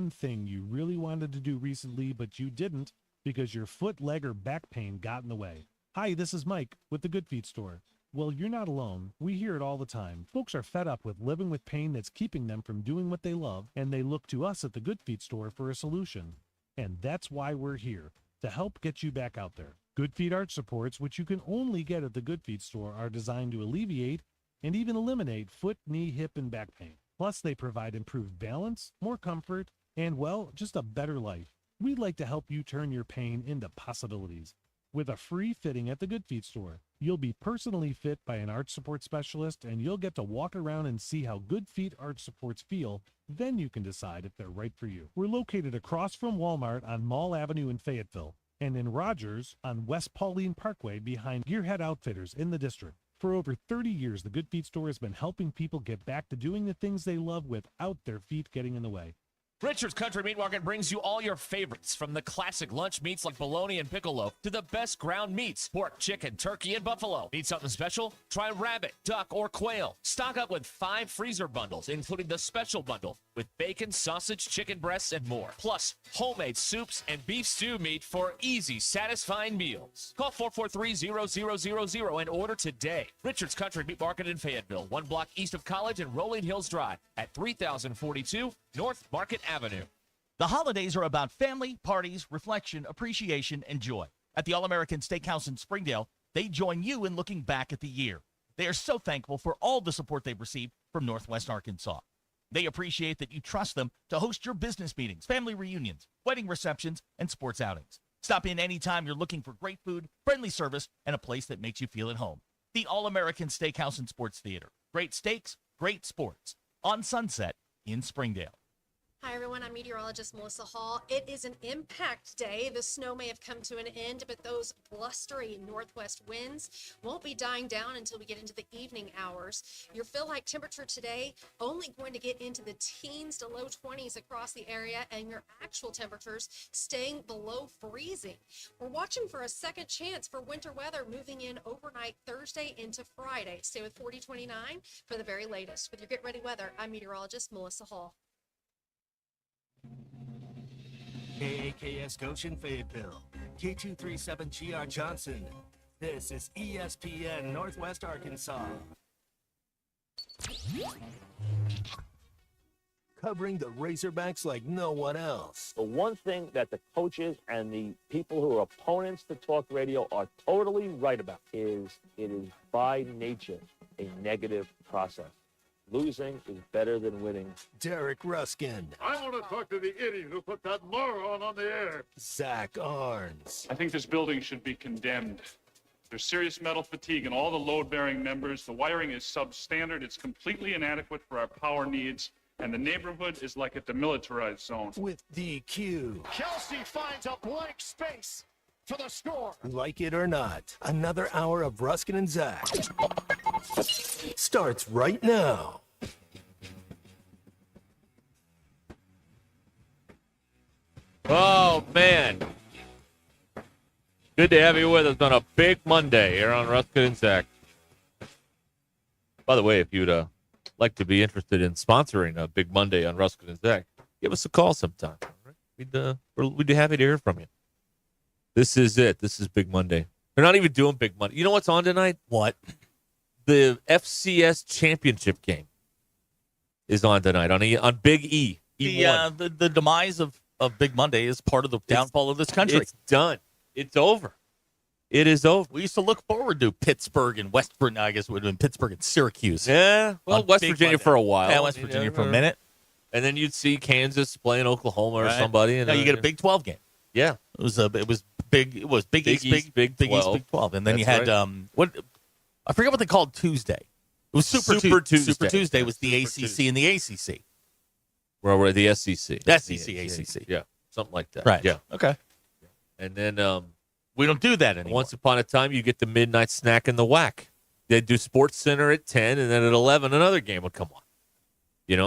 one thing you really wanted to do recently, but you didn't because your foot, leg, or back pain got in the way. Hi, this is Mike with the Good Feet Store. Well, you're not alone. We hear it all the time. Folks are fed up with living with pain that's keeping them from doing what they love, and they look to us at the Good Feet Store for a solution. And that's why we're here, to help get you back out there. Good Feet arch supports, which you can only get at the Good Feet Store, are designed to alleviate and even eliminate foot, knee, hip, and back pain. Plus, they provide improved balance, more comfort, and, well, just a better life. We'd like to help you turn your pain into possibilities. With a free fitting at the Good Feet Store, you'll be personally fit by an arch support specialist, and you'll get to walk around and see how Good Feet arch supports feel. Then you can decide if they're right for you. We're located across from Walmart on Mall Avenue in Fayetteville, and in Rogers on West Pauline Parkway behind Gearhead Outfitters in the district. For over 30 years, the Good Feet Store has been helping people get back to doing the things they love without their feet getting in the way. Richard's Country Meat Market brings you all your favorites, from the classic lunch meats like bologna and piccolo to the best ground meats, pork, chicken, turkey, and buffalo. Need something special? Try rabbit, duck, or quail. Stock up with 5 freezer bundles, including the special bundle with bacon, sausage, chicken breasts, and more. Plus, homemade soups and beef stew meat for easy, satisfying meals. Call 443-0000 and order today. Richard's Country Meat Market in Fayetteville, 1 block east of College and Rolling Hills Drive at 3042 North Market Avenue. The holidays are about family, parties, reflection, appreciation, and joy. At the All-American Steakhouse in Springdale, they join you in looking back at the year. They are so thankful for all the support they've received from Northwest Arkansas. They appreciate that you trust them to host your business meetings, family reunions, wedding receptions, and sports outings. Stop in anytime you're looking for great food, friendly service, and a place that makes you feel at home. The All-American Steakhouse and Sports Theater. Great steaks, great sports. On Sunset in Springdale. Hi, everyone. I'm meteorologist Melissa Hall. It is an impact day. The snow may have come to an end, but those blustery northwest winds won't be dying down until we get into the evening hours. Your feel-like temperature today only going to get into the teens to low 20s across the area, and your actual temperatures staying below freezing. We're watching for a second chance for winter weather moving in overnight Thursday into Friday. Stay with 4029 for the very latest. With your Get Ready weather, I'm meteorologist Melissa Hall. KAKS Goshen Fayetteville, K237GR Johnson. This is ESPN Northwest Arkansas. Covering the Razorbacks like no one else. The one thing that the coaches and the people who are opponents to talk radio are totally right about is it is by nature a negative process. Losing is better than winning. Derek Ruscin. I want to talk to the idiot who put that moron on the air. Zach Arns. I think this building should be condemned. There's serious metal fatigue in all the load-bearing members. The wiring is substandard. It's completely inadequate for our power needs. And the neighborhood is like a demilitarized zone. With DQ. Kelsey finds a blank space for the score. Like it or not, another hour of Ruscin and Zach starts right now. Oh, man. Good to have you with us on a big Monday here on Ruscin and Zach. By the way, if you'd like to be interested in sponsoring a big Monday on Ruscin and Zach, give us a call sometime. All right? We'd be happy to hear from you. This is it. This is Big Monday. They're not even doing Big Monday. You know what's on tonight? What? The FCS championship game is on tonight on Big E. The demise of Big Monday is part of the downfall of this country. It's done. It's over. It is over. We used to look forward to Pittsburgh and West Virginia. I guess it would have been Pittsburgh and Syracuse. Yeah. Well, West Virginia Monday. for a while. Yeah, West Virginia for a minute. And then you'd see Kansas playing Oklahoma or somebody. And now you get a Big 12 game. Yeah. It was big. It was Big East, Big 12. East, Big 12. And then That's you had right. what? I forget what they called Tuesday. It was Super Tuesday. Super Tuesday was the ACC Tuesday. and the ACC. Where were the SEC? SEC, ACC. Yeah, something like that. Right. Yeah. Okay. And then we don't do that anymore. Once upon a time, you get the midnight snack and the whack. They'd do Sports Center at 10, and then at 11, another game would come on. You'd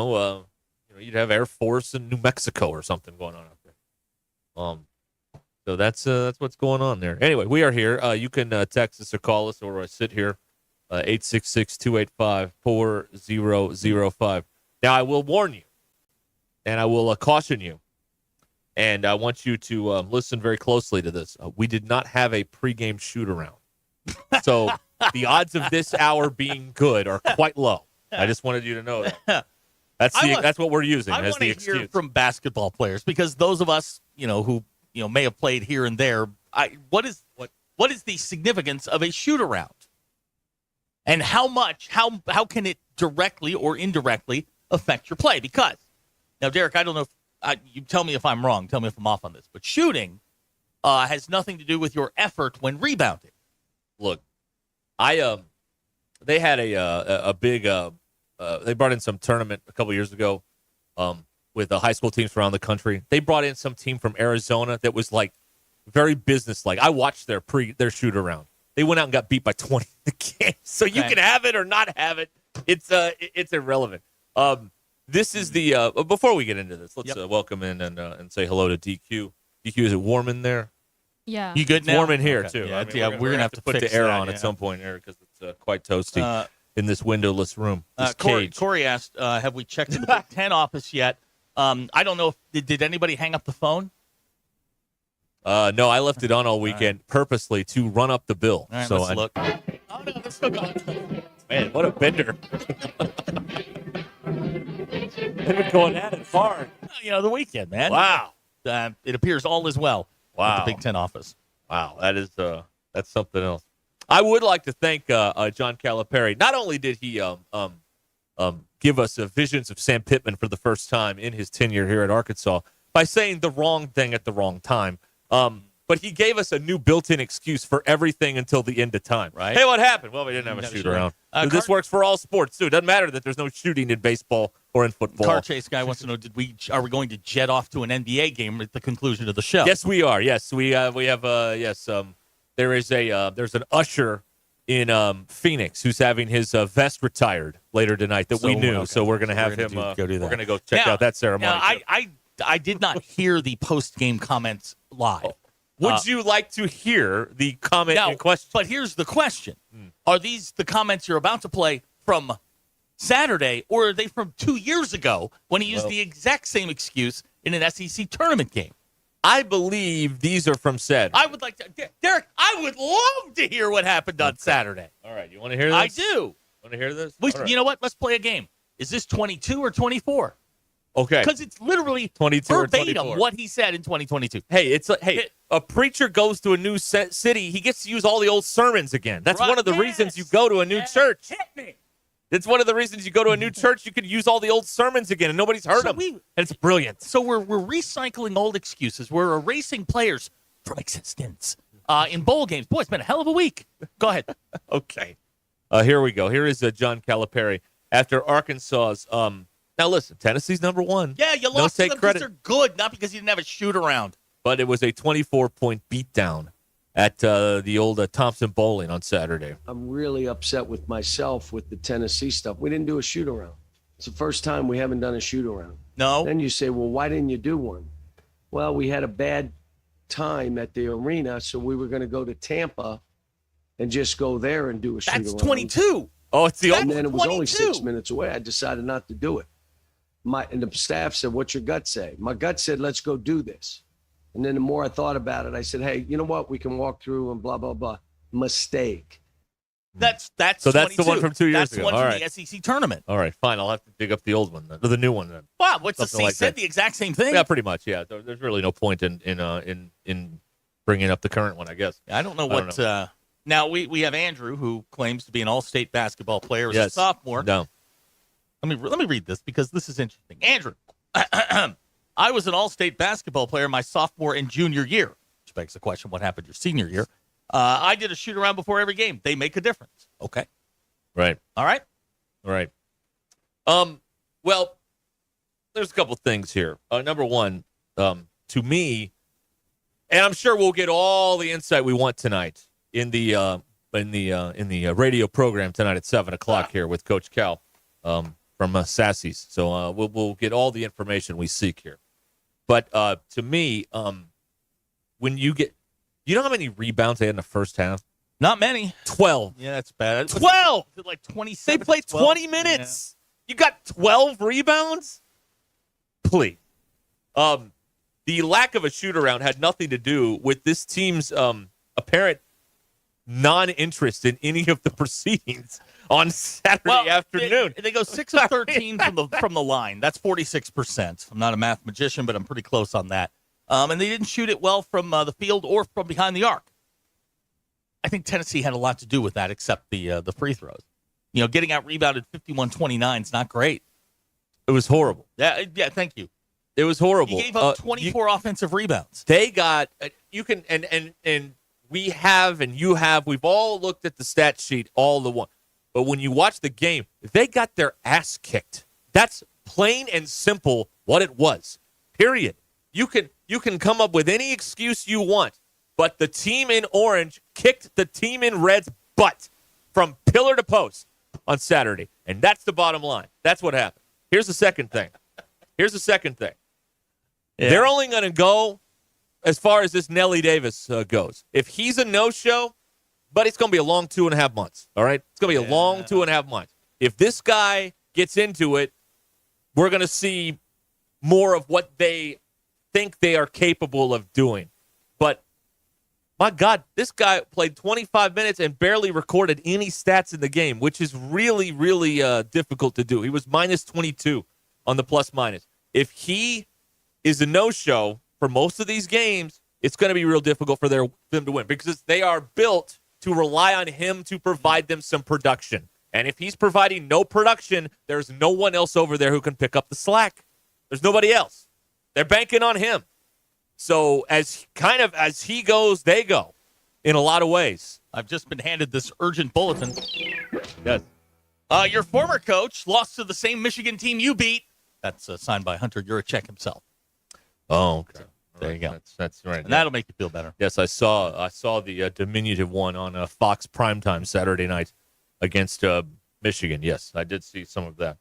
have Air Force in New Mexico or something going on out there. So that's what's going on there. Anyway, we are here. You can text us or call us, or sit here, 866-285-4005. Now, I will warn you, and I will caution you and I want you to listen very closely to this. We did not have a pregame shoot-around. So the odds of this hour being good are quite low. I just wanted you to know that. That's what we're using as the excuse. I want to hear from basketball players, because those of us, who may have played here and there, what is the significance of a shoot-around? And how can it directly or indirectly affect your play? Because, now, Derek, I don't know if you tell me if I'm wrong, tell me if I'm off on this, but shooting has nothing to do with your effort when rebounding. Look, they had a big they brought in some tournament a couple years ago with high school teams around the country. They brought in some team from Arizona that was like very business-like. I watched their shoot around. They went out and got beat by 20 in the game. So you can have it or not have it. It's irrelevant. This is the before we get into this, let's welcome in and say hello to DQ. DQ, is it warm in there? Yeah. You good now? It's warm in here too. Yeah, we're gonna have to put fix the air that, on at some point here because it's quite toasty in this windowless room. Corey asked, have we checked in the Big Ten office yet? I don't know if did anybody hang up the phone? No, I left it on all weekend purposely to run up the bill. All right, so let's look. Oh no, they're still going. Man, what a bender! They've been going at it hard. The weekend, man. Wow. It appears all is well. Wow. At the Big Ten office. Wow, that's something else. I would like to thank John Calipari. Not only did he give us visions of Sam Pittman for the first time in his tenure here at Arkansas by saying the wrong thing at the wrong time, but he gave us a new built-in excuse for everything until the end of time. Right? Hey, what happened? Well, we didn't have a shoot-around. This works for all sports, too. It doesn't matter that there's no shooting in basable or in football. Car Chase guy wants to know, are we going to jet off to an NBA game at the conclusion of the show? Yes, we are. Yes, we have. There is there's an usher in Phoenix who's having his vest retired later tonight that we knew. Okay. So we're going to have him go do that. We're going to go check out that ceremony. Now, I did not hear the post-game comments live. Would you like to hear the comment in question? But here's the question. Are these the comments you're about to play from Saturday, or are they from 2 years ago when he used the exact same excuse in an SEC tournament game? I believe these are from Saturday. I would like to, Derek, I would love to hear what happened on Saturday. All right, you want to hear this? I do. Want to hear this? You know what? Let's play a game. Is this 22 or 24? Okay. Because it's literally 22 verbatim or 24. what he said in 2022. Hey, a preacher goes to a new city, he gets to use all the old sermons again. That's one of the reasons you go to a new church. Hit me. It's one of the reasons you go to a new church. You could use all the old sermons again, and nobody's heard them. And it's brilliant. So we're recycling old excuses. We're erasing players from existence in bowl games. Boy, it's been a hell of a week. Go ahead. Okay. Here we go. Here is John Calipari after Arkansas's. Now listen, Tennessee's number one. Yeah, you lost to them because they're good, not because you didn't have a shoot around. But it was a 24-point beatdown at the old Thompson Bowling on Saturday. I'm really upset with myself with the Tennessee stuff. We didn't do a shoot-around. It's the first time we haven't done a shoot-around. No. Then you say, well, why didn't you do one? Well, we had a bad time at the arena, so we were going to go to Tampa and just go there and do a shoot-around. That's 22. Oh, it's the old And then it was 22. only 6 minutes away. I decided not to do it. And the staff said, what's your gut say? My gut said, let's go do this. And then the more I thought about it, I said, hey, you know what? We can walk through and blah, blah, blah. Mistake. That's so that's 22. the one from 2 years ago. That's the one All from right. the SEC tournament. All right, fine. I'll have to dig up the old one then, or the new one then. Wow, what's Something the like said that. the exact same thing? Yeah, pretty much. Yeah, there's really no point in bringing up the current one, I guess. I don't know what. Now we have Andrew, who claims to be an all-state basketball player as a sophomore. No. Let me read this because this is interesting. Andrew, I was an all-state basketball player my sophomore and junior year, which begs the question, what happened your senior year? I did a shoot-around before every game. They make a difference. Okay. Right. All right. Right. Well, there's a couple things here. Number one, to me, and I'm sure we'll get all the insight we want tonight in the radio program tonight at 7:00 here with Coach Cal from Sassy's. So we'll get all the information we seek here. But to me, when you know how many rebounds they had in the first half? Not many. 12. Yeah, that's bad. 12. Like 27. They played 20 minutes. Yeah. You got 12 rebounds? Please. The the lack of a shoot-around had nothing to do with this team's apparent non-interest in any of the proceedings on Saturday afternoon. They go 6 of 13 from the line. That's 46%. I'm not a math magician, but I'm pretty close on that. And they didn't shoot it well from the field or from behind the arc. I think Tennessee had a lot to do with that, except the free throws. Getting out rebounded 51-29 is not great. It was horrible. Yeah. Thank you. It was horrible. He gave up 24 offensive rebounds. They got you can and we have and you have. We've all looked at the stat sheet all the one, but when you watch the game, they got their ass kicked. That's plain and simple what it was. Period. You can come up with any excuse you want, but the team in orange kicked the team in red's butt from pillar to post on Saturday, and that's the bottom line. That's what happened. Here's the second thing. Yeah. They're only going to go as far as this Nelly Davis goes. If he's a no-show, but it's going to be a long 2.5 months, all right? It's going to be a long 2.5 months. If this guy gets into it, we're going to see more of what they think they are capable of doing. But, my God, this guy played 25 minutes and barely recorded any stats in the game, which is really, really difficult to do. He was minus 22 on the plus-minus. If he is a no-show for most of these games, it's going to be real difficult for them to win because they are built to rely on him to provide them some production. And if he's providing no production, there's no one else over there who can pick up the slack. There's nobody else. They're banking on him. So as he goes, they go in a lot of ways. I've just been handed this urgent bulletin. Yes. Your former coach lost to the same Michigan team you beat. That's signed by Hunter Yurachek himself. Oh, okay. There you go. That's right. And that'll make you feel better. Yes, I saw the diminutive one on Fox Primetime Saturday night against Michigan. Yes, I did see some of that.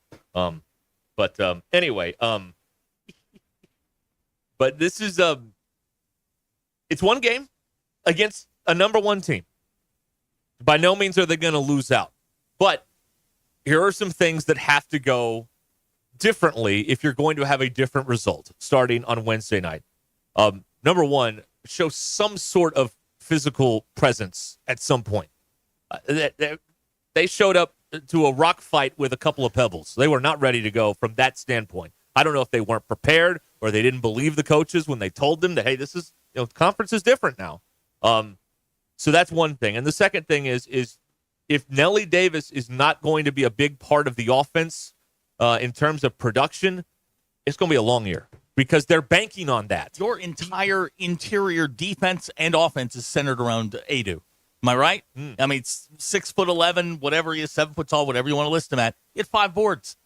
But anyway, but this is it's one game against a number one team. By no means are they going to lose out. But here are some things that have to go differently if you're going to have a different result starting on Wednesday night. Number one, show some sort of physical presence at some point. They showed up to a rock fight with a couple of pebbles. They were not ready to go from that standpoint. I don't know if they weren't prepared or they didn't believe the coaches when they told them that, hey, this is, conference is different now. So that's one thing. And the second thing is if Nelly Davis is not going to be a big part of the offense in terms of production, it's going to be a long year because they're banking on that. Your entire interior defense and offense is centered around Adu. Am I right? I mean, it's 6'11", whatever he is, 7 foot tall, whatever you want to list him at. He had 5 boards.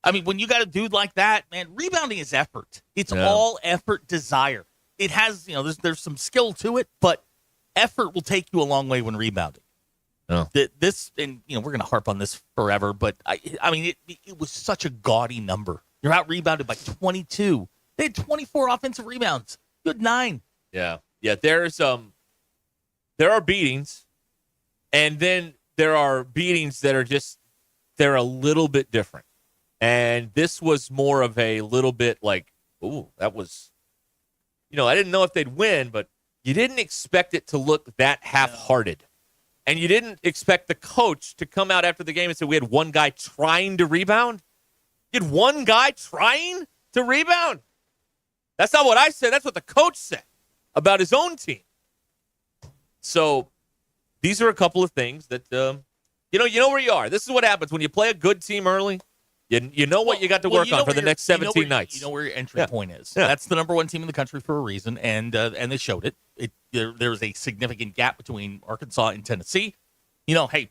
I mean, when you got a dude like that, man, rebounding is effort. It's all effort, desire. It has, there's some skill to it, but effort will take you a long way when rebounding. Oh. This, and we're going to harp on this forever, but I mean, it was such a gaudy number. You're out rebounded by 22. They had 24 offensive rebounds. You had 9. Yeah. There are beatings, and then there are beatings that are they're a little bit different. And this was more of a little bit like, ooh, that was, I didn't know if they'd win, but you didn't expect it to look that half-hearted. And you didn't expect the coach to come out after the game and say, we had one guy trying to rebound? You had one guy trying to rebound? That's not what I said. That's what the coach said about his own team. So these are a couple of things that, you know where you are. This is what happens when you play a good team early. You know what you got to work on for the next 17 nights. You know where your entry point is. Yeah. That's the number one team in the country for a reason, and they showed it. There's a significant gap between Arkansas and Tennessee. Hey,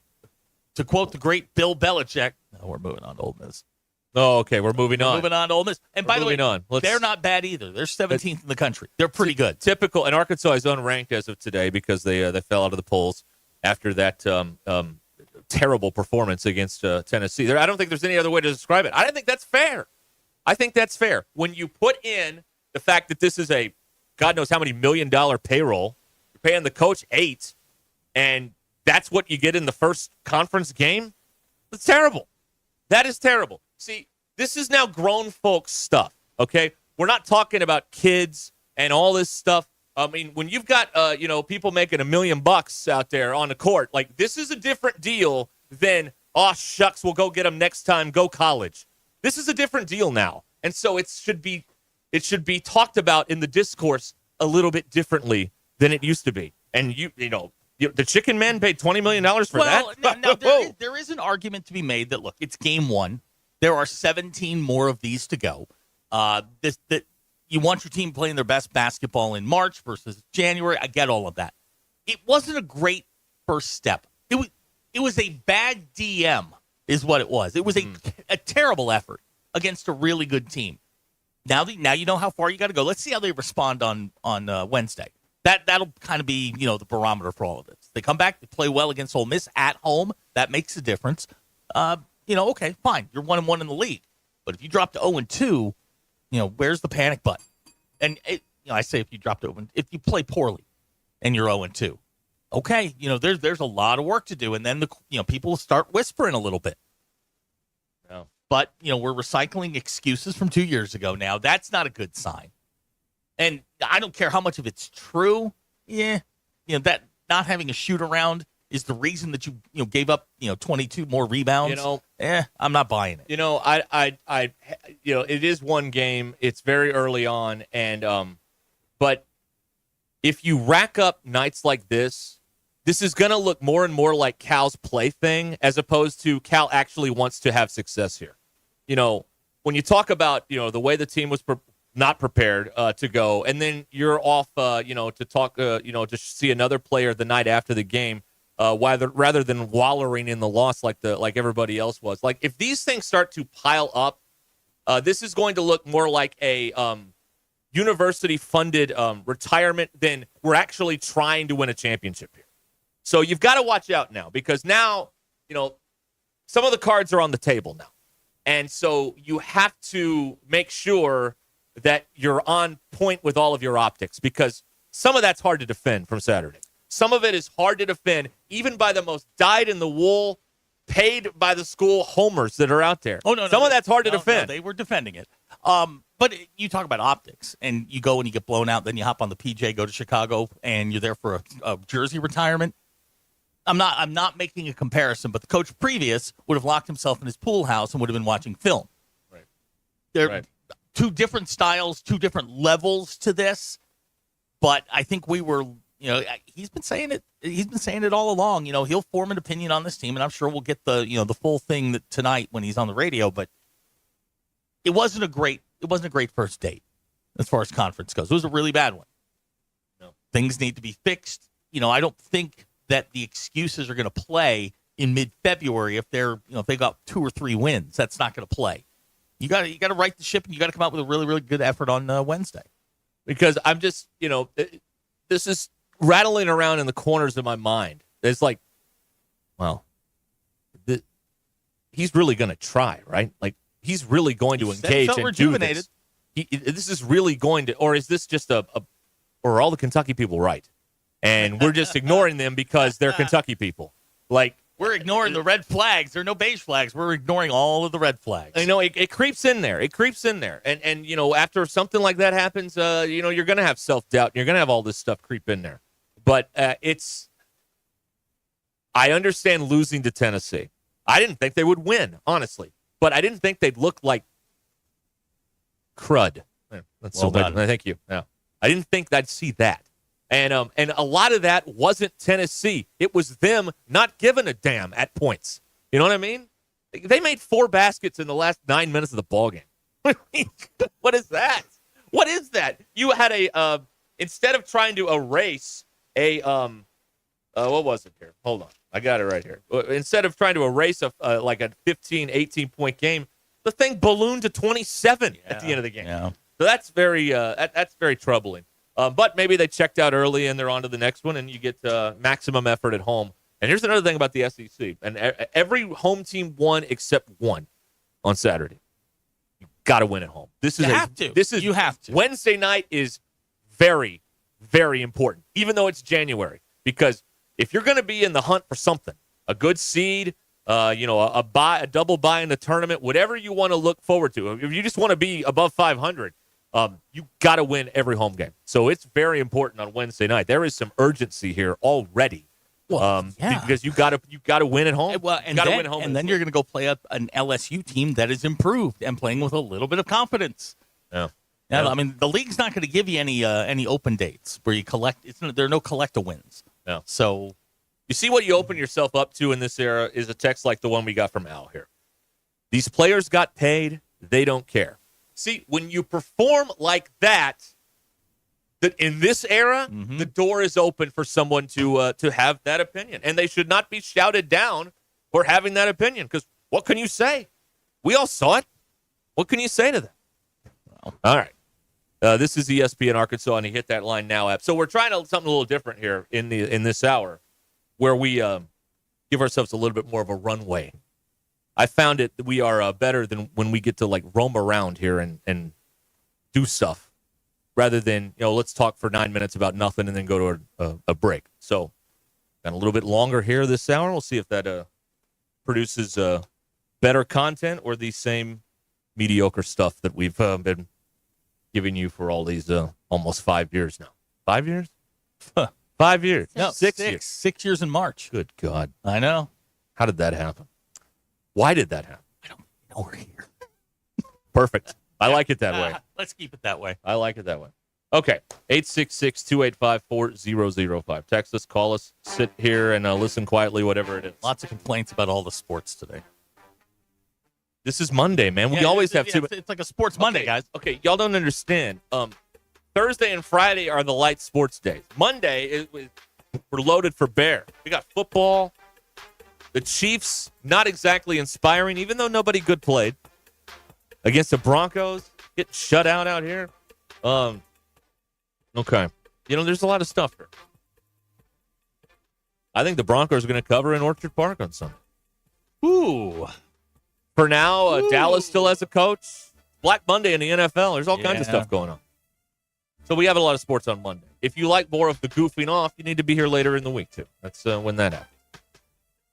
to quote the great Bill Belichick, we're moving on to Ole Miss. Oh, okay, we're moving on. Moving on to Ole Miss. And by the way, they're not bad either. They're 17th in the country. They're pretty good. Typical, and Arkansas is unranked as of today because they fell out of the polls after that terrible performance against Tennessee. I don't think there's any other way to describe it. I don't think that's fair. I think that's fair. When you put in the fact that this is a God knows how many $1 million payroll, you're paying the coach $8, and that's what you get in the first conference game, that's terrible. That is terrible. See, this is now grown folks stuff, okay? We're not talking about kids and all this stuff. I mean, when you've got, people making $1 million out there on the court, like this is a different deal than, oh, shucks, we'll go get them next time, go college. This is a different deal now. And so it should be talked about in the discourse a little bit differently than it used to be. And the Chicken Man paid $20 million for that? Now there is an argument to be made that, look, it's game one. There are 17 more of these to go. You want your team playing their best basketball in March versus January. I get all of that. It wasn't a great first step. It was a bad DM is what it was. It was a terrible effort against a really good team. Now you know how far you got to go. Let's see how they respond on Wednesday. That'll kind of be, the barometer for all of this. They come back, they play well against Ole Miss at home. That makes a difference. Okay, fine. You're 1-1 in the league. But if you drop to 0-2, where's the panic button? And I say if you drop to 0, if you play poorly and you're 0-2, okay, there's a lot of work to do, and then people will start whispering a little bit. No. But we're recycling excuses from 2 years ago now. That's not a good sign. And I don't care how much of it's true. Yeah, that not having a shoot around is the reason that you gave up 22 more rebounds. I'm not buying it. It is one game. It's very early on, and but if you rack up nights like this is going to look more and more like Cal's play thing as opposed to Cal actually wants to have success here. When you talk about the way the team was not prepared to go, and then you're off to talk to see another player the night after the game. Rather than wallowing in the loss like everybody else was. Like if these things start to pile up, this is going to look more like a university-funded retirement than we're actually trying to win a championship here. So you've got to watch out now because now, some of the cards are on the table now. And so you have to make sure that you're on point with all of your optics because some of that's hard to defend from Saturday. Some of it is hard to defend, even by the most dyed-in-the-wool, paid by the school homers that are out there. Oh, no, Some of that's hard to defend. No, they were defending it. But you talk about optics, and you go and you get blown out, then you hop on the PJ, go to Chicago, and you're there for a jersey retirement. I'm not making a comparison, but the coach previous would have locked himself in his pool house and would have been watching film. Right. They're two different styles, two different levels to this, but I think we were – he's been saying it. He's been saying it all along. He'll form an opinion on this team, and I'm sure we'll get the full thing tonight when he's on the radio. But it wasn't a great first date as far as conference goes. It was a really bad one. No. Things need to be fixed. I don't think that the excuses are going to play in mid-February if they got 2 or 3 wins. That's not going to play. You got to right the ship, and you got to come out with a really, really good effort on Wednesday. Because I'm just this is rattling around in the corners of my mind. It's like, well, he's really going to try, right? Like, he's really going to engage and do this. This is really going to, or is this just or are all the Kentucky people right? And we're just ignoring them because they're Kentucky people. Like, we're ignoring the red flags. There are no beige flags. We're ignoring all of the red flags. It creeps in there. It creeps in there. And after something like that happens, you're going to have self-doubt. You're going to have all this stuff creep in there. But I understand losing to Tennessee. I didn't think they would win, honestly. But I didn't think they'd look like crud. That's well done. Thank you. Yeah. I didn't think I'd see that. And a lot of that wasn't Tennessee. It was them not giving a damn at points. You know what I mean? They made 4 baskets in the last 9 minutes of the ballgame. What is that? What is that? You had instead of trying to erase what was it here? Hold on. I got it right here. Instead of trying to erase like a 15, 18-point game, the thing ballooned to 27 at the end of the game. Yeah. So that's very troubling. But maybe they checked out early and they're on to the next one, and you get maximum effort at home. And here's another thing about the SEC. And every home team won except one on Saturday. You got to win at home. You have to. Wednesday night is very, very important, even though it's January. Because if you're going to be in the hunt for something, a good seed, a double bye in the tournament, whatever you want to look forward to, if you just want to be above 500, You got to win every home game. So it's very important on Wednesday night. There is some urgency here already. Because you got to win at home. Well, and then you're going to go play up an LSU team that is improved and playing with a little bit of confidence. Yeah. Yeah. I mean, the league's not going to give you any open dates where you collect. There are no collect-a-wins. No. So you see what you open yourself up to in this era is a text like the one we got from Al here. These players got paid. They don't care. See, when you perform like that in this era, the door is open for someone to have that opinion. And they should not be shouted down for having that opinion, because what can you say? We all saw it. What can you say to them? Well, all right. This is ESPN Arkansas, and he hit that line now app. So we're trying something a little different here in this hour, where we give ourselves a little bit more of a runway. I found it that we are better than when we get to like roam around here and do stuff, rather than, let's talk for 9 minutes about nothing and then go to a break. So got a little bit longer here this hour. We'll see if that produces better content or the same mediocre stuff that we've been giving you for all these almost 5 years now. 5 years? 5 years. No, 6 years. 6 years in March. Good God. I know. How did that happen? Why did that happen? I don't know. We're here. Perfect. I like it that way. Let's keep it that way. I like it that way. Okay. 866-285-4005. Text us, call us, sit here and listen quietly, whatever it is. Lots of complaints about all the sports today. This is Monday, man. We always have to. It's like a sports Monday, guys. Okay, y'all don't understand. Thursday and Friday are the light sports days. Monday, we're loaded for bear. We got football. The Chiefs, not exactly inspiring, even though nobody good played. Against the Broncos, getting shut out here. Okay. There's a lot of stuff here. I think the Broncos are going to cover in Orchard Park on Sunday. Ooh. For now, Dallas still has a coach. Black Monday in the NFL. There's all kinds of stuff going on. So we have a lot of sports on Monday. If you like more of the goofing off, you need to be here later in the week, too. That's when that happens.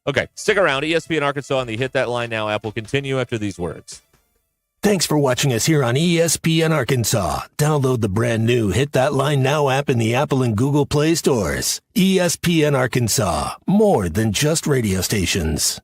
Okay, stick around. ESPN Arkansas on the Hit That Line Now app will continue after these words. Thanks for watching us here on ESPN Arkansas. Download the brand new Hit That Line Now app in the Apple and Google Play stores. ESPN Arkansas, more than just radio stations.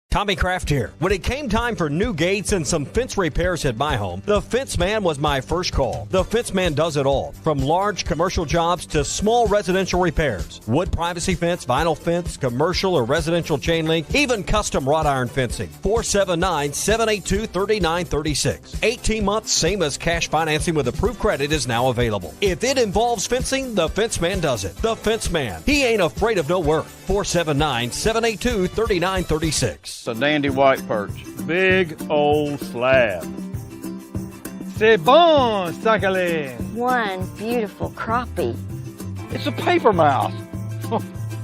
Tommy Kraft here. When it came time for new gates and some fence repairs at my home, the Fence Man was my first call. The Fence Man does it all, from large commercial jobs to small residential repairs. Wood privacy fence, vinyl fence, commercial or residential chain link, even custom wrought iron fencing. 479-782-3936. 18 months, same as cash financing with approved credit is now available. If it involves fencing, the Fence Man does it. The Fence Man. He ain't afraid of no work. 479-782-3936. A dandy white perch. Big old slab. C'est bon, sacalé. One beautiful crappie. It's a paper mouse.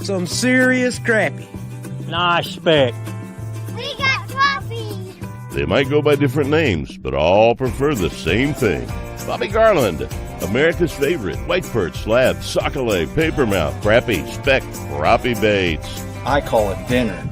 Some serious crappie. Nice speck. We got crappies. They might go by different names, but all prefer the same thing. Bobby Garland, America's favorite white perch, slab, sockeye, papermouth, crappie, speck, crappie baits. I call it dinner.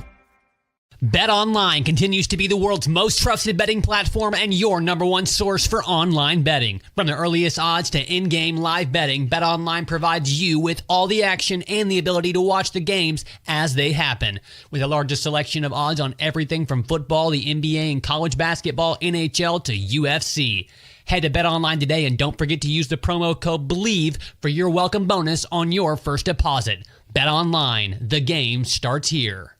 BetOnline continues to be the world's most trusted betting platform and your number one source for online betting. From the earliest odds to in-game live betting, BetOnline provides you with all the action and the ability to watch the games as they happen. With the largest selection of odds on everything from football, the NBA, and college basketball, NHL to UFC. Head to BetOnline today and don't forget to use the promo code BELIEVE for your welcome bonus on your first deposit. BetOnline, the game starts here.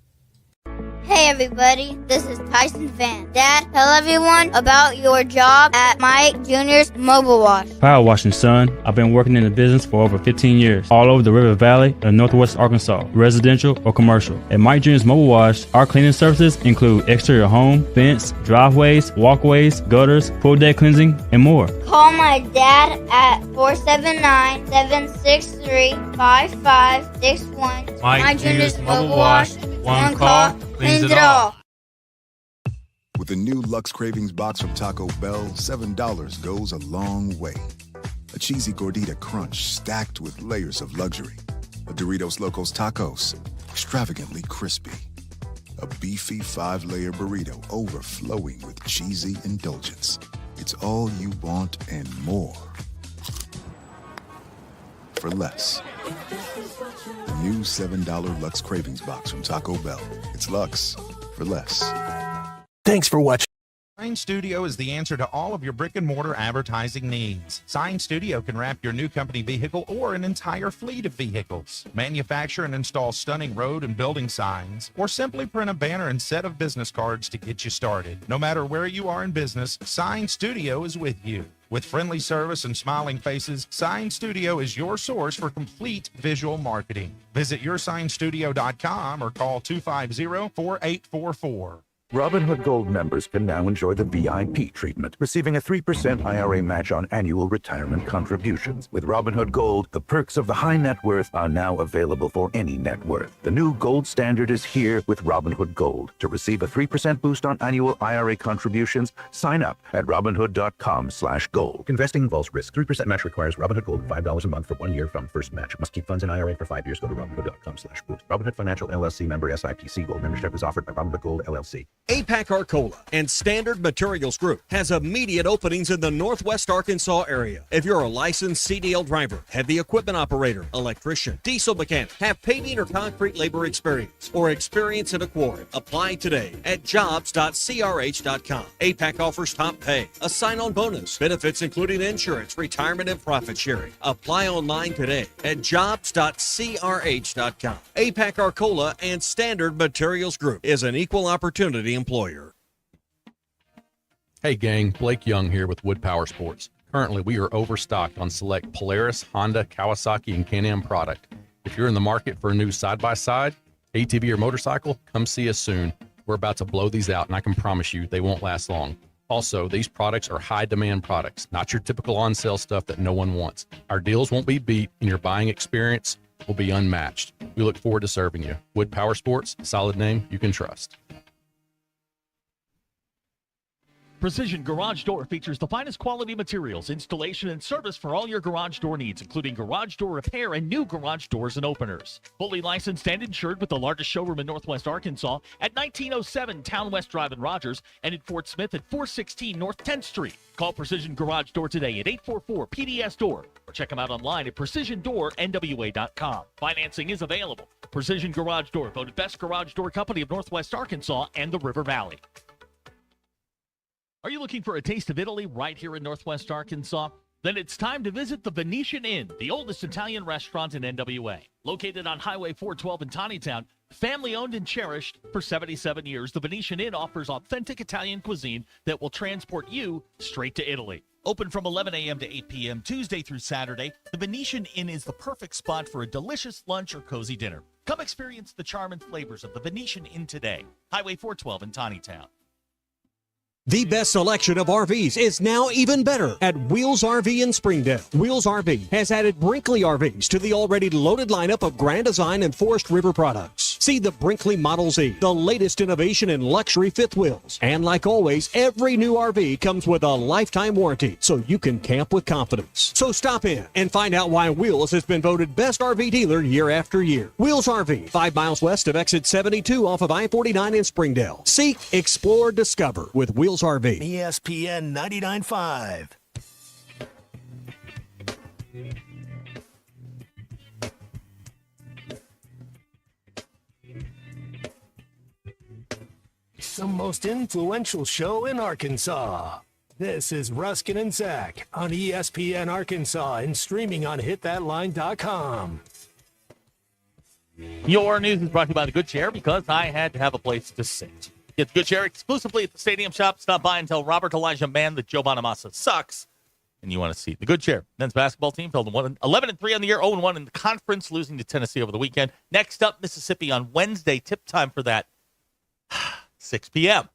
Hey everybody, this is Tyson Van. Dad, tell everyone about your job at Mike Jr.'s Mobile Wash. Power washing, son. I've been working in the business for over 15 years, all over the River Valley and Northwest Arkansas, residential or commercial. At Mike Jr.'s Mobile Wash, our cleaning services include exterior home, fence, driveways, walkways, gutters, pool deck cleansing, and more. Call my dad at 479-763-5561. Mike Jr.'s Mobile Wash. One call cleans it all. With the new Lux Cravings box from Taco Bell, $7 goes a long way. A cheesy gordita crunch stacked with layers of luxury. A Doritos Locos Tacos, extravagantly crispy. A beefy 5-layer burrito overflowing with cheesy indulgence. It's all you want and more. For less. The new $7 Lux Cravings Box from Taco Bell. It's Lux for less. Thanks for watching. Sign Studio is the answer to all of your brick-and-mortar advertising needs. Sign Studio can wrap your new company vehicle or an entire fleet of vehicles, manufacture and install stunning road and building signs, or simply print a banner and set of business cards to get you started. No matter where you are in business, Sign Studio is with you. With friendly service and smiling faces, Sign Studio is your source for complete visual marketing. Visit yoursignstudio.com or call 250-4844. Robinhood Gold members can now enjoy the VIP treatment, receiving a 3% IRA match on annual retirement contributions. With Robinhood Gold, the perks of the high net worth are now available for any net worth. The new gold standard is here with Robinhood Gold. To receive a 3% boost on annual IRA contributions, sign up at Robinhood.com/gold. Investing involves risk. 3% match requires Robinhood Gold $5 a month for 1 year from first match. Must keep funds in IRA for 5 years. Go to Robinhood.com/boost. Robinhood Financial LLC member SIPC. Gold membership is offered by Robinhood Gold LLC. APAC Arcola and Standard Materials Group has immediate openings in the Northwest Arkansas area. If you're a licensed CDL driver, heavy equipment operator, electrician, diesel mechanic, have paving or concrete labor experience, or experience in a quarry, apply today at jobs.crh.com. APAC offers top pay, a sign-on bonus, benefits including insurance, retirement, and profit sharing. Apply online today at jobs.crh.com. APAC Arcola and Standard Materials Group is an equal opportunity employer. Hey gang, Blake Young here with Wood Power Sports. Currently, we are overstocked on select Polaris, Honda, Kawasaki, and Can-Am product. If you're in the market for a new side-by-side, ATV, or motorcycle, come see us soon. We're about to blow these out, and I can promise you they won't last long. Also, these products are high-demand products, not your typical on-sale stuff that no one wants. Our deals won't be beat, and your buying experience will be unmatched. We look forward to serving you. Wood Power Sports, solid name you can trust. Precision Garage Door features the finest quality materials, installation, and service for all your garage door needs, including garage door repair and new garage doors and openers. Fully licensed and insured with the largest showroom in Northwest Arkansas at 1907 Town West Drive in Rogers and in Fort Smith at 416 North 10th Street. Call Precision Garage Door today at 844-PDS-DOOR or check them out online at PrecisionDoorNWA.com. Financing is available. Precision Garage Door, voted best garage door company of Northwest Arkansas and the River Valley. Are you looking for a taste of Italy right here in Northwest Arkansas? Then it's time to visit the Venetian Inn, the oldest Italian restaurant in NWA. Located on Highway 412 in Tawnytown, family owned and cherished for 77 years, the Venetian Inn offers authentic Italian cuisine that will transport you straight to Italy. Open from 11 a.m. to 8 p.m. Tuesday through Saturday, the Venetian Inn is the perfect spot for a delicious lunch or cozy dinner. Come experience the charm and flavors of the Venetian Inn today. Highway 412 in Tawnytown. The best selection of RVs is now even better at Wheels RV in Springdale. Wheels RV has added Brinkley RVs to the already loaded lineup of Grand Design and Forest River products. See the Brinkley Model Z, the latest innovation in luxury fifth wheels. And like always, every new RV comes with a lifetime warranty, so you can camp with confidence. So stop in and find out why Wheels has been voted best RV dealer year after year. Wheels RV, 5 miles west of exit 72 off of I-49 in Springdale. Seek, explore, discover with Wheels RV. ESPN 99.5. The most influential show in Arkansas. This is Ruscin and Zach on ESPN Arkansas and streaming on hitthatline.com. Your news is brought to you by The Good Chair because I had to have a place to sit. Get The Good Chair exclusively at the Stadium Shop. Stop by and tell Robert Elijah Mann that Joe Bonamassa sucks and you want to see The Good Chair. Men's basketball team fell to 11-3 on the year, 0-1 in the conference, losing to Tennessee over the weekend. Next up, Mississippi on Wednesday. Tip time for that, 6 p.m.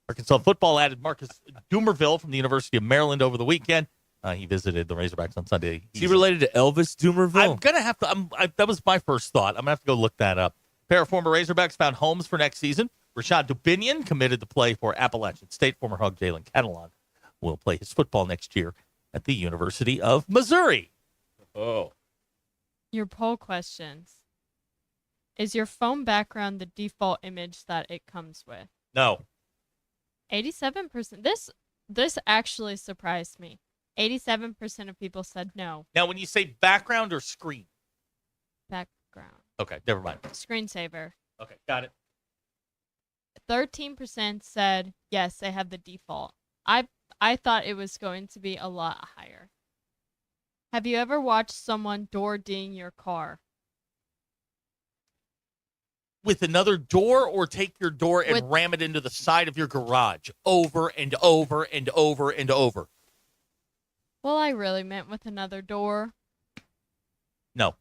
Arkansas football added Marcus Doomerville from the University of Maryland over the weekend. He visited the Razorbacks on Sunday. Is he related to Elvis Doomerville? I'm going to have to. That was my first thought. I'm going to have to go look that up. A pair of former Razorbacks found homes for next season. Rashad Dubinion committed to play for Appalachian State. Former Hug Jalen Catalon will play his football next year at the University of Missouri. Oh. Your poll questions. Is your phone background the default image that it comes with? No. 87%. This actually surprised me. 87% of people said no. Now, when you say background or screen? Background. Okay, never mind. Screensaver. Okay, got it. 13% said yes, they have the default. I thought it was going to be a lot higher. Have you ever watched someone door ding your car? With another door, or take your door and ram it into the side of your garage over and over and over and over? Well, I really meant with another door. No.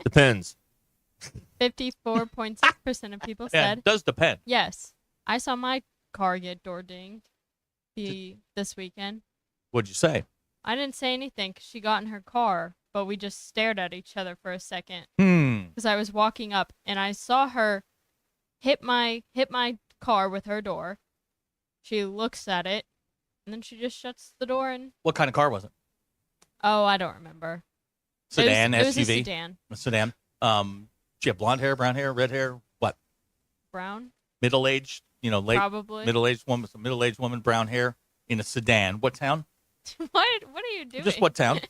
Depends. 54.6% of people Yeah, said it does depend. yes. I saw my car get door dinged this weekend. What'd you say? I didn't say anything 'cause she got in her car, but we just stared at each other for a second. Because I was walking up and I saw her hit my car with her door. She looks at it and then she just shuts the door and What kind of car was it? oh, I don't remember. Sedan, it was SUV? a sedan. A sedan. She had blonde hair, brown hair, red hair, what? Brown? Middle-aged, late Probably. middle-aged woman, brown hair in a sedan. What town? What are you doing? Just what town?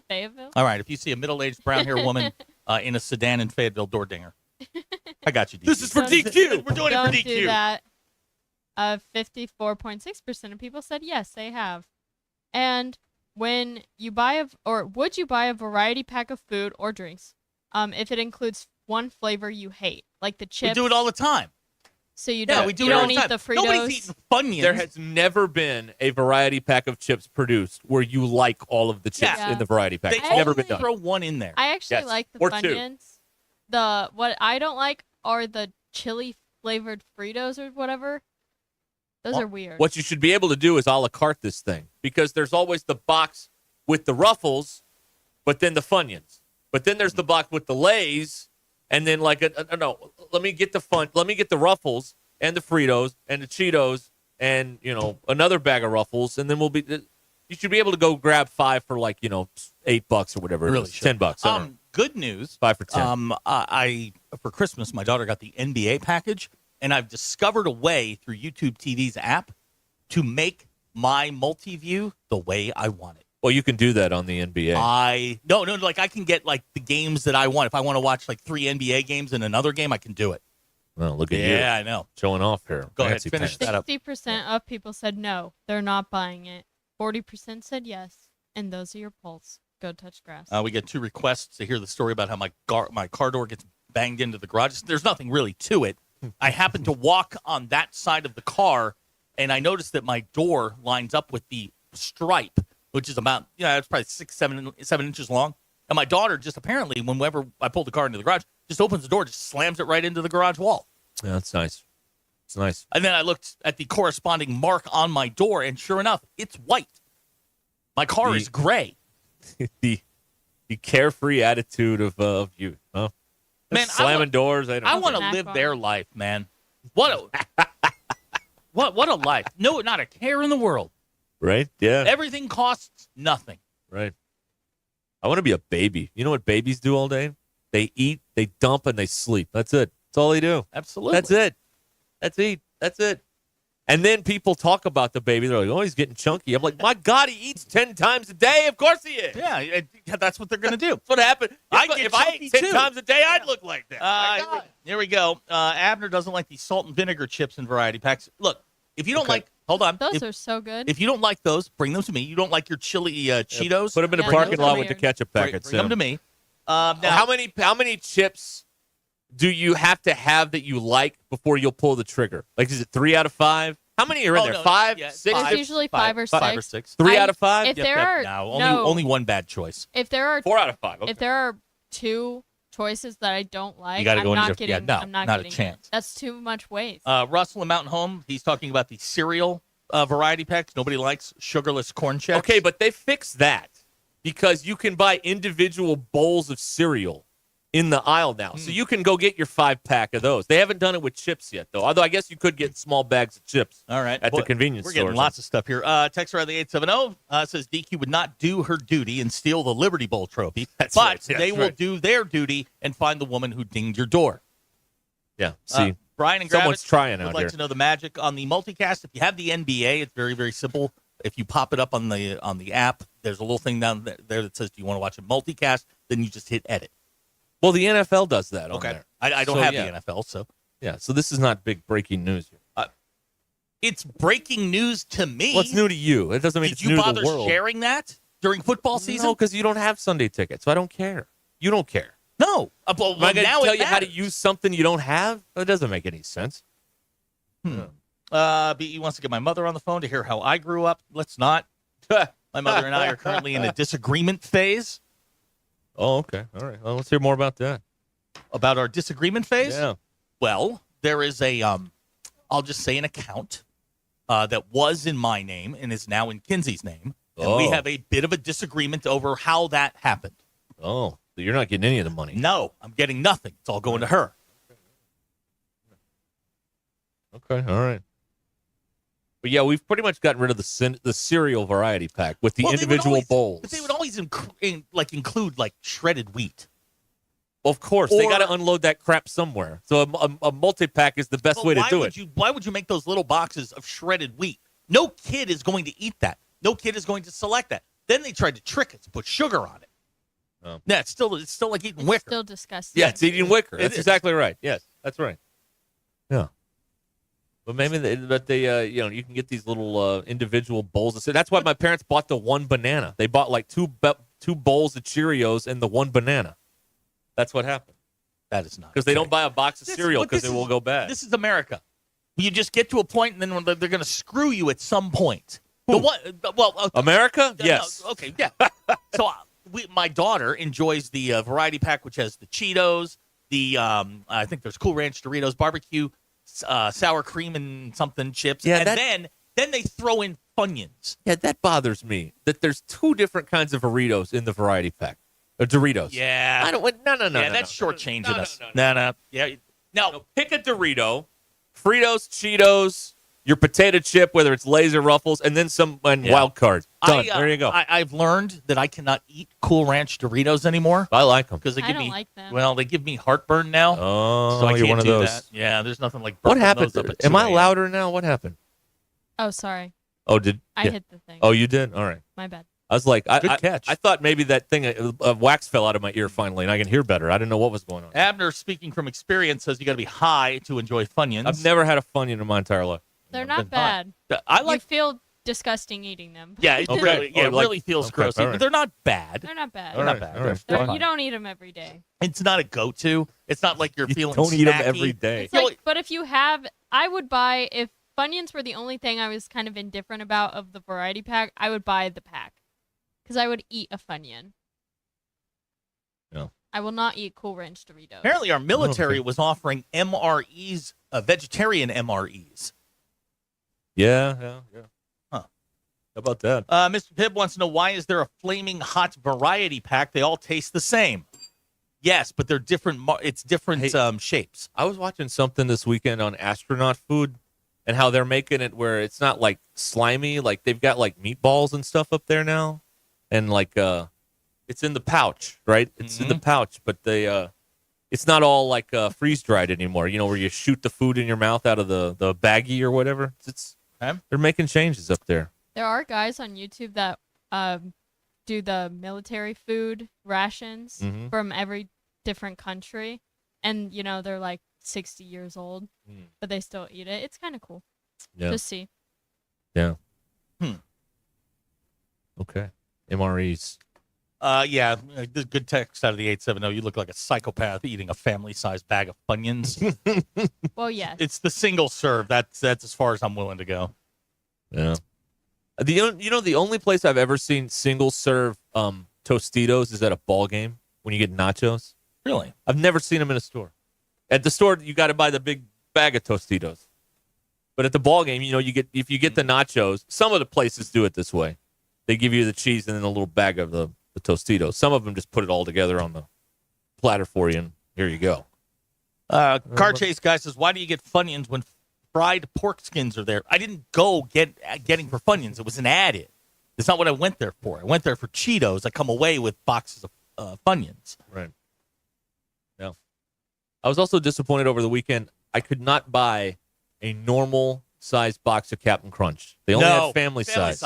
Fayetteville. All right, if you see a middle-aged brown hair woman in a sedan in Fayetteville, door dinger. I got you, DQ. This is for DQ. We're doing it for DQ. Don't do that. 54.6% of people said yes, they have. And when you buy would you buy a variety pack of food or drinks, if it includes one flavor you hate, like the chips? We do it all the time. So you Yeah, don't, we do you it all don't the eat time. the Fritos? Nobody's eating Funyuns. There has never been a variety pack of chips produced where you like all of the chips Yeah. in the variety pack. They It's never been only done. throw one in there. I actually Yes. like the Or two. Funyuns. What I don't like are the chili flavored Fritos or whatever. Those are weird. What you should be able to do is a la carte this thing, because there's always the box with the Ruffles, but then the Funyuns. But then there's the box with the Lays, and then let me get the Ruffles and the Fritos and the Cheetos and another bag of Ruffles, and then you should be able to go grab 5 for $8 or whatever. Really it is. should. $10. Good news. 5 for 10. I for Christmas, my daughter got the NBA package, and I've discovered a way through YouTube TV's app to make my multi-view the way I want it. Well, you can do that on the NBA. I can get the games that I want. If I want to watch 3 NBA games and another game, I can do it. Well, look at you. Yeah, I know. Showing off here. Go Fancy ahead, finish pants. that up. 60% of people said no, they're not buying it. 40% said yes, and those are your polls. Go touch grass. We get 2 requests to hear the story about how my car door gets banged into the garage. There's nothing really to it. I happened to walk on that side of the car, and I noticed that my door lines up with the stripe, which is about, it's probably 7 inches long. And my daughter just apparently, whenever I pull the car into the garage, just opens the door, just slams it right into the garage wall. Yeah, that's nice. It's nice. And then I looked at the corresponding mark on my door, and sure enough, it's white. My car is gray. the carefree attitude of youth, huh? Man, slamming doors. I want to live their life, man. What a life. No, not a care in the world. Right? Yeah. Everything costs nothing. Right. I want to be a baby. You know what babies do all day? They eat, they dump, and they sleep. That's it. That's all they do. Absolutely. That's it. That's it. And then people talk about the baby. They're like, oh, he's getting chunky. I'm like, my God, he eats 10 times a day. Of course he is. Yeah, that's what they're going to do. That's what happened. If I ate 10 too. times a day, I'd look like that. Here we go. Abner doesn't like these salt and vinegar chips in variety packs. Look, if you don't hold on. Those are so good. If you don't like those, bring them to me. You don't like your chili Cheetos? Put them in a parking lot with the ketchup packets. Bring them to me. Now, how many chips do you have to have that you like before you'll pull the trigger? Like, is it 3 out of 5? How many are in there? 5, 6? It's usually 5 or 6. 5 or 6. 3 out of 5? If there are only one bad choice. If there are 4 out of 5. Okay. If there are 2 choices that I don't like, You gotta I'm go not into getting. I'm not a getting chance. It. That's too much waste. Russell in Mountain Home, he's talking about the cereal variety packs. Nobody likes sugarless corn chips. Okay, but they fixed that because you can buy individual bowls of cereal in the aisle now. So you can go get your 5-pack of those. They haven't done it with chips yet, though. Although I guess you could get small bags of chips. All right. At the convenience We're store. getting lots of stuff here. Texter on the 870 says DQ would not do her duty and steal the Liberty Bowl trophy. But they will do their duty and find the woman who dinged your door. Yeah. See, Brian and someone's Gravitz trying would out like here. to know the magic on the multicast. If you have the NBA, it's very, very simple. If you pop it up on the app, there's a little thing down there that says, "Do you want to watch it multicast?" Then you just hit edit. Well, the NFL does that. On there. I don't have the NFL, so yeah. So this is not big breaking news here. It's breaking news to me. What's new to you? It doesn't mean it's new to the world. Did you bother sharing that during football season? No, because you don't have Sunday tickets, so I don't care. You don't care. No. Well, Am I going to now tell it you how to matters. use something you don't have? That doesn't make any sense. BE wants to get my mother on the phone to hear how I grew up. Let's not. My mother and I are currently in a disagreement phase. Oh, okay. All right. Well, let's hear more about that. About our disagreement phase? Yeah. Well, there is a, I'll just say an account that was in my name and is now in Kinsey's name. And we have a bit of a disagreement over how that happened. Oh, so you're not getting any of the money. No, I'm getting nothing. It's all going to her. Okay, all right. But yeah, we've pretty much gotten rid of the cereal variety pack with the individual bowls. But they would always include like shredded wheat. Well, of course, they got to unload that crap somewhere. So a multi-pack is the best way to do it. Why would you make those little boxes of shredded wheat? No kid is going to eat that. No kid is going to select that. Then they tried to trick us, put sugar on it. Oh. Yeah, it's still like eating wicker. Still disgusting. Yeah, it's eating wicker. That's is. exactly right. Yes, that's right. Yeah. But maybe they you can get these little individual bowls. That's why my parents bought the one banana. They bought like two bowls of Cheerios and the one banana. That's what happened. That is not because they don't buy a box of cereal because it will go bad. This is America. You just get to a point, and then they're going to screw you at some point. America? Yes. No, okay. Yeah. So my daughter enjoys the variety pack, which has the Cheetos, the I think there's Cool Ranch Doritos, barbecue, sour cream and something chips, Yeah, and then they throw in Funyuns. Yeah, that bothers me. That there's two different kinds of Doritos in the variety pack. Doritos. Yeah. I don't. No. Yeah, that's shortchanging us. No. Yeah. No. Pick a Dorito, Fritos, Cheetos, your potato chip, whether it's Lay's or Ruffles, and then some wild card. Done. There you go. I've learned that I cannot eat Cool Ranch Doritos anymore. I like them because they I give don't me like them. Well, they give me heartburn now. Oh, so I you're can't one of do those. that. Yeah, there's nothing like What burping happened? those up at Am 2 I a.m. louder now? What happened? Oh, sorry. Oh, did I hit the thing. Oh, you did? All right. My bad. I was like, Good catch. I thought maybe that thing of wax fell out of my ear finally, and I can hear better. I didn't know what was going on. Abner, speaking from experience, says you got to be high to enjoy Funyuns. I've never had a Funyun in my entire life. They're not bad. I like. You feel disgusting eating them. Yeah, it really feels gross. all right. They're not bad. They're not bad. They're not bad. all right. They're You fine. don't eat them every day. It's not a go-to. It's not like you're feeling. Don't eat them snacky. every day. It's like, but if you have, I would buy, if Funyuns were the only thing I was kind of indifferent about of the variety pack, I would buy the pack. Because I would eat a Funyun. No. I will not eat Cool Ranch Doritos. Apparently, our military was offering MREs, vegetarian MREs. Yeah. Huh. How about that? Mr. Pibb wants to know, why is there a flaming hot variety pack? They all taste the same. Yes, but they're different. It's different shapes. I was watching something this weekend on astronaut food and how they're making it where it's not like slimy. Like they've got like meatballs and stuff up there now. And like it's in the pouch, right? It's in the pouch, but it's not all like freeze dried anymore. You know, where you shoot the food in your mouth out of the baggie or whatever. They're making changes up there. There are guys on YouTube that do the military food rations from every different country. And, you know, they're like 60 years old, but they still eat it. It's kind of cool to see. Yeah. Okay. MREs. Yeah, good text out of the 870. You look like a psychopath eating a family-sized bag of Funyuns. Well, yes. It's the single serve. That's as far as I'm willing to go. Yeah. The only place I've ever seen single serve Tostitos is at a ball game when you get nachos. Really? I've never seen them in a store. At the store, you got to buy the big bag of Tostitos. But at the ball game, you know, if you get the nachos, some of the places do it this way. They give you the cheese and then a little bag of the Tostitos. Some of them just put it all together on the platter for you, and here you go. Car Chase guy says, why do you get Funyuns when fried pork skins are there? I didn't go getting for Funyuns. It was an add-in. That's not what I went there for. I went there for Cheetos. I come away with boxes of Funyuns. Right. Yeah. I was also disappointed over the weekend. I could not buy a normal size box of Captain Crunch. They only have family size.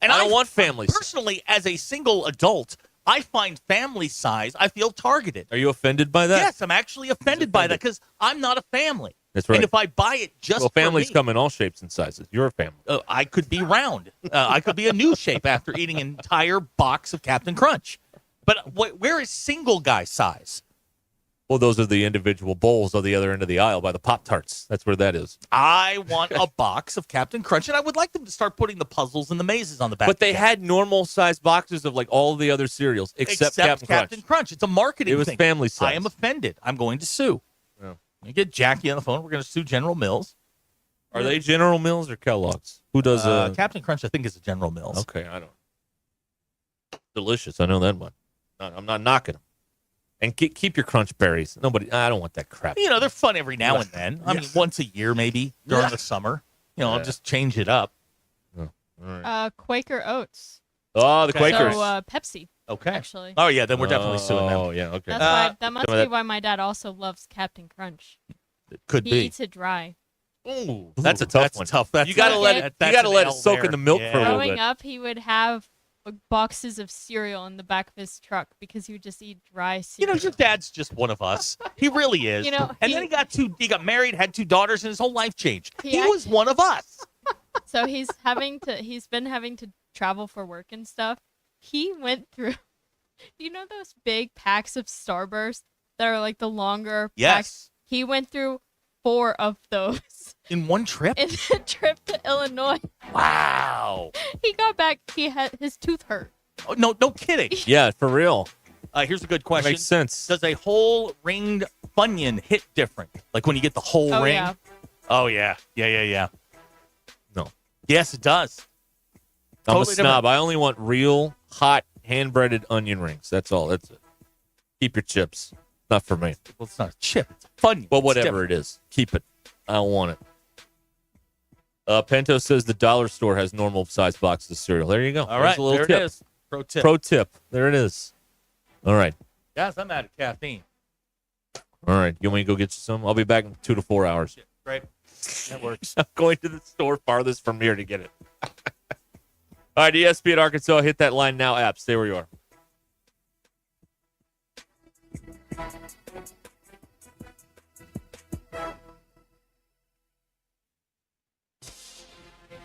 And I don't want family size. Personally, as a single adult, I find family size, I feel targeted. Are you offended by that? Yes, I'm actually offended by that because I'm not a family. That's right. And if I buy it just families for me, come in all shapes and sizes. You're a family. I could be round. I could be a new shape after eating an entire box of Captain Crunch. But where is single guy size? Well, those are the individual bowls on the other end of the aisle by the Pop-Tarts. That's where that is. I want a box of Captain Crunch, and I would like them to start putting the puzzles and the mazes on the back. But they had normal size boxes of like all the other cereals except Captain Crunch. It's a marketing thing. It was family size. I am offended. I'm going to sue. Yeah. You get Jackie on the phone. We're going to sue General Mills. Are they General Mills or Kellogg's? Who does Captain Crunch? I think is a General Mills. Okay, I don't. Delicious. I know that one. I'm not knocking them. And keep your Crunch Berries. I don't want that crap. You know, they're fun every now and then. I mean, once a year maybe during the summer. You know, I'll just change it up. Oh, all right. Quaker Oats. Oh, the Quakers. So Pepsi. Okay. Actually. Oh yeah, then we're definitely suing them. Oh yeah, okay. That must be why my dad also loves Captain Crunch. It could he be. eats it dry. Ooh, that's a tough one. Tough. You gotta let it soak in the milk for a little bit. Growing up, he would have boxes of cereal in the back of his truck because he would just eat dry cereal. You know, your dad's just one of us. He really is. You know, and then he got married, had 2 daughters, and his whole life changed. He was actually- one of us. So he's been having to travel for work and stuff. He went through, you know, those big packs of Starburst that are like the longer packs? He went through 4 of those in one trip. In a trip to Illinois. Wow. He got back. His tooth hurt. Oh, no kidding. Yeah, for real. Here's a good question. Makes sense. Does a whole ringed Funyun hit different? Like when you get the whole ring? Yeah. Oh, yeah. Yeah. No. Yes, it does. I'm Totally a snob. I only want real, hot, hand-breaded onion rings. That's all. That's it. Keep your chips. Not for me. Well, it's not a chip. It's Funyun. Well, It's whatever different. it is. Keep it. I don't want it. Pento says the dollar store has normal size boxes of cereal. There you go. All right, There's a little there tip. it is. Pro tip. Pro tip. There it is. All right. Guys, I'm out of caffeine. All right. You want me to go get you some? I'll be back in 2 to 4 hours. Great. That works. I'm going to the store farthest from here to get it. All right, ESPN Arkansas, hit that line now app. Stay where you are.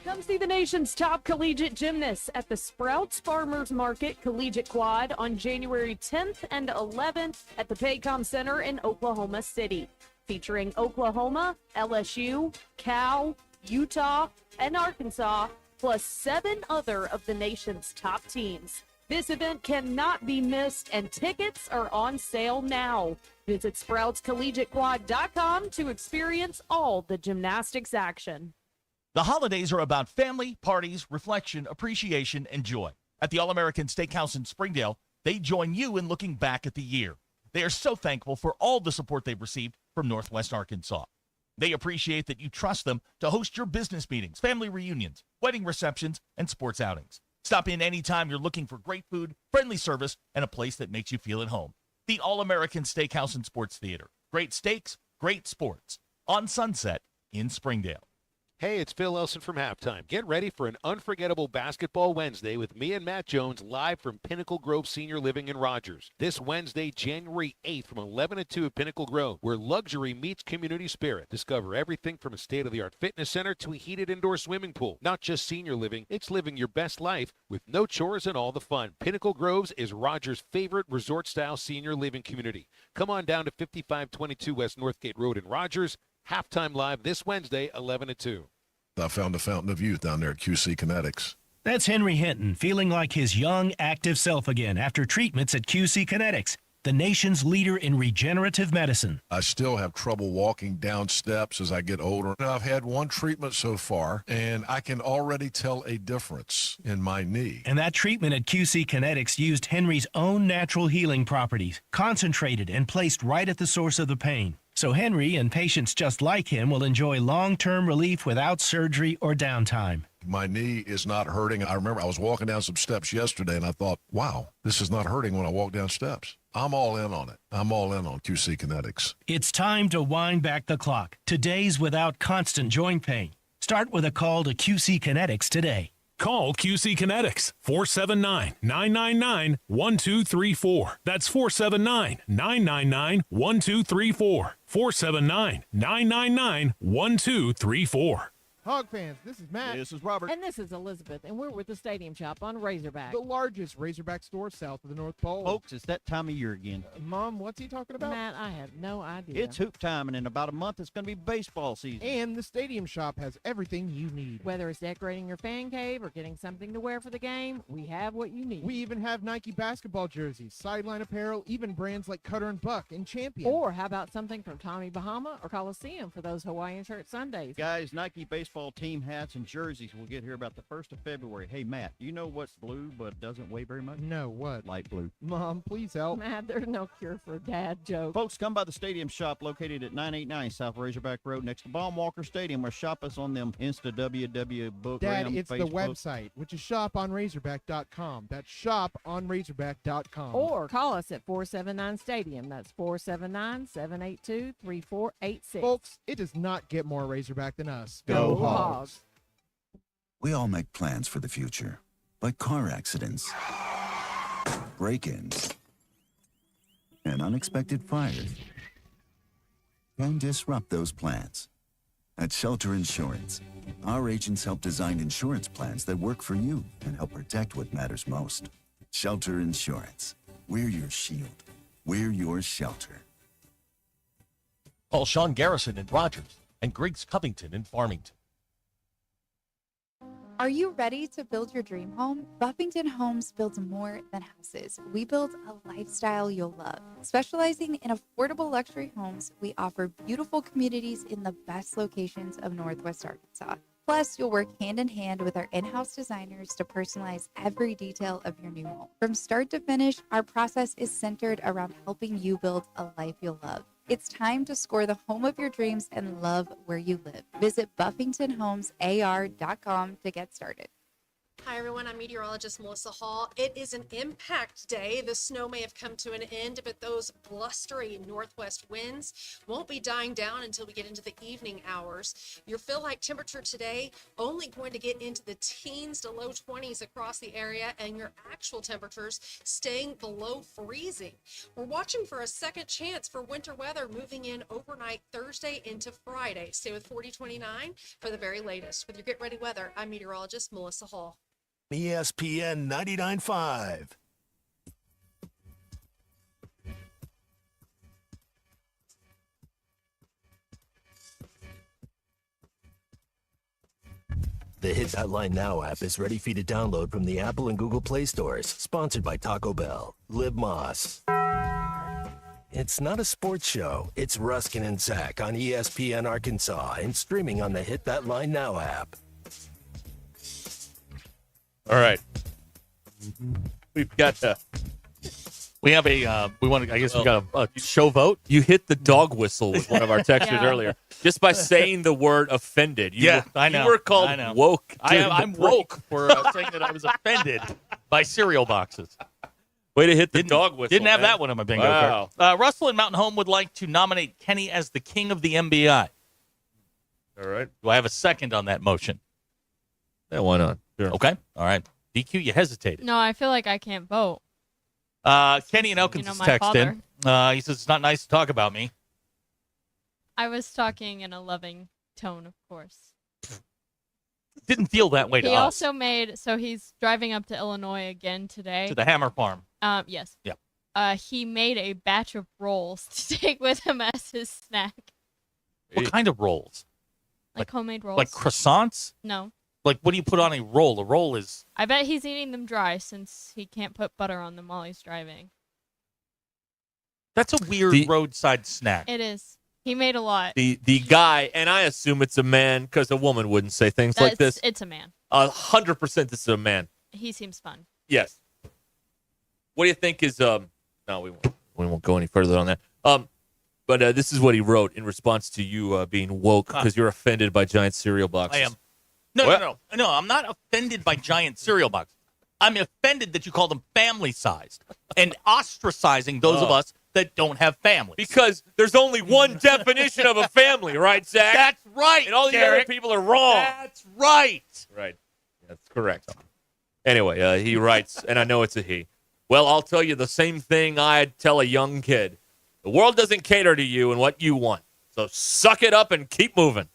Come see the nation's top collegiate gymnasts at the Sprouts Farmers Market Collegiate Quad on January 10th and 11th at the Paycom Center in Oklahoma City, featuring Oklahoma, LSU, Cal, Utah, and Arkansas, plus 7 other of the nation's top teams. This event cannot be missed, and tickets are on sale now. Visit SproutsCollegiateQuad.com to experience all the gymnastics action. The holidays are about family, parties, reflection, appreciation, and joy. At the All-American Steakhouse in Springdale, they join you in looking back at the year. They are so thankful for all the support they've received from Northwest Arkansas. They appreciate that you trust them to host your business meetings, family reunions, wedding receptions, and sports outings. Stop in anytime you're looking for great food, friendly service, and a place that makes you feel at home. The All-American Steakhouse and Sports Theater. Great steaks, great sports. On Sunset in Springdale. Hey, it's Phil Elson from Halftime. Get ready for an unforgettable basketball Wednesday with me and Matt Jones live from Pinnacle Grove Senior Living in Rogers. This Wednesday, January 8th from 11 to 2 at Pinnacle Grove, where luxury meets community spirit. Discover everything from a state-of-the-art fitness center to a heated indoor swimming pool. Not just senior living, it's living your best life with no chores and all the fun. Pinnacle Groves is Rogers' favorite resort-style senior living community. Come on down to 5522 West Northgate Road in Rogers. Halftime live this Wednesday, 11 to 2. I found a fountain of youth down there at QC Kinetics. That's Henry Hinton, feeling like his young, active self again after treatments at QC Kinetics, the nation's leader in regenerative medicine. I still have trouble walking down steps as I get older. I've had one treatment so far, and I can already tell a difference in my knee. And that treatment at QC Kinetics used Henry's own natural healing properties, concentrated and placed right at the source of the pain. So Henry and patients just like him will enjoy long-term relief without surgery or downtime. My knee is not hurting. I remember I was walking down some steps yesterday, and I thought, wow, this is not hurting when I walk down steps. I'm all in on it. I'm all in on QC Kinetics. It's time to wind back the clock to days without constant joint pain. Start with a call to QC Kinetics today. Call QC Kinetics 479-999-1234. That's 479-999-1234. 479-999-1234. Hog fans, this is Matt. This is Robert. And this is Elizabeth, and we're with the Stadium Shop on Razorback. The largest Razorback store south of the North Pole. Folks, it's that time of year again. Mom, what's he talking about? Matt, I have no idea. It's hoop time, and in about a month, it's going to be baseball season. And the Stadium Shop has everything you need. Whether it's decorating your fan cave or getting something to wear for the game, we have what you need. We even have Nike basketball jerseys, sideline apparel, even brands like Cutter and Buck and Champion. Or how about something from Tommy Bahama or Coliseum for those Hawaiian shirt Sundays? Guys, Nike baseball team hats and jerseys will get here about the 1st of February. Hey, Matt, you know what's blue but doesn't weigh very much? No, what? Light blue. Mom, please help. Matt, there's no cure for a dad joke. Folks, come by the Stadium Shop located at 989 South Razorback Road next to Baum-Walker Stadium, or shop us on them Insta WW book. Dad, it's Facebook. the website, which is shoponrazorback.com. That's shoponrazorback.com. Or call us at 479-STADIUM. That's 479-782-3486. Folks, it does not get more Razorback than us. Go Hogs. We all make plans for the future, like car accidents, break-ins, and unexpected fires can disrupt those plans. At Shelter Insurance, our agents help design insurance plans that work for you and help protect what matters most. Shelter Insurance. We're your shield. We're your shelter. Call Sean Garrison in Rogers and Griggs Covington in Farmington. Are you ready to build your dream home? Buffington Homes builds more than houses. We build a lifestyle you'll love. Specializing in affordable luxury homes, we offer beautiful communities in the best locations of Northwest Arkansas. Plus, you'll work hand in hand with our in-house designers to personalize every detail of your new home. From start to finish, our process is centered around helping you build a life you'll love. It's time to score the home of your dreams and love where you live. Visit BuffingtonHomesAR.com to get started. Hi everyone, I'm meteorologist Melissa Hall. It is an impact day. The snow may have come to an end, but those blustery northwest winds won't be dying down until we get into the evening hours. Your feel-like temperature today only going to get into the teens to low 20s across the area, and your actual temperatures staying below freezing. We're watching for a second chance for winter weather moving in overnight Thursday into Friday. Stay with 4029 for the very latest. With your Get Ready weather, I'm meteorologist Melissa Hall. ESPN 99.5. The Hit That Line Now app is ready for you to download from the Apple and Google Play stores. Sponsored by Taco Bell. Live Moss. It's not a sports show. It's Ruscin and Zach on ESPN Arkansas and streaming on the Hit That Line Now app. All right. We've got we have a we want to I guess we got a show vote. You hit the dog whistle with one of our texters earlier just by saying the word offended. I know. You were called I know. woke. I'm woke for saying that I was offended by cereal boxes. Way to hit the dog whistle. Didn't have man. that one on my bingo Wow. card. Russell and Mountain Home would like to nominate Kenny as the king of the MBI. All right. Do I have a second on that motion? Yeah, why not? Sure. Okay. All right. DQ, you hesitated. No, I feel like I can't vote. Kenny and Elkins is my texting. He says it's not nice to talk about me. I was talking in a loving tone, of course. Didn't feel that way to He us. also made, so he's driving up to Illinois again today. To the Hammer Farm. Yes. Yep. He made a batch of rolls to take with him as his snack. What kind of rolls? Like homemade rolls. Like croissants? No. Like, what do you put on a roll? A roll is... I bet he's eating them dry since he can't put butter on them while he's driving. That's a weird roadside snack. It is. He made a lot. The guy, and I assume it's a man because a woman wouldn't say things like this. It's a man. 100% this is a man. He seems fun. Yes. What do you think is no, we won't go any further on that. But this is what he wrote in response to you being woke because you're offended by giant cereal boxes. I am. No, I'm not offended by giant cereal boxes. I'm offended that you call them family-sized and ostracizing those of us that don't have families. Because there's only one definition of a family, right, Zach? That's right. And all the Derek. other people are wrong. That's right. Right. That's correct. Anyway, he writes, and I know it's a he. Well, I'll tell you the same thing I'd tell a young kid. The world doesn't cater to you and what you want. So suck it up and keep moving.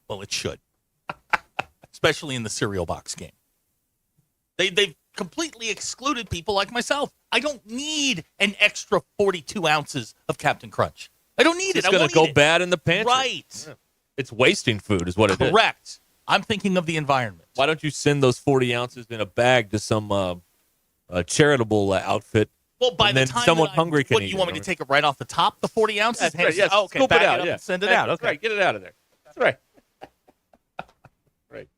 Well, it should. Especially in the cereal box game. They've completely excluded people like myself. I don't need an extra 42 ounces of Captain Crunch. I don't need it. It's going to go bad in the pantry. Right. Yeah. It's wasting food is what it is. Correct. I'm thinking of the environment. Why don't you send those 40 ounces in a bag to some charitable outfit? Well, by and the then time someone that hungry can what, eat you want it, me to take it right off the top, the 40 ounces? That's right, yes. Okay, Scoop bag it out, up yeah. and send it out. That's Okay. right. Get it out of there. That's right. Right.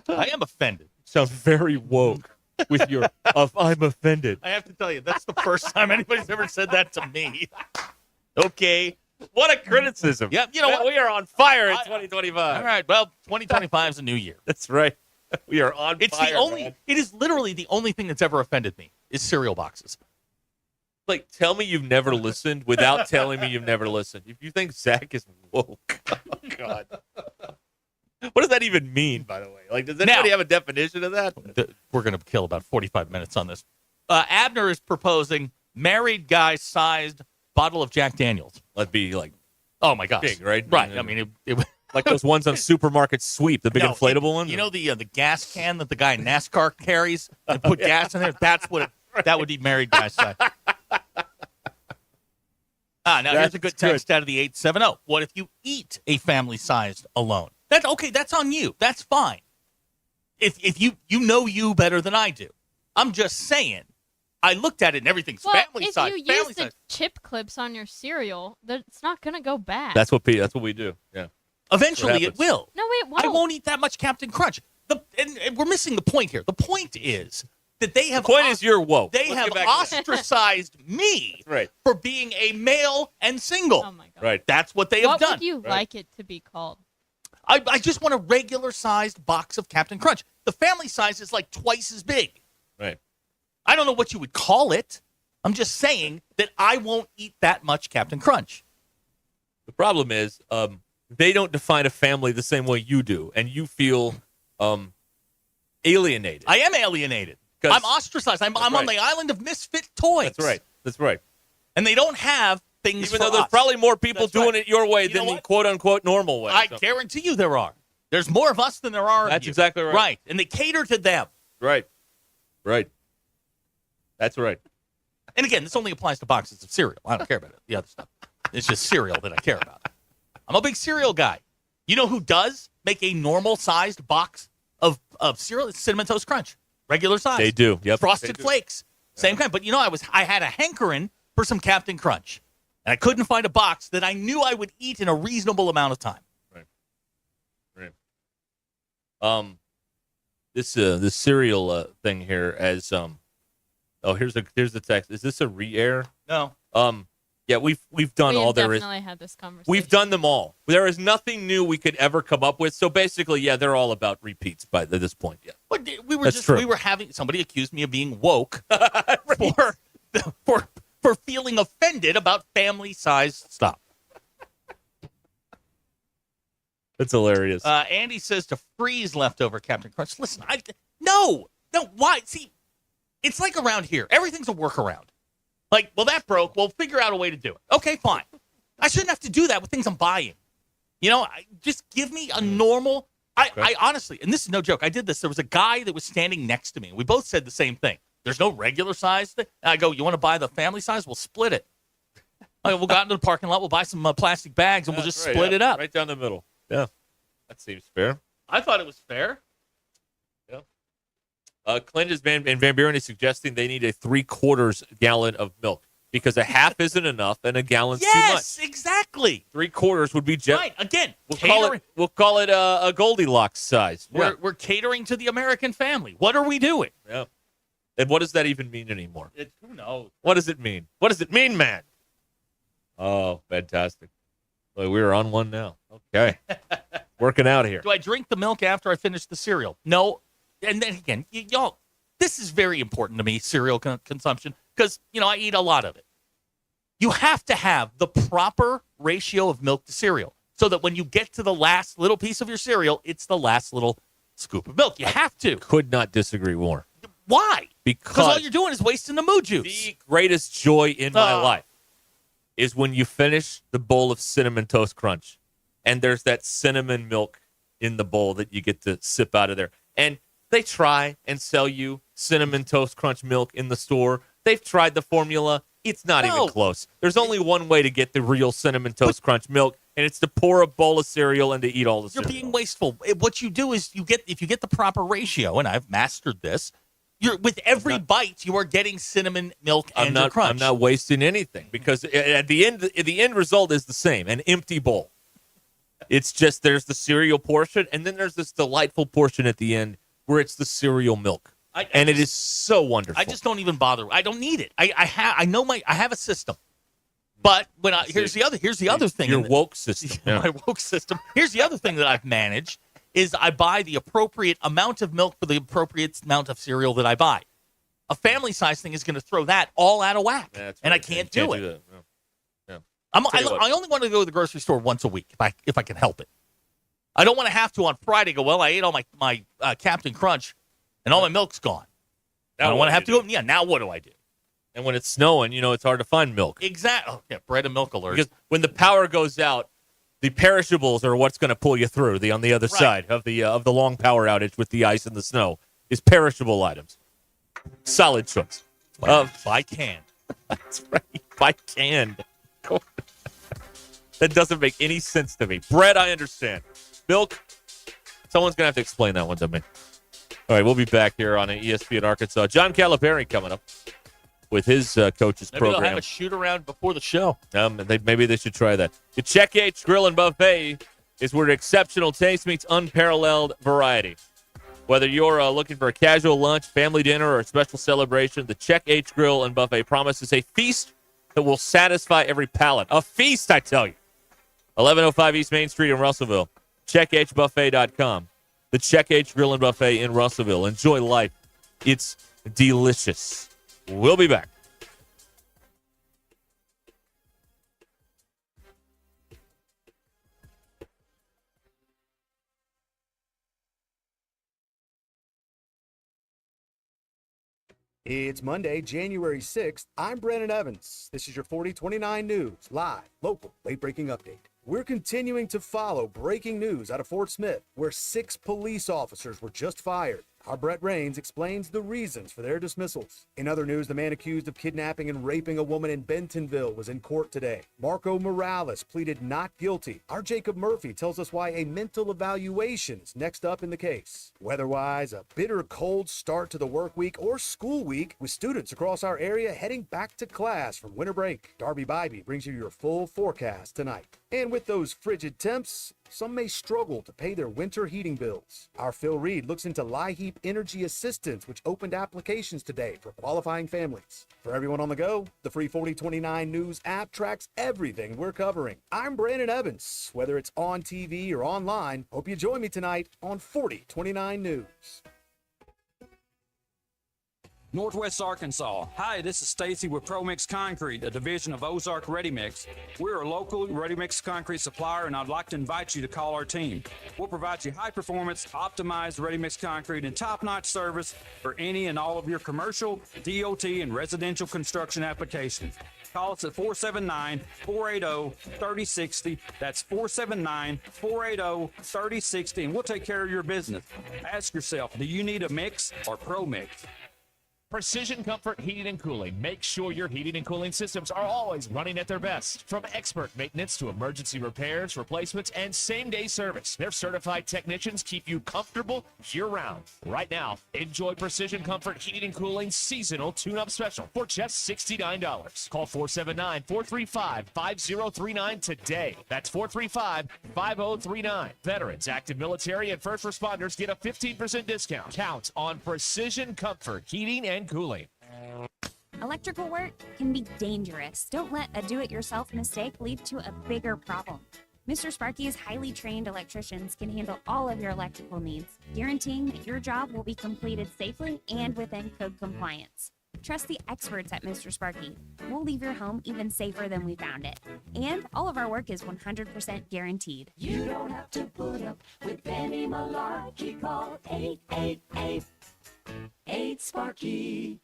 I am offended. Sounds very woke with your I'm offended. I have to tell you, that's the first time anybody's ever said that to me. Okay. What a criticism. Yeah, you know what? We are on fire in 2025. All right. Well, 2025 is a new year. That's right. We are on It's fire. the only. Man. It is literally the only thing that's ever offended me is cereal boxes. Like, tell me you've never listened without telling me you've never listened. If you think Zach is woke, oh God. What does that even mean, by the way? Like, does anybody have a definition of that? We're going to kill about 45 minutes on this. Abner is proposing married guy-sized bottle of Jack Daniels. That'd be like, oh my gosh, big, right? Right. I mean, it like those ones on Supermarket Sweep, the big inflatable one. You know the gas can that the guy in NASCAR carries and put gas in there. That's what that would be married guy size. Now here's a good text out of the 870. What if you eat a family-sized alone? That's okay. That's on you. That's fine. If you know you better than I do. I'm just saying. I looked at it and everything's family size. If you use the chip clips on your cereal, it's not going to go bad. That's what we do. Yeah. Eventually it will. No, it won't. I won't eat that much Captain Crunch. And we're missing the point here. The point is that they have. The point is you're woke. They have ostracized me for being a male and single. Oh my God. Right. That's what they have What done. would you like it to be called? I just want a regular-sized box of Captain Crunch. The family size is like twice as big. Right. I don't know what you would call it. I'm just saying that I won't eat that much Captain Crunch. The problem is they don't define a family the same way you do, and you feel alienated. I am alienated. I'm ostracized. I'm on the island of misfit toys. That's right. And they don't have things Even for though there's us. probably more people doing it your way You know than the what? quote-unquote normal way. I So- guarantee you there are. There's more of us than there are of That's you. exactly right. Right. And they cater to them. Right. That's right. And again, this only applies to boxes of cereal. I don't care about the other stuff. It's just cereal that I care about. I'm a big cereal guy. You know who does make a normal-sized box of cereal? It's Cinnamon Toast Crunch. Regular size. They do. Yep. Frosted They do. Flakes. Same kind. But, I had a hankering for some Captain Crunch. And I couldn't find a box that I knew I would eat in a reasonable amount of time. This cereal thing here as here's the text. Is this a re-air? No. Yeah, we've done all there is. Definitely had this conversation. We've done them all. There is nothing new we could ever come up with. So basically, yeah, they're all about repeats by this point. Yeah. But That's true. we were having somebody accused me of being woke for feeling offended about family size stuff. That's hilarious. Andy says to freeze leftover Captain Crunch. Listen, no, why? See, it's like around here. Everything's a workaround. Like, well, that broke. We'll figure out a way to do it. Okay, fine. I shouldn't have to do that with things I'm buying. Just give me a normal. I honestly, and this is no joke. I did this. There was a guy that was standing next to me. We both said the same thing. There's no regular size thing. And I go, you want to buy the family size? We'll split it. We'll go out into the parking lot. We'll buy some plastic bags, and we'll just split it up. Right down the middle. Yeah. That seems fair. I thought it was fair. Clint and Van Buren is suggesting they need a 3/4 gallon of milk because a half isn't enough and a gallon's too much. Yes, exactly. 3/4 would be just right. Again, we'll call it a Goldilocks size. We're catering to the American family. What are we doing? Yeah. And what does that even mean anymore? Who knows? What does it mean? What does it mean, man? Oh, fantastic. Well, we're on one now. Okay. Working out here. Do I drink the milk after I finish the cereal? No. And then again, y'all, this is very important to me, cereal consumption, because, I eat a lot of it. You have to have the proper ratio of milk to cereal so that when you get to the last little piece of your cereal, it's the last little scoop of milk. You have to. Could not disagree more. Why? Because all you're doing is wasting the moo juice. The greatest joy in my life is when you finish the bowl of Cinnamon Toast Crunch and there's that cinnamon milk in the bowl that you get to sip out of there. And they try and sell you Cinnamon Toast Crunch milk in the store. They've tried the formula. It's not even close. There's only one way to get the real Cinnamon Toast Crunch milk, and it's to pour a bowl of cereal and to eat all the cereal. You're being wasteful. What you do is if you get the proper ratio, and I've mastered this, with every bite, you are getting cinnamon milk and your crunch. I'm not wasting anything because at the end result is the same, an empty bowl. It's just there's the cereal portion, and then there's this delightful portion at the end where it's the cereal milk. It is so wonderful. I just don't even bother. I don't need it. I have a system. But here's the other thing. Your woke system. Yeah. My woke system. Here's the other thing that I've managed is I buy the appropriate amount of milk for the appropriate amount of cereal that I buy. A family size thing is going to throw that all out of whack, and I can't do it. That. No. I only want to go to the grocery store once a week if I can help it. I don't want to have to on Friday go, well, I ate all my Captain Crunch and all my milk's gone. I don't want to have to go, now what do I do? And when it's snowing, it's hard to find milk. Exactly. Oh, yeah, bread and milk alert. Because when the power goes out, the perishables are what's going to pull you through on the other side of the long power outage with the ice and the snow is perishable items. Solid choice. By canned. That's right. By canned. That doesn't make any sense to me. Bread, I understand. Milk, someone's going to have to explain that one to me. All right, we'll be back here on ESPN Arkansas. John Calipari coming up with his coaches Maybe program. They'll have a shoot around before the show. Maybe they should try that. The Check H Grill and Buffet is where exceptional taste meets unparalleled variety. Whether you're looking for a casual lunch, family dinner, or a special celebration, the Check H Grill and Buffet promises a feast that will satisfy every palate. A feast, I tell you. 1105 East Main Street in Russellville. CheckHBuffet.com. The Check H Grill and Buffet in Russellville. Enjoy life. It's delicious. We'll be back. It's Monday, January 6th. I'm Brandon Evans. This is your 4029 News, live, local, late-breaking update. We're continuing to follow breaking news out of Fort Smith, where 6 police officers were just fired. Our Brett Rains explains the reasons for their dismissals. In other news, the man accused of kidnapping and raping a woman in Bentonville was in court today. Marco Morales pleaded not guilty. Our Jacob Murphy tells us why a mental evaluation is next up in the case. Weather-wise, a bitter cold start to the work week or school week with students across our area heading back to class from winter break. Darby Bybee brings you your full forecast tonight. And with those frigid temps, some may struggle to pay their winter heating bills. Our Phil Reed looks into LIHEAP Energy Assistance, which opened applications today for qualifying families. For everyone on the go, the free 4029 News app tracks everything we're covering. I'm Brandon Evans. Whether it's on TV or online, hope you join me tonight on 4029 News. Northwest Arkansas. Hi, this is Stacy with ProMix Concrete, a division of Ozark Ready Mix. We're a local ready mix concrete supplier, and I'd like to invite you to call our team. We'll provide you high performance, optimized ready mix concrete and top-notch service for any and all of your commercial, DOT, and residential construction applications. Call us at 479-480-3060. That's 479-480-3060, and we'll take care of your business. Ask yourself, do you need a mix or ProMix? Precision Comfort Heating and Cooling. Make sure your heating and cooling systems are always running at their best. From expert maintenance to emergency repairs, replacements, and same-day service, their certified technicians keep you comfortable year-round. Right now, enjoy Precision Comfort Heating and Cooling seasonal tune-up special for just $69. Call 479-435-5039 today. That's 435-5039. Veterans, active military, and first responders get a 15% discount. Count on Precision Comfort Heating and Cooling. Electrical work can be dangerous. Don't let a do-it-yourself mistake lead to a bigger problem. Mr. Sparky's highly trained electricians can handle all of your electrical needs, guaranteeing that your job will be completed safely and within code compliance. Trust the experts at Mr. Sparky. We'll leave your home even safer than we found it. And all of our work is 100% guaranteed. You don't have to put up with any malarkey. Call 888-8-SPARKY.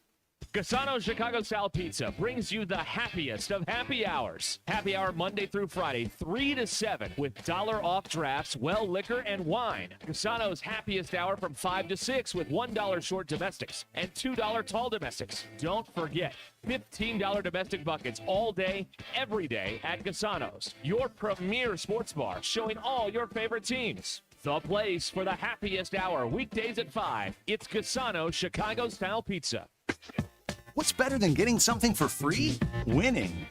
Cassano's Chicago-style pizza brings you the happiest of happy hours. Happy hour Monday through Friday, 3 to 7, with $off drafts, well liquor, and wine. Cassano's happiest hour from 5 to 6 with $1 short domestics and $2 tall domestics. Don't forget, $15 domestic buckets all day, every day at Cassano's, your premier sports bar showing all your favorite teams. The place for the happiest hour, weekdays at 5. It's Cassano's Chicago-style pizza. What's better than getting something for free? Winning.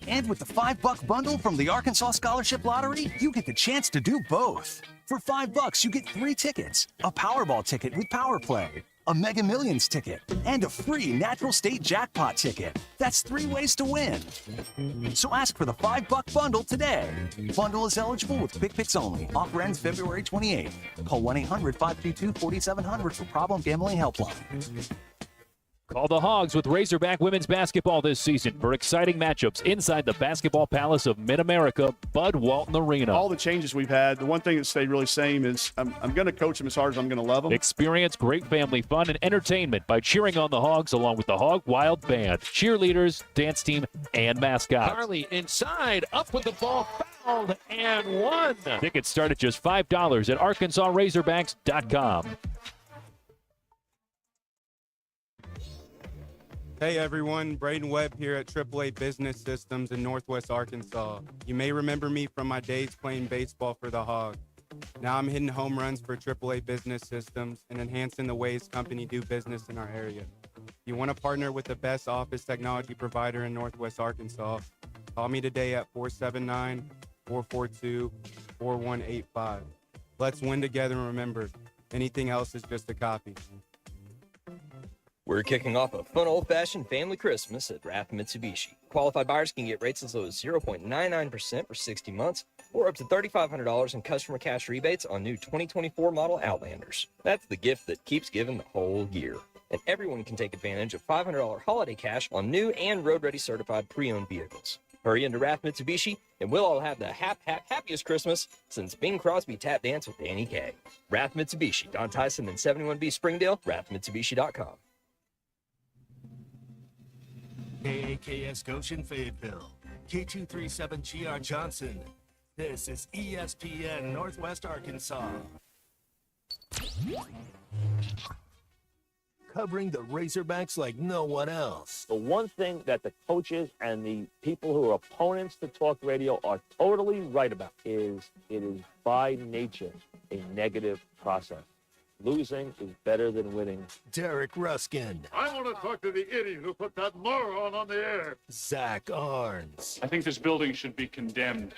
And with the $5 bundle from the Arkansas Scholarship Lottery, you get the chance to do both. For $5, you get 3 tickets, a Powerball ticket with Power Play, a Mega Millions ticket, and a free Natural State Jackpot ticket. That's 3 ways to win. So ask for the $5 bundle today. Bundle is eligible with Quick Picks only. Offer ends February 28th. Call 1-800-522-4700 for Problem Gambling Helpline. Call the Hogs with Razorback women's basketball this season for exciting matchups inside the Basketball Palace of Mid-America, Bud Walton Arena. All the changes we've had, the one thing that stayed really same is I'm going to coach them as hard as I'm going to love them. Experience great family fun and entertainment by cheering on the Hogs along with the Hog Wild Band, cheerleaders, dance team, and mascots. Carly inside, up with the ball, fouled, and one. Tickets start at just $5 at ArkansasRazorbacks.com. Hey everyone, Braden Webb here at AAA Business Systems in Northwest Arkansas. You may remember me from my days playing baseball for the Hog. Now I'm hitting home runs for AAA Business Systems and enhancing the ways company do business in our area. If you want to partner with the best office technology provider in Northwest Arkansas, call me today at 479-442-4185. Let's win together, and remember, anything else is just a copy. We're kicking off a fun old-fashioned family Christmas at Rath Mitsubishi. Qualified buyers can get rates as low as 0.99% for 60 months or up to $3,500 in customer cash rebates on new 2024 model Outlanders. That's the gift that keeps giving the whole year. And everyone can take advantage of $500 holiday cash on new and road-ready certified pre-owned vehicles. Hurry into Rath Mitsubishi, and we'll all have the happiest Christmas since Bing Crosby tap dance with Danny Kaye. Rath Mitsubishi, Don Tyson and 71B Springdale, rathmitsubishi.com. KAKS Goshen Fayetteville, K237GR Johnson. This is ESPN Northwest Arkansas. Covering the Razorbacks like no one else. The one thing that the coaches and the people who are opponents to talk radio are totally right about is it is by nature a negative process. Losing is better than winning. Derek Ruscin. I want to talk to the idiot who put that moron on the air. Zach Arns. I think this building should be condemned.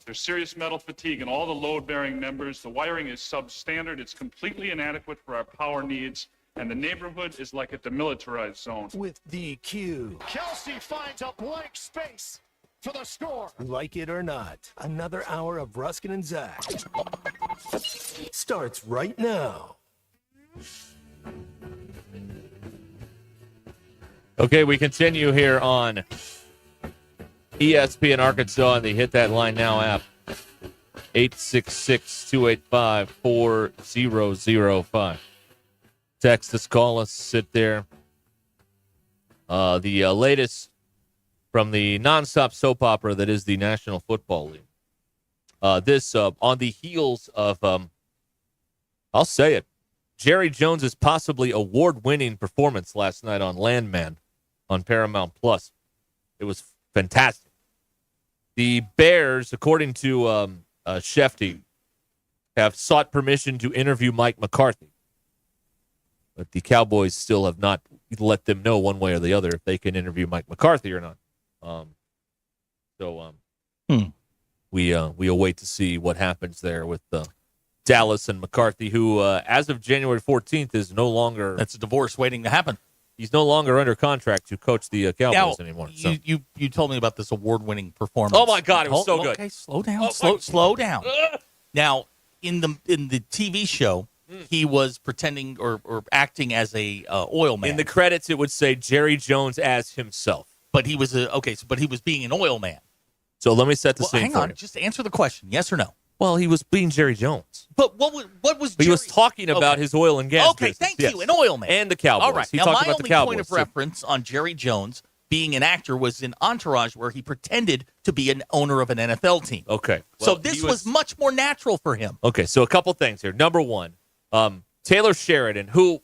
There's serious metal fatigue in all the load-bearing members. The wiring is substandard. It's completely inadequate for our power needs. And the neighborhood is like a demilitarized zone. With DQ. Kelsey finds a blank space for the score. Like it or not, another hour of Ruscin and Zach starts right now. Okay, we continue here on ESPN Arkansas and the Hit That Line Now app. 866-285-4005. Text us, call us, sit there. The latest from the nonstop soap opera that is the National Football League. This on the heels of, I'll say it, Jerry Jones's possibly award-winning performance last night on Landman on Paramount Plus. It was fantastic. The Bears, according to Shefty, have sought permission to interview Mike McCarthy. But the Cowboys still have not let them know one way or the other if they can interview Mike McCarthy or not. We await to see what happens there with Dallas and McCarthy, who, as of January 14th, is no longer... That's a divorce waiting to happen. He's no longer under contract to coach the Cowboys anymore. So. You told me about this award-winning performance. Oh, my God, it was so good. Okay, slow down. Slow down. Now, in the TV show, he was pretending or acting as a oil man. In the credits, it would say Jerry Jones as himself. But he was but he was being an oil man. So let me set the scene hang for on, you. just answer the question, yes or no? Well, he was being Jerry Jones. But what was He was talking about his oil and gas Okay, business. thank Yes. you, an oil man. And the Cowboys. All right, He now talked my about the only Cowboys. point of too. reference on Jerry Jones being an actor was in Entourage, where he pretended to be an owner of an NFL team. Okay. So Well, this he was much more natural for him. Okay, so a couple things here. Number one, Taylor Sheridan, who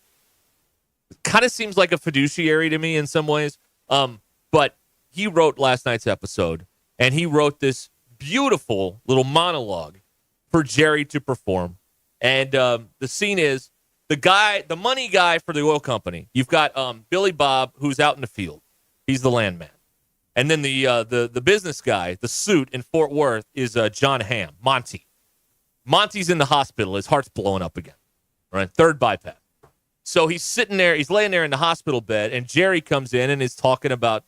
kind of seems like a fiduciary to me in some ways, but he wrote last night's episode, and he wrote this beautiful little monologue for Jerry to perform. And the scene is the money guy for the oil company. You've got Billy Bob, who's out in the field. He's the landman. And then the business guy, the suit in Fort Worth, is John Hamm, Monty. Monty's in the hospital. His heart's blowing up again. Right, third bypass. So he's sitting there. He's laying there in the hospital bed, and Jerry comes in and is talking about,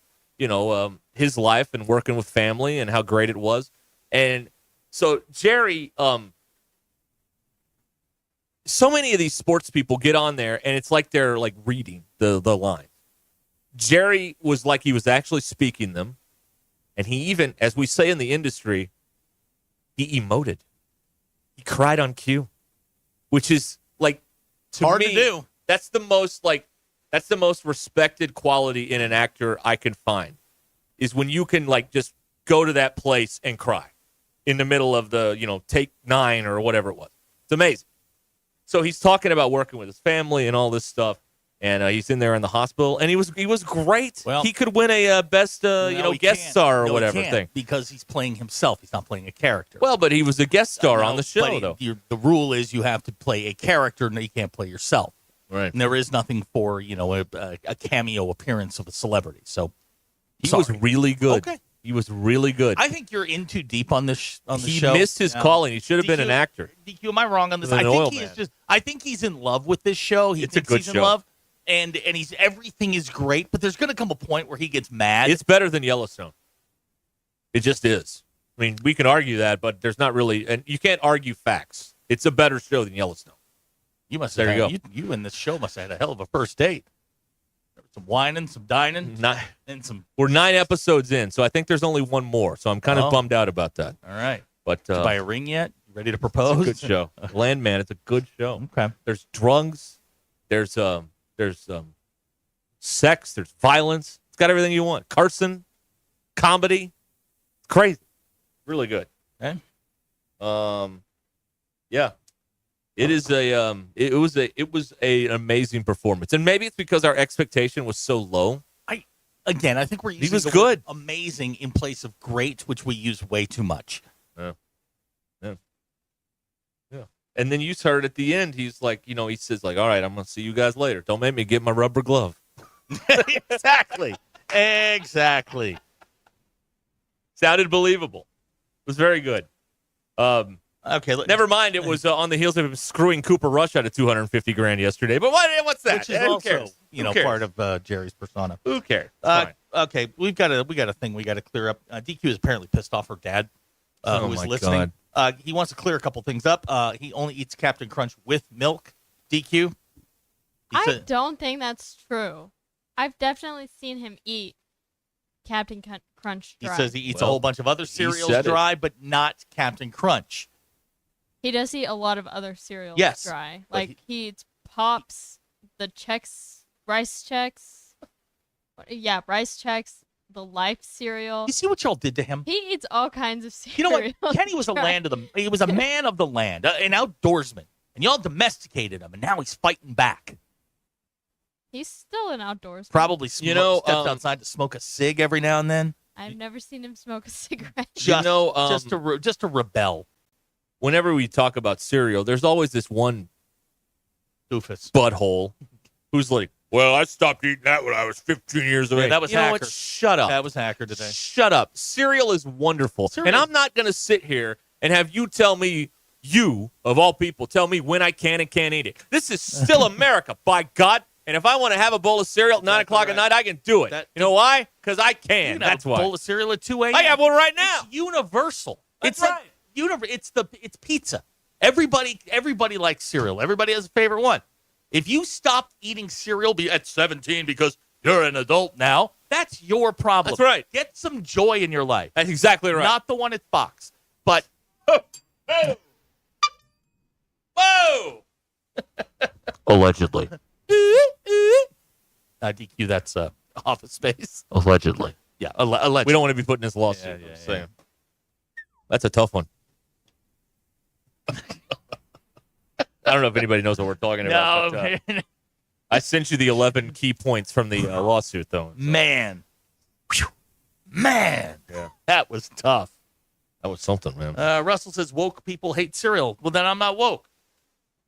his life and working with family and how great it was. And so Jerry, so many of these sports people get on there, and it's like they're like reading the line. Jerry was like he was actually speaking them, and he even, as we say in the industry, he emoted. He cried on cue, which is like Hard to do. That's the most respected quality in an actor I can find, is when you can like just go to that place and cry in the middle of the, take 9 or whatever it was. It's amazing. So he's talking about working with his family and all this stuff, and he's in there in the hospital, and he was great. Well, he could win a best guest star or whatever thing, because he's playing himself. He's not playing a character. Well, but he was a guest star on the show, though. The rule is you have to play a character, and you can't play yourself. Right. And there is nothing for a cameo appearance of a celebrity. So he was really good. Okay. He was really good. I think you're in too deep on this show. He missed his calling. He should have been an actor. DQ, am I wrong on this? An oil man. I think he's in love with this show. He It's a thinks good he's show. in love, and everything is great. But there's going to come a point where he gets mad. It's better than Yellowstone. It just is. I mean, we can argue that, but there's not really, and you can't argue facts. It's a better show than Yellowstone. You must There have you had, go. You and this show must have had a hell of a first date. There was some whining, some dining, and some. We're 9 episodes in, so I think there's only one more. So I'm kind of bummed out about that. All right. But Did you buy a ring yet? You ready to propose? It's a good show. Landman, it's a good show. Okay. There's drugs. There's sex. There's violence. It's got everything you want. Carson, comedy. It's crazy. Really good. Okay. Yeah. It is it was an amazing performance. And maybe it's because our expectation was so low. I think we're using was the word good. amazing in place of great, which we use way too much. Yeah. And then you heard at the end, he's like, he says like, all right, I'm going to see you guys later. Don't make me get my rubber glove. Exactly. Sounded believable. It was very good. Okay. Never mind. It was on the heels of him screwing Cooper Rush out of $250,000 yesterday. But what's that? Which is Who also, cares? Who cares? part of Jerry's persona. Who cares? Fine. Okay, we got a thing we got to clear up. DQ is apparently pissed off her dad, Oh, who is my listening. He wants to clear a couple things up. He only eats Captain Crunch with milk. DQ. I don't think that's true. I've definitely seen him eat Captain Crunch He dry. says he eats a whole bunch of other cereals said it. dry, but not Captain Crunch. He does eat a lot of other cereals Yes, dry. but Like he eats Pops, the rice checks. Yeah, rice checks, the Life cereal. You see what y'all did to him? He eats all kinds of You know cereal. what? Kenny was he was a man of the land, an outdoorsman, and y'all domesticated him, and now he's fighting back. He's still an outdoors. Probably steps outside to smoke a cig every now and then. I've never seen him smoke a cigarette. Just to rebel. Whenever we talk about cereal, there's always this one doofus butthole who's like, well, I stopped eating that when I was 15 years old. Yeah, that was you know Hacker. what? Shut up. That was Hacker today. Shut up. Cereal is wonderful. And I'm not going to sit here and have you tell me, you, of all people, tell me when I can and can't eat it. This is still America, by God. And if I want to have a bowl of cereal at 9 o'clock at night, I can do it. You know why? Because I can. That's why. A bowl of cereal at 2 a.m. I have one right now. It's universal. That's it's right. It's pizza. Everybody likes cereal. Everybody has a favorite one. If you stopped eating cereal at 17 because you're an adult now, that's your problem. That's right. Get some joy in your life. That's exactly right. Not the one at Fox. But Whoa! allegedly. DQ, that's Office Space. Allegedly. Yeah, allegedly. We don't want to be putting this lawsuit. Yeah, I'm saying. That's a tough one. I don't know if anybody knows what we're talking about. No, but, I sent you the 11 key points from the lawsuit, though. So. Man. Whew. Man. Yeah. That was tough. That was something, man. Russell says woke people hate cereal. Well, then I'm not woke.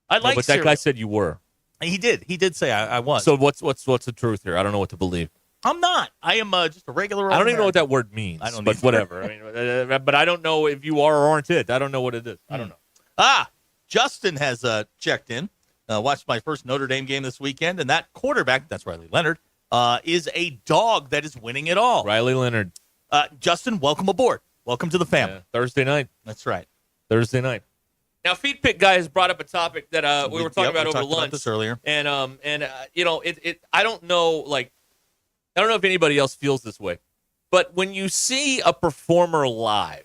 I like but cereal. that guy said you were. He did. He did say I was. So what's the truth here? I don't know what to believe. I'm not. I am just a regular. I don't even know what that word means. I don't. But whatever. I mean, but I don't know if you are or aren't it. I don't know what it is. I don't know. Justin has checked in. Watched my first Notre Dame game this weekend, and that quarterback, that's Riley Leonard, is a dog that is winning it all. Riley Leonard. Justin, welcome aboard. Welcome to the family. Yeah, Thursday night. That's right. Thursday night. Now, Feed Pick Guy has brought up a topic that we were talking about over lunch. About this earlier. And you know, I don't know, like, I don't know if anybody else feels this way, but when you see a performer live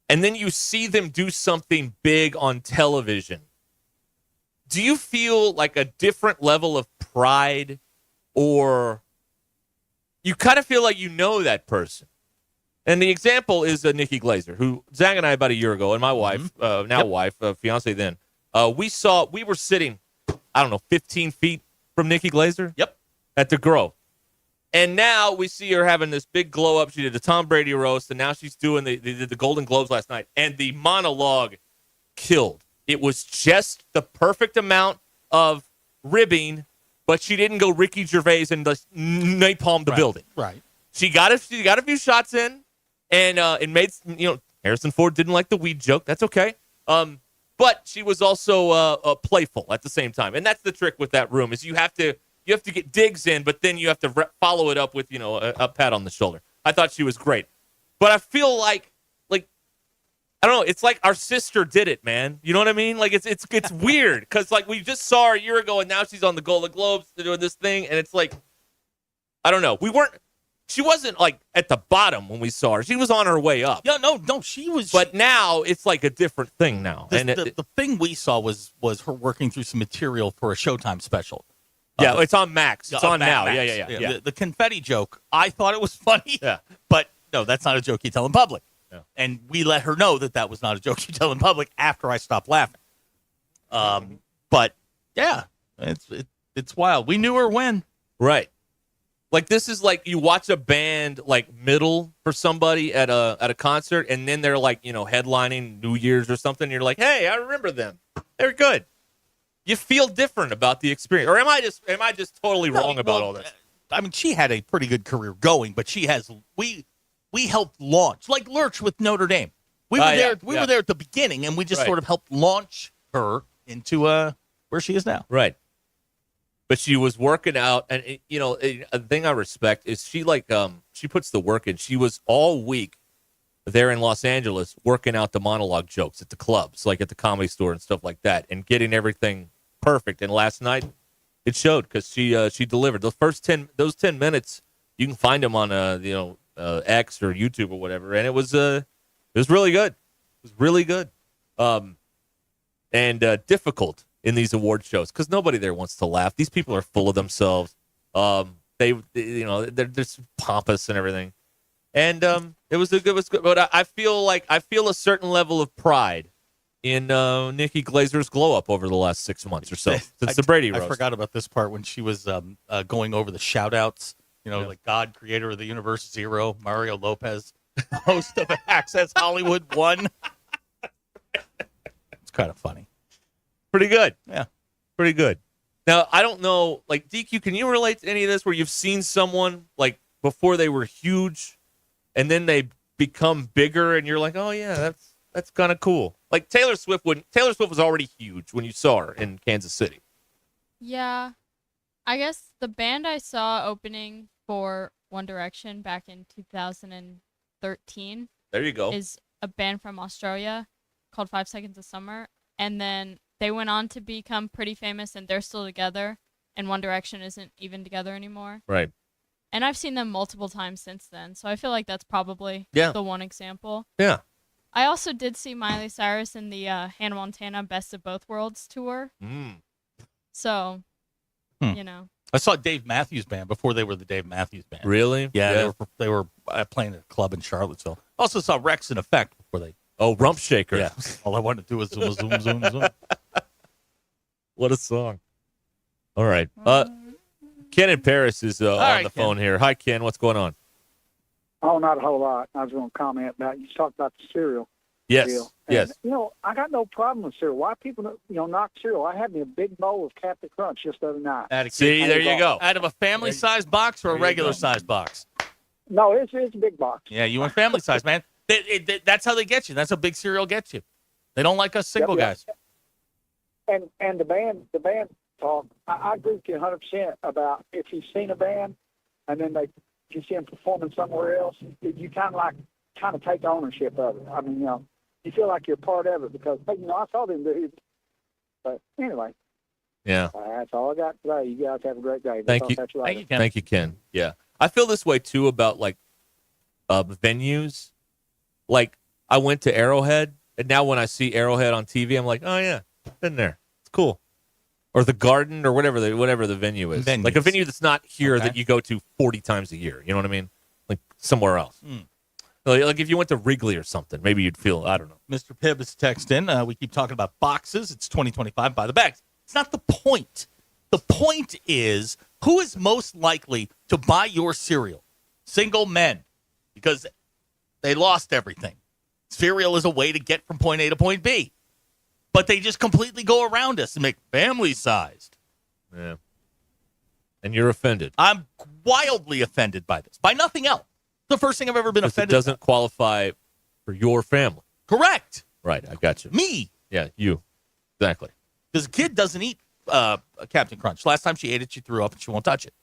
and then you see them do something big on television, do you feel like a different level of pride, or you kind of feel like you know that person? And the example is Nikki Glazer, who Zach and I about a year ago, and my wife, wife, fiance then, we were sitting, I don't know, 15 feet from Nikki Glazer. Yep. At the Grove. And now we see her having this big glow up. She did the Tom Brady roast, and now she's doing they did the Golden Globes last night. And the monologue killed. It was just the perfect amount of ribbing, but she didn't go Ricky Gervais and just napalm the building. Right. She got a few shots in, and it made, Harrison Ford didn't like the weed joke. That's okay. But she was also playful at the same time, and that's the trick with that room is you have to get digs in, but then you have to follow it up with a pat on the shoulder. I thought she was great, but I feel like I don't know. It's like our sister did it, man. You know what I mean? Like it's weird because like we just saw her a year ago, and now she's on the Golden Globes doing this thing, and it's like I don't know. She wasn't like at the bottom when we saw her. She was on her way up. No, she was. But now it's like a different thing now. The thing we saw was her working through some material for a Showtime special. Yeah, it's on Max. It's on now. Max. Yeah. The confetti joke, I thought it was funny. Yeah. But no, that's not a joke you tell in public. Yeah. And we let her know that was not a joke you tell in public after I stopped laughing. But yeah, it's wild. We knew her when. Right. Like this is like you watch a band like middle for somebody at a concert, and then they're like headlining New Year's or something. And you're like, hey, I remember them. They're good. You feel different about the experience, or am I just totally wrong about all this? I mean, she had a pretty good career going, but she has we helped launch like Lurch with Notre Dame. We were there. We were there at the beginning, and we just sort of helped launch her into where she is now. Right. But she was working out, and a thing I respect is she puts the work in. She was all week there in Los Angeles working out the monologue jokes at the clubs, like at the Comedy Store and stuff like that, and getting everything perfect. And last night it showed because she delivered. Those 10 minutes, you can find them on X or YouTube or whatever, and it was really good. It was really good, and difficult in these award shows because nobody there wants to laugh. These people are full of themselves. They're just pompous and everything. And it was good. But I feel a certain level of pride in Nikki Glazer's glow up over the last 6 months or so since the Brady roast. I forgot about this part when she was going over the shout outs. Like God, creator of the universe, Zero, Mario Lopez, host of Access Hollywood 1. It's kind of funny. Pretty good. Yeah. Pretty good. Now, I don't know, like, DQ, can you relate to any of this where you've seen someone, like, before they were huge, and then they become bigger, and you're like, oh, yeah, that's kind of cool. Like, Taylor Swift was already huge when you saw her in Kansas City. Yeah. I guess the band I saw opening for One Direction back in 2013 there you go. is a band from Australia. called 5 Seconds of Summer, and then they went on to become pretty famous, and they're still together, and One Direction isn't even together anymore. Right. And I've seen them multiple times since then, so I feel like that's probably Yeah. the one example. Yeah. I also did see Miley Cyrus in the Hannah Montana Best of Both Worlds tour. So, you know. I saw Dave Matthews Band before they were the Dave Matthews Band. Really? Yeah, they were playing at a club in Charlottesville. Also saw Rex in Effect before they. Oh, Rump Shaker. Yeah. All I wanted to do was zoom, zoom, zoom, zoom. What a song. All right. Ken in Paris is on the phone here. Hi, Ken. What's going on? Oh, not a whole lot. I was going to comment about, you talked about the cereal. Yes. deal. Yes. And, you know, I got no problem with cereal. Why people, knock cereal? I had me a big bowl of Captain Crunch just the other night. See, there you go. Out of a family-sized box or a regular-sized box? No, it's a big box. Yeah, you went family size, man. That's how they get you. That's how big cereal gets you. They don't like us single guys. And the band talk. I agree with you 100% about if you've seen a band and then you see them performing somewhere else, you kind of take ownership of it. I mean, you feel like you're part of it because I saw them do it. But anyway. Yeah. That's all I got today. You guys have a great day. Thank you. Thank you, Ken. Yeah. I feel this way, too, about, like, venues. Like, I went to Arrowhead, and now when I see Arrowhead on TV, I'm like, oh, yeah, been there. It's cool. Or the Garden or whatever the venue is. Venues. Like a venue that's not here that you go to 40 times a year. You know what I mean? Like somewhere else. Like if you went to Wrigley or something, maybe you'd feel, I don't know. Mr. Pibb is texting. We keep talking about boxes. It's 2025 by the bags. It's not the point. The point is who is most likely to buy your cereal? Single men, because they lost everything. Cereal is a way to get from point A to point B. But they just completely go around us and make family-sized. Yeah. And you're offended. I'm wildly offended by this. By nothing else. The first thing I've ever been offended It doesn't qualify for your family. Correct. Right, I got you. Me. Yeah, you. Exactly. Because a kid doesn't eat Captain Crunch. Last time she ate it, she threw up and she won't touch it.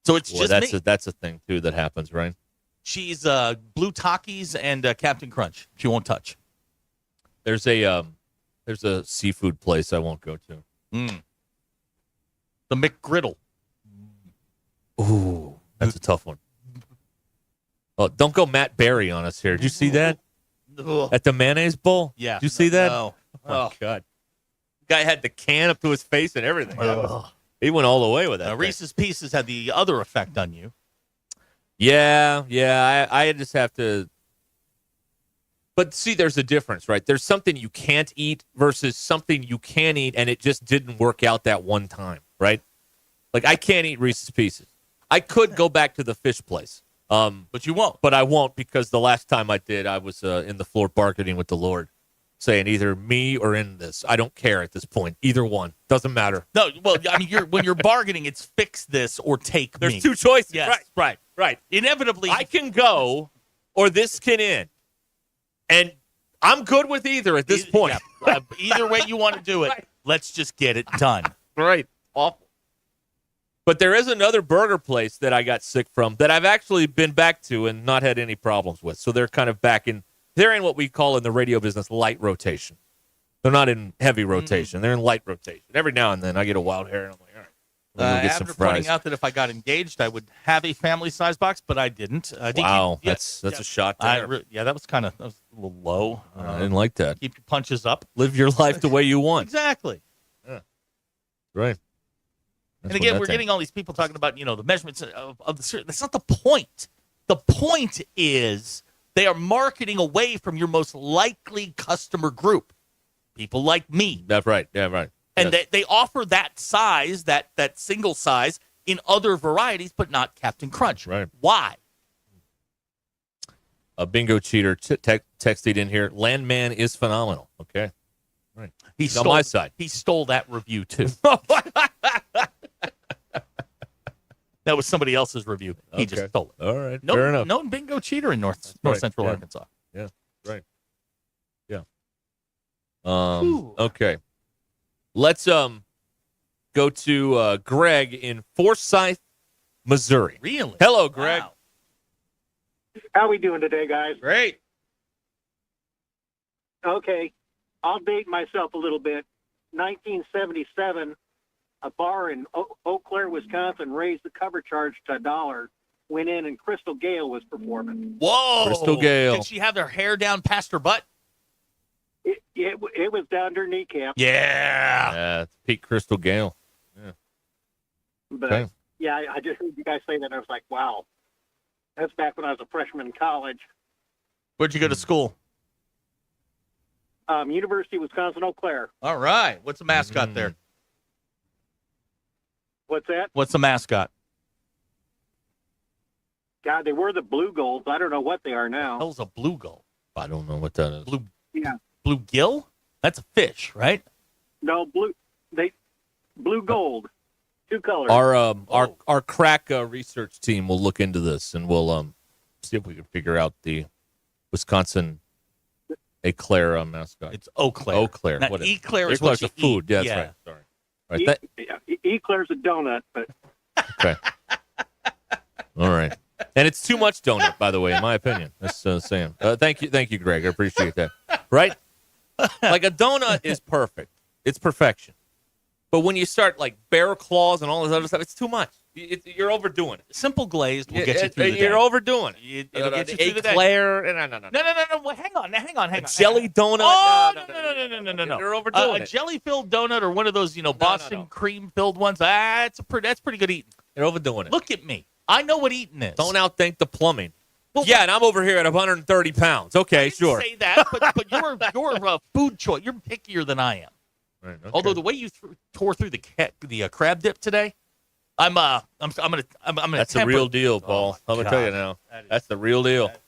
So it's just me. That's a thing, too, that happens, right? She's Blue Takis and Captain Crunch. She won't touch. There's a seafood place I won't go to. The McGriddle. Ooh, that's a tough one. Oh, don't go Matt Berry on us here. Did you see that? At the mayonnaise bowl? Yeah. Did you see that? No. Oh, my God. Guy had the can up to his face and everything. He went all the way with that. Reese's Pieces had the other effect on you. Yeah. I just have to. But see, there's a difference, right? There's something you can't eat versus something you can eat, and it just didn't work out that one time, right? Like, I can't eat Reese's Pieces. I could go back to the fish place. But you won't. But I won't because the last time I did, I was in the floor bargaining with the Lord, saying either me or in this. I don't care at this point. Either one. Doesn't matter. No, well, I mean, when you're bargaining, it's fix this or take There's me. two choices. Yes. Right. Inevitably. I can go or this can end. And I'm good with either at this point. Yeah. Either way you want to do it, let's just get it done. Right. Awful. But there is another burger place that I got sick from that I've actually been back to and not had any problems with. So they're kind of they're in what we call in the radio business light rotation. They're not in heavy rotation. They're in light rotation. Every now and then I get a wild hair and I'm like, all right. We'll get some After fries. pointing out that if I got engaged, I would have a family-sized box, but I didn't. Wow, that's a shot there. That was a little low. I didn't like that. Keep your punches up. Live your life the way you want. Exactly. Yeah. Right. And again, we're getting all these people talking about, the measurements of the cereal. That's not the point. The point is they are marketing away from your most likely customer group, people like me. That's right. Yeah, right. And they offer that size, that single size, in other varieties, but not Captain Crunch. Right. Why? A bingo cheater texted in here. Landman is phenomenal. Okay. Right. He's on my side. He stole that review, too. That was somebody else's review. He just stole it. All right. Fair enough. No bingo cheater in North Central Arkansas. Yeah. Right. Yeah. Okay. Let's go to Greg in Forsyth, Missouri. Really? Hello, Greg. Wow. How we doing today, guys? Great. Okay, I'll date myself a little bit. 1977, a bar in Eau Claire, Wisconsin, raised the cover charge to $1. Went in, and Crystal Gale was performing. Whoa. Crystal Gale. Did she have her hair down past her butt? It was down to her kneecap. Yeah. Yeah, it's Pete Crystal Gale. Yeah. But, Okay. yeah, I just heard you guys say that, and I was like, wow. That's back when I was a freshman in college. Where'd you go to school? University of Wisconsin, Eau Claire. All right. What's the mascot there? What's that? What's the mascot? God, they were the Blue Gulls. I don't know what they are now. Hell's a blue gull? I don't know what that is. Yeah. Bluegill? That's a fish, right? No, blue gold. Two colors. Our crack research team will look into this, and we'll see if we can figure out the Wisconsin Eclair mascot. It's Eau Claire. Eau Claire. Now, What is Eclair is Eclair's what a you food. eat. Yeah, that's Yeah. right. Sorry. All right. Eclair's a donut, but Okay. All right. And it's too much donut, by the way, in my opinion. That's Sam. Thank you, Greg. I appreciate that. Right? Like a donut is perfect. It's perfection. But when you start like bear claws and all this other stuff, it's too much. You're overdoing it. Simple glazed will get you through the day. You're overdoing it. It'll get you through the day. Eclair. No. No. Well, hang on. A jelly donut. Oh, no. You're overdoing A it. jelly-filled donut or one of those, Boston cream-filled ones. That's pretty good eating. You're overdoing it. Look at me. I know what eating is. Don't outthink the plumbing. Yeah, and I'm over here at 130 pounds. Okay, sure. Say that, but your food choice, you're pickier than I am. Right, okay. Although the way you tore through the crab dip today, I'm gonna. That's the real deal, Paul. I'm gonna tell you now. That's the real deal. That's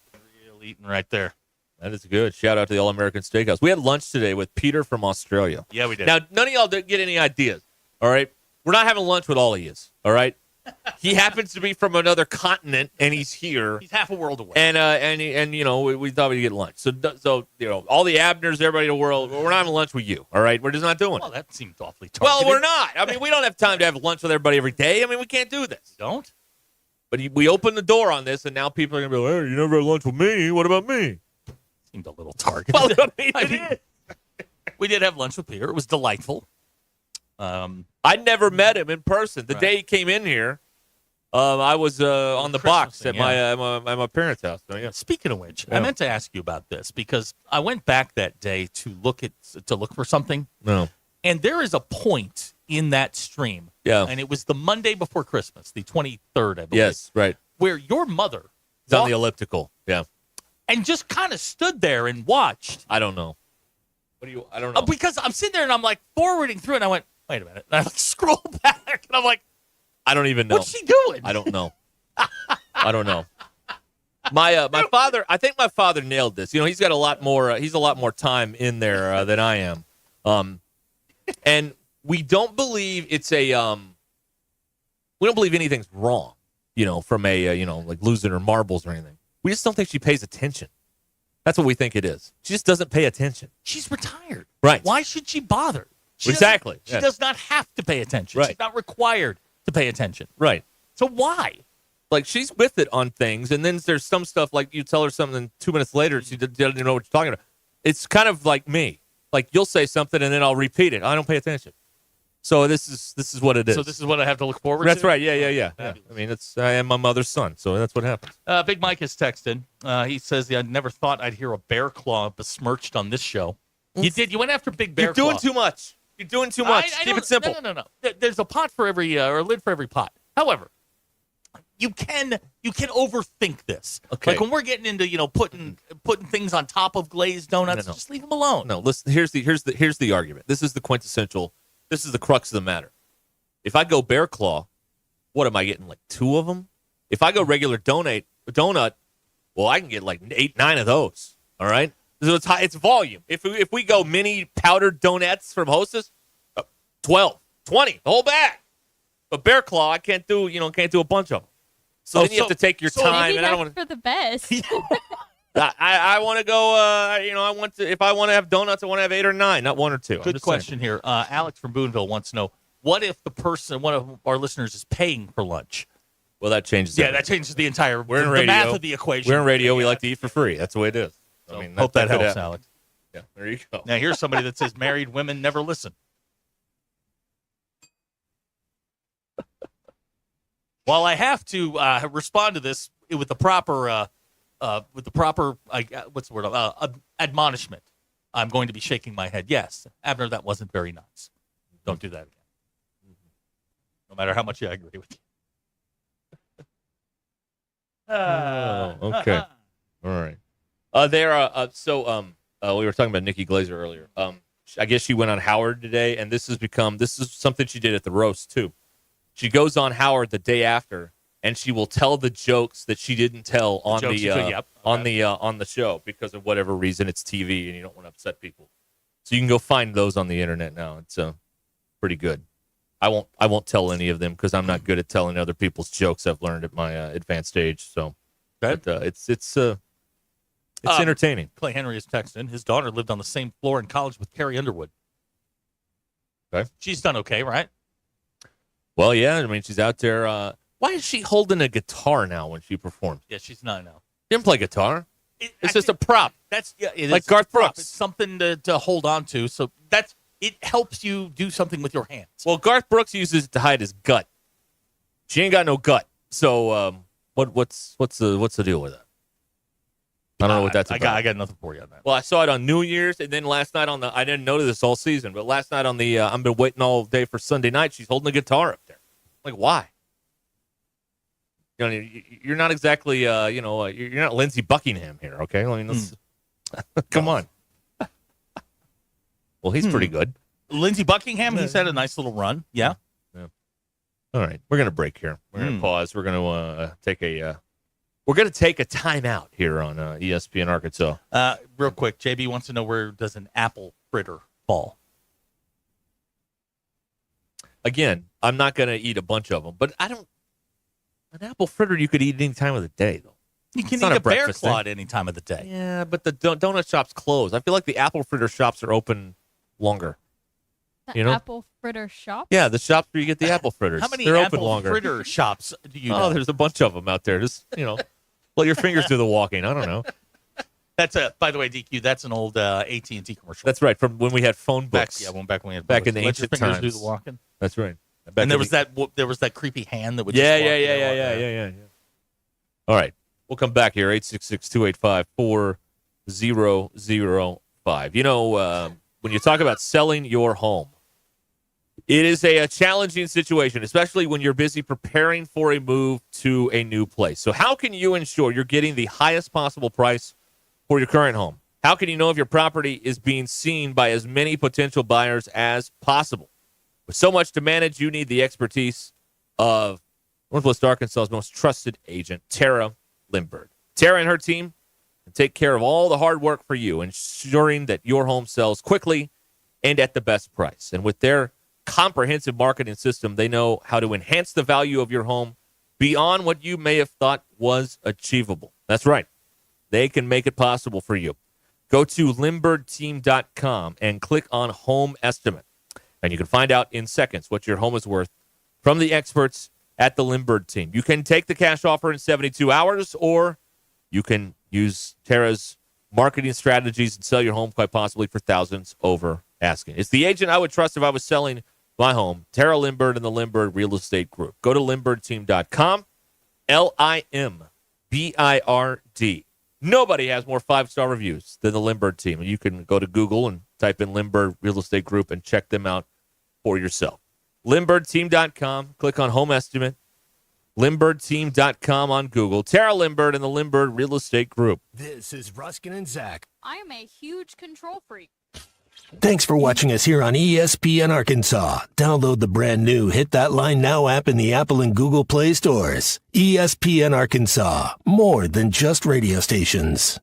real eating right there. That is good. Shout out to the All American Steakhouse. We had lunch today with Peter from Australia. Yeah, we did. Now, none of y'all didn't get any ideas. All right, we're not having lunch with all of you. All right. He happens to be from another continent, and he's here. He's half a world away. And we thought we'd get lunch. So all the Abners, everybody in the world, we're not having lunch with you. All right, we're just not doing it. Well, that seemed awfully targeted. Well, we're not. I mean, we don't have time to have lunch with everybody every day. I mean, we can't do this. Don't. But we opened the door on this, and now people are gonna be like, "Hey, you never had lunch with me. What about me?" Seemed a little targeted. Well, I mean, we did have lunch with Peter. It was delightful. I never met him in person. The day he came in here, I was on the box at my parents' house. So, yeah. Speaking of which, I meant to ask you about this because I went back that day to look for something. No. And there is a point in that stream. Yeah. And it was the Monday before Christmas, the 23rd, I believe. Yes, right. Where your mother It's on the elliptical. Yeah. and just kind of stood there and watched. I don't know. I don't know. Because I'm sitting there and I'm like forwarding through and I went, wait a minute. And I scroll back and I'm like, I don't even know. what's she doing? I don't know. I don't know. My father, I think my father nailed this. He's got a lot more. He's a lot more time in there than I am. And we don't believe it's a. We don't believe anything's wrong. From a like losing her marbles or anything. We just don't think she pays attention. That's what we think it is. She just doesn't pay attention. She's retired. Right. Why should she bother? Exactly. She does not have to pay attention. Right. She's not required to pay attention. Right. So why? Like, she's with it on things, and then there's some stuff, like, you tell her something 2 minutes later, she doesn't even know what you're talking about. It's kind of like me. Like, you'll say something, and then I'll repeat it. I don't pay attention. So this is what it is. So this is what I have to look forward to? That's right. Yeah. I mean, I am my mother's son, so that's what happens. Big Mike has texted. He says, I never thought I'd hear a bear claw besmirched on this show. You did. You went after Big Bear Claw. You're doing too much. You're doing too much. Keep it simple. No. There's a pot for every, or a lid for every pot. However, you can overthink this. Okay. Like when we're getting into putting things on top of glazed donuts, just leave them alone. No, listen. Here's the argument. This is the quintessential. This is the crux of the matter. If I go Bear Claw, what am I getting? Like 2 of them? If I go regular donut, well, I can get like 8, 9 of those. All right. So it's volume. If we go mini powdered donuts from Hostess, 12, 20, the whole bag. But Bear Claw, I can't do a bunch of them. So then you have to take your time. Maybe and I don't that's want for the best. I want to go. If I want to have donuts, I want to have 8 or 9, not 1 or 2. Good question here. Alex from Boonville wants to know, what if one of our listeners is paying for lunch? Well, that changes. Yeah, that changes the entire We're in the radio. math of the equation. We're in radio. We like to eat for free. That's the way it is. So I mean, hope that helps, Alex. Yeah, there you go. Now, here's somebody that says married women never listen. While I have to respond to this with the proper, what's the word, admonishment, I'm going to be shaking my head. Yes, Abner, that wasn't very nice. Don't do that again. No matter how much I agree with you. Okay. All right. We were talking about Nikki Glaser earlier. I guess she went on Howard today, and this is something she did at the roast too. She goes on Howard the day after, and she will tell the jokes that she didn't tell on the show because of whatever reason. It's TV, and you don't want to upset people. So you can go find those on the internet now. It's pretty good. I won't tell any of them because I'm not good at telling other people's jokes. I've learned at my advanced age. So, but, it's entertaining. Clay Henry is texting. His daughter lived on the same floor in college with Carrie Underwood. Okay, she's done okay, right? Well, yeah. I mean, she's out there. Why is she holding a guitar now when she performs? Yeah, she's not now. She didn't play guitar. It's just a prop. It like is Garth Brooks. It's something to hold on to. So it helps you do something with your hands. Well, Garth Brooks uses it to hide his gut. She ain't got no gut. So what's the deal with that? I don't know what that's about. I got nothing for you on that. Well, I saw it on New Year's, and then last night I didn't notice this all season, but last night on the I've been waiting all day for Sunday night, she's holding a guitar up there. Like, why? You know, you're not exactly, you're not Lindsey Buckingham here, okay? I mean, come on. Well, he's pretty good. Lindsey Buckingham, he's had a nice little run. Yeah. All right, we're gonna break here. We're gonna pause. We're gonna take a timeout here on ESPN Arkansas. Real quick, JB wants to know, where does an apple fritter fall? Again, I'm not gonna eat a bunch of them, but an apple fritter you could eat any time of the day, though. You can eat a bear claw at any time of the day. Yeah, but the donut shops close. I feel like the apple fritter shops are open longer. Apple fritter shop? Yeah, the shops where you get the apple fritters. How many They're apple open longer. fritter shops do you know? Oh, there's a bunch of them out there. Just, let your fingers do the walking. I don't know. That's by the way, DQ, that's an old AT&T commercial. That's right, from when we had phone books. Back when we had back in the Let your ancient fingers times. do the walking. That's right. And there was that creepy hand that would just walk. Yeah. All right. We'll come back here, 866-285-4005. When you talk about selling your home, it is a challenging situation, especially when you're busy preparing for a move to a new place. So how can you ensure you're getting the highest possible price for your current home? How can you know if your property is being seen by as many potential buyers as possible? With so much to manage, you need the expertise of Northwest Arkansas's most trusted agent, Tara Lindbergh. Tara and her team can take care of all the hard work for you, ensuring that your home sells quickly and at the best price. And with their comprehensive marketing system, they know how to enhance the value of your home beyond what you may have thought was achievable. That's right. They can make it possible for you. Go to LindberghTeam.com and click on Home Estimate. And you can find out in seconds what your home is worth from the experts at the Lindbergh Team. You can take the cash offer in 72 hours, or you can use Tara's marketing strategies and sell your home quite possibly for thousands over asking. It's the agent I would trust if I was selling my home, Tara Lindbergh and the Lindbergh Real Estate Group. Go to LindberghTeam.com, LIMBIRD. Nobody has more 5-star reviews than the Lindbergh Team. And you can go to Google and type in Lindbergh Real Estate Group and check them out for yourself. LindberghTeam.com, click on Home Estimate. LindberghTeam.com on Google. Tara Lindbergh and the Lindbergh Real Estate Group. This is Ruscin and Zach. I am a huge control freak. Thanks for watching us here on ESPN Arkansas. Download the brand new Hit That Line Now app in the Apple and Google Play stores. ESPN Arkansas, more than just radio stations.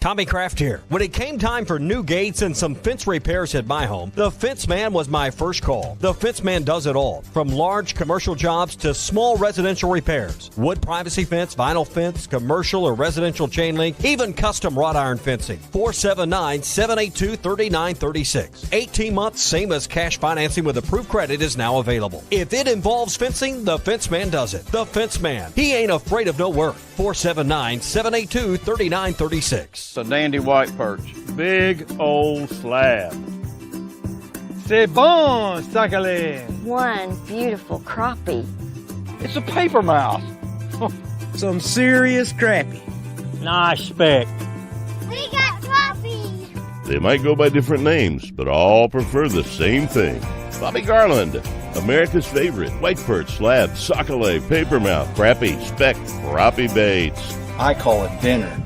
Tommy Kraft here. When it came time for new gates and some fence repairs at my home, the Fence Man was my first call. The Fence Man does it all, from large commercial jobs to small residential repairs. Wood privacy fence, vinyl fence, commercial or residential chain link, even custom wrought iron fencing. 479-782-3936. 18 months, same as cash financing with approved credit is now available. If it involves fencing, the Fence Man does it. The Fence Man. He ain't afraid of no work. 479-782-3936. That's a dandy white perch. Big old slab. C'est bon, sacalé. One beautiful crappie. It's a paper mouse. Some serious crappie. Nice speck. We got crappie. They might go by different names, but all prefer the same thing. Bobby Garland, America's favorite white perch, slab, sockeye, papermouth, crappie, speck, crappie baits. I call it dinner.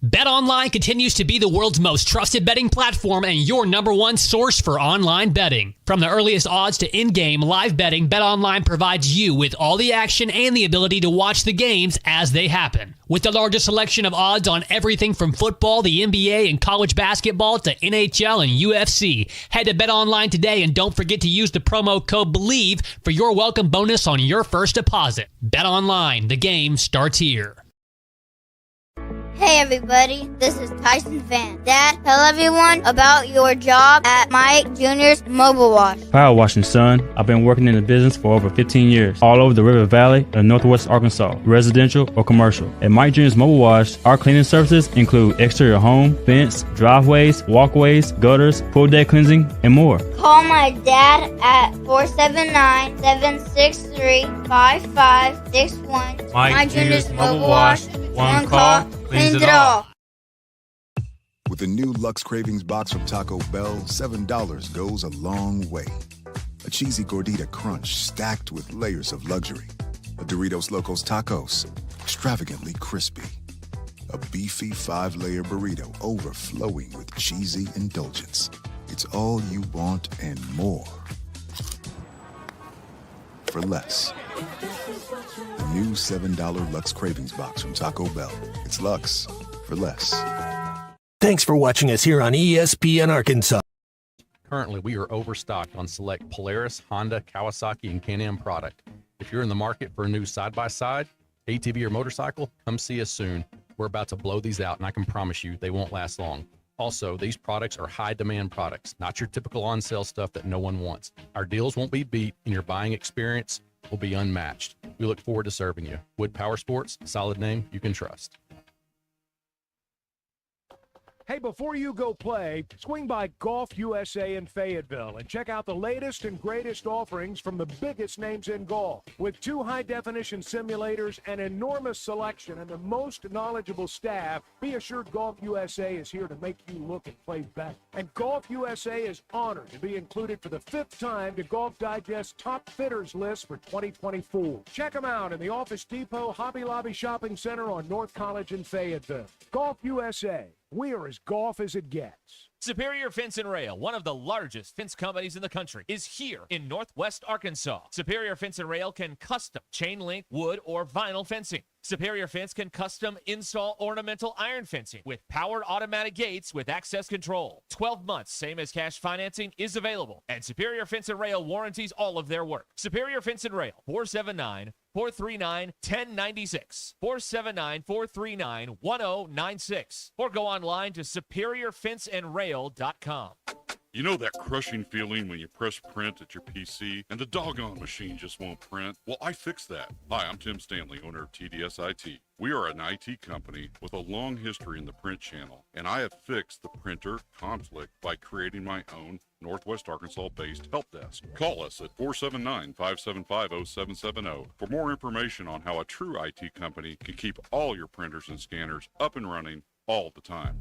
BetOnline continues to be the world's most trusted betting platform and your number one source for online betting. From the earliest odds to in-game live betting, BetOnline provides you with all the action and the ability to watch the games as they happen. With the largest selection of odds on everything from football, the NBA, and college basketball to NHL and UFC, head to BetOnline today and don't forget to use the promo code BELIEVE for your welcome bonus on your first deposit. BetOnline, the game starts here. Hey everybody, this is Tyson Van. Dad, tell everyone about your job at Mike Jr.'s Mobile Wash. Power washing, son. I've been working in the business for over 15 years, all over the River Valley and Northwest Arkansas, residential or commercial. At Mike Jr.'s Mobile Wash, our cleaning services include exterior home, fence, driveways, walkways, gutters, pool deck cleansing, and more. Call my dad at 479-763-5561. Mike Jr.'s Mobile Wash. One call, cleans it all. With the new Lux Cravings box from Taco Bell, $7 goes a long way. A cheesy gordita crunch stacked with layers of luxury. A Doritos Locos Tacos, extravagantly crispy. A beefy 5-layer burrito overflowing with cheesy indulgence. It's all you want and more. For less. The new $7 Lux Cravings box from Taco Bell. It's Lux for less. Thanks for watching us here on ESPN Arkansas. Currently, we are overstocked on select Polaris, Honda, Kawasaki, and Can-Am product. If you're in the market for a new side-by-side, ATV, or motorcycle, come see us soon. We're about to blow these out, and I can promise you they won't last long. Also, these products are high-demand products, not your typical on-sale stuff that no one wants. Our deals won't be beat, and your buying experience will be unmatched. We look forward to serving you. Wood Power Sports, solid name you can trust. Hey, before you go play, swing by Golf USA in Fayetteville and check out the latest and greatest offerings from the biggest names in golf. With 2 high-definition simulators, an enormous selection, and the most knowledgeable staff, be assured Golf USA is here to make you look and play better. And Golf USA is honored to be included for the 5th time to Golf Digest's Top Fitters list for 2024. Check them out in the Office Depot Hobby Lobby Shopping Center on North College in Fayetteville. Golf USA. We're as golf as it gets. Superior Fence and Rail, one of the largest fence companies in the country, is here in Northwest Arkansas. Superior Fence and Rail can custom chain link, wood, or vinyl fencing. Superior Fence can custom install ornamental iron fencing with powered automatic gates with access control. 12 months, same as cash financing, is available. And Superior Fence and Rail warranties all of their work. Superior Fence and Rail, 479-439-1096. 479-439-1096. Or go online to superiorfenceandrail.com. You know that crushing feeling when you press print at your PC and the doggone machine just won't print? Well, I fixed that. Hi, I'm Tim Stanley, owner of TDS IT. We are an IT company with a long history in the print channel, and I have fixed the printer conflict by creating my own Northwest Arkansas-based help desk. Call us at 479-575-0770 for more information on how a true IT company can keep all your printers and scanners up and running all the time.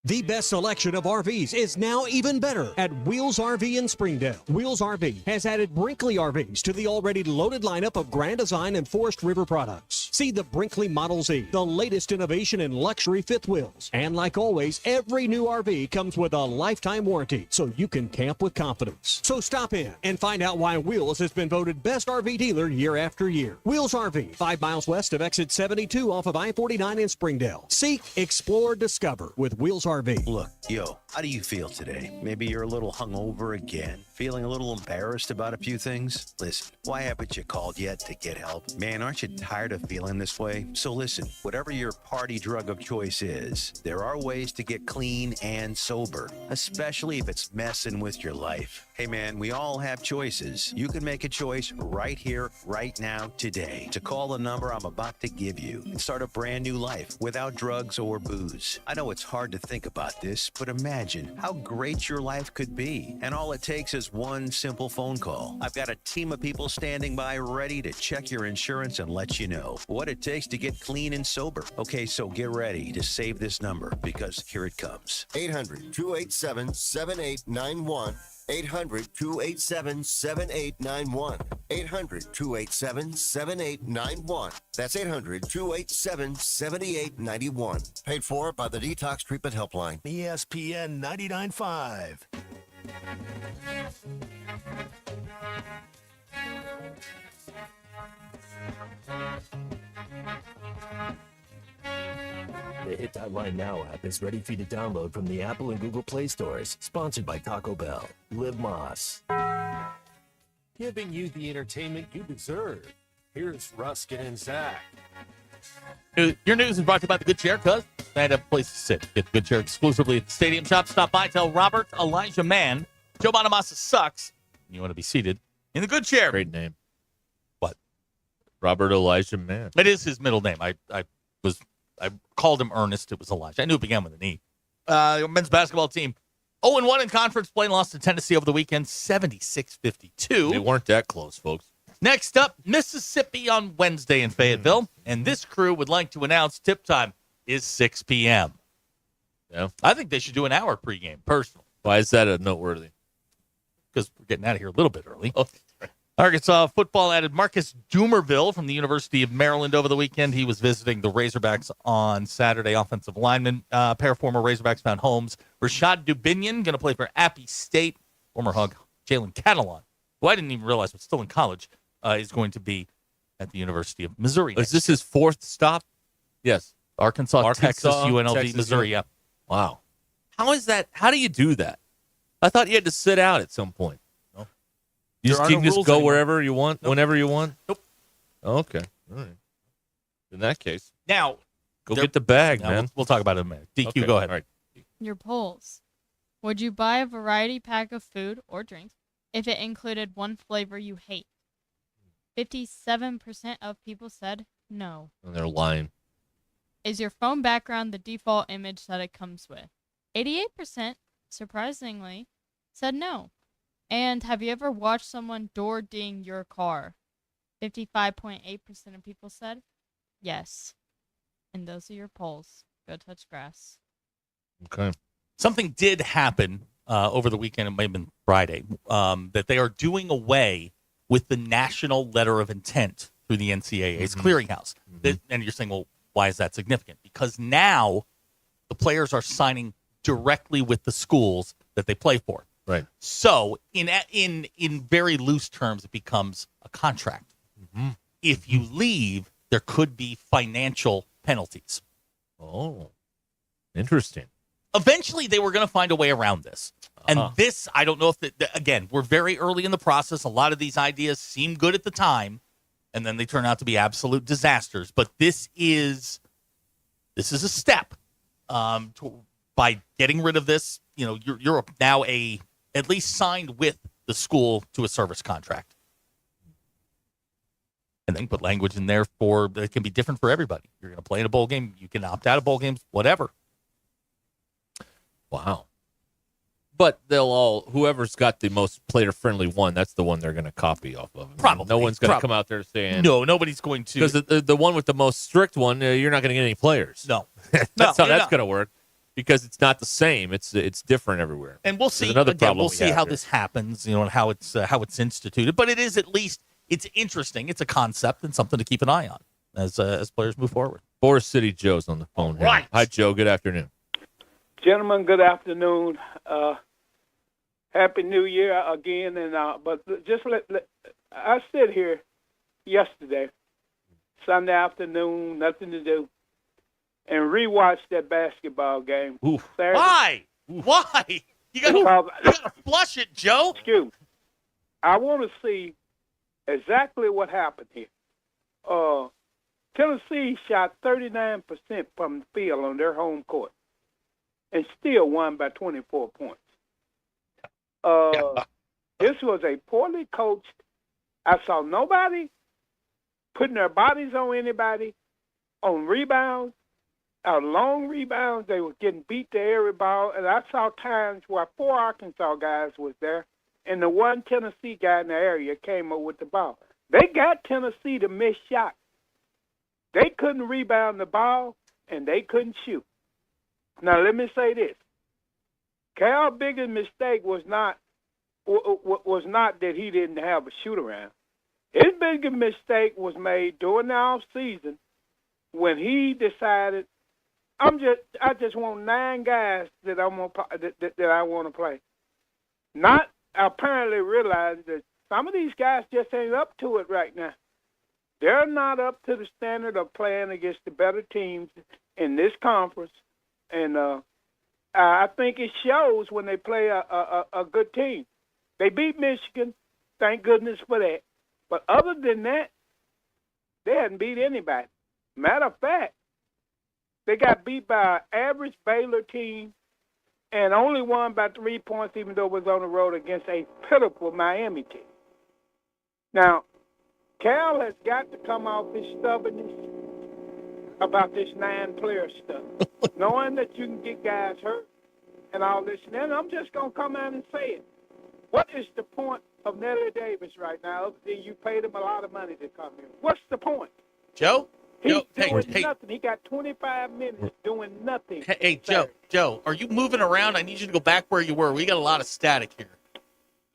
The best selection of RVs is now even better at Wheels RV in Springdale. Wheels RV has added Brinkley RVs to the already loaded lineup of Grand Design and Forest River products. See the Brinkley Model Z, the latest innovation in luxury fifth wheels. And like always, every new RV comes with a lifetime warranty, so you can camp with confidence. So stop in and find out why Wheels has been voted best RV dealer year after year. Wheels RV, 5 miles west of exit 72 off of I-49 in Springdale. Seek, explore, discover with Wheels RV. Look, yo, how do you feel today? Maybe you're a little hungover again, feeling a little embarrassed about a few things? Listen, why haven't you called yet to get help? Man, aren't you tired of feeling feeling this way? So listen, whatever your party drug of choice is, there are ways to get clean and sober, especially if it's messing with your life. Hey man, we all have choices. You can make a choice right here, right now, today, to call the number I'm about to give you and start a brand new life without drugs or booze. I know it's hard to think about this, but imagine how great your life could be. And all it takes is one simple phone call. I've got a team of people standing by ready to check your insurance and let you know what it takes to get clean and sober. Okay, so get ready to save this number because here it comes. 800-287-7891. 800-287-7891. 800-287-7891. That's 800-287-7891. Paid for by the Detox Treatment Helpline. ESPN 99.5. The Hit That Line Now app is ready for you to download from the Apple and Google Play stores. Sponsored by Taco Bell. Live Moss. Giving you the entertainment you deserve. Here's Ruscin and Zach. Your news is brought to you by the Good Chair, because they have a place to sit. Get the Good Chair exclusively at the Stadium Shop. Stop by, tell Robert Elijah Mann, Joe Bonamassa sucks. You want to be seated in the Good Chair. Great name. What? Robert Elijah Mann. It is his middle name. I called him Ernest. It was Elijah. I knew it began with an E. Men's basketball team 0-1 in conference play, lost to Tennessee over the weekend, 76-52. They weren't that close, folks. Next up, Mississippi on Wednesday in Fayetteville, and this crew would like to announce tip time is 6 p.m. Yeah, I think they should do an hour pregame, personally. Why is that noteworthy? Because we're getting out of here a little bit early. Oh. Arkansas football added Marcus Dumerville from the University of Maryland over the weekend. He was visiting the Razorbacks on Saturday, offensive lineman. A pair of former Razorbacks found homes. Rashad Dubinion, going to play for Appy State. Former Hug Jalen Catalon, who I didn't even realize was still in college, is going to be at the University of Missouri. Is this his fourth stop? Yes. Arkansas, Texas, UNLV, Texas, Missouri, yeah. Wow. How is that? How do you do that? I thought you had to sit out at some point. You can just go wherever you want, whenever you want? Nope. Okay. All right. In that case. Now, go get the bag, now, man. We'll talk about it in a minute. DQ, Okay, go ahead. All right. Your polls. Would you buy a variety pack of food or drinks if it included one flavor you hate? 57% of people said no. And they're lying. Is your phone background the default image that it comes with? 88%, surprisingly, said no. And have you ever watched someone door ding your car? 55.8% of people said yes. And those are your polls. Go touch grass. Okay. Something did happen over the weekend, it may have been Friday, that they are doing away with the national letter of intent through the NCAA's clearinghouse. And you're saying, well, why is that significant? Because now the players are signing directly with the schools that they play for. Right. So in very loose terms, it becomes a contract. If you leave, there could be financial penalties. Oh, interesting. Eventually, they were going to find a way around this. And this, I don't know if, again, we're very early in the process. A lot of these ideas seem good at the time, and then they turn out to be absolute disasters. But this is a step by getting rid of this. You know, you're now at least signed with the school to a service contract. And then put language in there that can be different for everybody. You're going to play in a bowl game. You can opt out of bowl games, whatever. Wow. But whoever's got the most player-friendly one, that's the one they're going to copy off of. Probably. No one's going to come out there saying... No, nobody's going to. Because the one with the most strict one, you're not going to get any players. No. That's how that's going to work. Because it's not the same. It's different everywhere. And we'll see. Another problem we'll see how this happens, and how it's instituted. But it is at least, it's interesting. It's a concept and something to keep an eye on as players move forward. Forest City Joe's on the phone here. Right. Hi, Joe. Good afternoon. Gentlemen, good afternoon. Happy New Year again. But just I sit here yesterday, Sunday afternoon, nothing to do, and rewatched that basketball game. Why? Why? You gotta flush it, Joe. Excuse me. I want to see exactly what happened here. Tennessee shot 39% from the field on their home court and still won by 24 points. This was a poorly coached. I saw nobody putting their bodies on anybody on rebounds, long rebounds. They were getting beat to every ball. And I saw times where 4 Arkansas guys was there, and the one Tennessee guy in the area came up with the ball. They got Tennessee to miss shots. They couldn't rebound the ball, and they couldn't shoot. Now, let me say this. Cal's biggest mistake was not that he didn't have a shoot-around. His biggest mistake was made during the off-season when he decided, I just want 9 guys that I want to play. Not apparently realized that some of these guys just ain't up to it right now. They're not up to the standard of playing against the better teams in this conference, and I think it shows when they play a good team. They beat Michigan, thank goodness for that. But other than that, they hadn't beat anybody. Matter of fact, they got beat by an average Baylor team and only won by 3 points, even though it was on the road against a pitiful Miami team. Now, Cal has got to come off his stubbornness about this 9-player stuff, knowing that you can get guys hurt and all this. And then I'm just going to come out and say it. What is the point of Nelly Davis right now other than you paid him a lot of money to come here? What's the point? Joe? He's doing nothing. He got 25 minutes doing nothing. Hey, Joe, are you moving around? I need you to go back where you were. We got a lot of static here.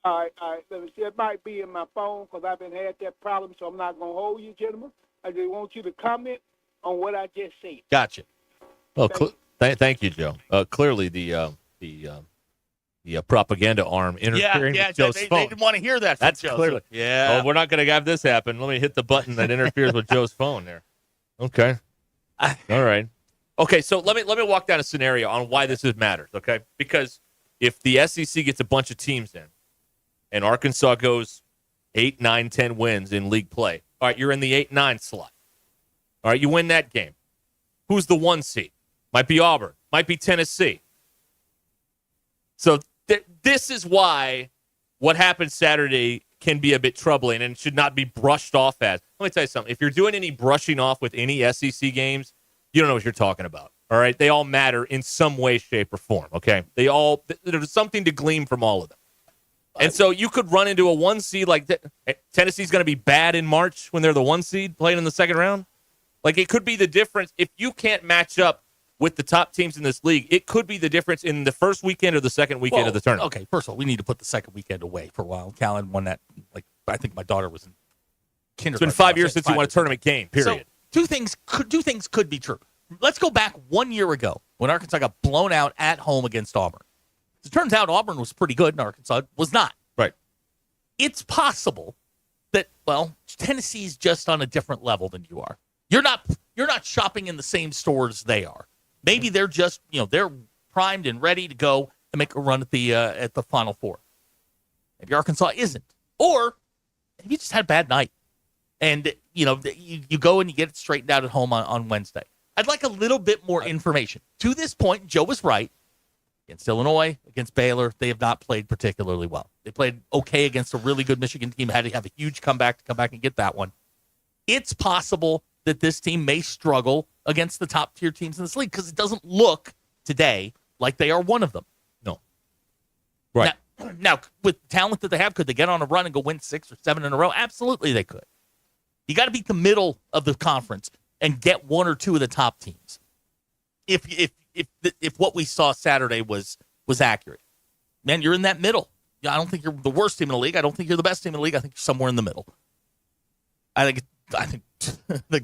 All right. Let me see. It might be in my phone because I've been had that problem, so I'm not going to hold you, gentlemen. I just want you to comment on what I just said. Gotcha. Well, thank you, Joe. Clearly, the propaganda arm interfering with Joe's phone. They didn't want to hear that. That's Joe. clearly. Yeah. Oh, we're not going to have this happen. Let me hit the button that interferes with Joe's phone there. Okay. All right. Okay, so let me walk down a scenario on why this matters, okay? Because if the SEC gets a bunch of teams in and Arkansas goes 8, 9, 10 wins in league play, all right, you're in the 8-9 slot. All right, you win that game. Who's the 1 seed? Might be Auburn. Might be Tennessee. So this is why what happened Saturday can be a bit troubling and should not be brushed off as. Let me tell you something. If you're doing any brushing off with any SEC games, you don't know what you're talking about. All right? They all matter in some way, shape, or form, okay? There's something to glean from all of them. And so you could run into a 1 seed like that. Tennessee's going to be bad in March when they're the 1 seed playing in the second round. Like, it could be the difference. If you can't match up with the top teams in this league, it could be the difference in the first weekend or the second weekend of the tournament. Okay, first of all, we need to put the second weekend away for a while. Callan won that, I think my daughter was in kindergarten. It's been 5 years since you won a tournament game, period. So two things could be true. Let's go back 1 year ago when Arkansas got blown out at home against Auburn. It turns out Auburn was pretty good and Arkansas was not. Right. It's possible that, Tennessee's just on a different level than you are. You're not shopping in the same stores they are. Maybe they're just, they're primed and ready to go and make a run at the Final Four. Maybe Arkansas isn't. Or maybe you just had a bad night. And, you go and you get it straightened out at home on Wednesday. I'd like a little bit more information. To this point, Joe was right. Against Illinois, against Baylor, they have not played particularly well. They played okay against a really good Michigan team, had to have a huge comeback to come back and get that one. It's possible that this team may struggle against the top-tier teams in this league because it doesn't look today like they are one of them. No. Right. Now, with the talent that they have, could they get on a run and go win 6 or 7 in a row? Absolutely they could. You got to beat the middle of the conference and get 1 or 2 of the top teams. If what we saw Saturday was accurate. Man, you're in that middle. I don't think you're the worst team in the league. I don't think you're the best team in the league. I think you're somewhere in the middle. I think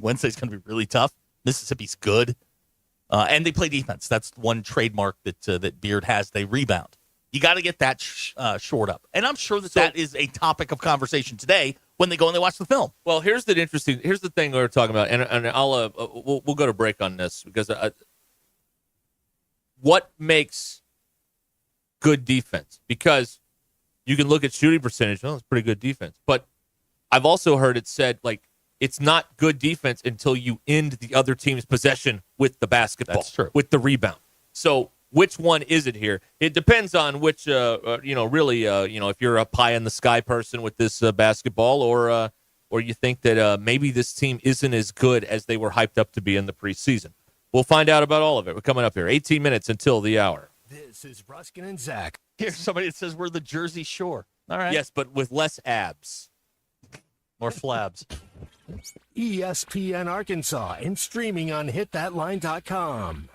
Wednesday's going to be really tough. Mississippi's good. And they play defense. That's one trademark that Beard has. They rebound. You got to get that shored up. And I'm sure that is a topic of conversation today when they go and they watch the film. Well, here's the thing we were talking about, and I'll we'll go to break on this because what makes good defense? Because you can look at shooting percentage. Oh, it's pretty good defense. But I've also heard it said, like, it's not good defense until you end the other team's possession with the basketball. That's true. With the rebound. So which one is it here? It depends on which, really, if you're a pie in the sky person with this basketball, or you think that maybe this team isn't as good as they were hyped up to be in the preseason. We'll find out about all of it. We're coming up here. 18 minutes until the hour. This is Ruscin and Zach. Here's somebody that says we're the Jersey Shore. All right. Yes, but with less abs. More flabs. ESPN Arkansas and streaming on hitthatline.com.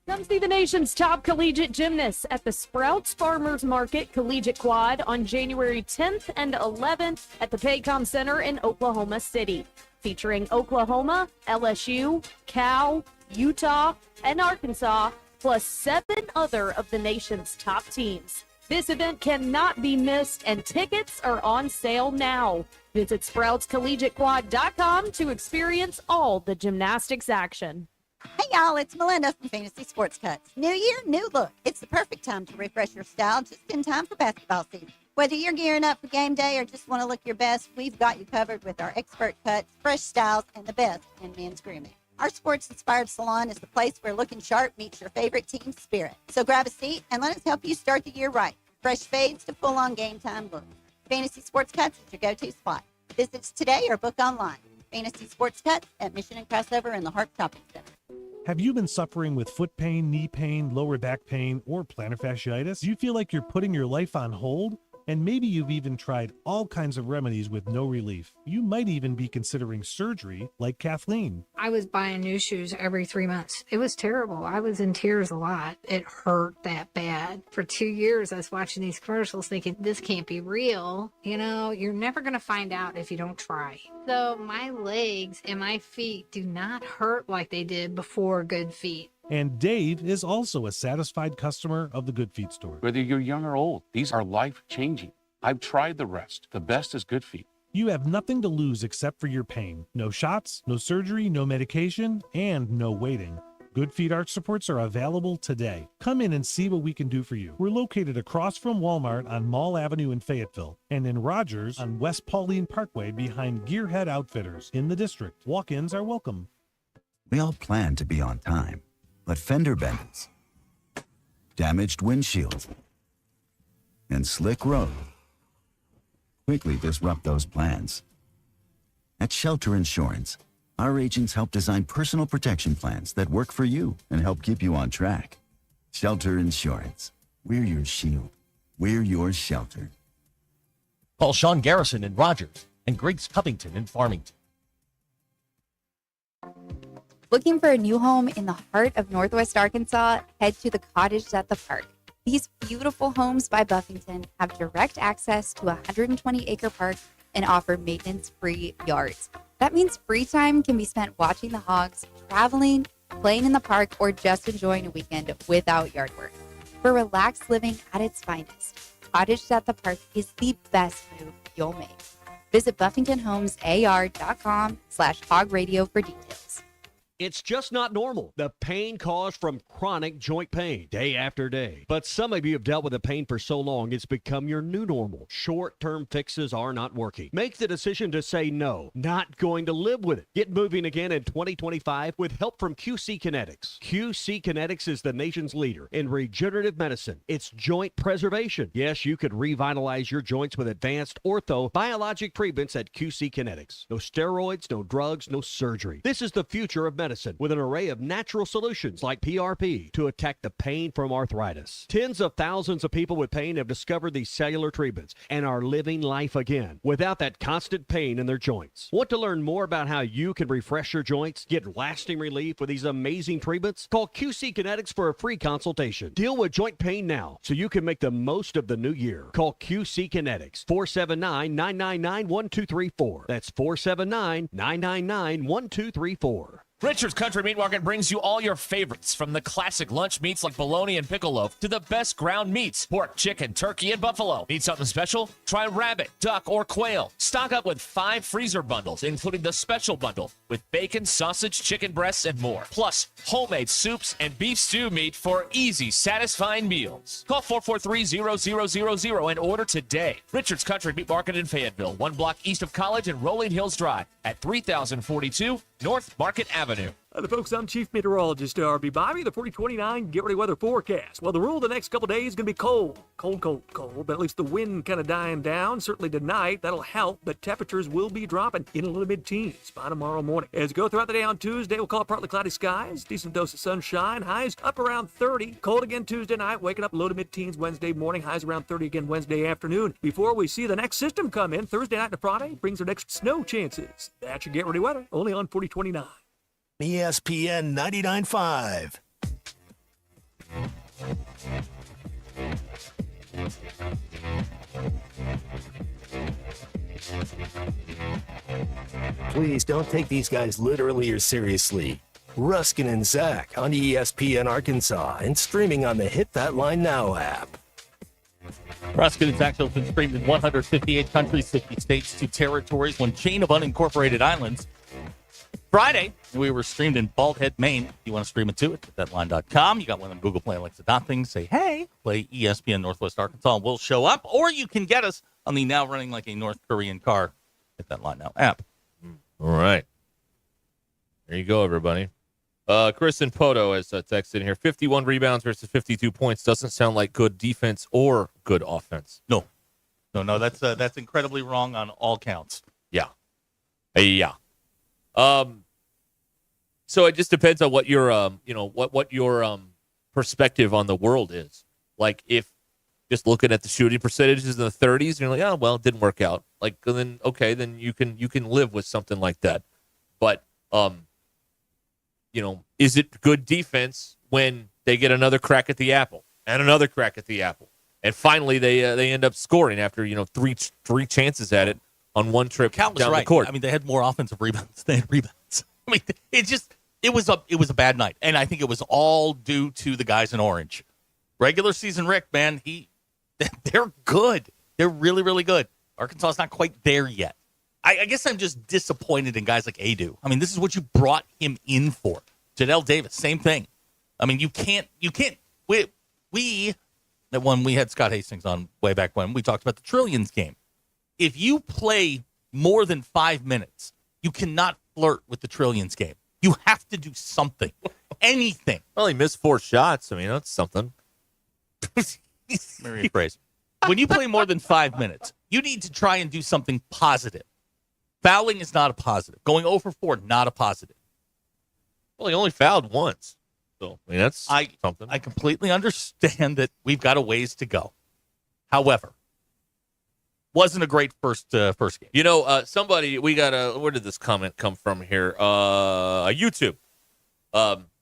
Come see the nation's top collegiate gymnasts at the Sprouts Farmers Market Collegiate Quad on January 10th and 11th at the Paycom Center in Oklahoma City, featuring Oklahoma, LSU, Cal, Utah, and Arkansas, plus 7 other of the nation's top teams. This event cannot be missed, and tickets are on sale now. Visit SproutsCollegiateQuad.com to experience all the gymnastics action. Hey y'all, it's Melinda from Fantasy Sports Cuts. New year, new look. It's the perfect time to refresh your style just in time for basketball season. Whether you're gearing up for game day or just want to look your best, we've got you covered with our expert cuts, fresh styles, and the best in men's grooming. Our sports-inspired salon is the place where looking sharp meets your favorite team's spirit. So grab a seat and let us help you start the year right. Fresh fades to full-on game-time look. Fantasy Sports Cuts is your go-to spot. Visit us today or book online. Fantasy Sports Cuts at Mission and Crossover in the Harp Shopping Center. Have you been suffering with foot pain, knee pain, lower back pain, or plantar fasciitis? Do you feel like you're putting your life on hold? And maybe you've even tried all kinds of remedies with no relief. You might even be considering surgery like Kathleen. I was buying new shoes every 3 months. It was terrible. I was in tears a lot. It hurt that bad. For 2 years, I was watching these commercials thinking, this can't be real. You know, you're never going to find out if you don't try. So my legs and my feet do not hurt like they did before Good Feet. And Dave is also a satisfied customer of the Good Feet store. Whether you're young or old, these are life-changing. I've tried the rest. The best is Good Feet. You have nothing to lose except for your pain. No shots, no surgery, no medication, and no waiting. Good Feet arch supports are available today. Come in and see what we can do for you. We're located across from Walmart on Mall Avenue in Fayetteville and in Rogers on West Pauline Parkway behind Gearhead Outfitters in the district. Walk-ins are welcome. We all plan to be on time, but fender benders, damaged windshields, and slick road quickly disrupt those plans. At Shelter Insurance, our agents help design personal protection plans that work for you and help keep you on track. Shelter Insurance. We're your shield. We're your shelter. Call Sean Garrison in Rogers and Griggs Covington in Farmington. Looking for a new home in the heart of Northwest Arkansas? Head to the Cottage at the Park. These beautiful homes by Buffington have direct access to a 120-acre park and offer maintenance-free yards. That means free time can be spent watching the hogs, traveling, playing in the park, or just enjoying a weekend without yard work. For relaxed living at its finest, Cottage at the Park is the best move you'll make. Visit BuffingtonHomesAR.com/hogradio for details. It's just not normal. The pain caused from chronic joint pain, day after day. But some of you have dealt with the pain for so long, it's become your new normal. Short-term fixes are not working. Make the decision to say no. Not going to live with it. Get moving again in 2025 with help from QC Kinetics. QC Kinetics is the nation's leader in regenerative medicine. It's joint preservation. Yes, you could revitalize your joints with advanced ortho biologic treatments at QC Kinetics. No steroids, no drugs, no surgery. This is the future of medicine with an array of natural solutions like PRP to attack the pain from arthritis. Tens of thousands of people with pain have discovered these cellular treatments and are living life again without that constant pain in their joints. Want to learn more about how you can refresh your joints, get lasting relief with these amazing treatments? Call QC Kinetics for a free consultation. Deal with joint pain now so you can make the most of the new year. Call QC Kinetics 479-999-1234. That's 479-999-1234. Richard's Country Meat Market brings you all your favorites, from the classic lunch meats like bologna and pickle loaf to the best ground meats, pork, chicken, turkey, and buffalo. Need something special? Try rabbit, duck, or quail. Stock up with 5 freezer bundles, including the special bundle with bacon, sausage, chicken breasts, and more. Plus, homemade soups and beef stew meat for easy, satisfying meals. Call 443-0000 and order today. Richard's Country Meat Market in Fayetteville, 1 block east of College and Rolling Hills Drive at 3042 North Market Avenue. Hi, folks. I'm Chief Meteorologist RB Bobby. The 4029 Get Ready Weather Forecast. Well, the rule the next couple days is going to be cold. Cold, but at least the wind kind of dying down. Certainly tonight, that'll help, but temperatures will be dropping in a little mid-teens by tomorrow morning. As we go throughout the day on Tuesday, we'll call it partly cloudy skies, decent dose of sunshine, highs up around 30. Cold again Tuesday night, waking up low to mid-teens Wednesday morning, highs around 30 again Wednesday afternoon. Before we see the next system come in, Thursday night to Friday brings our next snow chances. That's your Get Ready Weather, only on 4029. ESPN 99.5. Please don't take these guys literally or seriously. Ruscin and Zach on ESPN Arkansas and streaming on the Hit That Line Now app. Ruscin and Zach has been streamed in 158 countries, 50 states, 2 territories, 1 chain of unincorporated islands. Friday, we were streamed in Bald Head, Maine. If you want to stream it too, it's at thatline.com. You got one of them Google Play Alexa things. Say, hey, play ESPN Northwest Arkansas, and we'll show up. Or you can get us on the now running like a North Korean car at that Line Now app. All right. There you go, everybody. Chris and Poto has texted in here. 51 rebounds versus 52 points doesn't sound like good defense or good offense. No, that's incredibly wrong on all counts. Yeah. So it just depends on what your, what your perspective on the world is. Like, if just looking at the shooting percentages in the 30s, and you're like, oh, well, it didn't work out. Like, then okay, then you can live with something like that. But is it good defense when they get another crack at the apple and another crack at the apple, and finally they end up scoring after three chances at it on one trip Cal was down right. the court? I mean, they had more offensive rebounds than rebounds. I mean, it was a bad night, and I think it was all due to the guys in orange. Regular season Rick, man, they're good. They're really, really good. Arkansas is not quite there yet. I guess I'm just disappointed in guys like Adu. I mean, this is what you brought him in for. Janelle Davis, same thing. I mean, you can't. That one we had Scott Hastings on way back when we talked about the Trillions game. If you play more than 5 minutes, you cannot flirt with the Trillions game. You have to do something, anything. Well, he missed 4 shots. I mean, that's something. Mary phrase. When you play more than 5 minutes, you need to try and do something positive. Fouling is not a positive. Going 0 for 4, not a positive. Well, he only fouled once. So, I mean, that's something. I completely understand that we've got a ways to go. However, wasn't a great first game. Somebody, we got where did this comment come from here? YouTube.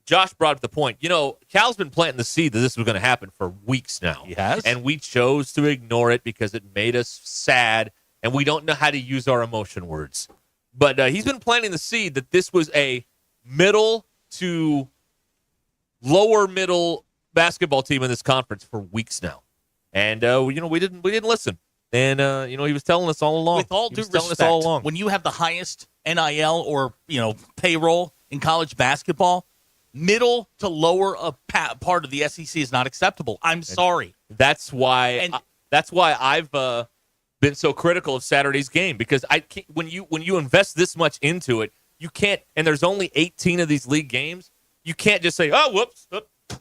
Josh brought up the point. Cal's been planting the seed that this was going to happen for weeks now. He has. And we chose to ignore it because it made us sad, and we don't know how to use our emotion words. But he's been planting the seed that this was a middle to lower middle basketball team in this conference for weeks now. And, we didn't listen. And, he was telling us all along. With all due respect, when you have the highest NIL or, payroll in college basketball, middle to lower part of the SEC is not acceptable. I'm sorry. That's why I've been so critical of Saturday's game, because when you invest this much into it, you can't. And there's only 18 of these league games. You can't just say, "Oh, whoops,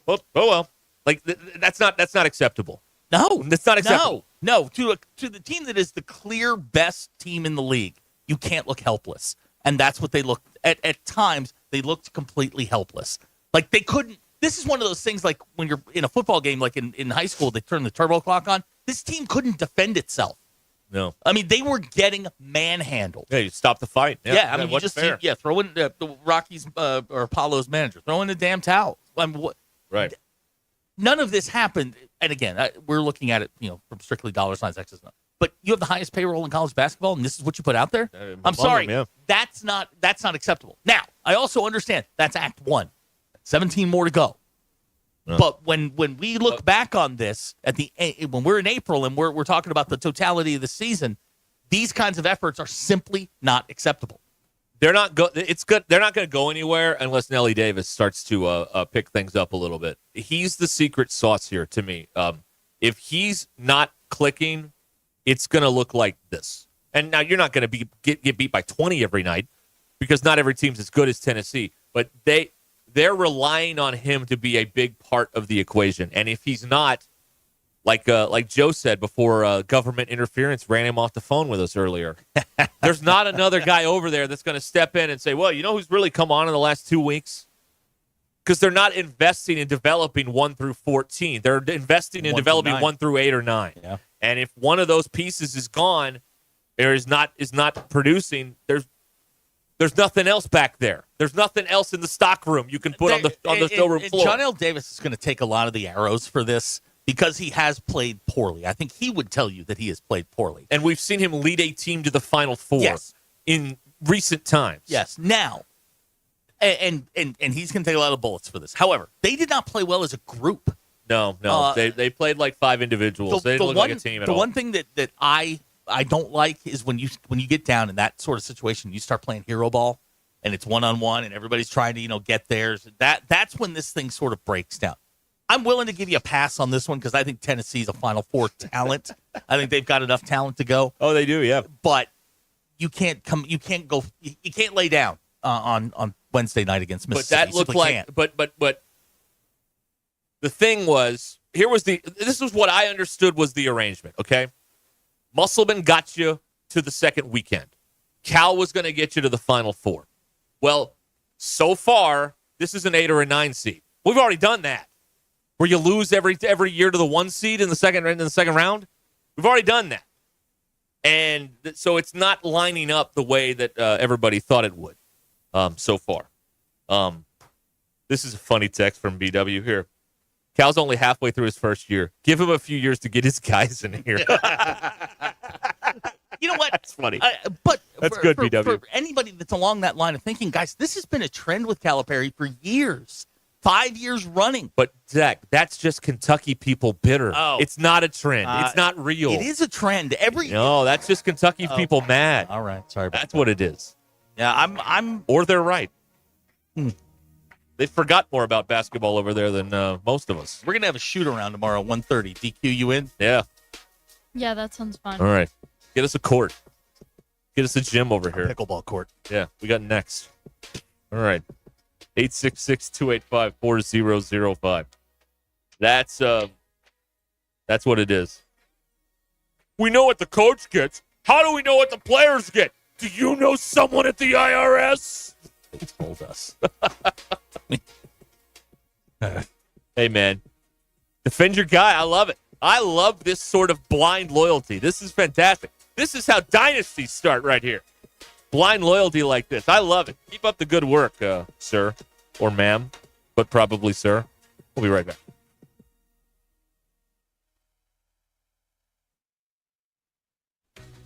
oh well." Like that's not acceptable. No, that's not acceptable. No. To the team that is the clear best team in the league, you can't look helpless. And that's what they looked at times. They looked completely helpless. Like they couldn't. This is one of those things like when you're in a football game, like in high school, they turn the turbo clock on. This team couldn't defend itself. No. I mean, they were getting manhandled. Yeah, you stop the fight. Yeah, I mean, you just throw in the Rockies or Apollo's manager. Throw in the damn towel. I mean, right. None of this happened. And again, we're looking at it, from strictly dollar signs, X's, but you have the highest payroll in college basketball, and this is what you put out there? I'm sorry. That's not acceptable. Now, I also understand that's Act 1. 17 more to go. But when we look back on this when we're in April and we're talking about the totality of the season, these kinds of efforts are simply not acceptable. They're not They're not going to go anywhere unless Nelly Davis starts to pick things up a little bit. He's the secret sauce here to me. If he's not clicking, it's going to look like this. And now you're not going to get beat by 20 every night because not every team's as good as Tennessee. But they're relying on him to be a big part of the equation. And if he's not, like Joe said before, government interference ran him off the phone with us earlier. There's not another guy over there that's going to step in and say, well, you know who's really come on in the last 2 weeks? Because they're not investing in developing 1 through 14. They're investing in developing 1 through 8 or 9. Yeah. And if one of those pieces is gone or is not producing, there's nothing else back there. There's nothing else in the stock room you can put on the showroom floor. John L. Davis is going to take a lot of the arrows for this because he has played poorly. I think he would tell you that he has played poorly. And we've seen him lead a team to the Final Four in recent times. Yes. Now, and he's going to take a lot of bullets for this. However, they did not play well as a group. No. They played like 5 individuals. They didn't look like a team at all. The one thing that I don't like is when you get down in that sort of situation, you start playing hero ball, and it's 1-on-1, and everybody's trying to get theirs. That's when this thing sort of breaks down. I'm willing to give you a pass on this one because I think Tennessee's a Final Four talent. I think they've got enough talent to go. Oh, they do, yeah. But you can't lay down on Wednesday night against Mississippi. But that looked like, but the thing was, this was what I understood was the arrangement. Okay, Musselman got you to the second weekend. Cal was going to get you to the Final Four. Well, so far, this is an 8 or a 9 seed. We've already done that. Where you lose every year to the 1 seed in the second round. We've already done that. And so it's not lining up the way that everybody thought it would so far. This is a funny text from BW here. Cal's only halfway through his first year. Give him a few years to get his guys in here. You know what? That's funny. But that's good, BW. For anybody that's along that line of thinking, guys, this has been a trend with Calipari for years. 5 years running. But, Zach, that's just Kentucky people bitter. Oh. It's not a trend. It's not real. It is a trend. No, that's just Kentucky people mad. All right. Sorry about That's what it is. Yeah, I'm Or they're right. They forgot more about basketball over there than most of us. We're going to have a shoot-around tomorrow at 1:30. DQ, you in? Yeah. Yeah, that sounds fun. All right. Get us a court. Get us a gym over here. Pickleball court. Yeah, we got next. All right. 866-285-4005. That's what it is. We know what the coach gets. How do we know what the players get? Do you know someone at the IRS? They told us. Hey, man. Defend your guy. I love it. I love this sort of blind loyalty. This is fantastic. This is how dynasties start right here. Blind loyalty like this. I love it. Keep up the good work, sir or ma'am, but probably sir. We'll be right back.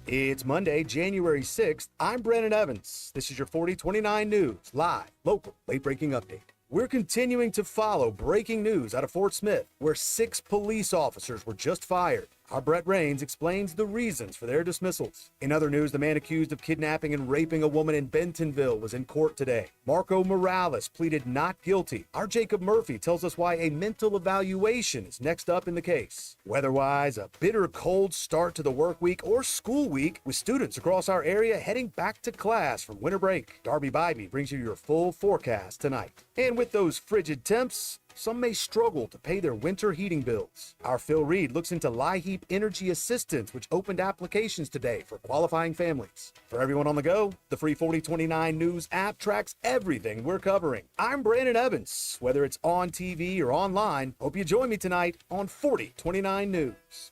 It's Monday, January 6th. I'm Brandon Evans. This is your 4029 News, live, local, late-breaking update. We're continuing to follow breaking news out of Fort Smith, where 6 police officers were just fired. Our Brett Rains explains the reasons for their dismissals. In other news, the man accused of kidnapping and raping a woman in Bentonville was in court today. Marco Morales pleaded not guilty. Our Jacob Murphy tells us why a mental evaluation is next up in the case. Weather-wise, a bitter cold start to the work week or school week, with students across our area heading back to class from winter break. Darby Bybee brings you your full forecast tonight. And with those frigid temps, some may struggle to pay their winter heating bills. Our Phil Reed looks into LIHEAP Energy Assistance, which opened applications today for qualifying families. For everyone on the go, the free 4029 News app tracks everything we're covering. I'm Brandon Evans. Whether it's on TV or online, hope you join me tonight on 4029 News.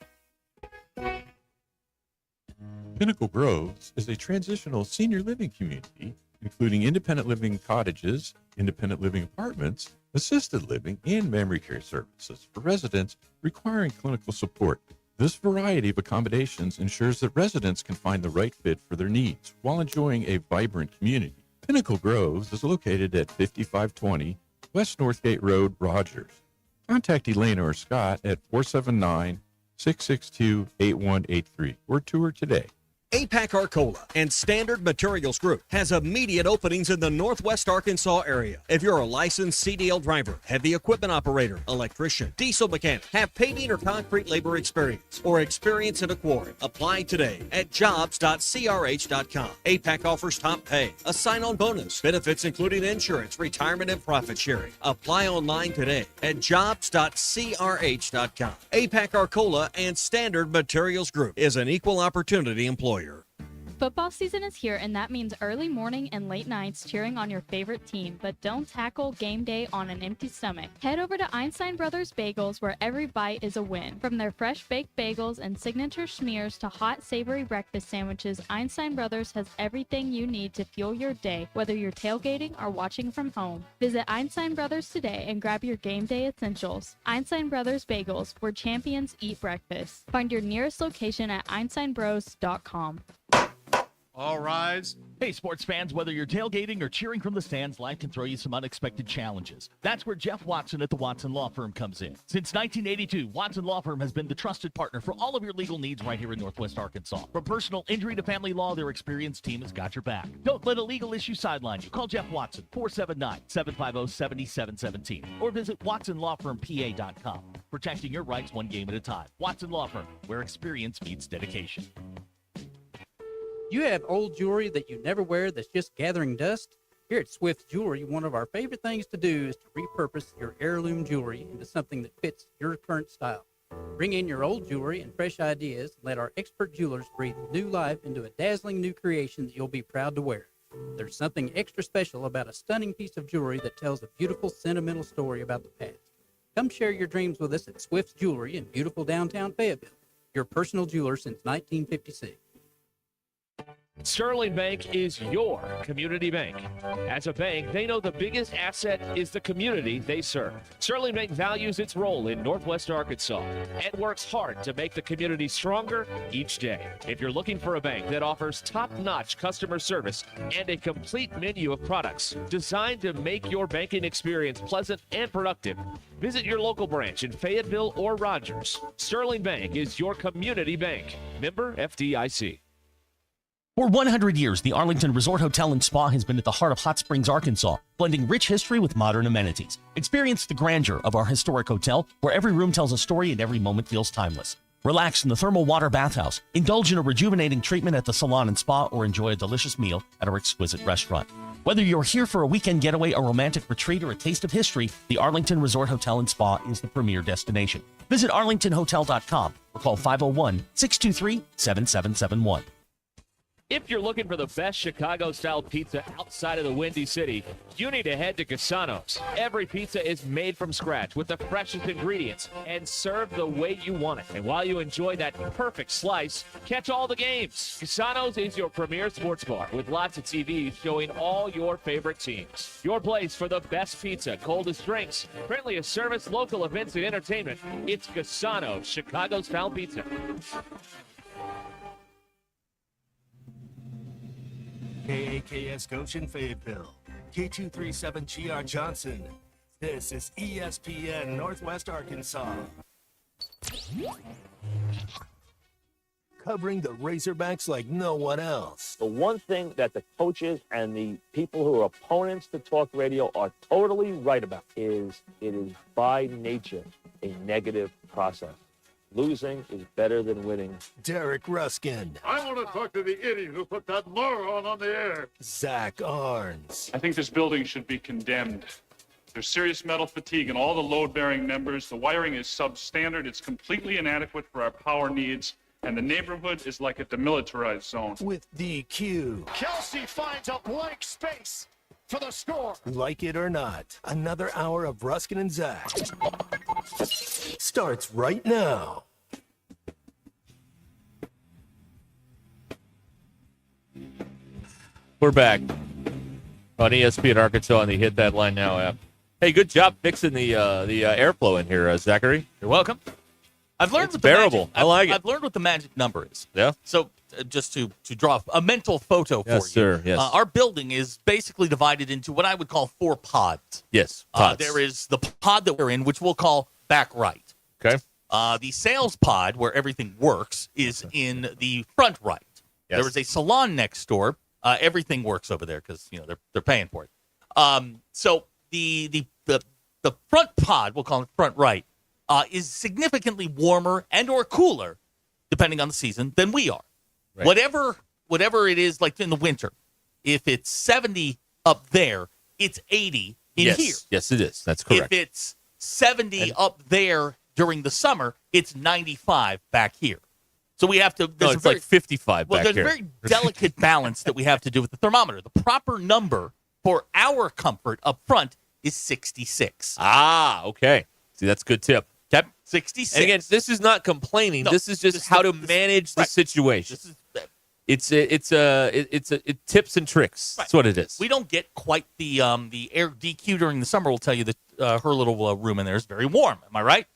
Pinnacle Groves is a transitional senior living community, including independent living cottages, independent living apartments, assisted living, and memory care services for residents requiring clinical support. This variety of accommodations ensures that residents can find the right fit for their needs while enjoying a vibrant community. Pinnacle Groves is located at 5520 West Northgate Road, Rogers. Contact Elena or Scott at 479-662-8183 or tour today. APAC Arcola and Standard Materials Group has immediate openings in the Northwest Arkansas area. If you're a licensed CDL driver, heavy equipment operator, electrician, diesel mechanic, have paving or concrete labor experience, or experience in a quarry, apply today at jobs.crh.com. APAC offers top pay, a sign-on bonus, benefits including insurance, retirement, and profit sharing. Apply online today at jobs.crh.com. APAC Arcola and Standard Materials Group is an equal opportunity employer. Football season is here, and that means early morning and late nights cheering on your favorite team, but don't tackle game day on an empty stomach. Head over to Einstein Brothers Bagels, where every bite is a win. From their fresh baked bagels and signature schmears to hot savory breakfast sandwiches, Einstein Brothers has everything you need to fuel your day, whether you're tailgating or watching from home. Visit Einstein Brothers today and grab your game day essentials. Einstein Brothers Bagels, where champions eat breakfast. Find your nearest location at einsteinbros.com. All rise. Hey, sports fans, whether you're tailgating or cheering from the stands, life can throw you some unexpected challenges. That's where Jeff Watson at the Watson Law Firm comes in. Since 1982, Watson Law Firm has been the trusted partner for all of your legal needs right here in Northwest Arkansas. From personal injury to family law, their experienced team has got your back. Don't let a legal issue sideline you. Call Jeff Watson, 479-750-7717, or visit watsonlawfirmpa.com. Protecting your rights one game at a time. Watson Law Firm, where experience meets dedication. You have old jewelry that you never wear that's just gathering dust? Here at Swift Jewelry, one of our favorite things to do is to repurpose your heirloom jewelry into something that fits your current style. Bring in your old jewelry and fresh ideas and let our expert jewelers breathe new life into a dazzling new creation that you'll be proud to wear. There's something extra special about a stunning piece of jewelry that tells a beautiful, sentimental story about the past. Come share your dreams with us at Swift Jewelry in beautiful downtown Fayetteville, your personal jeweler since 1956. Sterling Bank is your community bank. As a bank, they know the biggest asset is the community they serve. Sterling Bank values its role in Northwest Arkansas and works hard to make the community stronger each day. If you're looking for a bank that offers top-notch customer service and a complete menu of products designed to make your banking experience pleasant and productive, visit your local branch in Fayetteville or Rogers. Sterling Bank is your community bank. Member FDIC. For 100 years, the Arlington Resort Hotel and Spa has been at the heart of Hot Springs, Arkansas, blending rich history with modern amenities. Experience the grandeur of our historic hotel, where every room tells a story and every moment feels timeless. Relax in the thermal water bathhouse, indulge in a rejuvenating treatment at the salon and spa, or enjoy a delicious meal at our exquisite restaurant. Whether you're here for a weekend getaway, a romantic retreat, or a taste of history, the Arlington Resort Hotel and Spa is the premier destination. Visit arlingtonhotel.com or call 501-623-7771. If you're looking for the best Chicago-style pizza outside of the Windy City, you need to head to Casano's. Every pizza is made from scratch with the freshest ingredients and served the way you want it. And while you enjoy that perfect slice, catch all the games. Casano's is your premier sports bar with lots of TVs showing all your favorite teams. Your place for the best pizza, coldest drinks, friendliest service, local events, and entertainment. It's Casano's Chicago-style pizza. KAKS Goshen Fayetteville, K237GR Johnson. This is ESPN Northwest Arkansas. Covering the Razorbacks like no one else. The one thing that the coaches and the people who are opponents to talk radio are totally right about is it is by nature a negative process. Losing is better than winning. Derek Ruscin. I want to talk to the idiot who put that moron on the air. Zach Arns. I think this building should be condemned. There's serious metal fatigue in all the load-bearing members. The wiring is substandard. It's completely inadequate for our power needs. And the neighborhood is like a demilitarized zone. With DQ. Kelsey finds a blank space for the score. Like it or not, another hour of Ruscin and Zach starts right now. We're back on ESPN Arkansas on the Hit That Line Now app. Hey, good job fixing the airflow in here, Zachary. You're welcome. I've learned It's what bearable. The magic, I like it. I've learned what the magic number is. Yeah. So just to draw a mental photo for you. Yes, sir. Yes. Our building is basically divided into what I would call 4 pods. Yes. Pods. There is the pod that we're in, which we'll call back right. Okay. The sales pod, where everything works, is in the front right. Yes. There is a salon next door. Everything works over there because they're paying for it. So the front pod, we'll call it front right, is significantly warmer and or cooler, depending on the season, than we are. Right. Whatever it is, like in the winter, if it's 70 up there, it's 80 in here. Yes, it is. That's correct. If it's 70 up there during the summer, it's 95 back here. So we have to. No, it's like 55 well, back here. there's a very delicate balance that we have to do with the thermometer. The proper number for our comfort up front is 66. Ah, okay. See, that's a good tip. Yep, 66. And again, this is not complaining. No, this is just how to manage the situation. It's tips and tricks. That's what it is. We don't get quite the air DQ during the summer. Will tell you that her little room in there is very warm. Am I right?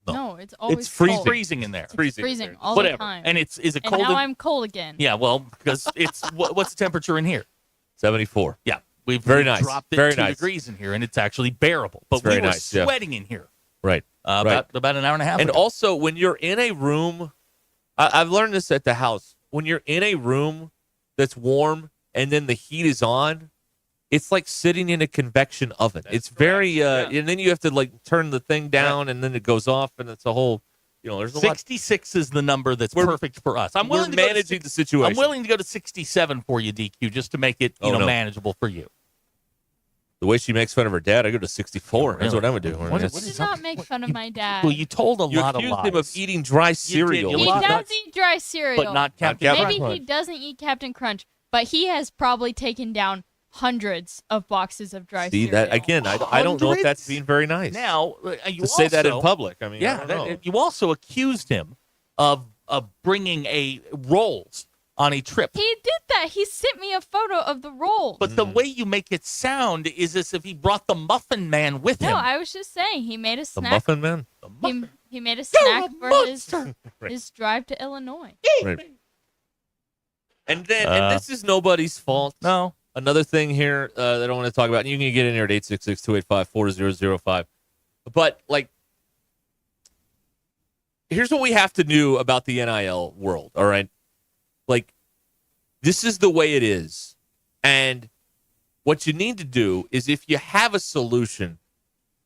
No, it's always It's freezing. cold. Freezing in there. It's freezing all Whatever. the time. And is it And cold? now I'm cold again. Yeah, well, because it's what's the temperature in here? 74. Yeah, we've Very nice. dropped it Very 2 nice. degrees in here, and it's actually bearable. But It's very we were nice, yeah. sweating in here Right. about an hour and a half And ago. also, when you're in a room, I've learned this at the house. When you're in a room that's warm and then the heat is on, it's like sitting in a convection oven. It's very, and then you have to like turn the thing down, and then it goes off, and it's a whole, there's a lot. 66 is the number that's perfect for us. I'm we're willing to go to managing the situation. I'm willing to go to 67 for you, DQ, just to make it No. manageable for you. The way she makes fun of her dad, I go to 64. That's really? what I would do. What That's- Do not make fun of my dad. Well, you told a You lot of accused lies. him of eating dry cereal. He does eat dry cereal. But not Captain Maybe Crunch. he doesn't eat Captain Crunch, but he has probably taken down hundreds of boxes of dry See cereal. that again? I don't know if that's being very nice. Now, you to say that in also- public. I mean, I don't know. you also accused him of bringing rolls on a trip. He did that. He sent me a photo of the roll. But the way you make it sound is as if he brought the Muffin Man with him. No, I was just saying he made a The snack. Muffin Man. He made a snack for monster. his drive to Illinois. Right. And then, and this is nobody's fault. No. Another thing here that I want to talk about, and you can get in here at 866-285-4005. But, like, here's what we have to do about the NIL world, all right? Like, this is the way it is. And what you need to do is if you have a solution,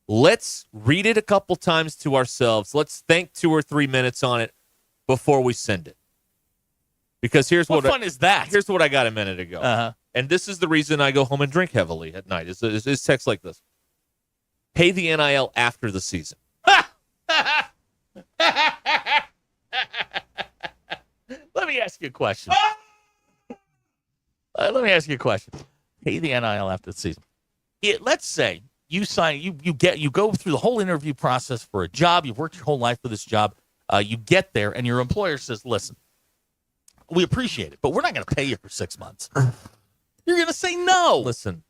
let's read it a couple times to ourselves. Let's think 2 or 3 minutes on it before we send it. Because here's What what fun is that? Here's what I got a minute ago. Uh-huh. And this is the reason I go home and drink heavily at night. It's text like this. Pay the NIL after the season. Let me ask you a question. Let me ask you a question. Pay the NIL after the season. Let's say you sign, you go through the whole interview process for a job. You've worked your whole life for this job. You get there, and your employer says, "Listen, we appreciate it, but we're not going to pay you for 6 months." You're going to say no. Listen,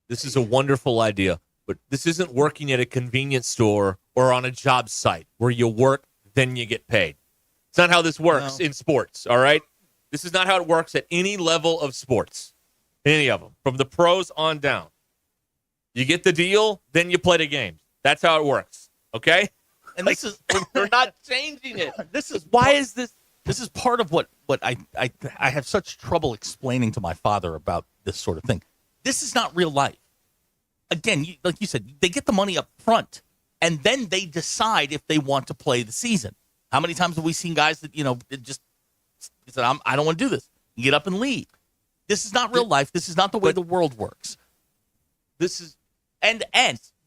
this is a wonderful idea, but this isn't working at a convenience store or on a job site where you work, then you get paid. It's not how this works in sports, all right? This is not how it works at any level of sports, any of them, from the pros on down. You get the deal, then you play the games. That's how it works, okay? And this is we're not changing it. This is why is this? This is part of what I have such trouble explaining to my father about this sort of thing. This is not real life. Again, like you said, they get the money up front, and then they decide if they want to play the season. How many times have we seen guys that just said, "I don't want to do this," you get up and leave. This is not real life. This is not the way the world works. This is and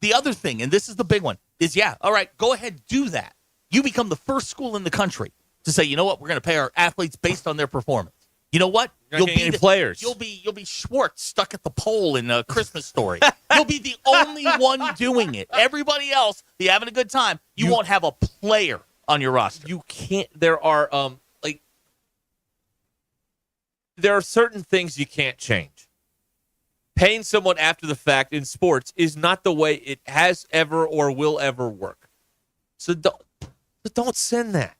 the other thing, and this is the big one, is all right, go ahead, do that. You become the first school in the country to say, you know what, we're going to pay our athletes based on their performance. You know what? You'll be any players. You'll be Schwartz stuck at the pole in A Christmas Story. You'll be the only one doing it. Everybody else, be having a good time. You won't have a player on your roster. You can't. There are there are certain things you can't change. Paying someone after the fact in sports is not the way it has ever or will ever work. So don't send that.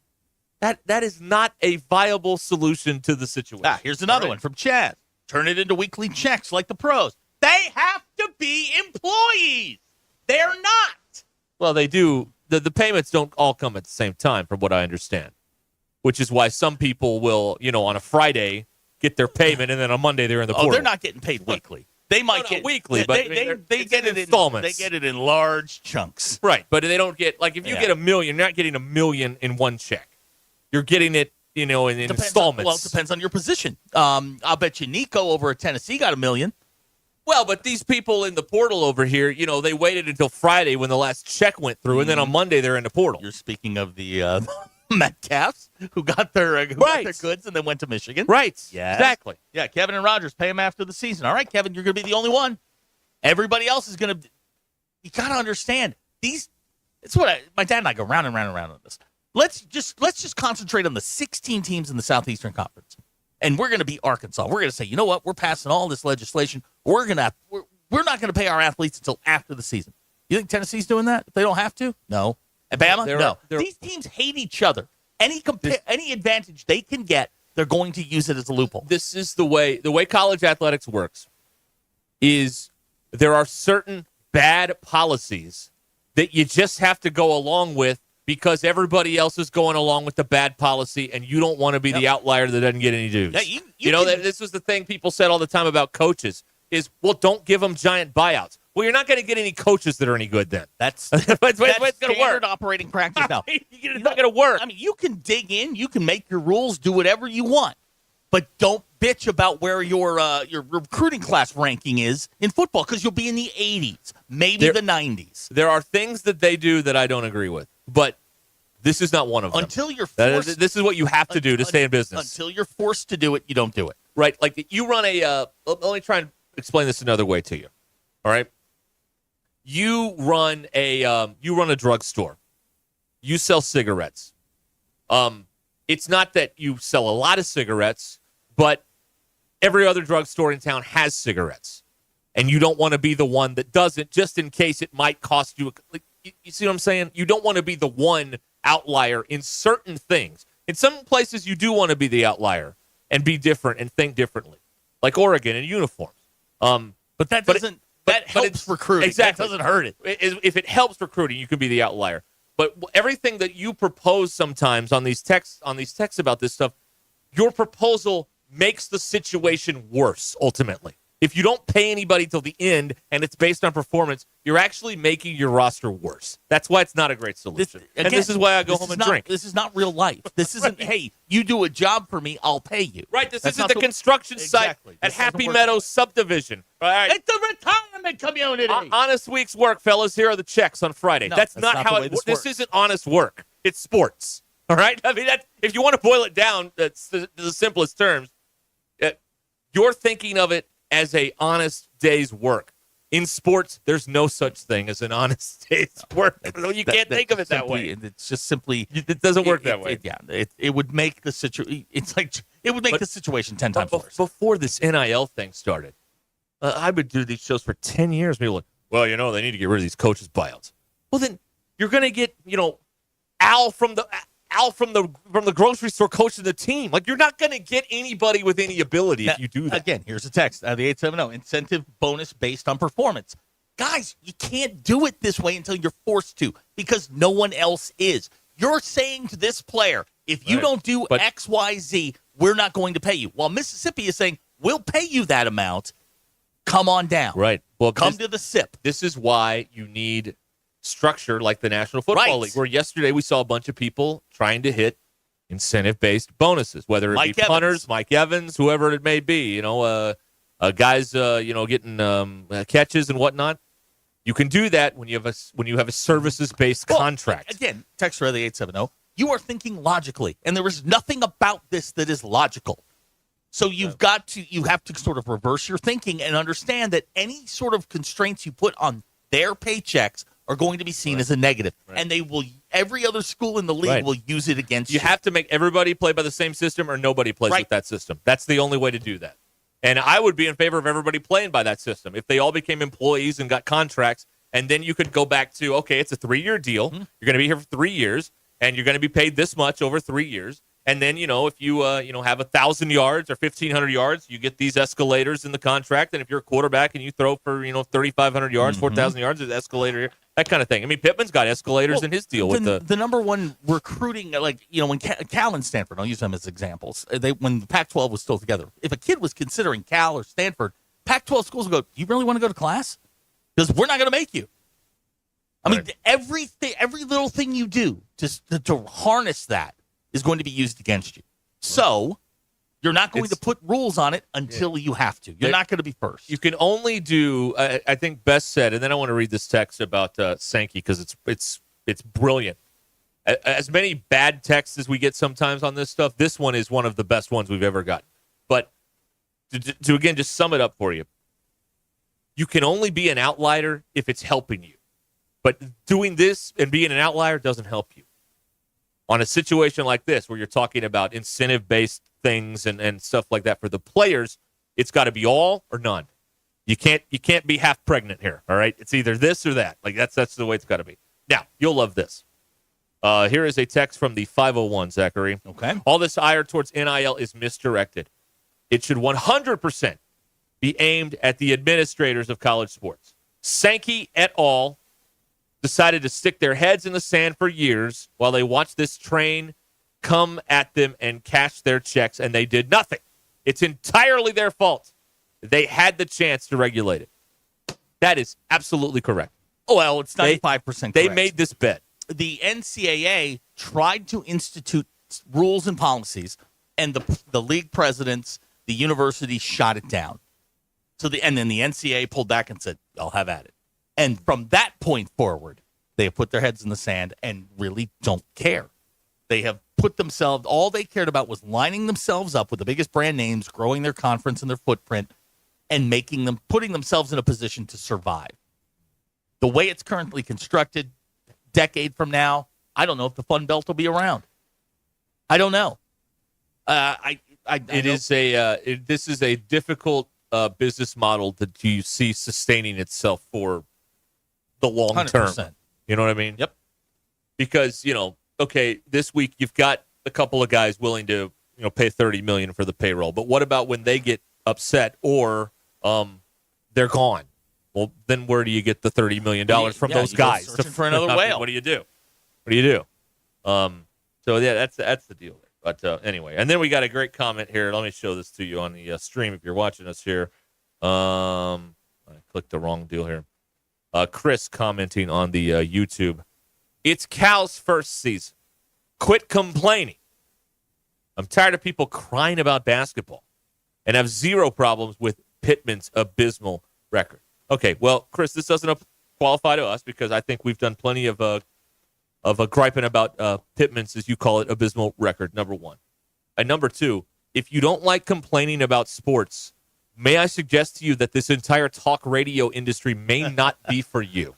That is not a viable solution to the situation. Here's another one from Chad. Turn it into weekly checks like the pros. They have to be employees. They're not. Well, they do. The payments don't all come at the same time, from what I understand, which is why some people will, on a Friday get their payment, and then on Monday they're in the portal. They're not getting paid weekly. They might get weekly, but they get it in installments. They get it in large chunks. Right, but they don't get, like, if you get $1 million, you're not getting $1 million in one check. You're getting it, in installments. Well, it depends on your position. I'll bet you Nico over at Tennessee got $1 million. Well, but these people in the portal over here, they waited until Friday when the last check went through, and then on Monday they're in the portal. You're speaking of the Metcalfs who got their goods and then went to Michigan. Right. Yeah. Exactly. Yeah, Kevin and Rogers, pay them after the season. All right, Kevin, you're going to be the only one. Everybody else is going to – you got to understand. It's what my dad and I go round and round and round on this. Let's just concentrate on the 16 teams in the Southeastern Conference. And we're going to beat Arkansas. We're going to say, you know what? We're passing all this legislation. We're not going to pay our athletes until after the season. You think Tennessee's doing that? If they don't have to? No. Alabama? No. These teams hate each other. Any advantage they can get, they're going to use it as a loophole. This is the way college athletics works. Is there are certain bad policies that you just have to go along with because everybody else is going along with the bad policy, and you don't want to be the outlier that doesn't get any dues. Yeah, this was the thing people said all the time about coaches is, well, don't give them giant buyouts. Well, you're not going to get any coaches that are any good then. That's going to work. Operating practice now. It's not going to work. I mean, you can dig in. You can make your rules, do whatever you want. But don't bitch about where your recruiting class ranking is in football, because you'll be in the 80s, maybe the 90s. There are things that they do that I don't agree with, but this is not one of them. Until you're forced. This is what you have to do to stay in business. Until you're forced to do it, you don't do it. Right? Like you run a. Let me try and explain this another way to you. All right. You run a drugstore. You sell cigarettes. It's not that you sell a lot of cigarettes, but every other drugstore in town has cigarettes, and you don't want to be the one that doesn't, just in case it might cost you. You see what I'm saying? You don't want to be the one outlier in certain things. In some places, you do want to be the outlier and be different and think differently, like Oregon and uniforms. But that doesn't. That helps recruiting. Exactly. That doesn't hurt it. If it helps recruiting, you can be the outlier. But everything that you propose sometimes on these texts about this stuff, your proposal makes the situation worse, ultimately. If you don't pay anybody till the end and it's based on performance, you're actually making your roster worse. That's why it's not a great solution. This is why I go home and drink. This is not real life. This isn't, hey, you do a job for me, I'll pay you. Right, this isn't the construction site at Happy Meadows subdivision. All right. It's a retirement community. Honest week's work, fellas. Here are the checks on Friday. No, that's not how it works. This isn't honest work. It's sports. All right? I mean, if you want to boil it down, that's the simplest terms. You're thinking of it as a honest day's work. In sports, there's no such thing as an honest day's work. You can't think of it that way. It's just simply it doesn't work that way. It would make the situation. It's like it would make the situation 10 times worse. Before this NIL thing started, I would do these shows for 10 years. People were like, well, they need to get rid of these coaches' buyouts. Well, then you're going to get Al from the grocery store coaching the team. Like, you're not going to get anybody with any ability if you do that. Again, here's a text. The 870 incentive bonus based on performance. Guys, you can't do it this way until you're forced to, because no one else is. You're saying to this player, if you don't do X, Y, Z, we're not going to pay you. While Mississippi is saying, we'll pay you that amount. Come on down. Right. Well, come to the SIP. This is why you need structure like the National Football League, where yesterday we saw a bunch of people trying to hit incentive-based bonuses, whether it be punters, Mike Evans, whoever it may be, guys, getting catches and whatnot. You can do that when you have a services-based contract. Again, text the 870. You are thinking logically, and there is nothing about this that is logical. So you have to sort of reverse your thinking and understand that any sort of constraints you put on their paychecks are going to be seen as a negative. And every other school in the league will use it against you. You have to make everybody play by the same system, or nobody plays with that system. That's the only way to do that. And I would be in favor of everybody playing by that system. If they all became employees and got contracts, And then you could go back to, okay, it's a 3-year deal. You're going to be here for 3 years, and you're going to be paid this much over 3 years. And then, if you, have 1,000 yards or 1,500 yards, you get these escalators in the contract. And if you're a quarterback and you throw for, 3,500 yards, 4,000 yards, there's an escalator here, that kind of thing. I mean, Pittman's got escalators in his deal with the number one recruiting, when Cal and Stanford, I'll use them as examples. When the Pac-12 was still together, if a kid was considering Cal or Stanford, Pac-12 schools would go, "You really want to go to class? Because we're not going to make you." I mean, every little thing you do to harness that is going to be used against you. So you're not going to put rules on it until you have to. You're not going to be first. You can only do, I think Bess said, and then I want to read this text about Sankey because it's brilliant. As many bad texts as we get sometimes on this stuff, this one is one of the best ones we've ever gotten. But to again, just sum it up for you, you can only be an outlier if it's helping you. But doing this and being an outlier doesn't help you. On a situation like this where you're talking about incentive-based things and stuff like that for the players, it's got to be all or none. You can't be half pregnant here, all right? It's either this or that. That's the way it's got to be. Now, you'll love this. Here is a text from the 501, Zachary. Okay. All this ire towards NIL is misdirected. It should 100% be aimed at the administrators of college sports. Sankey et al. Decided to stick their heads in the sand for years while they watched this train come at them and cash their checks, and they did nothing. It's entirely their fault. They had the chance to regulate it. That is absolutely correct. Oh, well, it's 95% correct. They made this bet. The NCAA tried to institute rules and policies, and the league presidents, the university shot it down. And then the NCAA pulled back and said, "I'll have at it." And from that point forward, they have put their heads in the sand and really don't care. They have put themselves, all they cared about was lining themselves up with the biggest brand names, growing their conference and their footprint, and putting themselves in a position to survive. The way it's currently constructed, decade from now, I don't know if the Fun Belt will be around. I don't know. This is a difficult business model that you see sustaining itself for the long 100%. term. You know what I mean? Yep. Because, okay, this week you've got a couple of guys willing to, pay $30 million for the payroll. But what about when they get upset or they're gone? Well, then where do you get the $30 million from those guys? Searching for another whale. What do you do? So yeah, that's the deal there. But anyway, and then we got a great comment here. Let me show this to you on the stream if you're watching us here. I clicked the wrong deal here. Chris commenting on the YouTube. It's Cal's first season. Quit complaining. I'm tired of people crying about basketball and have zero problems with Pittman's abysmal record. Okay, well, Chris, this doesn't qualify to us because I think we've done plenty of griping about Pittman's, as you call it, abysmal record, number one. And number two, if you don't like complaining about sports, may I suggest to you that this entire talk radio industry may not be for you.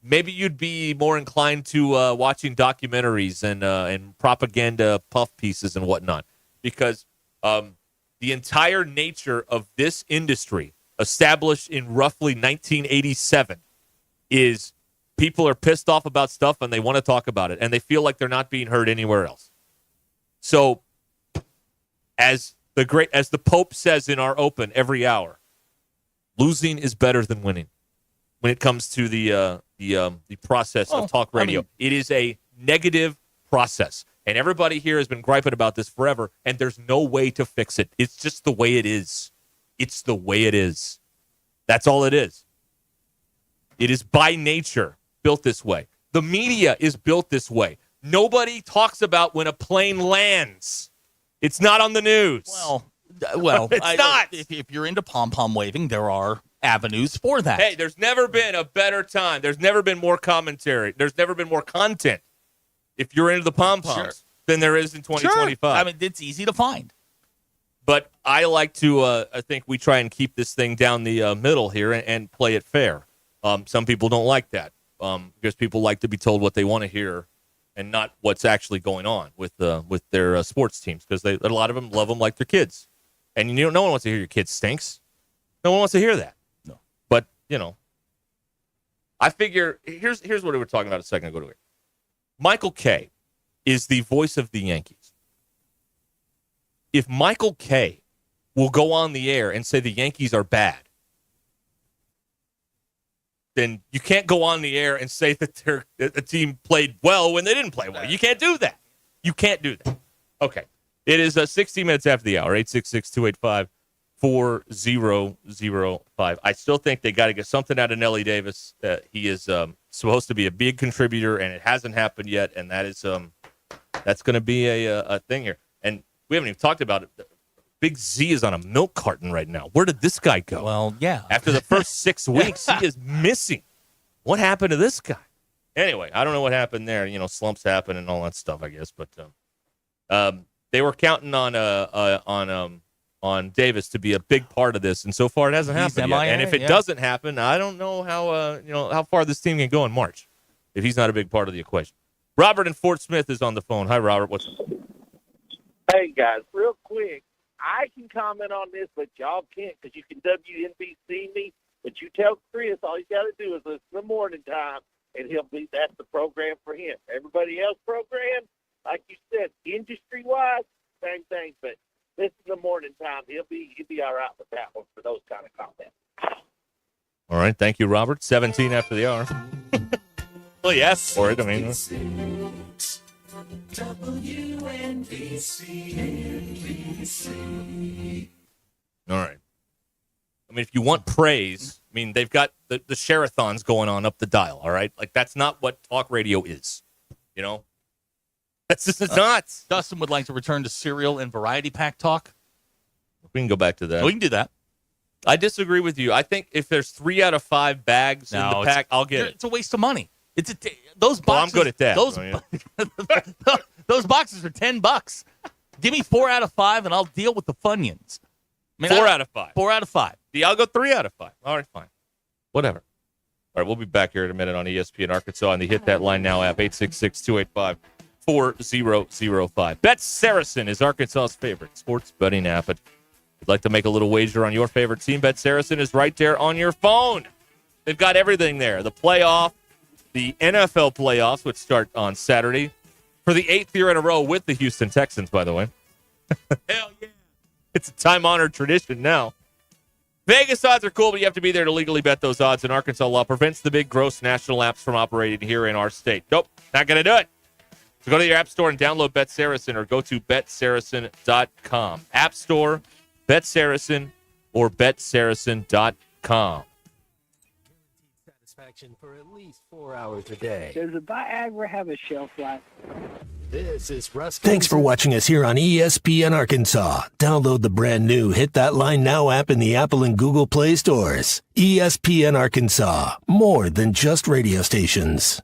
Maybe you'd be more inclined to watching documentaries and propaganda puff pieces and whatnot, because the entire nature of this industry, established in roughly 1987, is people are pissed off about stuff and they want to talk about it, and they feel like they're not being heard anywhere else. So, as the Pope says in our open every hour, losing is better than winning. When it comes to the process of talk radio, it is a negative process, and everybody here has been griping about this forever. And there's no way to fix it. It's just the way it is. It's the way it is. That's all it is. It is by nature built this way. The media is built this way. Nobody talks about when a plane lands. It's not on the news. Well, it's not. If you're into pom-pom waving, there are avenues for that. Hey, there's never been a better time. There's never been more commentary. There's never been more content. If you're into the pom-poms, than there is in 2025. Sure. I mean, it's easy to find. But I like to, I think we try and keep this thing down the middle here and play it fair. Some people don't like that because people like to be told what they want to hear and not what's actually going on with their sports teams, because a lot of them love them like their kids. And no one wants to hear your kid stinks. No one wants to hear that. No. But, I figure here's what we were talking about a second ago. Michael Kay is the voice of the Yankees. If Michael Kay will go on the air and say the Yankees are bad, then you can't go on the air and say that a team played well when they didn't play well. You can't do that. You can't do that. Okay. It is 60 minutes after the hour, 866-285-4005. I still think they got to get something out of Nelly Davis. He is supposed to be a big contributor, and it hasn't happened yet, and that is that's going to be a thing here. And we haven't even talked about it. Big Z is on a milk carton right now. Where did this guy go? Well, yeah. After the first 6 weeks, he is missing. What happened to this guy? Anyway, I don't know what happened there. You know, slumps happen and all that stuff, I guess. But they were counting on Davis to be a big part of this, and so far it hasn't happened yet. And if it doesn't happen, I don't know how far this team can go in March if he's not a big part of the equation. Robert in Fort Smith is on the phone. Hi, Robert. What's up? Hey, guys, real quick. I can comment on this, but y'all can't because you can WNBC me. But you tell Chris all you got to do is listen to the morning time, and that's the program for him. Everybody else program, like you said, industry-wise, same thing. But listen to the morning time. He'll be all right with that one for those kind of comments. All right. Thank you, Robert. 17 after the hour. Well, you asked for it. I mean, all right. I mean, if you want praise, I mean, they've got the share-a-thons going on up the dial, all right? Like, that's not what talk radio is, you know? That's just not. Dustin would like to return to cereal and variety pack talk. We can go back to that. We can do that. I disagree with you. I think if there's 3 out of 5 bags in the pack, I'll get it. It's a waste of money. Those boxes. Well, I'm good at that. Those boxes are $10. Give me 4 out of 5, and I'll deal with the Funyuns. I mean, 4 out of 5. 4 out of 5. Yeah, I'll go 3 out of 5. All right, fine. Whatever. All right, we'll be back here in a minute on ESPN Arkansas on the Hit That Line Now app, 866-285-4005. Bet Saracen is Arkansas's favorite sports betting app. If you'd like to make a little wager on your favorite team, Bet Saracen is right there on your phone. They've got everything there. The playoff, the NFL playoffs, which start on Saturday, for the 8th year in a row with the Houston Texans, by the way. Hell yeah. It's a time-honored tradition now. Vegas odds are cool, but you have to be there to legally bet those odds, and Arkansas law prevents the big, gross national apps from operating here in our state. Nope, not going to do it. So go to your app store and download Bet Saracen or go to BetSaracen.com. App Store, Bet Saracen, or BetSaracen.com. Satisfaction for at least 4 hours a day. Does the Viagra have a shelf life? This is Ruscin. Thanks for watching us here on ESPN Arkansas. Download the brand new Hit That Line Now app in the Apple and Google Play stores. ESPN Arkansas, more than just radio stations.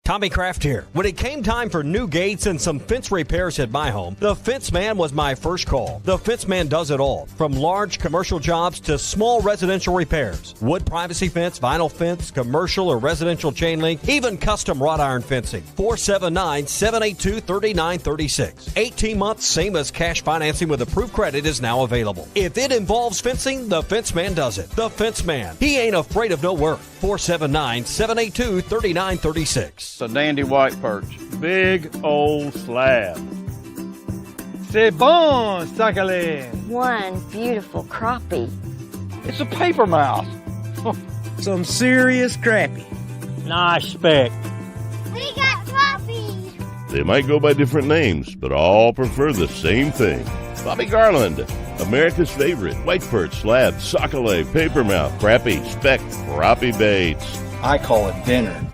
Tommy Kraft here. When it came time for new gates and some fence repairs at my home, the Fence Man was my first call. The Fence Man does it all, from large commercial jobs to small residential repairs. Wood privacy fence, vinyl fence, commercial or residential chain link, even custom wrought iron fencing. 479-782-3936. 18 months, same as cash financing with approved credit is now available. If it involves fencing, the Fence Man does it. The Fence Man. He ain't afraid of no work. 479-782-3936. A dandy white perch. Big old slab. C'est bon, sacalé. One beautiful crappie. It's a paper mouse. Some serious crappie. Nice speck. We got crappie. They might go by different names, but all prefer the same thing. Bobby Garland, America's favorite. White perch, slab, sockeye, papermouth, crappie, speck, crappie baits. I call it dinner.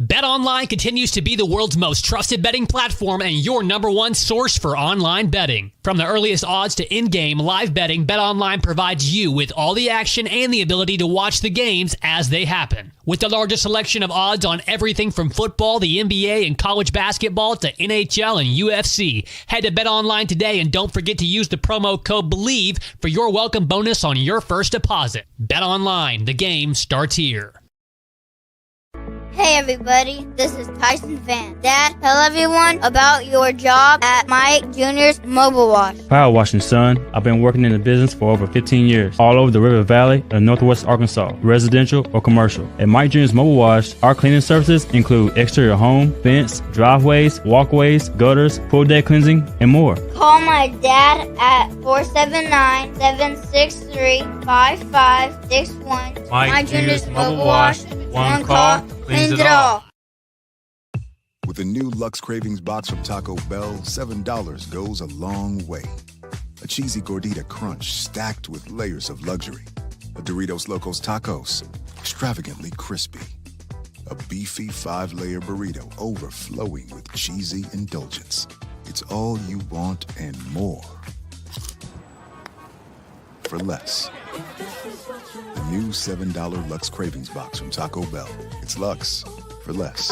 BetOnline continues to be the world's most trusted betting platform and your number one source for online betting. From the earliest odds to in-game live betting, BetOnline provides you with all the action and the ability to watch the games as they happen. With the largest selection of odds on everything from football, the NBA, and college basketball to NHL and UFC. Head to BetOnline today and don't forget to use the promo code BELIEVE for your welcome bonus on your first deposit. BetOnline, the game starts here. Hey everybody, this is Tyson Van. Dad, tell everyone about your job at Mike Jr.'s Mobile Wash. Power washing, son. I've been working in the business for over 15 years, all over the River Valley and Northwest Arkansas, residential or commercial. At Mike Jr.'s Mobile Wash, our cleaning services include exterior home, fence, driveways, walkways, gutters, pool deck cleansing, and more. Call my dad at 479-763-5561. Mike Jr.'s Mobile Wash. One call cleans it all. With a new Lux Cravings box from Taco Bell, $7 goes a long way. A cheesy gordita crunch stacked with layers of luxury. A Doritos Locos Tacos, extravagantly crispy. A beefy 5-layer burrito overflowing with cheesy indulgence. It's all you want and more. For less. The new $7 Lux Cravings box from Taco Bell. It's Lux for less.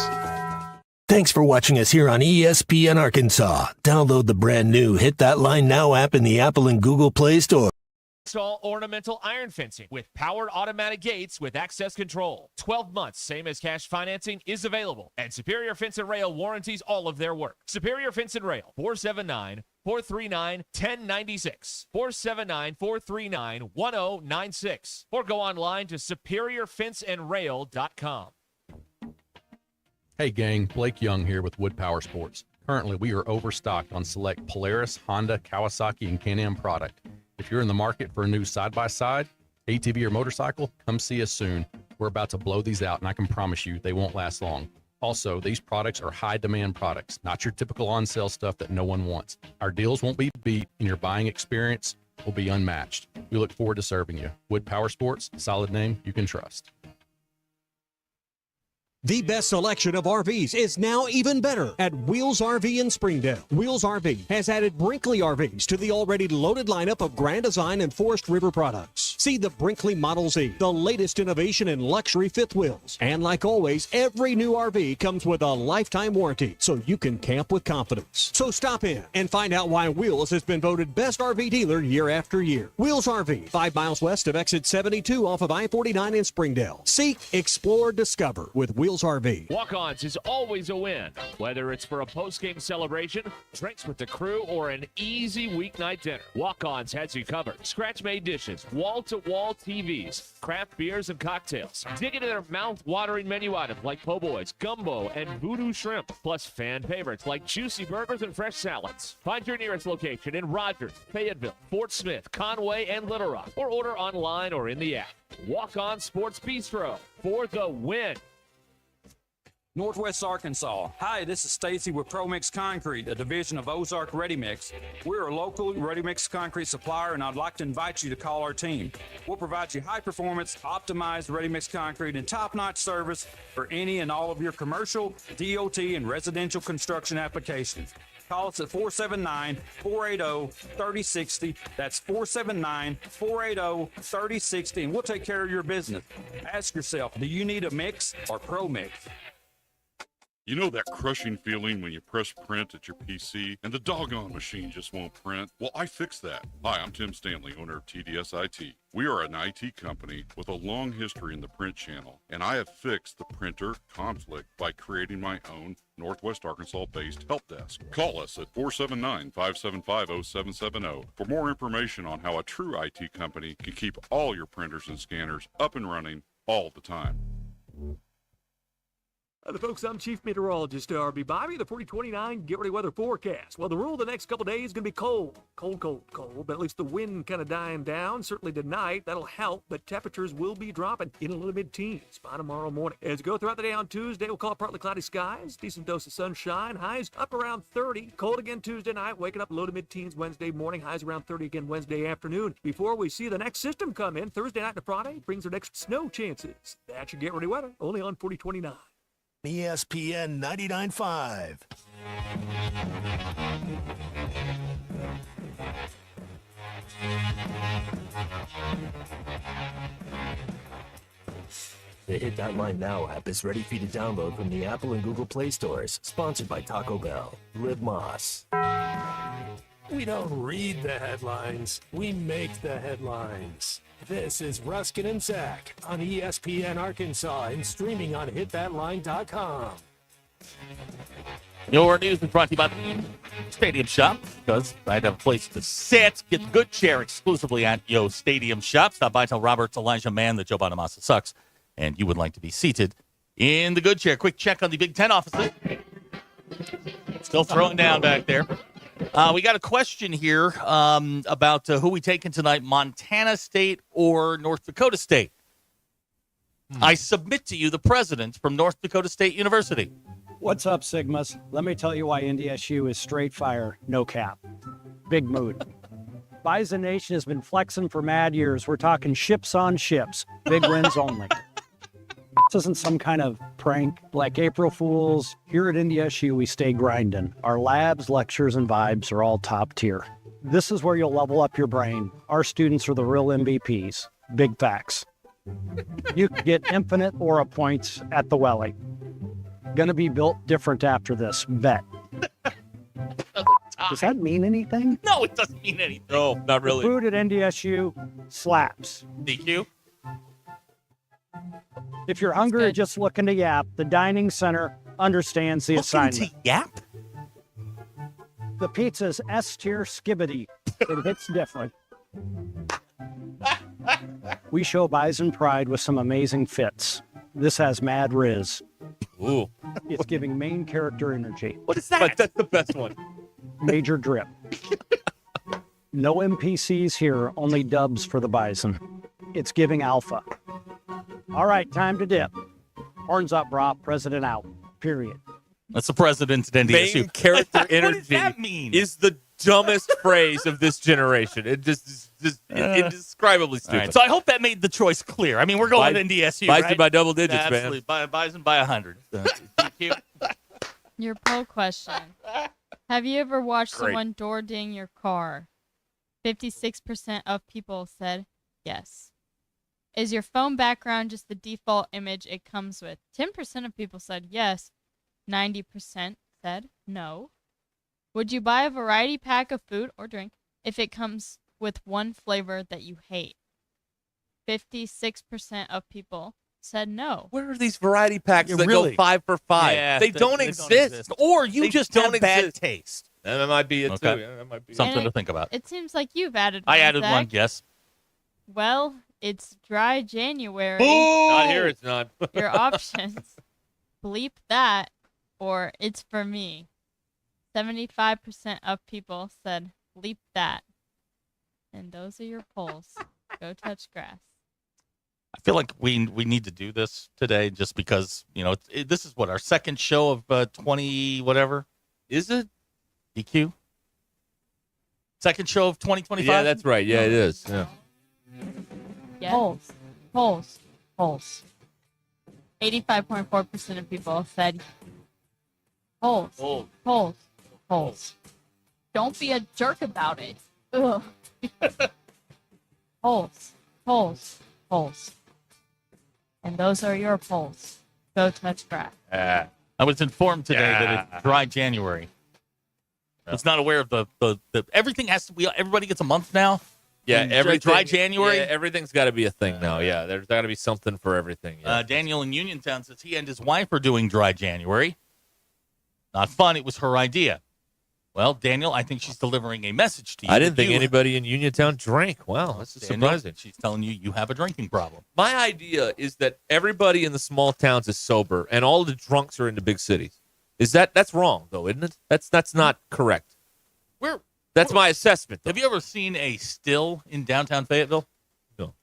Thanks for watching us here on ESPN Arkansas. Download the brand new Hit That Line Now app in the Apple and Google Play Store. Install ornamental iron fencing with powered automatic gates with access control. 12 months, same as cash financing, is available. And Superior Fence and Rail warranties all of their work. Superior Fence and Rail, 479-439-1096. 479-439-1096. Or go online to superiorfenceandrail.com. Hey gang, Blake Young here with Wood Power Sports. Currently, we are overstocked on select Polaris, Honda, Kawasaki, and Can-Am product. If you're in the market for a new side-by-side, ATV, or motorcycle, come see us soon. We're about to blow these out, and I can promise you they won't last long. Also, these products are high-demand products, not your typical on-sale stuff that no one wants. Our deals won't be beat, and your buying experience will be unmatched. We look forward to serving you. Wood Power Sports, solid name you can trust. The best selection of RVs is now even better at Wheels RV in Springdale. Wheels RV has added Brinkley RVs to the already loaded lineup of Grand Design and Forest River products. See the Brinkley Model Z, the latest innovation in luxury fifth wheels. And like always, every new RV comes with a lifetime warranty, so you can camp with confidence. So stop in and find out why Wheels has been voted best RV dealer year after year. Wheels RV, 5 miles west of exit 72 off of I-49 in Springdale. Seek, explore, discover with Wheels RV. Walk-Ons is always a win. Whether it's for a post-game celebration, drinks with the crew, or an easy weeknight dinner, Walk-Ons has you covered. Scratch-made dishes, wall-to-wall TVs, craft beers and cocktails. Dig into their mouth-watering menu items like po' boys, gumbo, and voodoo shrimp, plus fan favorites like juicy burgers and fresh salads. Find your nearest location in Rogers, Fayetteville, Fort Smith, Conway, and Little Rock, or order online or in the app. Walk-On Sports Bistro for the win. Northwest Arkansas. Hi, this is Stacy with ProMix Concrete, a division of Ozark Ready Mix. We're a local ready mix concrete supplier, and I'd like to invite you to call our team. We'll provide you high performance, optimized ready mix concrete and top-notch service for any and all of your commercial, DOT, and residential construction applications. Call us at 479-480-3060. That's 479-480-3060, and we'll take care of your business. Ask yourself, do you need a mix or ProMix? You know that crushing feeling when you press print at your PC and the doggone machine just won't print? Well, I fixed that. Hi, I'm Tim Stanley, owner of TDS IT. We are an IT company with a long history in the print channel, and I have fixed the printer conflict by creating my own Northwest Arkansas-based help desk. Call us at 479-575-0770 for more information on how a true IT company can keep all your printers and scanners up and running all the time. The folks, I'm Chief Meteorologist RB Bobby. The 4029 Get Ready Weather forecast. Well, the rule the next couple days is going to be cold. Cold, but at least the wind kind of dying down. Certainly tonight, that'll help, but temperatures will be dropping in a little mid-teens by tomorrow morning. As we go throughout the day on Tuesday, we'll call it partly cloudy skies, decent dose of sunshine, highs up around 30. Cold again Tuesday night, waking up low to mid-teens Wednesday morning, highs around 30 again Wednesday afternoon. Before we see the next system come in, Thursday night to Friday brings our next snow chances. That's your Get Ready Weather, only on 4029. ESPN 99.5. The Hit That Line Now app is ready for you to download from the Apple and Google Play stores. Sponsored by Taco Bell. Live Moss. We don't read the headlines. We make the headlines. This is Ruscin and Zach on ESPN Arkansas and streaming on hitthatline.com. Your news is brought to you by the Stadium Shop, because I'd have a place to sit. Get the good chair exclusively at Yo Stadium Shop. Stop by, tell Roberts, Elijah Mann that Joe Bonamassa sucks, and you would like to be seated in the good chair. Quick check on the Big Ten offices. Still throwing down back there. We got a question here about who we taking tonight, Montana State or North Dakota State. I submit to you the president from North Dakota State University. What's up, Sigmas? Let me tell you why NDSU is straight fire, no cap. Big mood. Bison Nation has been flexing for mad years. We're talking ships on ships, big wins only. This isn't some kind of prank like April Fools. Here at NDSU, we stay grinding. Our labs, lectures, and vibes are all top tier. This is where you'll level up your brain. Our students are the real MVPs. Big facts. You can get infinite aura points at the Welly. Gonna be built different after this, bet. Does that mean anything? No, it doesn't mean anything. No, not really. Food at NDSU slaps. DQ? If you're hungry or just looking to yap, the dining center understands the assignment. Yap? The pizza's S-tier skibbity. It hits different. We show Bison pride with some amazing fits. This has mad riz. Ooh. It's giving main character energy. What is that? But that's the best one. Major drip. No NPCs here, only dubs for the Bison. It's giving alpha. All right, time to dip. Horns up, brah. President out. Period. That's the president at NDSU. Main character energy What does that mean? is the dumbest phrase of this generation. It just indescribably stupid. Right, so I hope that made the choice clear. I mean, we're going to NDSU, Bison right? by double digits, Absolutely. man. Bison by 100. Thank you. Your poll question. Have you ever watched Great. someone door ding your car? 56% of people said yes. Is your phone background just the default image it comes with? 10% of people said yes. 90% said no. Would you buy a variety pack of food or drink if it comes with one flavor that you hate? 56% of people said no. Where are these variety packs that really? go 5 for 5? Yeah, they don't exist. Or you They just don't have bad exist. taste. That might be it, Okay. too. Yeah, that might be Something And to think about. It seems like you've added one, I added Zach. one, yes. Well, it's dry January. Not here, it's not. Your options. Bleep that or it's for me. 75% of people said bleep that. And those are your polls. Go touch grass. I feel like we need to do this today just because, you know, this is what, our second show of 20 whatever? Is it? DQ? Second show of 2025? Yeah, that's right. Yeah, it is. Yeah. Yes. Polls. 85.4% of people said polls. Don't be a jerk about it. Ugh. Polls. And those are your polls. Go touch grass. I was informed today that it's dry January. I was not aware of the everything has to be, everybody gets a month now. Yeah, everything. Dry January. Yeah, everything's got to be a thing now. Yeah, there's got to be something for everything. Yeah. Daniel in Uniontown says he and his wife are doing dry January. Not fun. It was her idea. Well, Daniel, I think she's delivering a message to you. I didn't think anybody in Uniontown drank. Wow, that's surprising. She's telling you have a drinking problem. My idea is that everybody in the small towns is sober, and all the drunks are in the big cities. That's wrong though, isn't it? That's not correct. That's my assessment. Though. Have you ever seen a still in downtown Fayetteville? No.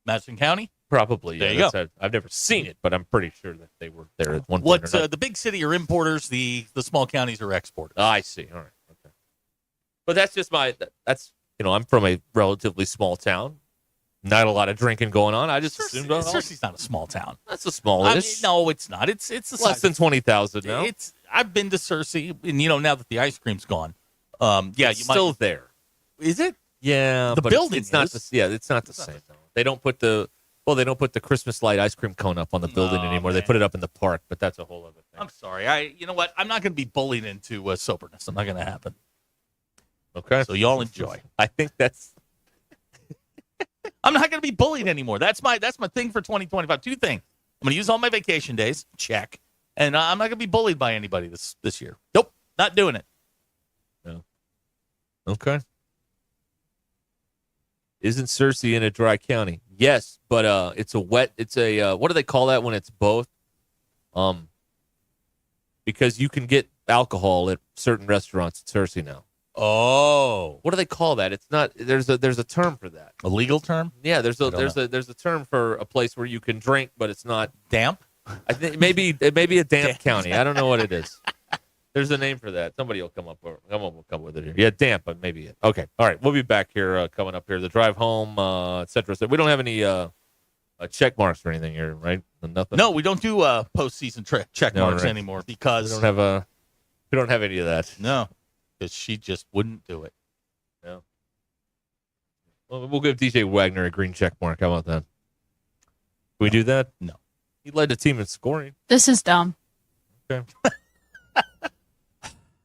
Madison County? Probably. There Yeah, you go. I've never seen it, but I'm pretty sure that they were there at one point. The big city are importers, the small counties are exporters. I see. All right. Okay. But that's just that's I'm from a relatively small town. Not a lot of drinking going on. I just assumed Cersei's not a small town. That's a smallish. No, it's not. It's the less than 20,000 now. I've been to Cersei, and now that the ice cream's gone, it's still there. Is it? Yeah, the but building it's not. It's not the same. They don't put the Christmas light ice cream cone up on the building anymore. Man. They put it up in the park, but that's a whole other thing. I'm sorry. You know what? I'm not going to be bullied into soberness. I'm not going to happen. Okay. So y'all enjoy. I think that's. I'm not going to be bullied anymore. That's my thing for 2025. Two things. I'm going to use all my vacation days. Check. And I'm not going to be bullied by anybody this year. Nope. Not doing it. No. Okay. Isn't Searcy in a dry county? Yes, but it's a wet. It's a what do they call that when it's both? Because you can get alcohol at certain restaurants in Searcy now. Oh, what do they call that? It's not. There's a term for that. A legal term? Yeah, there's a term for a place where you can drink, but it's not damp. I think maybe a damp county. I don't know what it is. There's a name for that. Somebody will come up with it here. Yeah, damp, but maybe it. Okay. All right. We'll be back here coming up here. The drive home, et cetera. So we don't have any check marks or anything here, right? Nothing. No, we don't do postseason check marks anymore because we don't have any of that. No, because she just wouldn't do it. No. Well, we'll give DJ Wagner a green check mark. How about that? Can we do that? No. He led the team in scoring. This is dumb. Okay.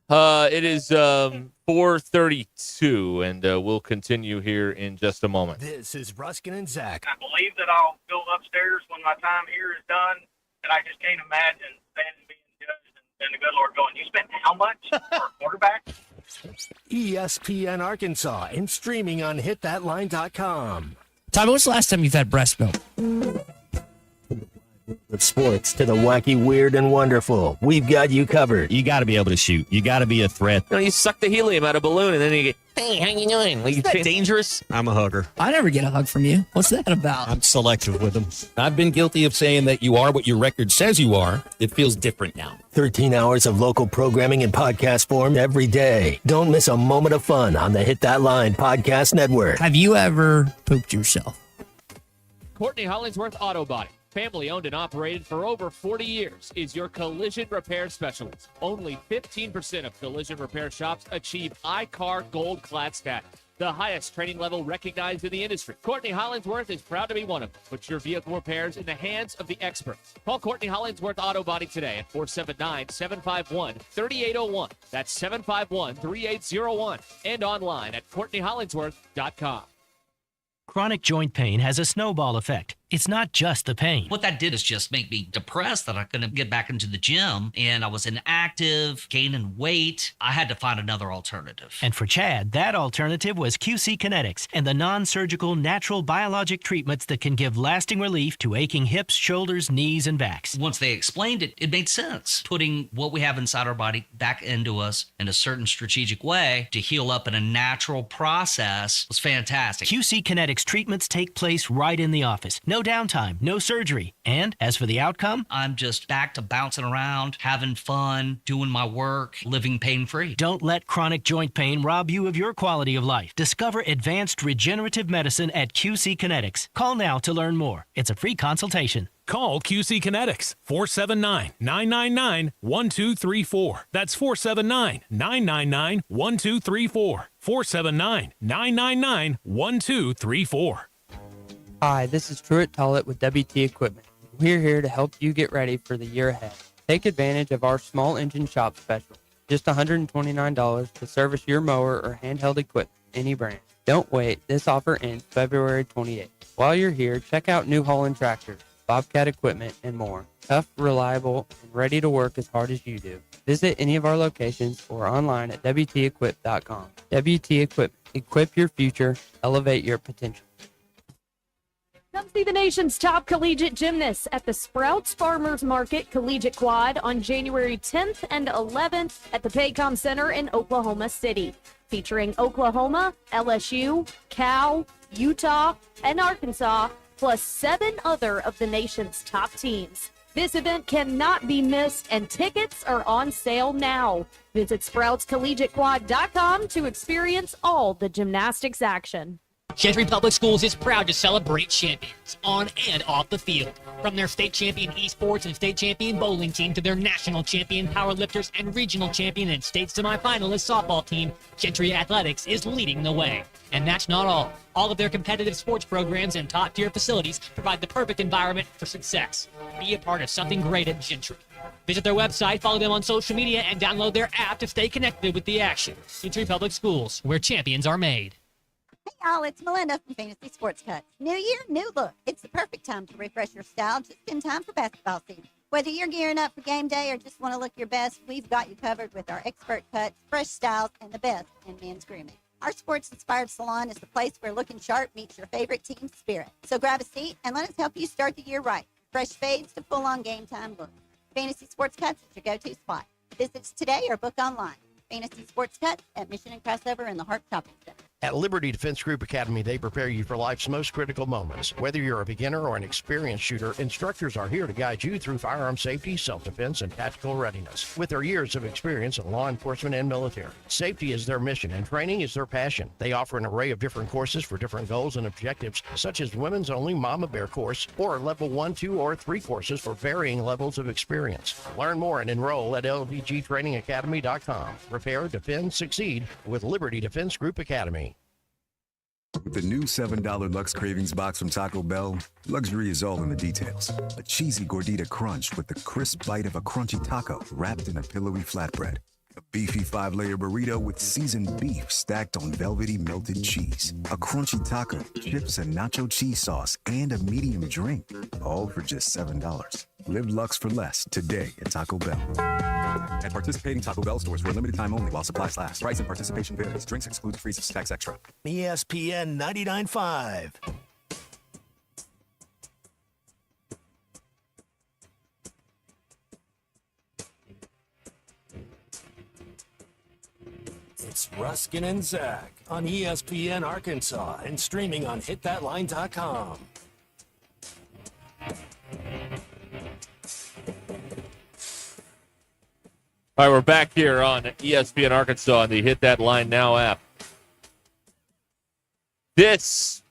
It is 4:32, and we'll continue here in just a moment. This is Ruscin and Zach. I believe that I'll go upstairs when my time here is done, and I just can't imagine standing being judged and the good Lord going, you spent how much for a quarterback? ESPN Arkansas and streaming on hitthatline.com. Tommy, what's the last time you've had breast milk? With sports to the wacky, weird, and wonderful, we've got you covered. You got to be able to shoot. You got to be a threat. You suck the helium out of a balloon, and then you get, hey, how you doing? Is that dangerous? I'm a hugger. I never get a hug from you. What's that about? I'm selective with them. I've been guilty of saying that you are what your record says you are. It feels different now. 13 hours of local programming in podcast form every day. Don't miss a moment of fun on the Hit That Line Podcast Network. Have you ever pooped yourself? Courtney Hollingsworth Auto Body, family owned and operated for over 40 years, is your collision repair specialist. Only 15% of collision repair shops achieve iCar Gold Clad status, the highest training level recognized in the industry. Courtney Hollingsworth is proud to be one of them. Put your vehicle repairs in the hands of the experts. Call Courtney Hollingsworth Auto Body today at 479-751-3801. That's 751-3801. And online at CourtneyHollingsworth.com. Chronic joint pain has a snowball effect. It's not just the pain. What that did is just make me depressed that I couldn't get back into the gym, and I was inactive, gaining weight. I had to find another alternative. And for Chad, that alternative was QC Kinetics and the non-surgical natural biologic treatments that can give lasting relief to aching hips, shoulders, knees, and backs. Once they explained it, it made sense. Putting what we have inside our body back into us in a certain strategic way to heal up in a natural process was fantastic. QC Kinetics treatments take place right in the office. No downtime, no surgery. And as for the outcome, I'm just back to bouncing around, having fun, doing my work, living pain-free. Don't let chronic joint pain rob you of your quality of life. Discover advanced regenerative medicine at QC Kinetics. Call now to learn more. It's a free consultation. Call QC Kinetics, 479-999-1234. That's 479-999-1234. 479-999-1234. Hi, this is Truett Tollett with WT Equipment. We're here to help you get ready for the year ahead. Take advantage of our small engine shop special. Just $129 to service your mower or handheld equipment, any brand. Don't wait. This offer ends February 28th. While you're here, check out New Holland Tractors, Bobcat equipment, and more. Tough, reliable, and ready to work as hard as you do. Visit any of our locations or online at WTEquip.com. WT Equipment. Equip your future. Elevate your potential. Come see the nation's top collegiate gymnasts at the Sprouts Farmers Market Collegiate Quad on January 10th and 11th at the Paycom Center in Oklahoma City, featuring Oklahoma, LSU, Cal, Utah, and Arkansas, plus 7 other of the nation's top teams. This event cannot be missed, and tickets are on sale now. Visit SproutsCollegiateQuad.com to experience all the gymnastics action. Gentry Public Schools is proud to celebrate champions on and off the field. From their state champion esports and state champion bowling team to their national champion powerlifters and regional champion and state semifinalist softball team, Gentry Athletics is leading the way. And that's not all. All of their competitive sports programs and top-tier facilities provide the perfect environment for success. Be a part of something great at Gentry. Visit their website, follow them on social media, and download their app to stay connected with the action. Gentry Public Schools, where champions are made. Hey y'all, it's Melinda from Fantasy Sports Cuts. New year, new look. It's the perfect time to refresh your style just in time for basketball season. Whether you're gearing up for game day or just want to look your best, we've got you covered with our expert cuts, fresh styles, and the best in men's grooming. Our sports-inspired salon is the place where looking sharp meets your favorite team spirit. So grab a seat and let us help you start the year right. Fresh fades to full-on game time look. Fantasy Sports Cuts is your go-to spot. Visit us today or book online. Fantasy Sports Cuts at Mission and Crossover in the Hart Shopping Center. At Liberty Defense Group Academy, they prepare you for life's most critical moments. Whether you're a beginner or an experienced shooter, instructors are here to guide you through firearm safety, self-defense, and tactical readiness. With their years of experience in law enforcement and military, safety is their mission and training is their passion. They offer an array of different courses for different goals and objectives, such as women's only Mama Bear course or level 1, 2, or 3 courses for varying levels of experience. Learn more and enroll at ldgtrainingacademy.com. Prepare, defend, succeed with Liberty Defense Group Academy. With the new $7 Lux Cravings box from Taco Bell, luxury is all in the details. A cheesy gordita crunch with the crisp bite of a crunchy taco wrapped in a pillowy flatbread. A beefy 5-layer burrito with seasoned beef stacked on velvety melted cheese. A crunchy taco, chips and nacho cheese sauce, and a medium drink. All for just $7. Live Lux for less today at Taco Bell. At participating Taco Bell stores for a limited time only while supplies last. Price and participation varies. Drinks exclude freezes. Tax extra. ESPN 99.5. It's Ruscin and Zach on ESPN Arkansas and streaming on hitthatline.com. All right, we're back here on ESPN Arkansas on the Hit That Line Now app. This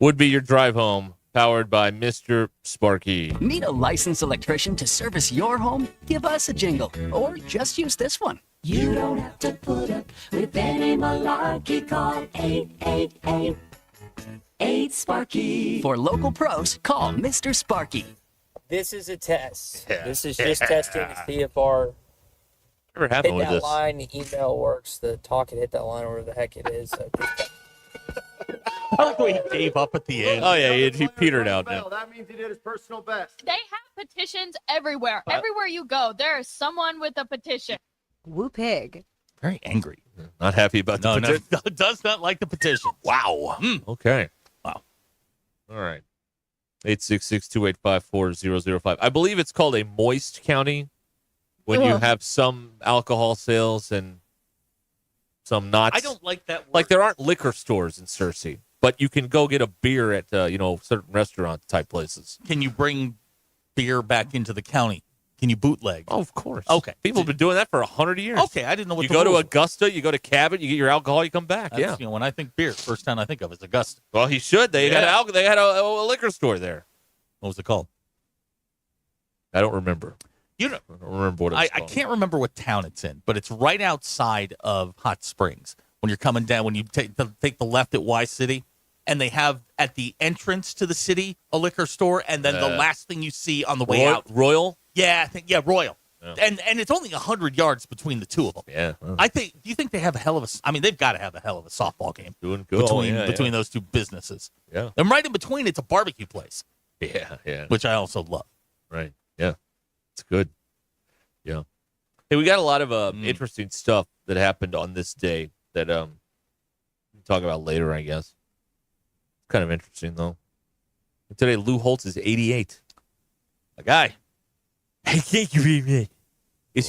would be your drive home, powered by Mr. Sparky. Need a licensed electrician to service your home? Give us a jingle, or just use this one. You don't have to put up with any malarkey. Call 888-8 For local pros, call Mr. Sparky. This is a test. This is just testing to see if our Never happened hit with that this. line, the email works, the talk and hit that line, or whatever the heck it is. So just I like the way he gave up at the end. Oh, yeah, he petered out now. That means he did his personal best. They have petitions everywhere. Everywhere you go, there is someone with a petition. Woo pig. Very angry. Not happy about the petition. No, does not like the petition. Wow. Okay. Wow. All right. 866-285-4005. I believe it's called a moist county when you have some alcohol sales and some not. I don't like that word. Like there aren't liquor stores in Searcy, but you can go get a beer at certain restaurant type places. Can you bring beer back into the county? Can you bootleg? Oh, of course. Okay. People have been doing that for 100 years. Okay, I didn't know what you the go to rules were. Augusta, you go to Cabot, you get your alcohol, you come back. That's, Yeah. when I think beer, first town I think of is Augusta. Well, he should. They had a liquor store there. What was it called? I don't remember. I don't remember what it was I called. can't remember what town it's in, but it's right outside of Hot Springs. When you're coming down, when you take the left at Y City, and they have at the entrance to the city a liquor store, and then the last thing you see on the way out. Royal? Yeah, Royal. Yeah. And it's only 100 yards between the two of them. Yeah. Do you think they have a hell of a, they've got to have a hell of a softball game Doing good. between those two businesses. Yeah. And right in between, it's a barbecue place. Yeah. Which I also love. Right. Yeah. It's good. Yeah. Hey, we got a lot of interesting stuff that happened on this day that we'll talk about later, I guess. Kind of interesting, though. And today, Lou Holtz is 88. A guy. Is he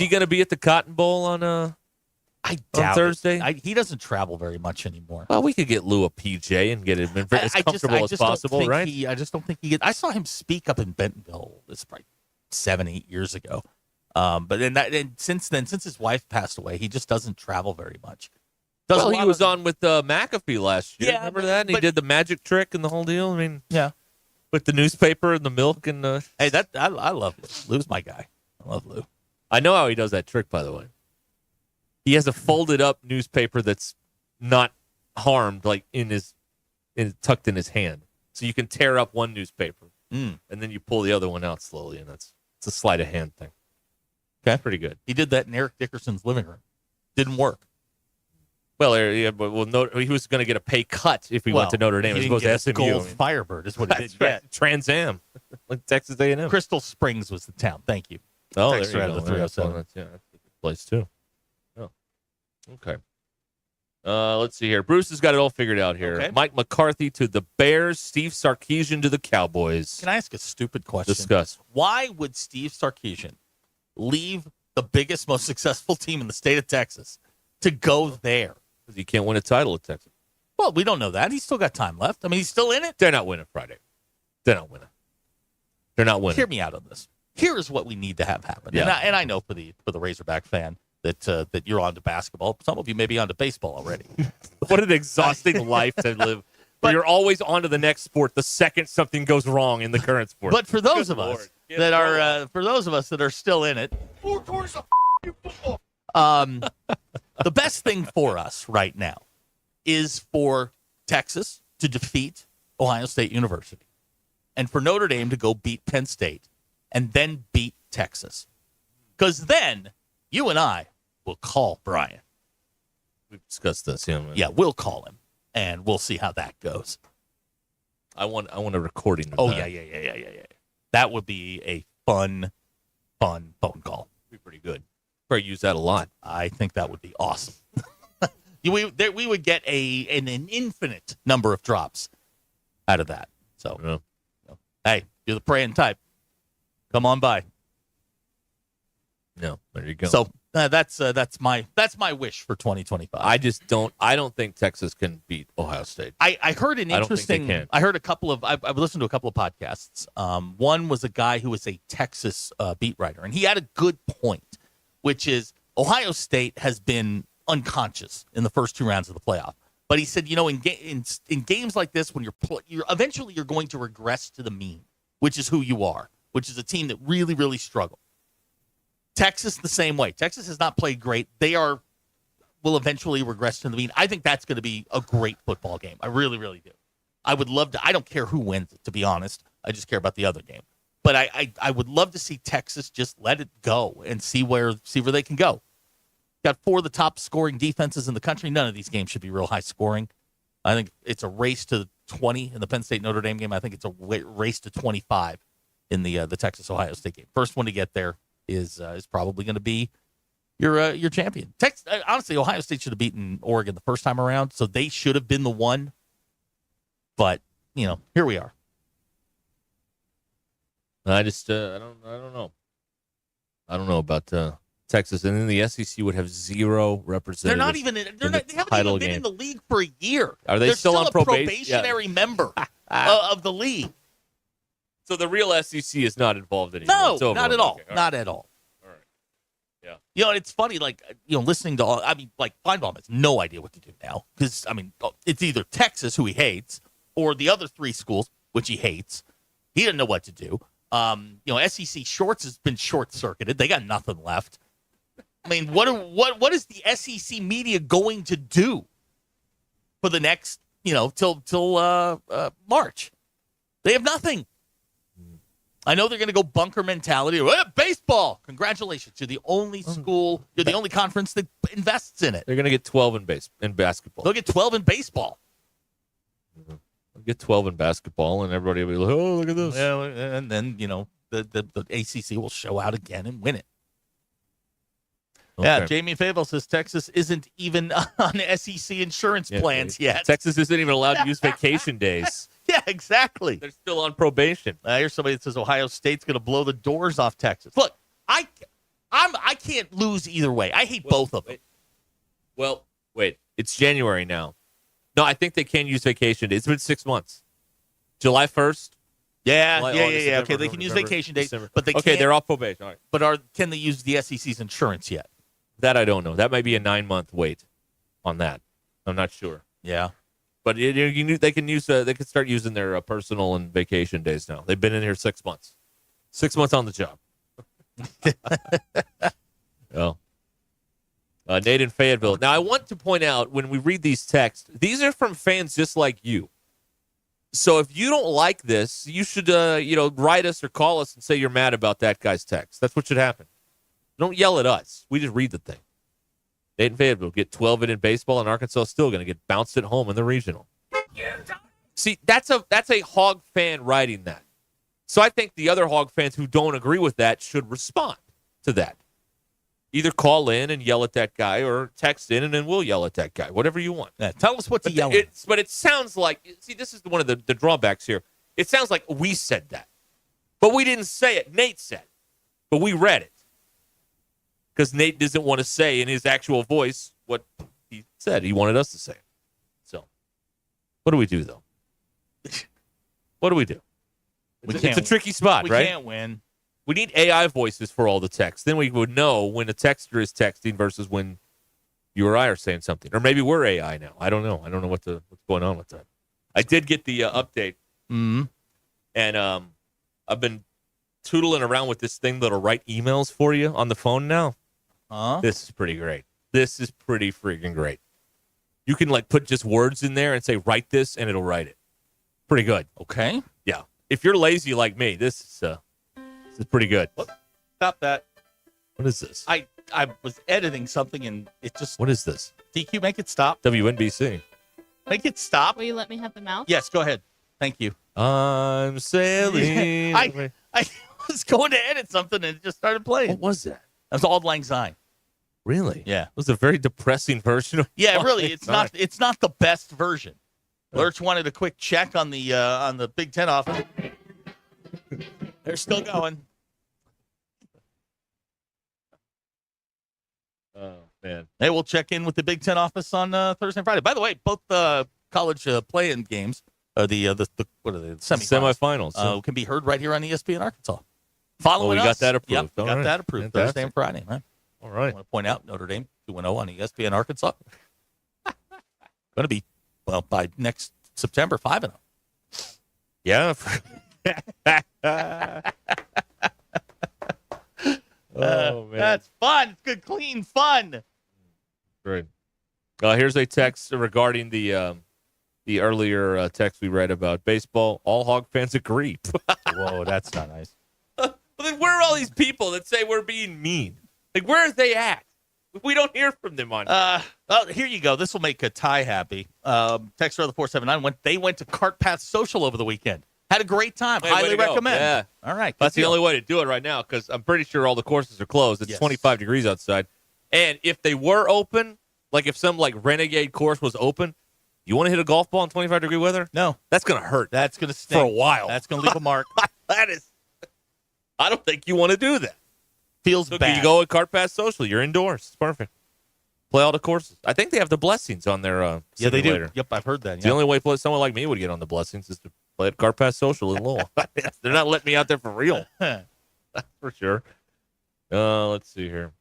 going to be at the Cotton Bowl on I doubt on Thursday? He doesn't travel very much anymore. Well, we could get Lou a PJ and get him as comfortable as possible, right? I just don't think he gets. I saw him speak up in Bentonville. This is probably 7-8 years ago. But since his wife passed away, he just doesn't travel very much. He was on with McAfee last year. Yeah, remember that? And he did the magic trick and the whole deal. I mean, yeah, with the newspaper and the milk and. Hey, I love Lou. Lou's my guy. I love Lou. I know how he does that trick, by the way. He has a folded up newspaper that's not harmed, like tucked in his hand, so you can tear up one newspaper and then you pull the other one out slowly, and it's a sleight of hand thing. Okay, pretty good. He did that in Eric Dickerson's living room. Didn't work. Well, yeah, but he was going to get a pay cut if he went to Notre Dame as opposed to SMU. Gold Firebird is what he did get. Trans Am, like Texas A&M. Crystal Springs was the town. Thank you. Oh, Text there you out go. of the 307. That's a good place too. Oh, okay. Let's see here. Bruce has got it all figured out here. Okay. Mike McCarthy to the Bears. Steve Sarkisian to the Cowboys. Can I ask a stupid question? Discuss. Why would Steve Sarkisian leave the biggest, most successful team in the state of Texas to go there? Because he can't win a title at Texas. Well, we don't know that. He's still got time left. I mean, he's still in it. They're not winning Friday. They're not winning. They're not winning. Hear me out on this. Here is what we need to have happen. Yeah. And I know for the Razorback fan that you're on to basketball. Some of you may be on to baseball already. What an exhausting life to live. But you're always on to the next sport the second something goes wrong in the current sport. But for those of us that are still in it, 4 quarters of football. the best thing for us right now is for Texas to defeat Ohio State University and for Notre Dame to go beat Penn State and then beat Texas. Because then you and I will call Brian. We've discussed this. Yeah, we'll call him, and we'll see how that goes. I want a recording of Oh, that. yeah. That would be a fun phone call. Be pretty good. Probably use that a lot. I think that would be awesome. we would get an infinite number of drops out of that. So, hey, you're the praying type. Come on by. No, there you go. So that's my wish for 2025. I don't think Texas can beat Ohio State. I heard an interesting. I heard a couple of. I've listened to a couple of podcasts. One was a guy who was a Texas beat writer, and he had a good point, which is Ohio State has been unconscious in the first 2 rounds of the playoff. But he said, in games like this, when you're eventually going to regress to the mean, which is who you are, which is a team that really, really struggled. Texas the same way. Texas has not played great. Will eventually regress to the mean. I think that's going to be a great football game. I really, really do. I would love to. I don't care who wins it, to be honest. I just care about the other game. But I would love to see Texas just let it go and see where they can go. Got 4 of the top scoring defenses in the country. None of these games should be real high scoring. I think it's a race to 20 in the Penn State Notre Dame game. I think it's a race to 25 in the Texas Ohio State game. First one to get there is probably going to be your champion. Honestly, Ohio State should have beaten Oregon the first time around, so they should have been the one. But here we are. I just I don't know. I don't know about Texas, and then the SEC would have 0 representatives. They're not even. They haven't even been in the league for a year. Are they still on probation? Probationary member of the league. So the real SEC is not involved anymore. No, It's over. not at all. Okay, Not at all. All right. Yeah. It's funny, listening to Feinbaum has no idea what to do now because, it's either Texas, who he hates, or the other 3 schools, which he hates. He doesn't know what to do. SEC shorts has been short-circuited. They got nothing left. What is the SEC media going to do for the next, till March? They have nothing. I know they're going to go bunker mentality. Baseball. Congratulations. You're the only school, you're the only conference that invests in it. They're going to get 12 in basketball. They'll get 12 in baseball. They'll get 12 in basketball, and everybody will be like, oh, look at this. Yeah, and then, the ACC will show out again and win it. Okay. Yeah, Jamie Fable says Texas isn't even on SEC insurance plans yet. Texas isn't even allowed to use vacation days. Yeah, exactly. They're still on probation. Here's somebody that says Ohio State's going to blow the doors off Texas. Look, I can't lose either way. I hate both of them. Well, wait. It's January now. No, I think they can use vacation days. It's been 6 months. July 1st. Yeah. August, Okay, November, they can use vacation days, December. but they okay, can't. they're off probation. All right. But can they use the SEC's insurance yet? That I don't know. That might be a 9-month wait on that. I'm not sure. Yeah. But they can use. They can start using their personal and vacation days now. They've been in here 6 months. 6 months on the job. Well, Nate in Fayetteville. Now, I want to point out when we read these texts, these are from fans just like you. So if you don't like this, you should write us or call us and say you're mad about that guy's text. That's what should happen. Don't yell at us. We just read the thing. Nate and Fayetteville get 12 in baseball, and Arkansas is still going to get bounced at home in the regional. See, that's a Hog fan writing that. So I think the other Hog fans who don't agree with that should respond to that. Either call in and yell at that guy or text in and then we'll yell at that guy. Whatever you want. Yeah, tell us what to yell at. But it sounds like, see, this is one of the drawbacks here. It sounds like we said that. But we didn't say it. Nate said. But we read it. Because Nate doesn't want to say in his actual voice what he said. He wanted us to say it. So, what do we do, though? What do we do? It's a tricky spot, right? We can't win. We need AI voices for all the texts. Then we would know when a texter is texting versus when you or I are saying something. Or maybe we're AI now. I don't know. I don't know what's going on with that. I did get the update. Mm-hmm. And I've been tootling around with this thing that'll write emails for you on the phone now. This is pretty great. This is pretty freaking great. You can put just words in there and say, write this, and it'll write it. Pretty good. Okay. Yeah. If you're lazy like me, this is pretty good. Stop that. What is this? I was editing something and it just... What is this? DQ, make it stop. WNBC. Make it stop. Will you let me have the mouse? Yes, go ahead. Thank you. I'm sailing. I was going to edit something and it just started playing. What was that? That was Auld Lang Syne. Really? Yeah. It was a very depressing version of really. It's not the best version. Lurch wanted a quick check on the Big Ten office. They're still going. Oh, man. Hey, we'll check in with the Big Ten office on Thursday and Friday. By the way, both college play-in games, what are they? The semifinals. Can be heard right here on ESPN Arkansas. Following us. We got that approved. Yep, got that approved. Fantastic. Thursday and Friday. Right? All right. I want to point out Notre Dame 2-0 on ESPN Arkansas. Going to be, by next September, 5-0. Yeah. Oh, man. That's fun. It's good, clean fun. Great. Here's a text regarding the earlier text we read about baseball. All Hog fans agree. Whoa, that's not nice. Well, then where are all these people that say we're being mean? Where are they at? We don't hear from them on. Well, here you go. This will make Ty happy. Texter of the 479 they went to Cart Path Social over the weekend. Had a great time. Highly recommend. Yeah. All right. That's the only way to do it right now because I'm pretty sure all the courses are closed. It's 25 degrees outside. And if they were open, if some renegade course was open, you want to hit a golf ball in 25-degree weather? No. That's going to hurt. That's going to sting. For a while. That's going to leave a mark. I don't think you want to do that. Feels bad. You go at Cart Path Social. You're indoors. It's perfect. Play all the courses. I think they have the blessings on their yeah, they do. simulator. Yep, I've heard that. It's the only way someone like me would get on the blessings is to play at Cart Path Social in Lowell. They're not letting me out there for real. That's for sure. Let's see here.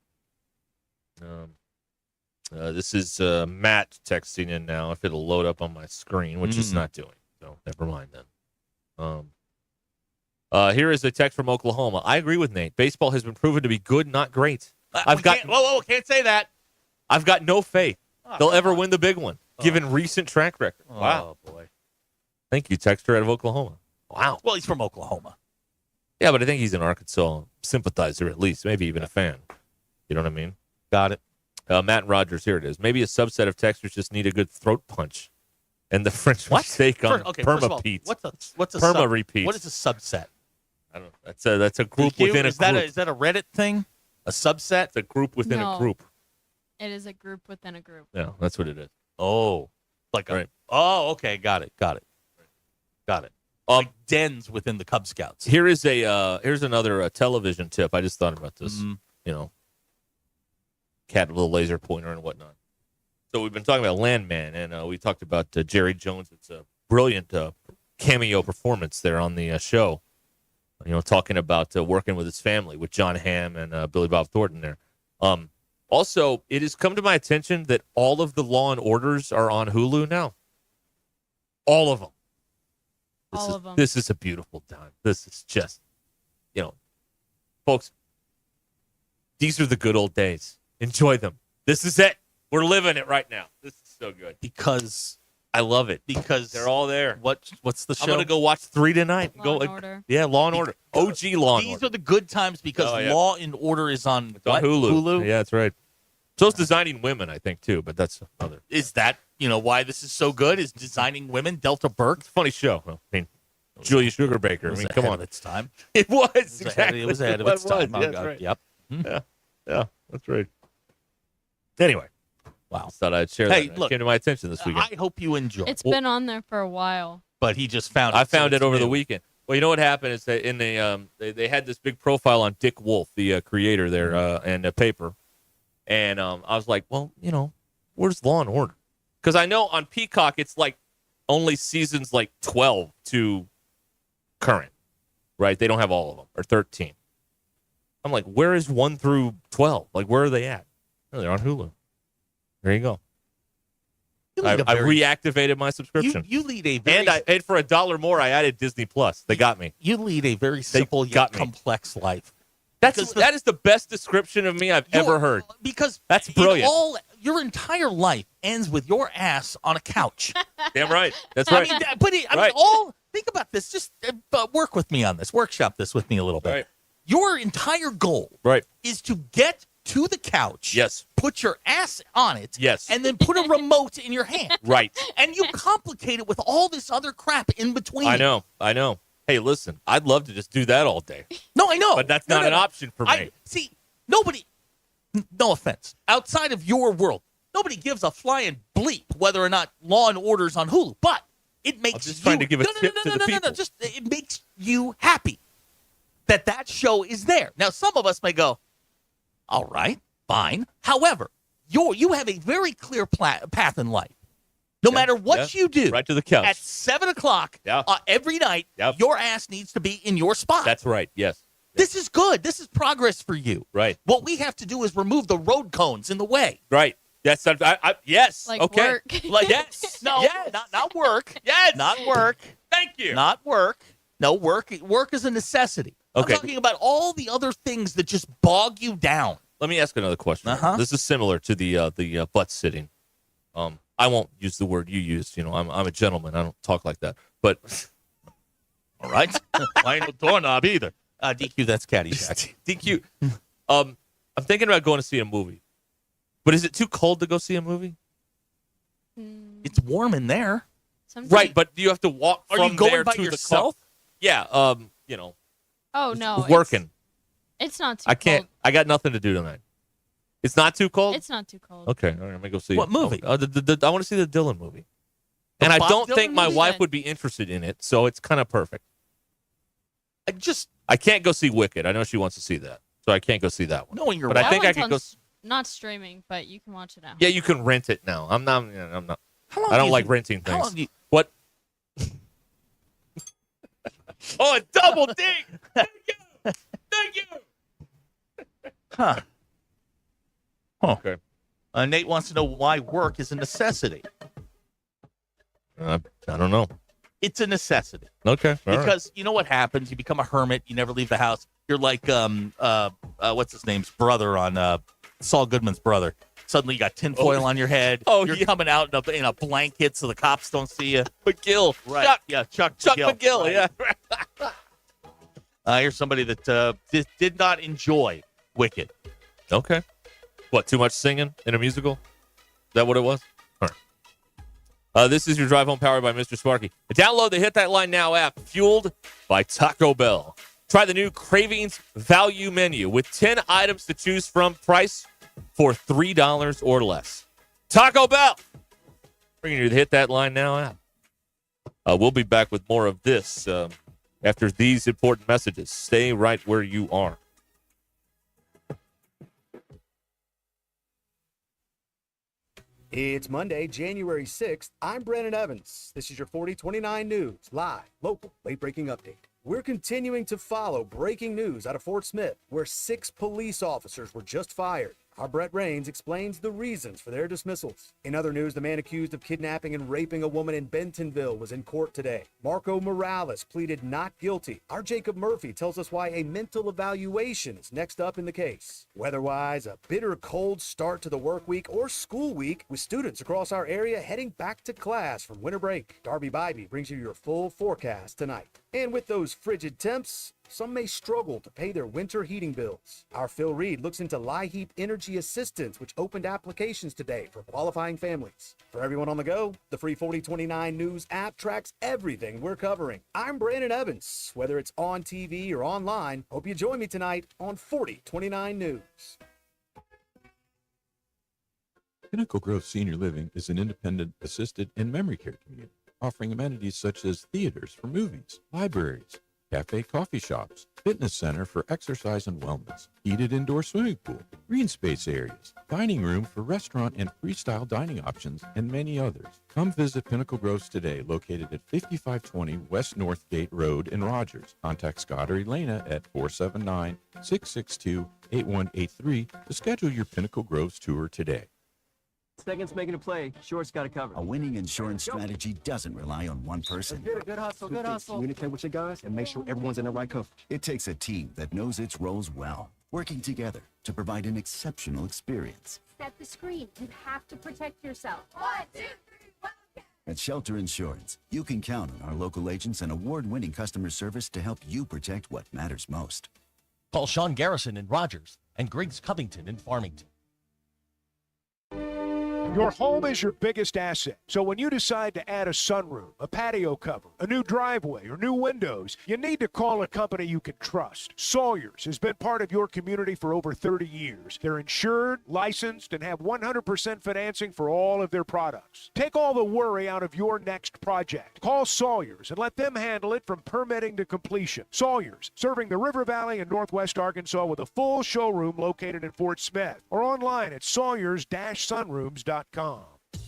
This is Matt texting in now. If it'll load up on my screen, which it's not doing. So never mind then. Here is a text from Oklahoma. I agree with Nate. Baseball has been proven to be good, not great. Can't say that. I've got no faith they'll ever win the big one, given recent track record. Wow. Oh, boy. Thank you, texter out of Oklahoma. Wow. Well, he's from Oklahoma. Yeah, but I think he's an Arkansas sympathizer at least, maybe even a fan. You know what I mean? Got it. Matt Rogers, here it is. Maybe a subset of texters just need a good throat punch. And the French mistake on perma-peats. What's a perma-repeats. What is a subset? I don't know. That's a group within a group. Is that a Reddit thing? A subset? It's a group within a group. It is a group within a group. Yeah, that's what it is. Oh. Oh, okay. Got it. Like dens within the Cub Scouts. Here's another television tip. I just thought about this. Cat with a laser pointer and whatnot. So we've been talking about Landman, and we talked about Jerry Jones. It's a brilliant cameo performance there on the show. Talking about working with his family, with John Hamm and Billy Bob Thornton there. Also, it has come to my attention that all of the Law and Orders are on Hulu now. All of them. All of them. This is a beautiful time. This is just, folks, these are the good old days. Enjoy them. This is it. We're living it right now. This is so good. Because I love it. Because they're all there. What's the show? I'm going to go watch 3 tonight. Law and Order. Yeah, Law and Order. OG Law and Order. These are the good times because Law and Order is on It's on Hulu. Yeah, that's right. So it's designing women, I think, too, but that's other. Is that, why this is so good? Is designing women Delta Burke? It's a funny show. I mean, Julia Sugarbaker. I mean, come on. Of its time. It was. It was ahead of its time. Yeah, that's right. Yep. Yeah, that's right. Anyway. Wow. Thought I'd share Hey, that. look, It came to my attention this weekend. I hope you enjoy. It's been on there for a while. But he just found it. I found so it over it's the new. weekend. Well, you know what happened is that in the they had this big profile on Dick Wolf, the creator there, and the paper, and I was like, well, where's Law and Order? Because I know on Peacock it's like only seasons like 12 to current, right? They don't have all of them, or 13. I'm like, where is 1 through 12? Like, where are they at? Oh, they're on Hulu. There you go. I reactivated my subscription. You lead a very... And for $1 more, I added Disney Plus. They got me. You lead a very simple yet complex life. That is the best description of me I've ever heard. Because that's brilliant. Your entire life ends with your ass on a couch. Damn right. That's right. Think about this. Just work with me on this. Workshop this with me a little bit. Right. Your entire goal is to get to the couch. Yes. Put your ass on it. Yes. And then put a remote in your hand. Right. And you complicate it with all this other crap in between. I know. Hey, listen, I'd love to just do that all day. No, I know. But that's not an option for me. See, nobody, no offense, outside of your world, nobody gives a flying bleep whether or not Law and Order's on Hulu. But it makes I'm just trying to give a tip to the people. Just it makes you happy that show is there. Now, some of us may go, all right, fine. However, you have a very clear path in life. No matter what you do, right to the couch at 7:00 every night, your ass needs to be in your spot. That's right. Yes. This is good. This is progress for you. Right. What we have to do is remove the road cones in the way. Right. Yes. Yes. Like okay. work. Yes. No. Yes. Not work. Yes. Not work. Thank you. Not work. No work. Work is a necessity. Okay. I'm talking about all the other things that just bog you down. Let me ask another question. This is similar to the butt sitting. I won't use the word you used. I'm a gentleman. I don't talk like that. But all right, I ain't no doorknob either. DQ, that's Caddyshack. DQ. I'm thinking about going to see a movie, but is it too cold to go see a movie? It's warm in there, right? But do you have to walk Are from you going there by to yourself? the car? Yeah. Oh no, working. It's not too. I can't. Cold. I got nothing to do tonight. It's not too cold? It's not too cold. Okay, all right, I'm going to go see What movie? I want to see the Dylan movie. The And I Bob don't Dylan think my movie? wife would be interested in it, so it's kind of perfect. I I can't go see Wicked. I know she wants to see that, so I can't go see that one. Knowing your But I That think I one's could on go. Not streaming, but you can watch it at home. Yeah, you can rent it now. I'm not. How long I don't do like you- renting how things. long do you- What? Oh, a double ding! Thank you. Thank you. Huh. Okay. Nate wants to know why work is a necessity. I don't know. It's a necessity. Okay. all right. Because you know what happens? You become a hermit. You never leave the house. You're like what's his name's brother on Saul Goodman's brother. Suddenly you got tinfoil on your head. Oh, you're yeah. coming out in a blanket so the cops don't see you. McGill. Right. Chuck. Yeah, Chuck McGill. McGill. Right. Yeah. Here's somebody that did not enjoy Wicked. Okay. What, too much singing in a musical? Is that what it was? All right. This is your drive home powered by Mr. Sparky. Download the Hit That Line Now app, fueled by Taco Bell. Try the new Cravings Value Menu with 10 items to choose from, price for $3 or less. Taco Bell! Bringing you the Hit That Line Now app. We'll be back with more of this after these important messages. Stay right where you are. It's Monday, January 6th. I'm Brandon Evans. This is your 4029 News, live, local, late-breaking update. We're continuing to follow breaking news out of Fort Smith, where 6 police officers were just fired. Our Brett Rains explains the reasons for their dismissals. In other news, the man accused of kidnapping and raping a woman in Bentonville was in court today. Marco Morales pleaded not guilty. Our Jacob Murphy tells us why a mental evaluation is next up in the case. Weather-wise, a bitter cold start to the work week or school week, with students across our area heading back to class from winter break. Darby Bybee brings you your full forecast tonight. And with those frigid temps, some may struggle to pay their winter heating bills. Our Phil Reed looks into LIHEAP Energy Assistance, which opened applications today for qualifying families. For everyone on the go, the free 4029 News app tracks everything we're covering. I'm Brandon Evans. Whether it's on TV or online, hope you join me tonight on 4029 News. Pinnacle Grove Senior Living is an independent, assisted, and memory care community, offering amenities such as theaters for movies, libraries, cafe coffee shops, fitness center for exercise and wellness, heated indoor swimming pool, green space areas, dining room for restaurant and freestyle dining options, and many others. Come visit Pinnacle Groves today, located at 5520 West Northgate Road in Rogers. Contact Scott or Elena at 479-662-8183 to schedule your Pinnacle Groves tour today. Seconds making a play. Short's got it covered. A winning insurance strategy doesn't rely on one person. Good hustle, good hustle. Communicate with your guys and make sure everyone's in the right coverage. It takes a team that knows its roles well, working together to provide an exceptional experience. Set the screen. You have to protect yourself. 1, 2, 3, 1. At Shelter Insurance, you can count on our local agents and award-winning customer service to help you protect what matters most. Call Sean Garrison in Rogers and Griggs Covington in Farmington. Your home is your biggest asset. So when you decide to add a sunroom, a patio cover, a new driveway, or new windows, you need to call a company you can trust. Sawyers has been part of your community for over 30 years. They're insured, licensed, and have 100% financing for all of their products. Take all the worry out of your next project. Call Sawyers and let them handle it from permitting to completion. Sawyers, serving the River Valley and Northwest Arkansas with a full showroom located in Fort Smith or online at sawyers-sunrooms.com.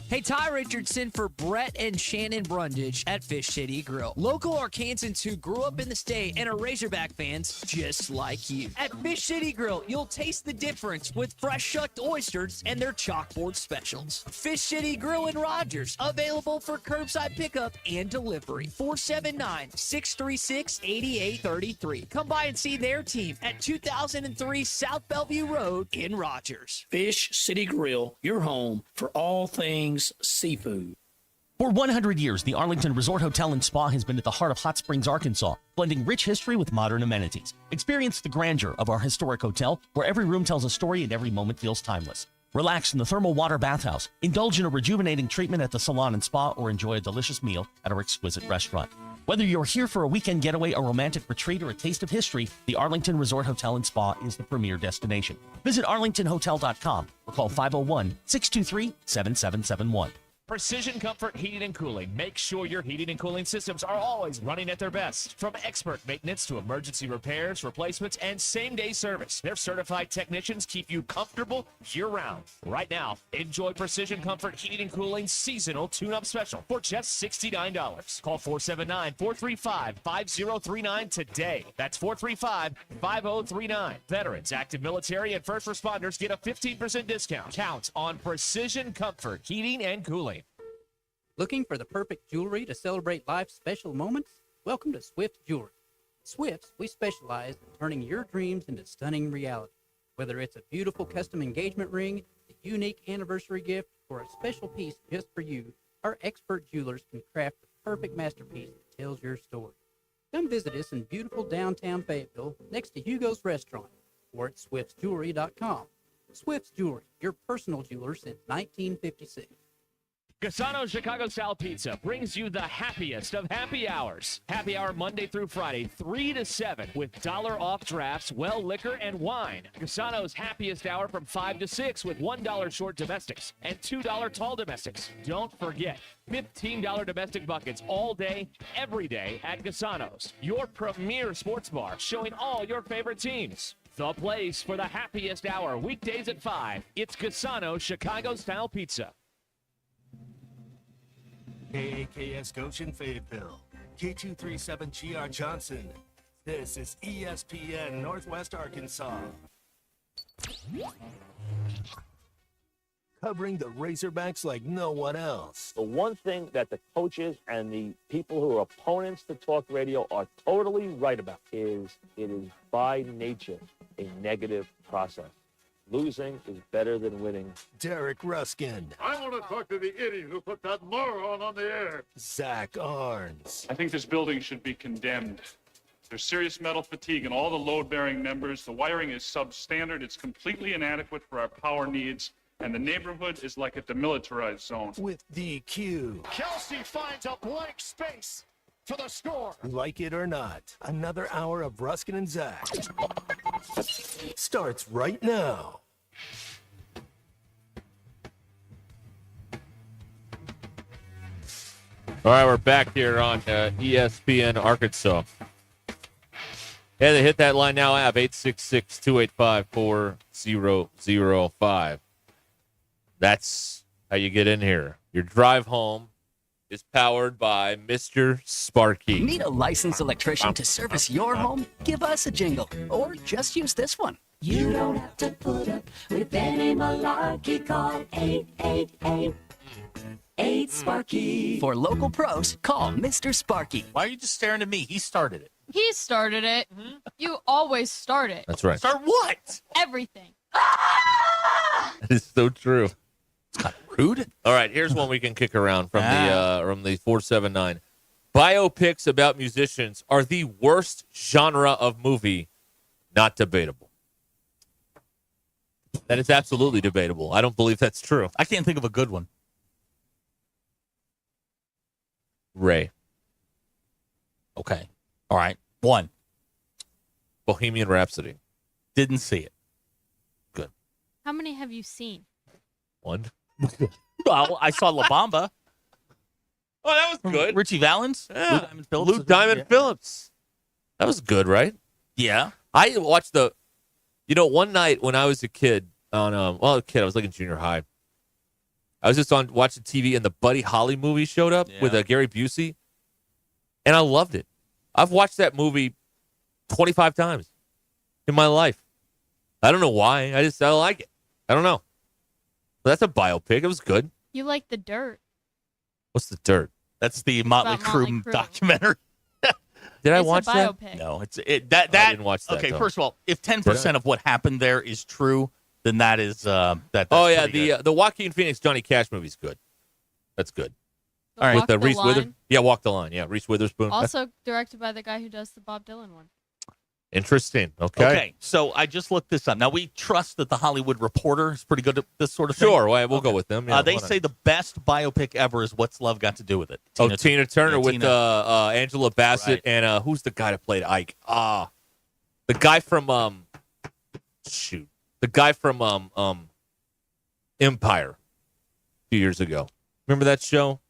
Hey, Ty Richardson for Brett and Shannon Brundage at Fish City Grill. Local Arkansans who grew up in the state and are Razorback fans just like you. At Fish City Grill, you'll taste the difference with fresh shucked oysters and their chalkboard specials. Fish City Grill in Rogers, available for curbside pickup and delivery. 479-636-8833. Come by and see their team at 2003 South Bellevue Road in Rogers. Fish City Grill, your home for all things seafood. For 100 years, the Arlington Resort Hotel and Spa has been at the heart of Hot Springs, Arkansas, blending rich history with modern amenities. Experience the grandeur of our historic hotel, where every room tells a story and every moment feels timeless. Relax in the thermal water bathhouse, indulge in a rejuvenating treatment at the salon and spa, or enjoy a delicious meal at our exquisite restaurant. Whether you're here for a weekend getaway, a romantic retreat, or a taste of history, the Arlington Resort Hotel and Spa is the premier destination. Visit arlingtonhotel.com or call 501-623-7771. Precision Comfort Heating and Cooling. Make sure your heating and cooling systems are always running at their best. From expert maintenance to emergency repairs, replacements, and same-day service, their certified technicians keep you comfortable year-round. Right now, enjoy Precision Comfort Heating and Cooling seasonal tune-up special for just $69. Call 479-435-5039 today. That's 435-5039. Veterans, active military, and first responders get a 15% discount. Count on Precision Comfort Heating and Cooling. Looking for the perfect jewelry to celebrate life's special moments? Welcome to Swift Jewelry. At Swift's, we specialize in turning your dreams into stunning reality. Whether it's a beautiful custom engagement ring, a unique anniversary gift, or a special piece just for you, our expert jewelers can craft the perfect masterpiece that tells your story. Come visit us in beautiful downtown Fayetteville next to Hugo's Restaurant or at swiftsjewelry.com. Swift's Jewelry, your personal jeweler since 1956. Gasano's Chicago-style pizza brings you the happiest of happy hours. Happy hour Monday through Friday, 3 to 7, with $off drafts, well liquor, and wine. Gasano's happiest hour from 5 to 6 with $1 short domestics and $2 tall domestics. Don't forget, $15 domestic buckets all day, every day at Gasano's. Your premier sports bar showing all your favorite teams. The place for the happiest hour, weekdays at 5. It's Gasano's Chicago-style pizza. KAKS Goshen Fayetteville, K237GR Johnson. This is ESPN Northwest Arkansas. Covering the Razorbacks like no one else. The one thing that the coaches and the people who are opponents to talk radio are totally right about is it is by nature a negative process. Losing is better than winning. Derek Ruskin, I want to talk to the idiot who put that moron on the air. Zach Arns, I think this building should be condemned. There's serious metal fatigue in all the load-bearing members. The wiring is substandard. It's completely inadequate for our power needs. And the neighborhood is like a demilitarized zone. with DQ. Kelsey finds a blank space for the score. Like it or not, another hour of Ruskin and Zach starts right now. All right, we're back here on ESPN Arkansas. Yeah, they hit that line now app, 866-285-4005. That's how you get in here. Your drive home is powered by Mr. Sparky. Need a licensed electrician to service your home? Give us a jingle, or just use this one. You don't have to put up with any malarkey. Call 888-8 For local pros, call Mr. Sparky. Why are you just staring at me? He started it. He started it. You always start it. That's right. Start what? Everything. That is so true. It's kind of rude. All right, here's one we can kick around from the 479. Biopics about musicians are the worst genre of movie, not debatable. That is absolutely debatable. I don't believe that's true. I can't think of a good one. Ray. Okay. All right. One. Bohemian Rhapsody. Didn't see it. Good. How many have you seen? One. Well, I saw La Bamba. Oh, that was good. Richie Valens. Yeah. Lou Diamond Phillips. Lou Diamond Phillips. That was good, right? Yeah. I watched one night when I was a kid on, I was like in junior high. I was just on watching TV and the Buddy Holly movie showed up with Gary Busey. And I loved it. I've watched that movie 25 times in my life. I don't know why. I like it. I don't know. But that's a biopic. It was good. You like The Dirt. What's The Dirt? That's the Motley Crue documentary. Did I It's a watch that? biopic. No, I didn't watch that. Okay, though. first of all, if Did 10% I? of what happened there is true, then that is that's Oh yeah, pretty good. the Joaquin Phoenix Johnny Cash movie's good. That's good. All right. With Reese Witherspoon. Yeah, Walk the Line. Yeah, Reese Witherspoon. That's Also directed by the guy who does the Bob Dylan one. interesting. Okay. So I just looked this up. Now, we trust that the Hollywood Reporter is pretty good at this sort of thing. Sure, we'll go with them. Yeah, they why not? say the best biopic ever is What's Love Got to Do with It. Tina Turner Yeah, with Tina. Angela Bassett and who's the guy that played Ike? The guy from the guy from Empire a few years ago. Remember that show?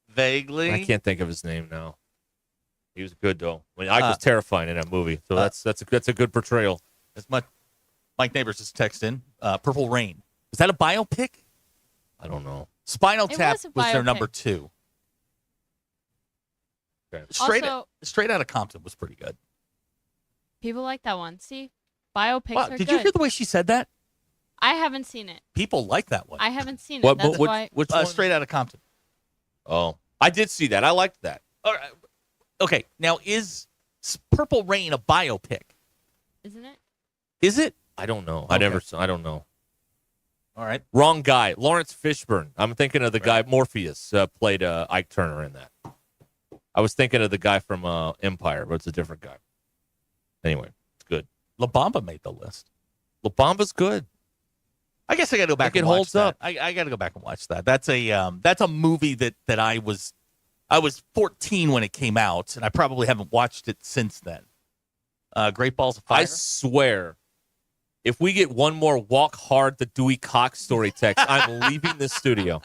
Vaguely. I can't think of his name now. He was good though. Ike was terrifying in that movie. So that's a good portrayal. As much. Mike Neighbors just texted in. Purple Rain. Is that a biopic? I don't know. Spinal It Tap was a was their biopic. number 2. Okay. Straight Outta Compton was pretty good. People like that one. See, biopics Wow, are did good. you hear the way she said that? I haven't seen it. People like that one. I haven't seen it. What? That's why. Which one? Straight Outta Compton. Oh, I did see that. I liked that. All right. Okay, now is Purple Rain a biopic? Isn't it? Is it? I don't know. Okay. I don't know. All right. Wrong guy. Lawrence Fishburne. I'm thinking of the guy Morpheus played Ike Turner in that. I was thinking of the guy from Empire, but it's a different guy. Anyway, it's good. La Bamba made the list. La Bamba's good. I guess I got to go back. It and watch holds that. up. I got to go back and watch that. That's a movie that I was 14 when it came out, and I probably haven't watched it since then. Great Balls of Fire. I swear, if we get one more Walk Hard the Dewey Cox story text, I'm leaving this studio.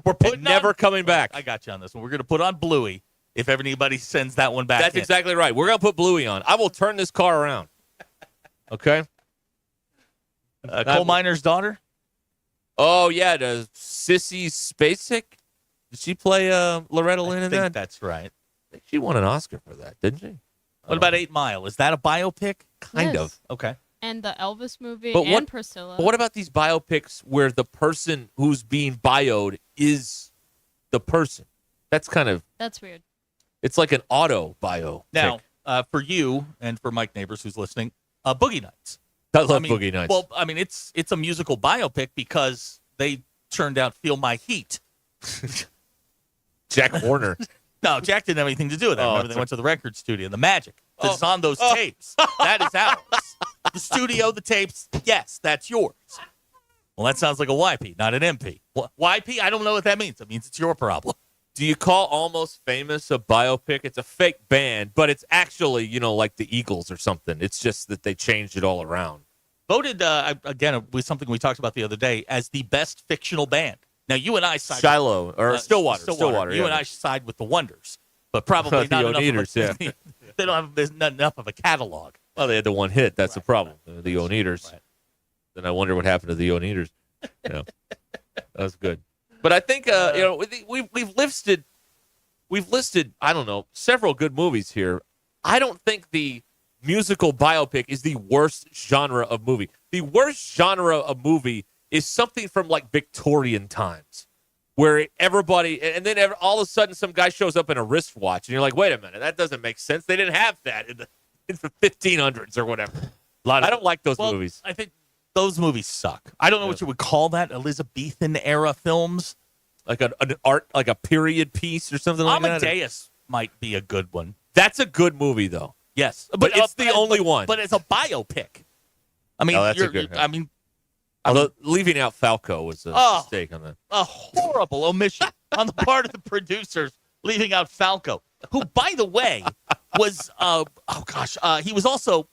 We're putting never coming back. I got you on this one. We're going to put on Bluey if anybody sends that one back. That's in. exactly right. We're going to put Bluey on. I will turn this car around. Okay? Coal Miner's Daughter? Oh, yeah. The Sissy Spacek. Did she play Loretta Lynn in that? That's right. I think she won an Oscar for that, didn't she? What about 8 Mile? Is that a biopic? Kind Yes. of. Okay. And the Elvis movie But and Priscilla. But what about these biopics where the person who's being bioed is the person? That's kind of, That's weird. it's like an auto bio. Now, for you and for Mike Neighbors who's listening, Boogie Nights. I love Boogie Nights. Well, I mean, it's a musical biopic because they turned out "Feel My Heat." Jack Warner. No, Jack didn't have anything to do with that. Remember, they went to the record studio. The magic that's on those Oh. tapes. That is ours. The studio, the tapes, yes, that's yours. Well, that sounds like a YP, not an MP. YP, I don't know what that means. It means it's your problem. Do you call Almost Famous a biopic? It's a fake band, but it's actually, like the Eagles or something. It's just that they changed it all around. Voted, again, with something we talked about the other day, as the best fictional band. Now, you and I side Shiloh, or Stillwater. You and I side with the Wonders, but probably not enough Oneaters, of a, they don't have there's not enough of a catalog. Well, they had the one hit. That's the problem. The Oneaters. Right. Then I wonder what happened to the Oneaters. That was good. But I think we've listed I don't know, several good movies here. I don't think the musical biopic is the worst genre of movie. The worst genre of movie is something from like Victorian times, where everybody, and then all of a sudden some guy shows up in a wristwatch, and you're like, wait a minute, that doesn't make sense. They didn't have that in the 1500s or whatever. I don't like those movies. I think those movies suck. I don't know what you would call that. Elizabethan era films, like an art, like a period piece or something like that. Amadeus might be a good one. That's a good movie, though. Yes, but it's the only one. But it's a biopic. I mean, that's a good one. Although leaving out Falco was a mistake on that. A horrible omission on the part of the producers, leaving out Falco, who, by the way, was he was also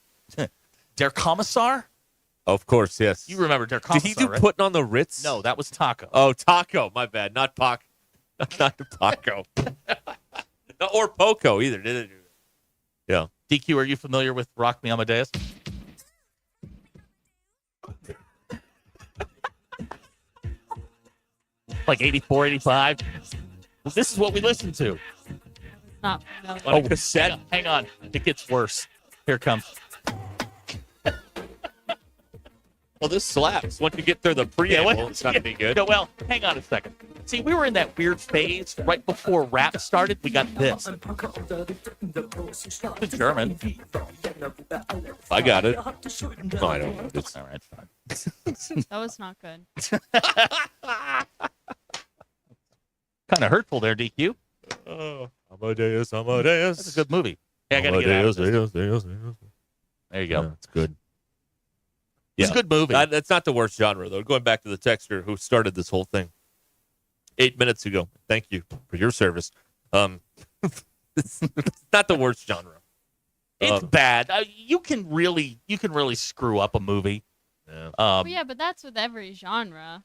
Der Kommissar. Of course, yes. You remember Der Kommissar? Did he do right? Putting on the Ritz? No, that was Taco. Oh, Taco. My bad. Not Pac. Not Taco. Or Poco either. Did it? Yeah. DQ, are you familiar with Rock Me Amadeus? Like 84, 85. This is what we listen to. Not On a cassette. Hang on. It gets worse. Here it comes. Well, this slaps. Once you get through the preamble, it's not going to be good. No, well, hang on a second. See, we were in that weird phase right before rap started. We got this. It's German. I got it. No, I don't know. It's all right, fine. That was not good. Kind of hurtful there, DQ. Amadeus. That's a good movie. Hey, I got to get out of this. There you go. It's good. It's a good movie. That's not the worst genre, though. Going back to the texter who started this whole thing 8 minutes ago. Thank you for your service. It's not the worst genre. It's bad. You can really screw up a movie. Yeah. Yeah, but that's with every genre.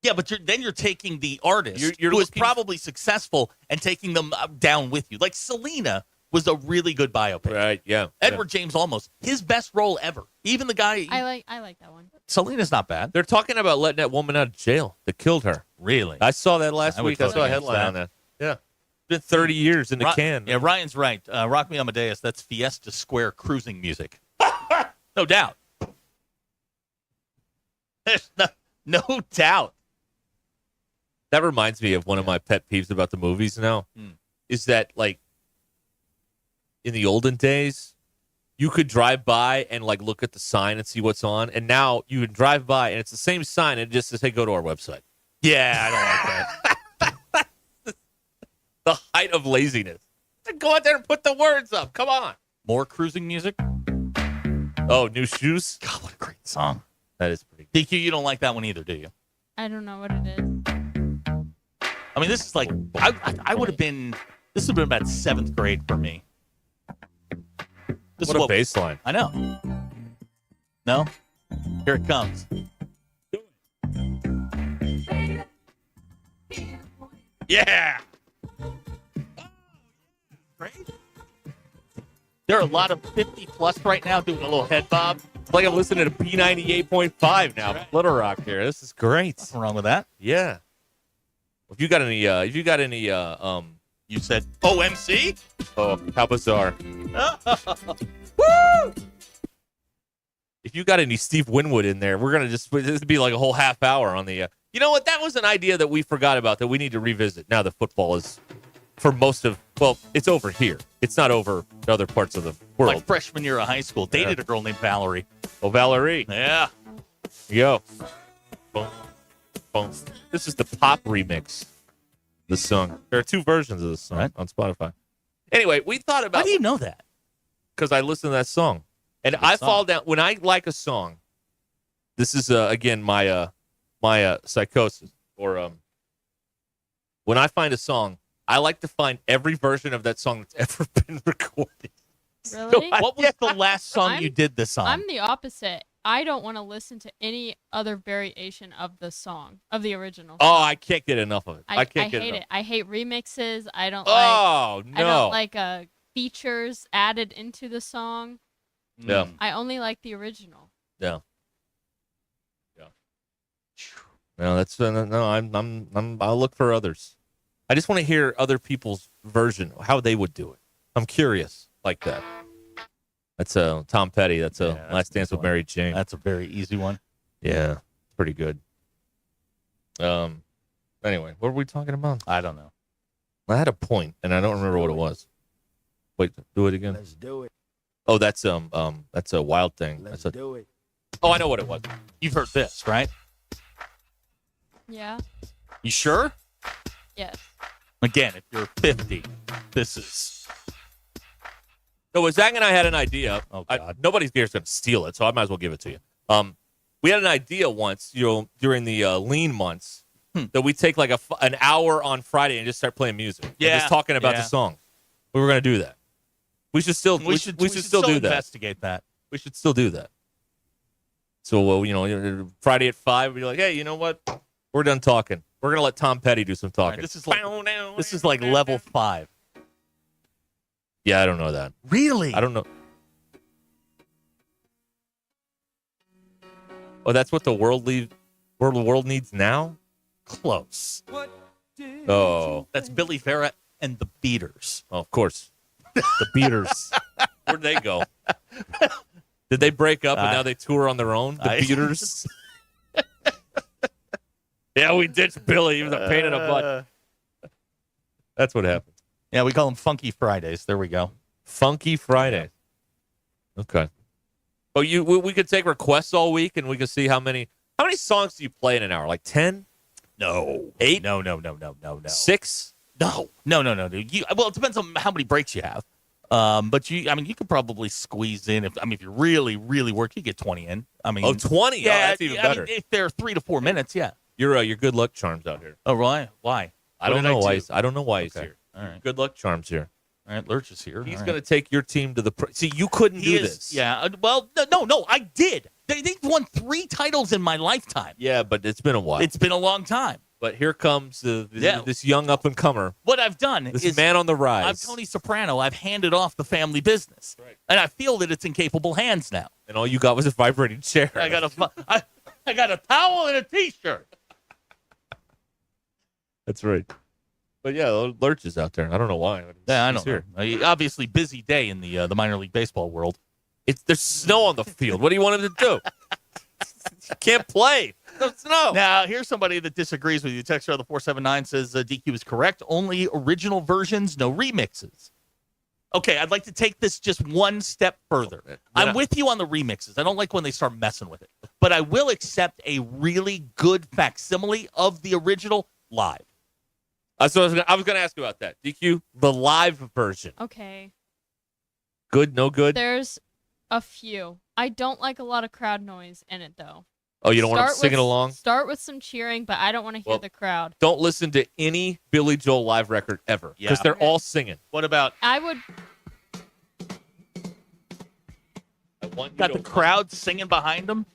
Yeah, but then you're taking the artist You're who is probably successful and taking them down with you. Like Selena was a really good biopic. Right, yeah. Edward James Olmos, his best role ever. Even the guy. I like that one. Selena's not bad. They're talking about letting that woman out of jail that killed her. Really? I saw that last week. I saw a headline on that. Yeah. It's been 30 years in the can. Yeah, Ryan's right. Rock Me Amadeus, that's Fiesta Square cruising music. No doubt. There's no doubt. That reminds me of one of my pet peeves about the movies now. Is that, like, in the olden days, you could drive by and like look at the sign and see what's on, and now you can drive by and it's the same sign and it just says, "Hey, go to our website." Yeah, I don't like that. The height of laziness. Go out there and put the words up. Come on. More cruising music. Oh, New Shoes. God, what a great song. That is pretty good. DQ, you don't like that one either, do you? I don't know what it is. I mean, this is like I would have been. This would have been about 7th grade for me. This What is a baseline. I know. No? Here it comes. Yeah. Great. There are a lot of 50 plus right now doing a little head bob. It's like I'm listening to B98.5 now. Right. Little Rock here. This is great. Nothing wrong with that. Yeah. If you got any, you said OMC? Oh, how bizarre. Woo! If you got any Steve Winwood in there, we're going to this would be like a whole half hour on the, you know what? That was an idea that we forgot about that we need to revisit now that football is, for most of, well, it's over here. It's not over in other parts of the world. My freshman year of high school, dated a girl named Valerie. Oh, Valerie. Yeah. Yo. Boom. Boom. This is the pop remix. The song. There are 2 versions of this song on Spotify. Anyway, we thought about. How do you know that? Because I listen to that song, and I fall down when I like a song. This is again my psychosis, or when I find a song, I like to find every version of that song that's ever been recorded. Really? What was the last song you did this on? I'm the opposite. I don't want to listen to any other variation of the song, of the original. Oh, I can't get enough of it. I can't get hate enough. it. I hate remixes. I don't Oh, like. no. I don't like features added into the song. Yeah. I only like the original. Yeah. Yeah. No, that's no. I'll look for others. I just want to hear other people's version, how they would do it. I'm curious like that. That's Tom Petty. That's Last Dance with Mary Jane. That's a very easy one. Yeah, pretty good. Anyway, what were we talking about? I don't know. I had a point, and I don't remember what it was. Wait, do it again. Let's do it. Oh, that's a Wild Thing. Let's That's do it. Oh, I know what it was. You've heard this, right? Yeah. You sure? Yes. Again, if you're 50, this is. No, Zach and I had an idea. Oh, God. Nobody's here is going to steal it, so I might as well give it to you. We had an idea once, during the lean months, that we take like an hour on Friday and just start playing music. And just talking about the song. We were going to do that. We should still we should still do that. Investigate that. We should still do that. So, Friday at 5, we're like, hey, you know what? We're done talking. We're going to let Tom Petty do some talking. Right, this is like level 5. Yeah, I don't know that. Really? I don't know. Oh, that's what the world needs now? Close. Oh. That's Billy Farah and the Beaters. Oh, of course. The Beaters. Where'd they go? Did they break up and now they tour on their own? The Beaters? Yeah, we ditched Billy. He was a pain in the butt. That's what happened. Yeah, we call them Funky Fridays. There we go. Funky Friday. Okay. Oh, we could take requests all week, and we could see how many songs do you play in an hour? Like 10? No. 8? No. 6? No. Well, it depends on how many breaks you have. But you could probably squeeze in if you really, really work, you get 20 in. 20? Yeah, that's even better. If they're 3 to 4 minutes, yeah. Your good luck charms out here. Oh, right. Why? I don't know why. I don't know why he's here. All right. Good luck charms here. All right, Lurch is here. He's going to take your team to the See, you couldn't do this. Yeah. Well, no, I did. They've won 3 titles in my lifetime. Yeah, but it's been a while. It's been a long time. But here comes this young up-and-comer. What I've done is man on the rise. I'm Tony Soprano. I've handed off the family business. Right. And I feel that it's in capable hands now. And all you got was a vibrating chair. I got a towel and a T-shirt. That's right. But yeah, Lurch is out there. I don't know why. Yeah, I know. Obviously, busy day in the minor league baseball world. There's snow on the field. What do you want him to do? You can't play. No snow. Now, here's somebody that disagrees with you. Texter of the 479 says DQ is correct. Only original versions, no remixes. Okay, I'd like to take this just one step further. I'm with you on the remixes. I don't like when they start messing with it. But I will accept a really good facsimile of the original live. So I was going to ask you about that. DQ, the live version. Okay. Good, no good? There's a few. I don't like a lot of crowd noise in it, though. Oh, you don't want them singing along? Start with some cheering, but I don't want to hear the crowd. Don't listen to any Billy Joel live record ever because they're all singing. What about? I would. Got the crowd singing behind them.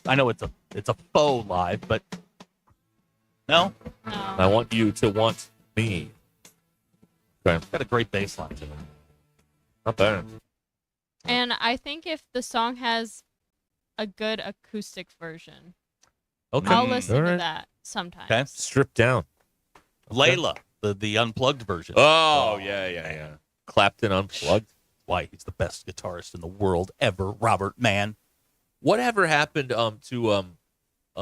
I know it's a faux live, but no. I want you to want me. Okay. Got a great bass line to it. Not bad. And I think if the song has a good acoustic version, okay, I'll listen to that sometimes. Okay. Stripped down. Layla, the unplugged version. Oh, yeah. Clapton unplugged. Why? He's the best guitarist in the world ever, Robert Mann. Whatever happened to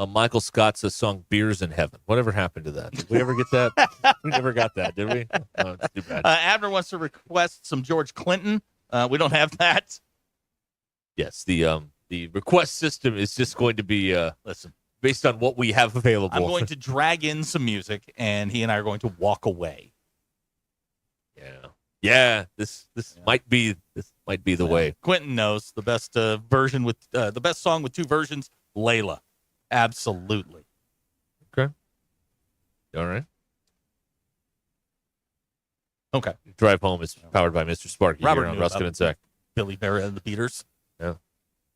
Michael Scott's song "Beers in Heaven." Whatever happened to that? Did we ever get that? We never got that, did we? Oh, it's too bad. Abner wants to request some George Clinton. We don't have that. Yes, the request system is just going to be listen, based on what we have available. I'm going to drag in some music, and he and I are going to walk away. Yeah. This might be the way. Quentin knows the best version with the best song with two versions. Layla, absolutely. Okay. All right. Okay. Drive Home is powered by Mr. Sparky Robert here on knew Ruscin about and Zach. Billy Barrett and the Beaters. Yeah.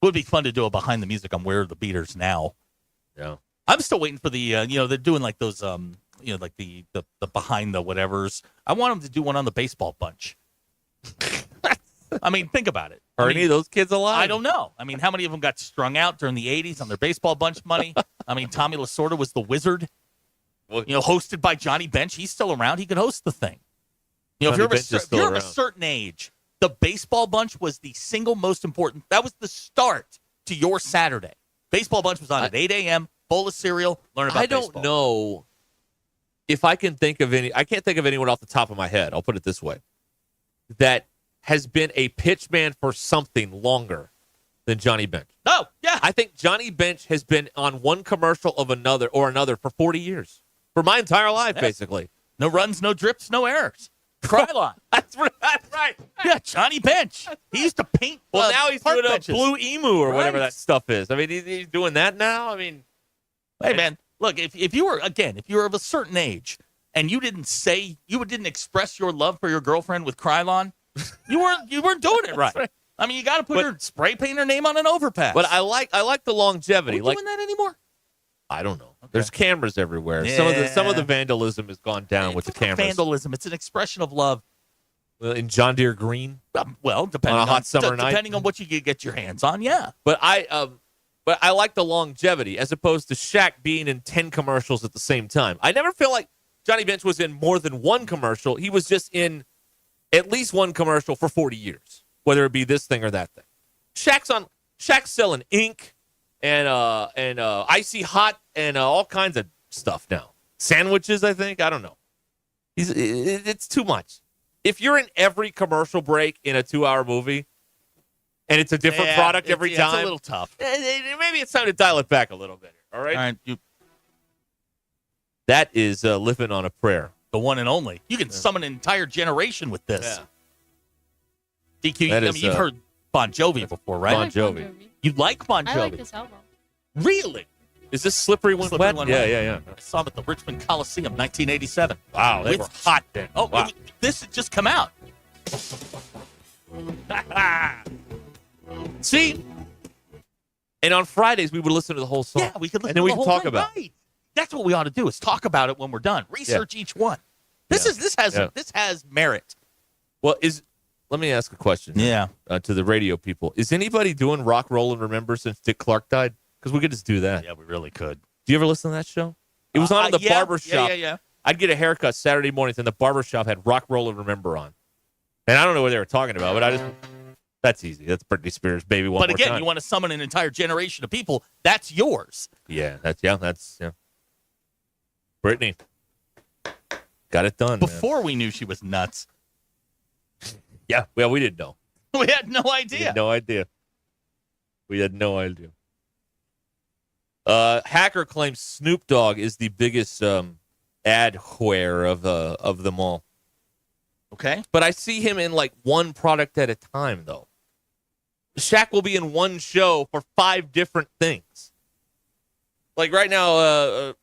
Would be fun to do a behind the music on Where Are the Beaters Now. Yeah. I'm still waiting for the they're doing like those like the behind the whatevers. I want them to do one on the baseball bunch. I mean, think about it. Are any of those kids alive? I don't know. I mean, how many of them got strung out during the 80s on their baseball bunch money? I mean, Tommy Lasorda was the wizard. Hosted by Johnny Bench. He's still around. He could host the thing. If you're of a certain age, the baseball bunch was the single most important. That was the start to your Saturday. Baseball bunch was on at 8 a.m., bowl of cereal, learn about baseball. I don't know if I can think of any. I can't think of anyone off the top of my head. I'll put it this way. That has been a pitchman for something longer than Johnny Bench. Oh, yeah. I think Johnny Bench has been on one commercial of another for 40 years. For my entire life, basically. No runs, no drips, no errors. Krylon. That's right. Yeah, Johnny Bench. He used to paint. Well, now he's doing benches. a blue emu or whatever that stuff is. I mean, he's doing that now. I mean, hey man, look, if you were of a certain age and you didn't express your love for your girlfriend with Krylon, you weren't doing it right. Right. I mean, you got to put her spray paint her name on an overpass. But I like the longevity. Are we doing that anymore? I don't know. Okay. There's cameras everywhere. Yeah. Some of the vandalism has gone down with the cameras. Vandalism. It's an expression of love. Well, in John Deere green. Well, depending on a hot summer night, depending on what you could get your hands on. Yeah. But I like the longevity as opposed to Shaq being in 10 commercials at the same time. I never feel like Johnny Bench was in more than one commercial. He was just in at least one commercial for 40 years, whether it be this thing or that thing. Shaq's selling ink and icy hot and all kinds of stuff now. Sandwiches, I think. I don't know. It's too much. If you're in every commercial break in a 2-hour movie and it's a different product every time, it's a little tough. Maybe it's time to dial it back a little bit. All right. All right. That is living on a prayer. The one and only. You can summon an entire generation with this. Yeah. DQ, you've heard Bon Jovi before, right? Bon Jovi. You like Bon Jovi? I like this album. Really? Is this Slippery When Wet? Yeah. I saw him at the Richmond Coliseum, 1987. Wow, they were hot then. Oh, wow. This had just come out. See? And on Fridays, we would listen to the whole song. Yeah, we could listen and then to we the could whole talk thing. about Right. That's what we ought to do is talk about it when we're done. Research each one. This has merit. Well, let me ask a question. Yeah. To the radio people. Is anybody doing Rock, Roll, and Remember since Dick Clark died? Because we could just do that. Yeah, we really could. Do you ever listen to that show? It was on the barber shop. Yeah. I'd get a haircut Saturday mornings, and the barber shop had Rock, Roll, and Remember on. And I don't know what they were talking about, but that's easy. That's Britney Spears, Baby One More Time. But again, you want to summon an entire generation of people. That's yours. Yeah, that's Britney. Got it done. Before we knew she was nuts. Yeah, well, we didn't know. We had no idea. We had no idea. Hacker claims Snoop Dogg is the biggest ad whore of them all. Okay. But I see him in like one product at a time, though. Shaq will be in one show for 5 different things. Like right now,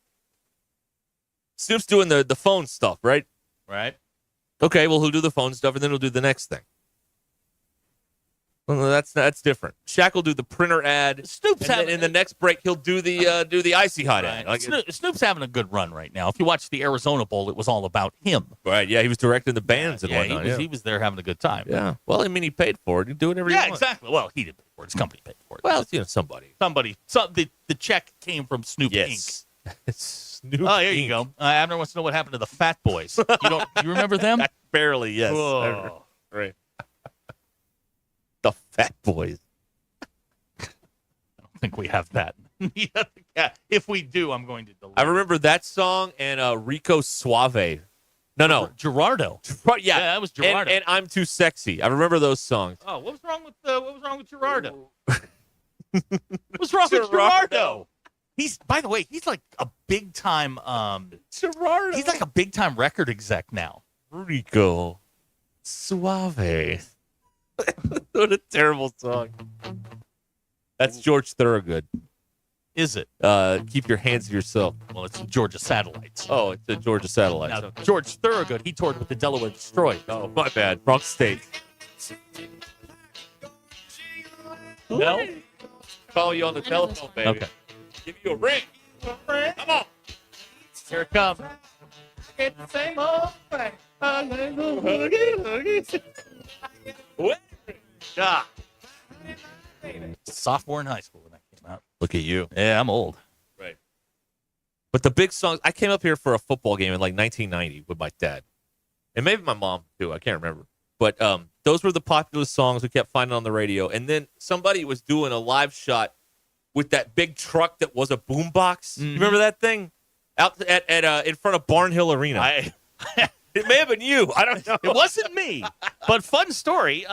Snoop's doing the phone stuff, right? Right. Okay, well, he'll do the phone stuff, and then he'll do the next thing. Well, that's different. Shaq will do the printer ad. Snoop's in the next break, he'll do the icy hot ad. Like Snoop's having a good run right now. If you watch the Arizona Bowl, it was all about him. Right? Yeah, he was directing the bands and whatnot. He was there having a good time. Yeah. Well, I mean, he paid for it. He do whatever he wants. Yeah, exactly. Well, he didn't pay for it. His company paid for it. Well, somebody. The check came from Snoop Inc. Snoop. Oh, there you go. Abner wants to know what happened to the Fat Boys. You remember them? Barely, yes. Whoa. Right. The Fat Boys. I don't think we have that. Yeah, I think Yeah, if we do, I'm going to delete. I remember that song and Rico Suave. No. Gerardo. Yeah, that was Gerardo. And I'm Too Sexy. I remember those songs. Oh, what was wrong with Gerardo? What's wrong with Gerardo? By the way, he's like a big time Gerardo. He's like a big time record exec now. Rico Suave. What a terrible song. That's George Thorogood. Is it? Keep your hands to yourself. Well, it's Georgia Satellites. Oh, it's the Georgia Satellites. Now, George Thorogood, he toured with the Delaware Destroyers. Oh, my bad. Wrong state. No? Call you on the telephone, baby. Okay. Give you a ring. Come on. Here it comes. It's the same old thing. Ah. Sophomore in high school when that came out. Look at you. Yeah, I'm old. Right. But the big songs, I came up here for a football game in like 1990 with my dad. And maybe my mom, too. I can't remember. But those were the popular songs we kept finding on the radio. And then somebody was doing a live shot with that big truck that was a boombox. You remember that thing? Out at in front of Barnhill Arena. It may have been you. I don't know. It wasn't me. But fun story.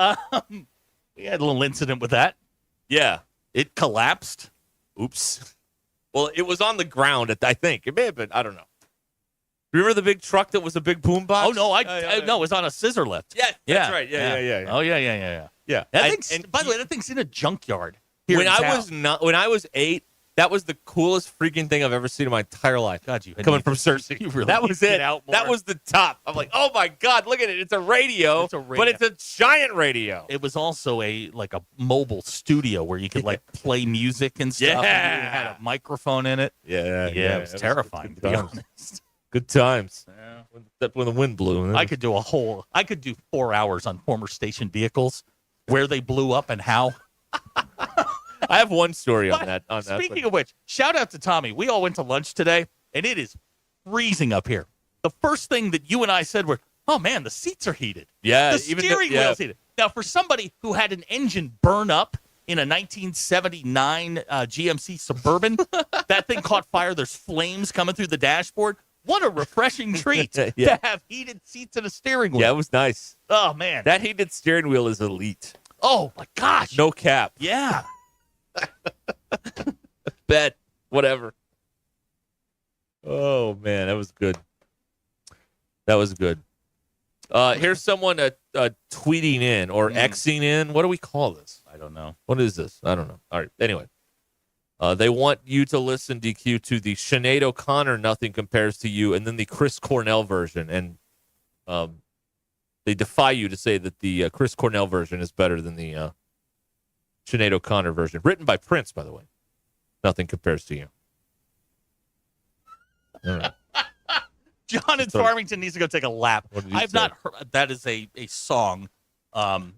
We had a little incident with that. Yeah. It collapsed. Oops. Well, it was on the ground, I think. It may have been. I don't know. Remember the big truck that was a big boombox? Oh, no. No, it was on a scissor lift. Yeah, that's right. Yeah. Oh, yeah. Yeah. By the way, that thing's in a junkyard. When I was 8, that was the coolest freaking thing I've ever seen in my entire life. God, you coming from Cersei. You really that was get it. out more. That was the top. I'm like, oh my God, look at it. It's a radio. But it's a giant radio. It was also a mobile studio where you could play music and stuff. Yeah. And it had a microphone in it. Yeah. It was terrifying, to be honest. Good times. Yeah. When the wind blew. I could do 4 hours on former station vehicles, where they blew up and how. I have one story on that. Speaking of which, shout out to Tommy. We all went to lunch today, and it is freezing up here. The first thing that you and I said were, oh, man, the seats are heated. Yeah. The steering wheel's heated. Now, for somebody who had an engine burn up in a 1979 GMC Suburban, that thing caught fire. There's flames coming through the dashboard. What a refreshing treat to have heated seats and a steering wheel. Yeah, it was nice. Oh, man. That heated steering wheel is elite. Oh, my gosh. No cap. Yeah. Bet. Whatever. Oh, man. That was good. Here's someone tweeting in or Xing in. What do we call this? I don't know. What is this? I don't know. All right. Anyway. They want you to listen, DQ, to the Sinead O'Connor Nothing Compares to You and then the Chris Cornell version. And they defy you to say that the Chris Cornell version is better than the Sinead O'Connor version. Written by Prince, by the way. Nothing Compares to You. All right. John in Farmington needs to go take a lap. I've say? not heard. That is a song. John,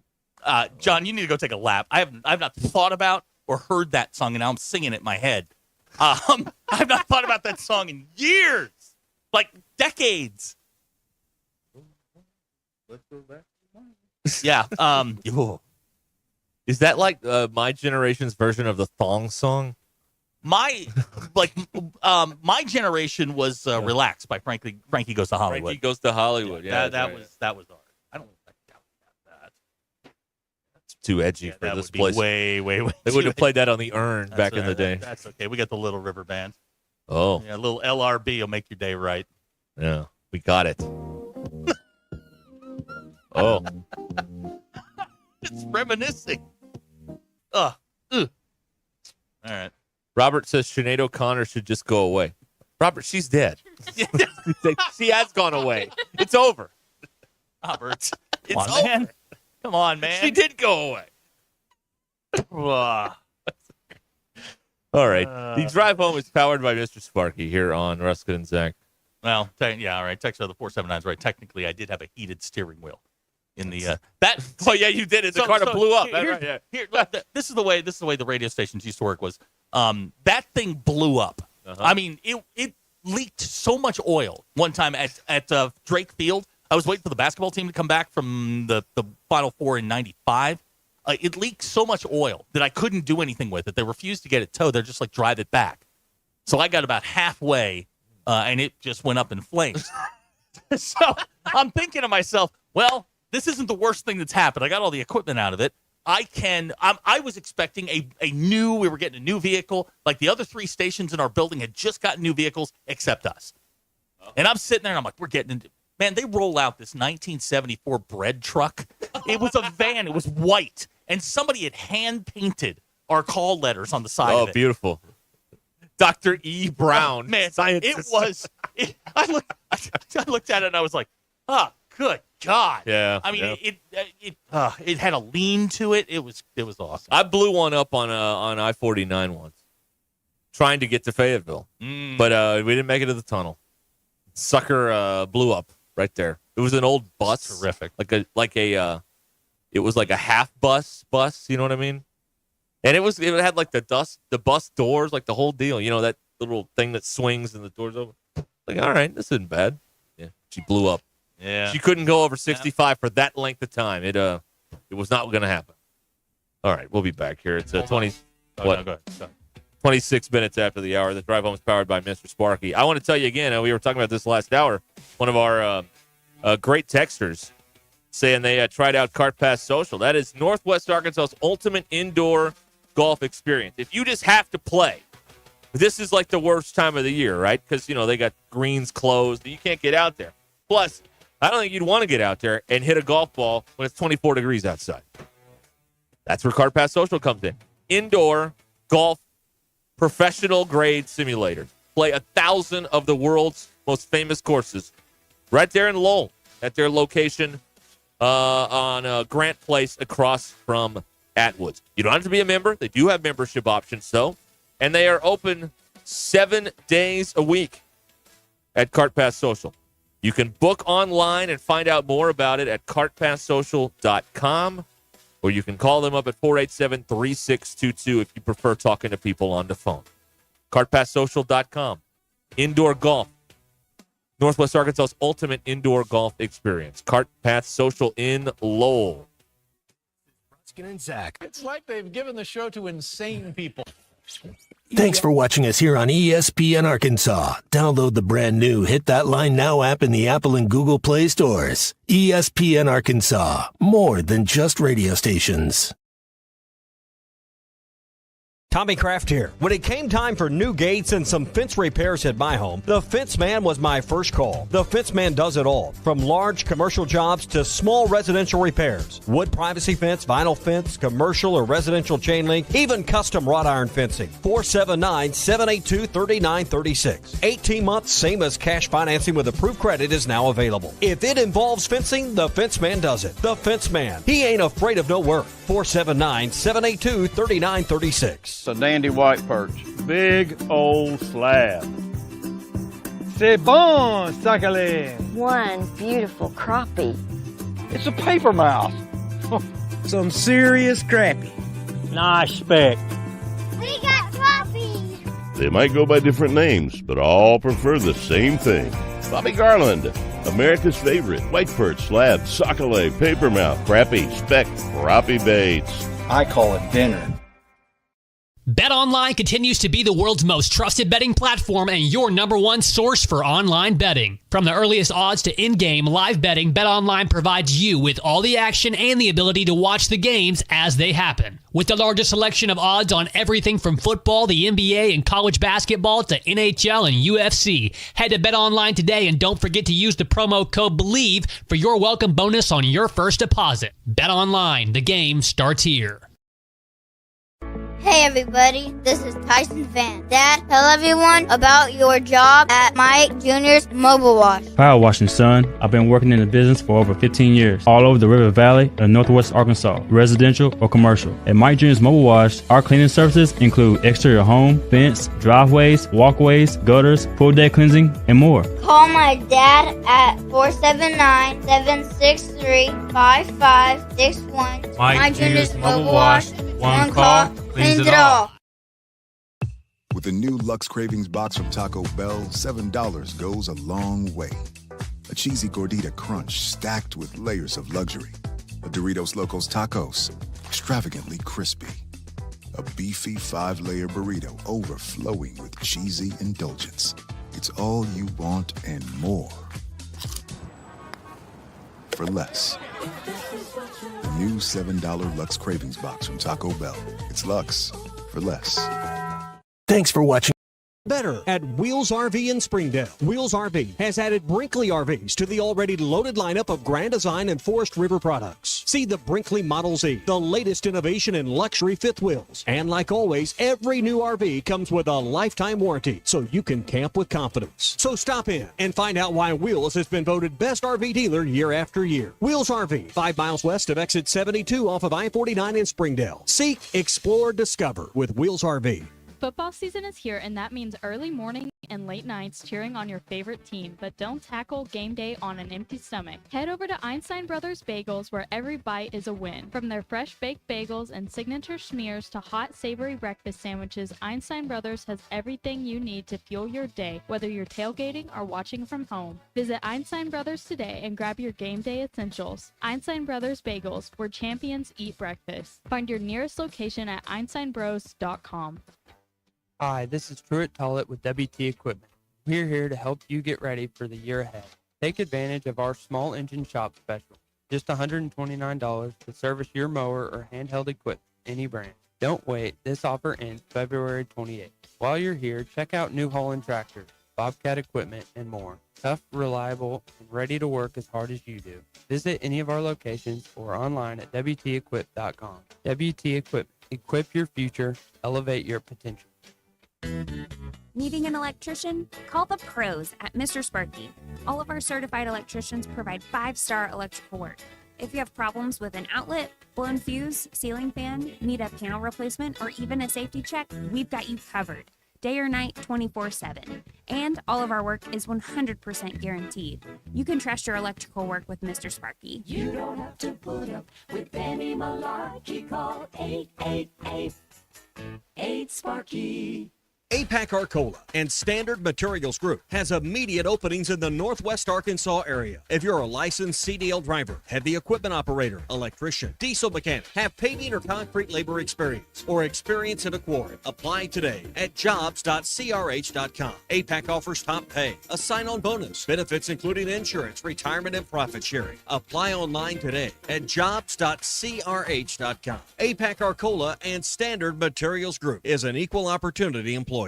you need to go take a lap. I've not thought about or heard that song, and now I'm singing it in my head. I've not thought about that song in years, like decades. Yeah. Is that like my generation's version of the thong song? My generation was Relaxed by Frankie Goes to Hollywood. Frankie Goes to Hollywood. Yeah, that was ours. I don't think that. It's too edgy for that this would be place. Way. They would have played that on the urn back in the day. That's okay. We got the Little River Band. Oh. Yeah, a little LRB will make your day right. Yeah, we got it. Oh. It's reminiscing. All right. Robert says Sinead O'Connor should just go away. Robert, she's dead. She has gone away. It's over. Robert, it's come on, over. man. Come on, man. She did go away. All right. The drive home is powered by Mr. Sparky here on Ruscin and Zach. Well, yeah, all right. Text out the 479's right. Technically, I did have a heated steering wheel in the that. Oh yeah, you did it. The car blew up. Here, this is the way the radio stations used to work. Was that thing blew up? I mean, it leaked so much oil one time at Drake Field. I was waiting for the basketball team to come back from the Final Four in '95. It leaked so much oil that I couldn't do anything with it. They refused to get it towed. They're just like, drive it back. So I got about halfway, and it just went up in flames. So I'm thinking to myself, well, this isn't the worst thing that's happened. I got all the equipment out of it. I was expecting we were getting a new vehicle. Like the other 3 stations in our building had just gotten new vehicles except us. And I'm sitting there and I'm like, we're getting into, man, they roll out this 1974 bread truck. It was a van. It was white. And somebody had hand painted our call letters on the side of it. Oh, beautiful. Dr. E. Brown. Oh, man, scientist. I looked at it and I was like, good God. Yeah. I mean, it had a lean to it. It was awesome. I blew one up on I-49 once, trying to get to Fayetteville, but we didn't make it to the tunnel. Sucker blew up right there. It was an old bus. That's terrific. It was like a half bus. You know what I mean? And it had like the bus doors, like the whole deal. You know, that little thing that swings and the doors open. Like, all right, this isn't bad. Yeah, she blew up. Yeah, she couldn't go over 65 for that length of time. It was not going to happen. All right, we'll be back here. It's 20. Go ahead. 26 minutes after the hour. The drive home is powered by Mr. Sparky. I want to tell you again. We were talking about this last hour. One of our great texters saying they tried out Cart Pass Social. That is Northwest Arkansas's ultimate indoor golf experience. If you just have to play, this is like the worst time of the year, right? Because they got greens closed. You can't get out there. Plus, I don't think you'd want to get out there and hit a golf ball when it's 24 degrees outside. That's where Cart Pass Social comes in. Indoor golf professional grade simulator. Play 1,000 of the world's most famous courses right there in Lowell at their location on Grant Place across from Atwoods. You don't have to be a member. They do have membership options, though. And they are open 7 days a week at Cart Pass Social. You can book online and find out more about it at cartpasssocial.com, or you can call them up at 487-3622 if you prefer talking to people on the phone. cartpasssocial.com. Indoor golf. Northwest Arkansas's ultimate indoor golf experience. Cart Pass Social in Lowell. Ruscin and Zach. It's like they've given the show to insane people. Thanks for watching us here on ESPN Arkansas. Download the brand new Hit That Line Now app in the Apple and Google Play stores. ESPN Arkansas, more than just radio stations. Tommy Kraft here. When it came time for new gates and some fence repairs at my home, the Fence Man was my first call. The Fence Man does it all, from large commercial jobs to small residential repairs. Wood privacy fence, vinyl fence, commercial or residential chain link, even custom wrought iron fencing. 479-782-3936. 18 months, same as cash financing with approved credit is now available. If it involves fencing, the Fence Man does it. The Fence Man. He ain't afraid of no work. 479-782-3936. A dandy white perch. Big old slab. C'est bon, sacale. One beautiful crappie. It's a paper mouse. Some serious crappie. Nice speck. We got crappie. They might go by different names, but all prefer the same thing. Bobby Garland, America's favorite. White perch, slab, sacale, paper mouth, crappie, speck, crappie baits. I call it dinner. BetOnline continues to be the world's most trusted betting platform and your number one source for online betting. From the earliest odds to in-game live betting, BetOnline provides you with all the action and the ability to watch the games as they happen. With the largest selection of odds on everything from football, the NBA, and college basketball to NHL and UFC. Head to BetOnline today and don't forget to use the promo code BELIEVE for your welcome bonus on your first deposit. BetOnline, the game starts here. Hey everybody, this is Tyson Van. Dad, tell everyone about your job at Mike Jr.'s Mobile Wash. Power washing, son. I've been working in the business for over 15 years, all over the River Valley and Northwest Arkansas, residential or commercial. At Mike Jr.'s Mobile Wash, our cleaning services include exterior home, fence, driveways, walkways, gutters, pool deck cleansing, and more. Call my dad at 479-763-5561. Mike Jr.'s Mobile Wash. One call, cleans it all. With the new Lux Cravings box from Taco Bell, $7 goes a long way. A cheesy gordita crunch stacked with layers of luxury. A Doritos Locos Tacos, extravagantly crispy. a beefy 5-layer burrito overflowing with cheesy indulgence. It's all you want and more for less. The new $7 Lux Cravings Box from Taco Bell. It's Lux for less. Thanks for watching. Better at Wheels RV in Springdale. Wheels RV has added Brinkley RVs to the already loaded lineup of Grand Design and Forest River products. See the Brinkley Model Z, the latest innovation in luxury fifth wheels. And like always, every new RV comes with a lifetime warranty, so you can camp with confidence. So stop in and find out why Wheels has been voted best RV dealer year after year. Wheels RV, 5 miles west of exit 72 off of I-49 in Springdale. Seek, explore, discover with Wheels RV. Football season is here, and that means early morning and late nights cheering on your favorite team, but don't tackle game day on an empty stomach. Head over to Einstein Brothers Bagels, where every bite is a win. From their fresh baked bagels and signature schmears to hot savory breakfast sandwiches, Einstein Brothers has everything you need to fuel your day, whether you're tailgating or watching from home. Visit Einstein Brothers today and grab your game day essentials. Einstein Brothers Bagels, where champions eat breakfast. Find your nearest location at einsteinbros.com. Hi, this is Truett Tollett with WT Equipment. We're here to help you get ready for the year ahead. Take advantage of our small engine shop special. Just $129 to service your mower or handheld equipment, any brand. Don't wait, this offer ends February 28th. While you're here, check out New Holland Tractors, Bobcat Equipment, and more. Tough, reliable, and ready to work as hard as you do. Visit any of our locations or online at WTEquip.com. WT Equipment. Equip your future, elevate your potential. Needing an electrician? Call the pros at Mr. Sparky. All of our certified electricians provide 5-star electrical work. If you have problems with an outlet, blown fuse, ceiling fan, need a panel replacement, or even a safety check, we've got you covered. Day or night, 24/7. And all of our work is 100% guaranteed. You can trust your electrical work with Mr. Sparky. You don't have to put up with any malarkey. Call 888-8-SPARKY. APAC Arcola and Standard Materials Group has immediate openings in the Northwest Arkansas area. If you're a licensed CDL driver, heavy equipment operator, electrician, diesel mechanic, have paving or concrete labor experience, or experience in a quarry, apply today at jobs.crh.com. APAC offers top pay, a sign-on bonus, benefits including insurance, retirement, and profit sharing. Apply online today at jobs.crh.com. APAC Arcola and Standard Materials Group is an equal opportunity employer.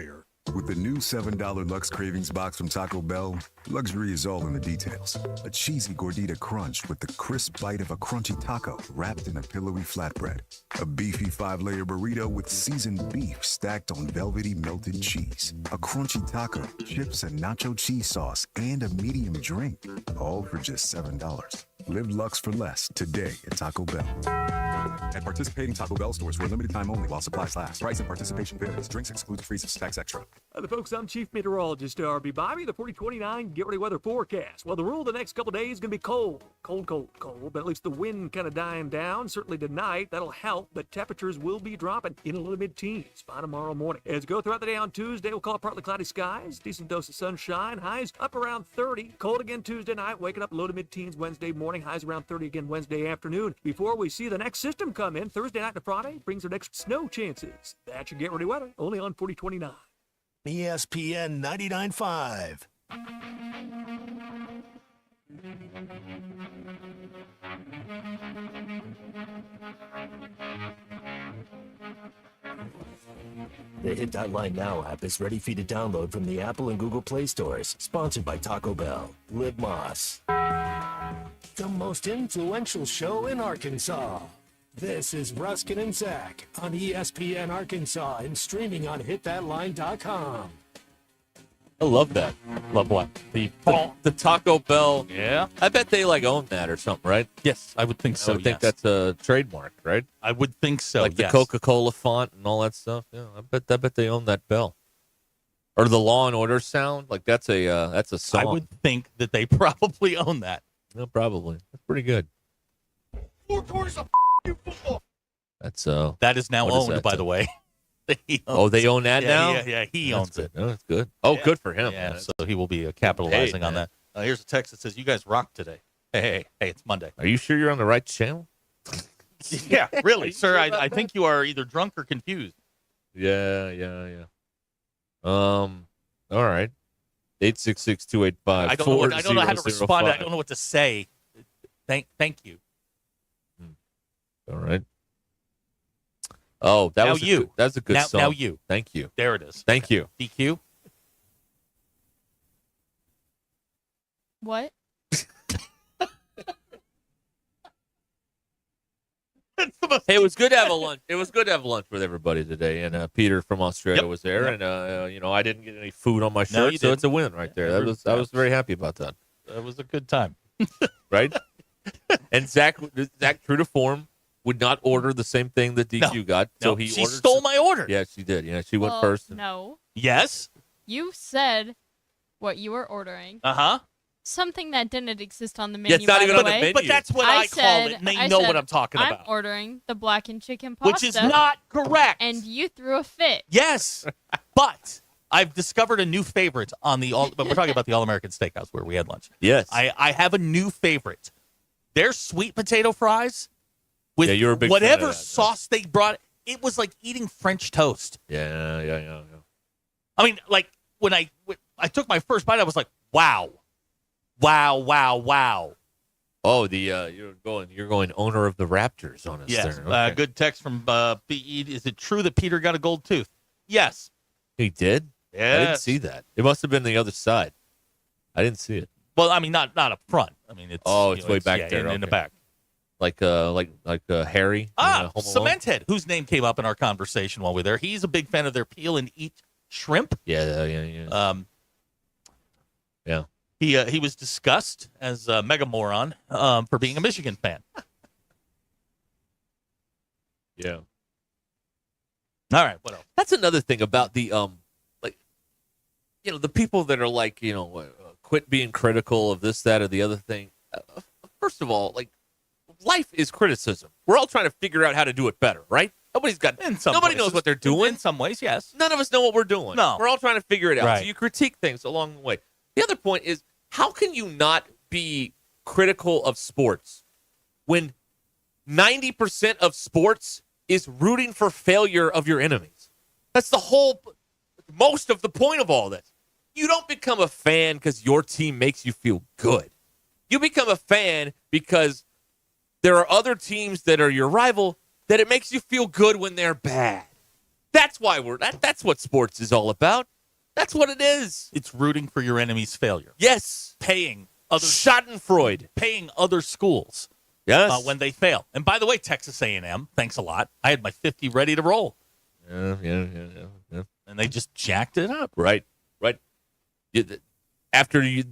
With the new $7 Lux Cravings Box from Taco Bell, luxury is all in the details. A cheesy gordita crunch with the crisp bite of a crunchy taco wrapped in a pillowy flatbread. A beefy 5-layer burrito with seasoned beef stacked on velvety melted cheese. A crunchy taco, chips and nacho cheese sauce, and a medium drink. All for just $7. Live Lux for less today at Taco Bell. At participating Taco Bell stores for a limited time only while supplies last. Price and participation varies. Drinks excludes freezes. Tax extra. The folks, I'm Chief Meteorologist RB Bobby. The 4029 Get Ready Weather Forecast. Well, the rule the next couple days is going to be cold. Cold, but at least the wind kind of dying down. Certainly tonight, that'll help, but temperatures will be dropping in a little mid-teens by tomorrow morning. As we go throughout the day on Tuesday, we'll call it partly cloudy skies. Decent dose of sunshine. Highs up around 30. Cold again Tuesday night. Waking up low to mid-teens Wednesday morning. Highs around 30 again Wednesday afternoon. Before we see the next system come in, Thursday night to Friday brings our next snow chances. That's your Get Ready Weather, only on 4029. ESPN 99.5. The Hit That Line Now app is ready for you to download from the Apple and Google Play stores. Sponsored by Taco Bell. Live Moss. The most influential show in Arkansas. This is Ruscin and Zach on ESPN Arkansas and streaming on hitthatline.com. I love that. Love what? The Taco Bell. Yeah. I bet they own that or something, right? Yes, I would think so. I would think that's a trademark, right? I would think so. Like yes. the Coca-Cola font and all that stuff. Yeah, I bet they own that bell. Or the Law and Order sound. Like that's a song. I would think that they probably own that. No, probably. That's pretty good. 4 quarters of football. That's that is now owned, by the way. They own that now? Yeah, he owns it. Oh, that's good. Oh, good for him. Yeah, so he will be capitalizing on that. Here's a text that says, "You guys rock today." Hey, it's Monday. Are you sure you're on the right channel? Yeah, really, sir. I think you are either drunk or confused. Yeah. All right. 866-285-4005. I don't know how to respond. I don't know what to say. Thank you. All right. Oh, that's a good song. Now you. Thank you. There it is. Thank you. DQ. What? Hey, it was good to have a lunch. It was good to have lunch with everybody today, and Peter from Australia was there, and I didn't get any food on my shirt, so it's a win right there. I was very happy about that. That was a good time, right? And Zach, true to form, would not order the same thing that DQ got, so she stole my order. Yeah, she did. Yeah, she went first. No. Yes. You said what you were ordering. Something that didn't exist on the menu. It's not by even the on the way. menu. But that's what I call it, and they know what I'm talking I'm about. ordering the blackened chicken pasta. Which is not correct. And you threw a fit. Yes, but I've discovered a new favorite on the but we're talking about the All-American Steakhouse where we had lunch. Yes. I have a new favorite. Their sweet potato fries with you're a big fan whatever of that, sauce they brought. It was like eating French toast. Yeah. I mean, like when I took my first bite, I was like, wow. Oh, you're going owner of the Raptors on us. Yes. there. Okay. Good text from BE. Is it true that Peter got a gold tooth? Yes. He did? Yes. I didn't see that. It must have been the other side. I didn't see it. Well, I mean, not up front. I mean, it's it's way back there in the back. Like Harry. Home Cementhead, whose name came up in our conversation while we were there. He's a big fan of their peel and eat shrimp. Yeah. He was discussed as a mega moron for being a Michigan fan. Yeah. All right. What else? That's another thing about the the people that are like quit being critical of this, that, or the other thing. First of all, life is criticism. We're all trying to figure out how to do it better, right? Nobody knows what they're doing. In some ways, yes. None of us know what we're doing. No. We're all trying to figure it out. Right. So you critique things along the way. The other point is, how can you not be critical of sports when 90% of sports is rooting for failure of your enemies? That's most of the point of all this. You don't become a fan because your team makes you feel good. You become a fan because there are other teams that are your rival that it makes you feel good when they're bad. That's why that's what sports is all about. That's what it is. It's rooting for your enemy's failure. Yes. Paying other Schadenfreude. Paying other schools. Yes. When they fail. And by the way, Texas A&M, thanks a lot. I had my 50 ready to roll. Yeah. And they just jacked it up. Right. After you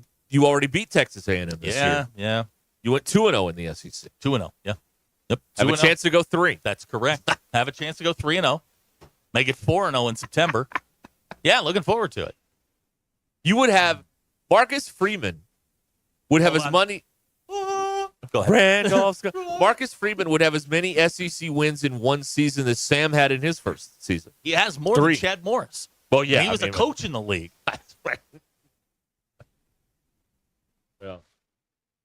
already beat Texas A&M this year. Yeah. You went 2-0 in the SEC. 2-0. Yeah. Yep. Have a chance to go 3. That's correct. Have a chance to go 3-0. Make it 4-0 in September. Yeah, looking forward to it. You would have Marcus Freeman would have as many. Go ahead. Marcus Freeman would have as many SEC wins in one season as Sam had in his first season. He has more 3. than Chad Morris. Well, yeah. He was a coach in the league. That's right. Yeah.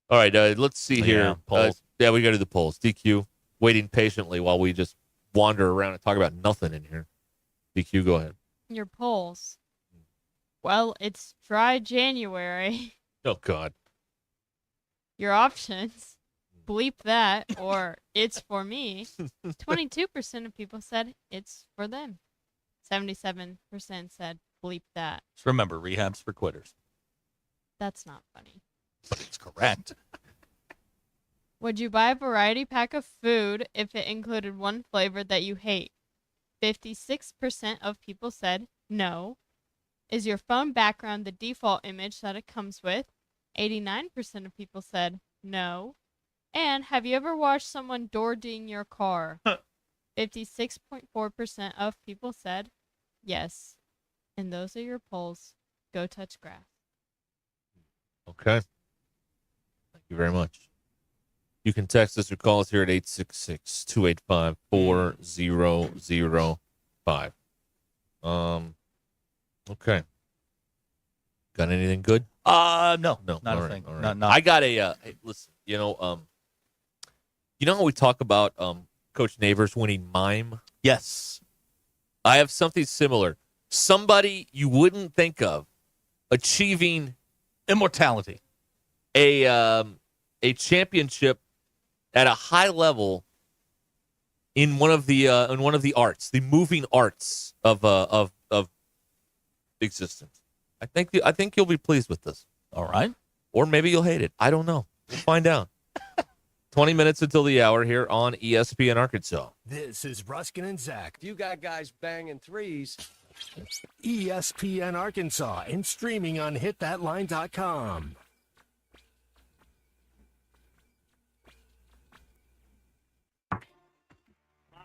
All right, let's see here. Polls. We got to do the polls. DQ, waiting patiently while we just wander around and talk about nothing in here. DQ, go ahead. Your polls. Well, it's dry January. Oh, God. Your options. Bleep that, or it's for me. 22% of people said it's for them. 77% said bleep that. Just remember, rehab's for quitters. That's not funny. But it's correct. Would you buy a variety pack of food if it included one flavor that you hate? 56% of people said no. Is your phone background the default image that it comes with? 89% of people said no. And have you ever watched someone door ding your car? 56.4% of people said yes. And those are your polls. Go touch grass. Okay. Thank you very much. You can text us or call us here at 866-285-4005. Okay. Got anything good? No, No. not All a thing. All right. Not. I got a. Hey, listen, you know how we talk about Coach Neighbors winning mime? Yes. I have something similar. Somebody you wouldn't think of achieving immortality, a championship at a high level in one of the arts, the moving arts of existence. I think you'll be pleased with this. All right. Or maybe you'll hate it. I don't know. We'll find out. 20 minutes until the hour here on ESPN Arkansas. This is Ruscin and Zach. You got guys banging threes. ESPN Arkansas and streaming on hitthatline.com.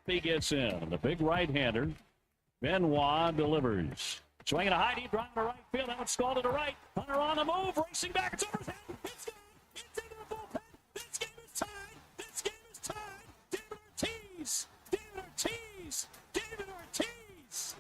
He gets in. The big right-hander, Benoit, delivers. Swinging a high deep drive to right field. That one's stalled to the right. Hunter on the move, racing back. It's over his head. It's gone. It's into the bullpen. This game is tied. This game is tied. David Ortiz. David Ortiz. David Ortiz.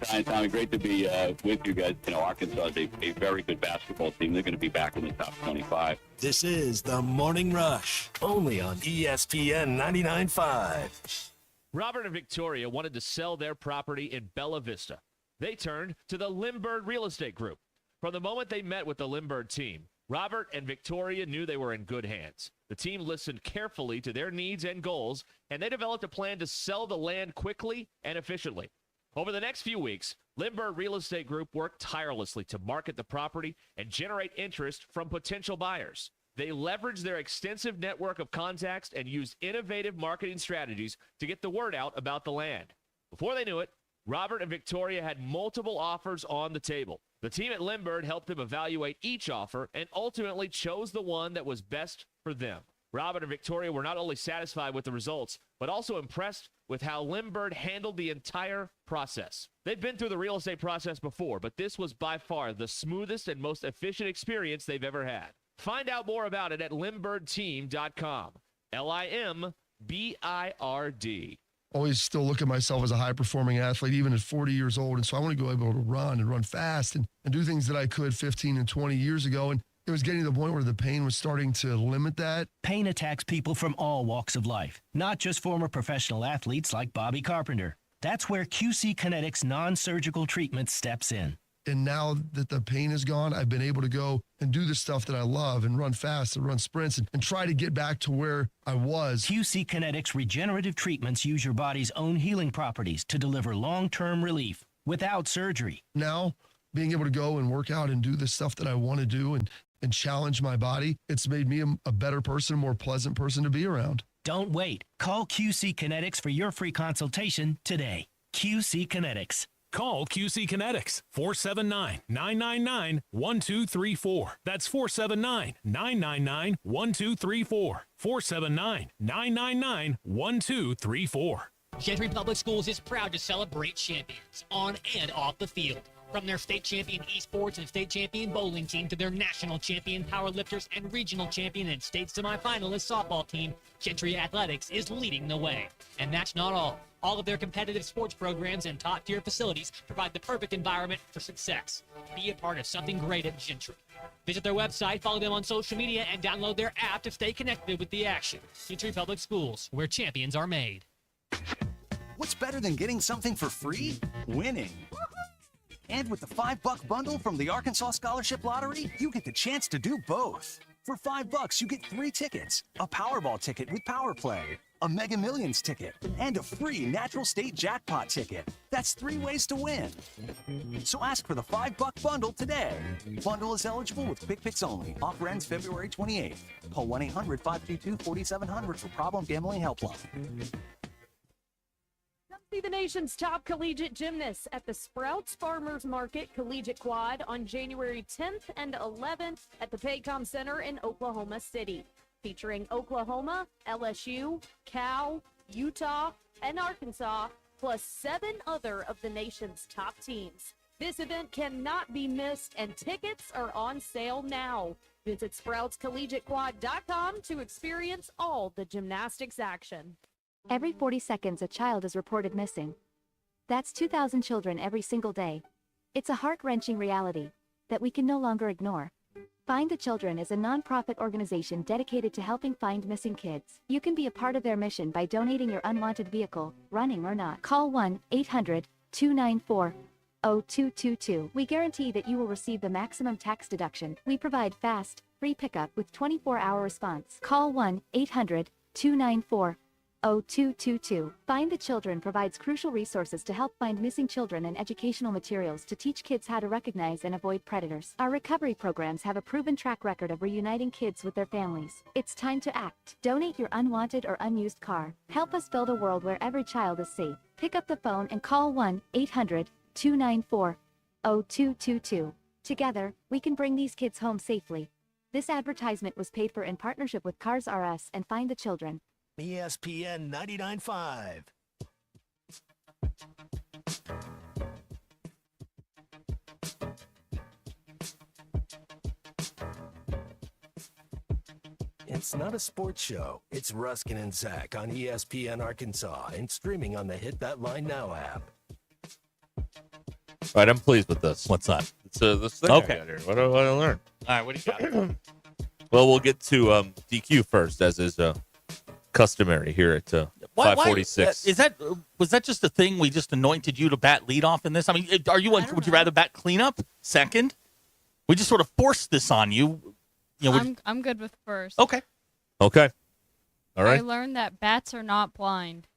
Hi, Tommy. Great to be with you guys. You know, Arkansas is a very good basketball team. They're going to be back in the top 25. This is the Morning Rush, only on ESPN 99.5. Robert and Victoria wanted to sell their property in Bella Vista. They turned to the Limbird Real Estate Group. From the moment they met with the Limbird team, Robert and Victoria knew they were in good hands. The team listened carefully to their needs and goals, and they developed a plan to sell the land quickly and efficiently. Over the next few weeks, Limbird Real Estate Group worked tirelessly to market the property and generate interest from potential buyers. They leveraged their extensive network of contacts and used innovative marketing strategies to get the word out about the land. Before they knew it, Robert and Victoria had multiple offers on the table. The team at Limbird helped them evaluate each offer and ultimately chose the one that was best for them. Robert and Victoria were not only satisfied with the results, but also impressed with how Limbird handled the entire process. They've been through the real estate process before, but this was by far the smoothest and most efficient experience they've ever had. Find out more about it at LimbirdTeam.com. LIMBIRD. Always still look at myself as a high-performing athlete, even at 40 years old. And so I want to go able to run fast and do things that I could 15 and 20 years ago. And it was getting to the point where the pain was starting to limit that. Pain attacks people from all walks of life, not just former professional athletes like Bobby Carpenter. That's where QC Kinetics non-surgical treatment steps in. And now that the pain is gone, I've been able to go and do the stuff that I love and run fast and run sprints and try to get back to where I was. QC Kinetics regenerative treatments use your body's own healing properties to deliver long-term relief without surgery. Now, being able to go and work out and do the stuff that I want to do and challenge my body, it's made me a better person, a more pleasant person to be around. Don't wait. Call QC Kinetics for your free consultation today. QC Kinetics. Call QC Kinetics, 479-999-1234. That's 479-999-1234. 479-999-1234. Gentry Public Schools is proud to celebrate champions on and off the field. From their state champion esports and state champion bowling team to their national champion powerlifters and regional champion and state semifinalist softball team, Gentry Athletics is leading the way. And that's not all. All of their competitive sports programs and top-tier facilities provide the perfect environment for success. Be a part of something great at Gentry. Visit their website, follow them on social media, and download their app to stay connected with the action. Gentry Public Schools, where champions are made. What's better than getting something for free? Winning. And with the $5 bundle from the Arkansas Scholarship Lottery, you get the chance to do both. For $5, you get 3 tickets, a Powerball ticket with Power Play, a Mega Millions ticket, and a free Natural State Jackpot ticket. That's 3 ways to win. So ask for the $5 bundle today. Bundle is eligible with Quick Picks only. Offer ends February 28th. Call 1-800-522-4700 for Problem Gambling Helpline. See the nation's top collegiate gymnasts at the Sprouts Farmers Market Collegiate Quad on January 10th and 11th at the Paycom Center in Oklahoma City, featuring Oklahoma, LSU, Cal, Utah, and Arkansas, plus 7 other of the nation's top teams. This event cannot be missed, and tickets are on sale now. Visit SproutsCollegiateQuad.com to experience all the gymnastics action. Every 40 seconds, a child is reported missing. That's 2,000 children every single day. It's a heart-wrenching reality that we can no longer ignore. Find the Children is a nonprofit organization dedicated to helping find missing kids. You can be a part of their mission by donating your unwanted vehicle, running or not. Call 800-294-0222. We guarantee that you will receive the maximum tax deduction. We provide fast, free pickup with 24-hour response. Call 1-800-294-0222. Find the Children provides crucial resources to help find missing children and educational materials to teach kids how to recognize and avoid predators. Our recovery programs have a proven track record of reuniting kids with their families. It's time to act. Donate your unwanted or unused car. Help us build a world where every child is safe. Pick up the phone and call 1-800-294-0222. Together, we can bring these kids home safely. This advertisement was paid for in partnership with Cars R Us and Find the Children. ESPN 99.5. It's not a sports show. It's Ruscin and Zach on ESPN Arkansas and streaming on the Hit That Line Now app. All right, I'm pleased with this. What's that? It's this thing I got here. What do I learn? All right, what do you got? Well, we'll get to DQ first, as is customary here at 546. Was that just a thing we just anointed you to bat leadoff in this? I mean, would you rather bat cleanup second? We just sort of forced this on you. I'm good with first. Okay. All right. I learned that bats are not blind.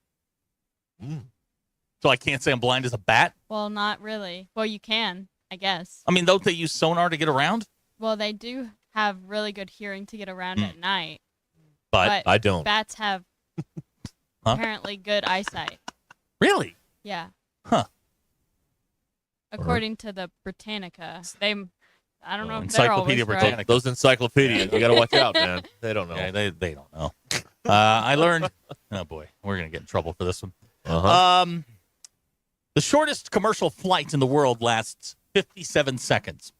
So I can't say I'm blind as a bat? Well, not really. Well, you can, I guess. I mean, don't they use sonar to get around? Well, they do have really good hearing to get around at night. But I don't. Bats have apparently good eyesight. Really? Yeah. Huh. According to the Britannica, I don't know if Encyclopedia they're always Britannica. right. Those encyclopedias, you got to watch out, man. They don't know. Yeah, they don't know. I learned. Oh boy, we're gonna get in trouble for this one. The shortest commercial flight in the world lasts 57 seconds.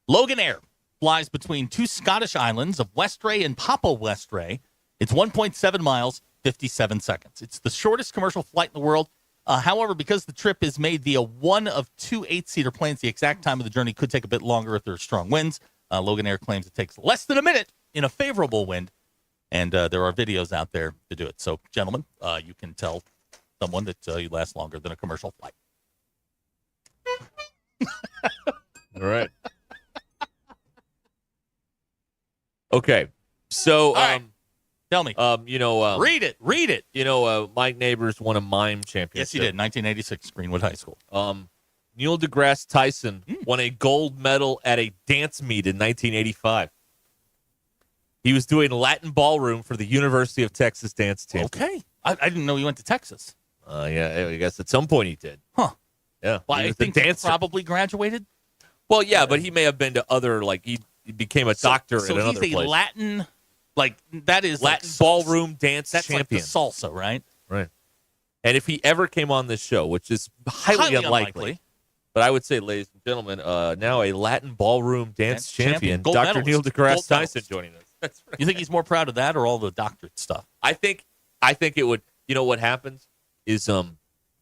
Logan Air flies between two Scottish islands of Westray and Papa Westray. It's 1.7 miles, 57 seconds. It's the shortest commercial flight in the world. However, because the trip is made via one of two 8-seater planes, the exact time of the journey could take a bit longer if there are strong winds. Logan Air claims it takes less than a minute in a favorable wind, and there are videos out there to do it. So, gentlemen, you can tell someone that you last longer than a commercial flight. All right. Okay. So, tell me. Read it. Mike Neighbors won a mime championship. Yes, he did. 1986, Greenwood High School. Neil deGrasse Tyson won a gold medal at a dance meet in 1985. He was doing Latin ballroom for the University of Texas dance team. Okay. I didn't know he went to Texas. Yeah, I guess at some point he did. Huh. Yeah. Well, I think he probably graduated. Well, yeah, but he may have been to other, he became a doctor at another place. So he's a Latin, that is Latin ballroom dance champion. That's like the salsa, right? Right. And if he ever came on this show, which is highly unlikely, but I would say, ladies and gentlemen, now a Latin ballroom dance champion, Dr. Neil deGrasse Tyson joining us. That's right. You think he's more proud of that or all the doctorate stuff? I think it would. You know what happens is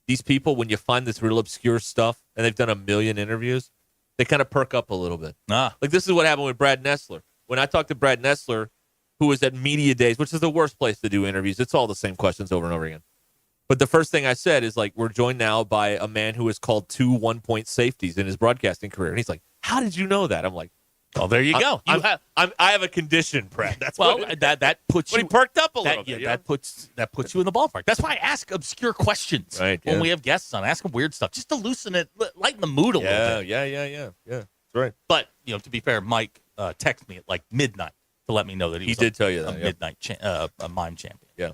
these people, when you find this real obscure stuff and they've done a million interviews, they kind of perk up a little bit. Like this is what happened with Brad Nessler. When I talked to Brad Nessler, who was at Media Days, which is the worst place to do interviews. It's all the same questions over and over again. But the first thing I said is we're joined now by a man who has called 2 1-point safeties in his broadcasting career. And he's like, how did you know that? I'm like, oh, there you go. I have a condition, Brad. That's that puts you. He perked up a little bit. That puts you in the ballpark. That's why I ask obscure questions when we have guests on. Ask them weird stuff just to loosen it, lighten the mood a little bit. Yeah. That's right. But to be fair, Mike texted me at midnight to let me know that he did tell you that a midnight a mime champion. Yeah.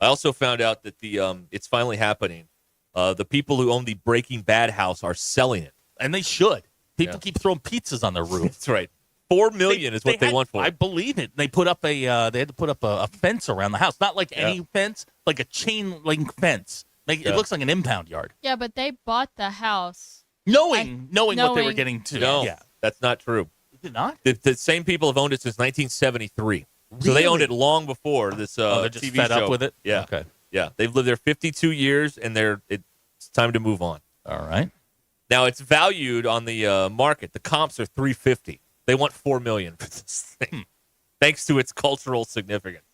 I also found out that it's finally happening. The people who own the Breaking Bad house are selling it, and they should. People keep throwing pizzas on their roof. That's right. $4 million is what they want for it. I believe it. They had to put up a fence around the house, not like any fence, like a chain link fence. It looks like an impound yard. Yeah, but they bought the house knowing what they were getting to. No, that's not true. Did not? The same people have owned it since 1973. Really? So they owned it long before this they're just TV fed show. Up with it? Yeah. Okay. Yeah. They've lived there 52 years, and it's time to move on. All right. Now, it's valued on the market. The comps are $350. They want $4 million for this thing, thanks to its cultural significance.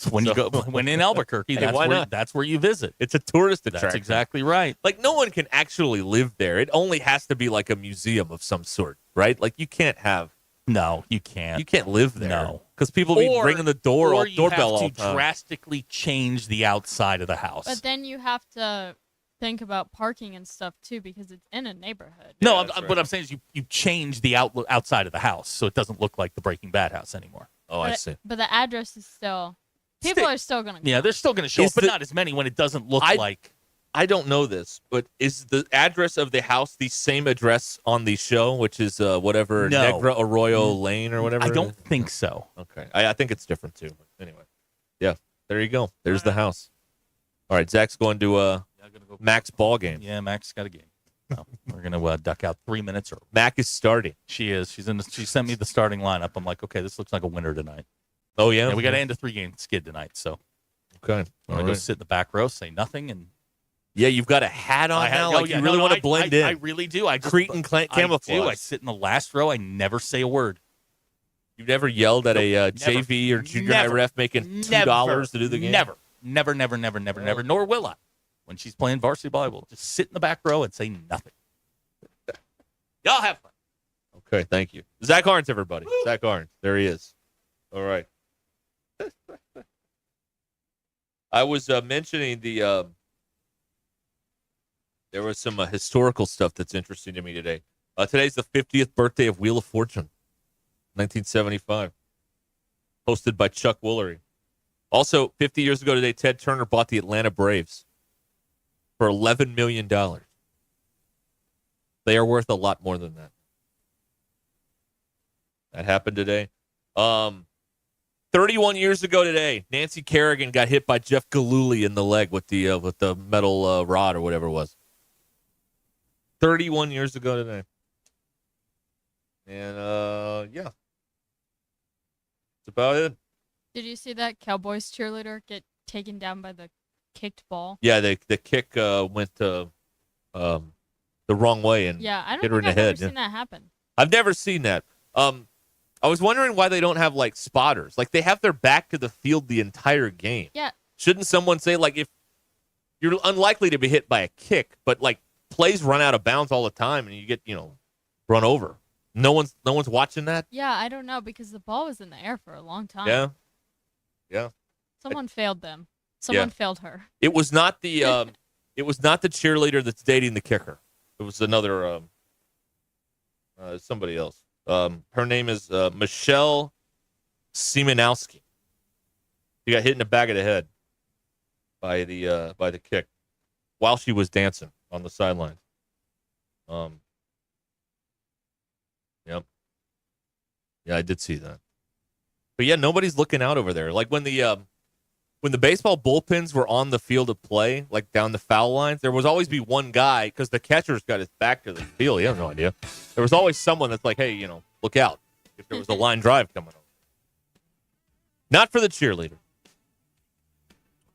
So when in Albuquerque, that's where you visit. It's a tourist attraction. That's exactly right. Like, no one can actually live there. It only has to be like a museum of some sort, right? Like, you can't have. No, you can't. You can't live there. No. Because people be ringing the doorbell all the time. Or you have to drastically change the outside of the house. But then you have to think about parking and stuff, too, because it's in a neighborhood. No, what I'm saying is you change the outside of the house so it doesn't look like the Breaking Bad house anymore. Oh, I see. But the address is still... People are still going to go. Yeah, they're still going to show up, but not as many when it doesn't look like... I don't know this, but is the address of the house the same address on the show, which is whatever, Negra Arroyo Lane or whatever? I don't think so. Okay. I think it's different, too. But anyway. Yeah, there you go. There's the house. All right, Zach's going to Mac's ball game. Yeah, Mac's got a game. No, we're going to duck out 3 minutes early. Mac is starting. She is. She sent me the starting lineup. I'm like, okay, this looks like a winner tonight. Oh, yeah? We got to end a 3-game skid tonight, so. Okay. I'm going to go sit in the back row, say nothing, and. Yeah, you've got a hat on now. You really want to blend in. I really do. Cretan camouflage. I sit in the last row. I never say a word. You've never yelled at a JV or junior high ref making $2 to do the game? Never. Nor will I. When she's playing varsity ball, I will just sit in the back row and say nothing. Y'all have fun. Okay, thank you. Zach Arns, everybody. Woo! Zach Arns. There he is. All right. I was mentioning the... There was some historical stuff that's interesting to me today. Today's the 50th birthday of Wheel of Fortune, 1975, hosted by Chuck Woolery. Also, 50 years ago today, Ted Turner bought the Atlanta Braves for $11 million. They are worth a lot more than that. That happened today. 31 years ago today, Nancy Kerrigan got hit by Jeff Gillooly in the leg with the metal rod or whatever it was. 31 years ago today. And, yeah. That's about it. Did you see that Cowboys cheerleader get taken down by the kicked ball? Yeah, the kick went the wrong way and hit her in the head. I've never seen that happen. I've never seen that. I was wondering why they don't have, like, spotters. Like, they have their back to the field the entire game. Yeah. Shouldn't someone say, like, if you're unlikely to be hit by a kick, but, like, plays run out of bounds all the time and you get, run over. No one's watching that? Yeah, I don't know because the ball was in the air for a long time. Yeah. Yeah. Someone failed them. Someone failed her. It was not the cheerleader that's dating the kicker. It was another somebody else. Her name is Michelle Siemanowski. She got hit in the back of the head by the kick while she was dancing on the sidelines. Yep. Yeah, I did see that. But yeah, nobody's looking out over there. Like when the baseball bullpens were on the field of play, like down the foul lines, there was always be one guy because the catcher's got his back to the field. He has no idea. There was always someone that's like, hey, look out if there was a line drive coming on. Not for the cheerleader.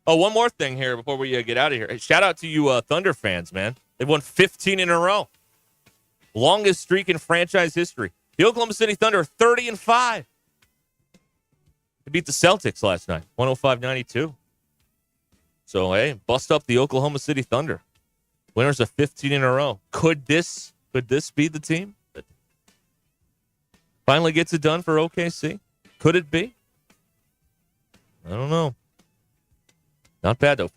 Oh, one more thing here before we get out of here. Hey, shout out to you Thunder fans, man. They've won 15 in a row. Longest streak in franchise history. The Oklahoma City Thunder are 30-5. They beat the Celtics last night, 105-92. So, hey, bust up the Oklahoma City Thunder. Winners of 15 in a row. Could this be the team that finally gets it done for OKC? Could it be? I don't know. Not bad, though.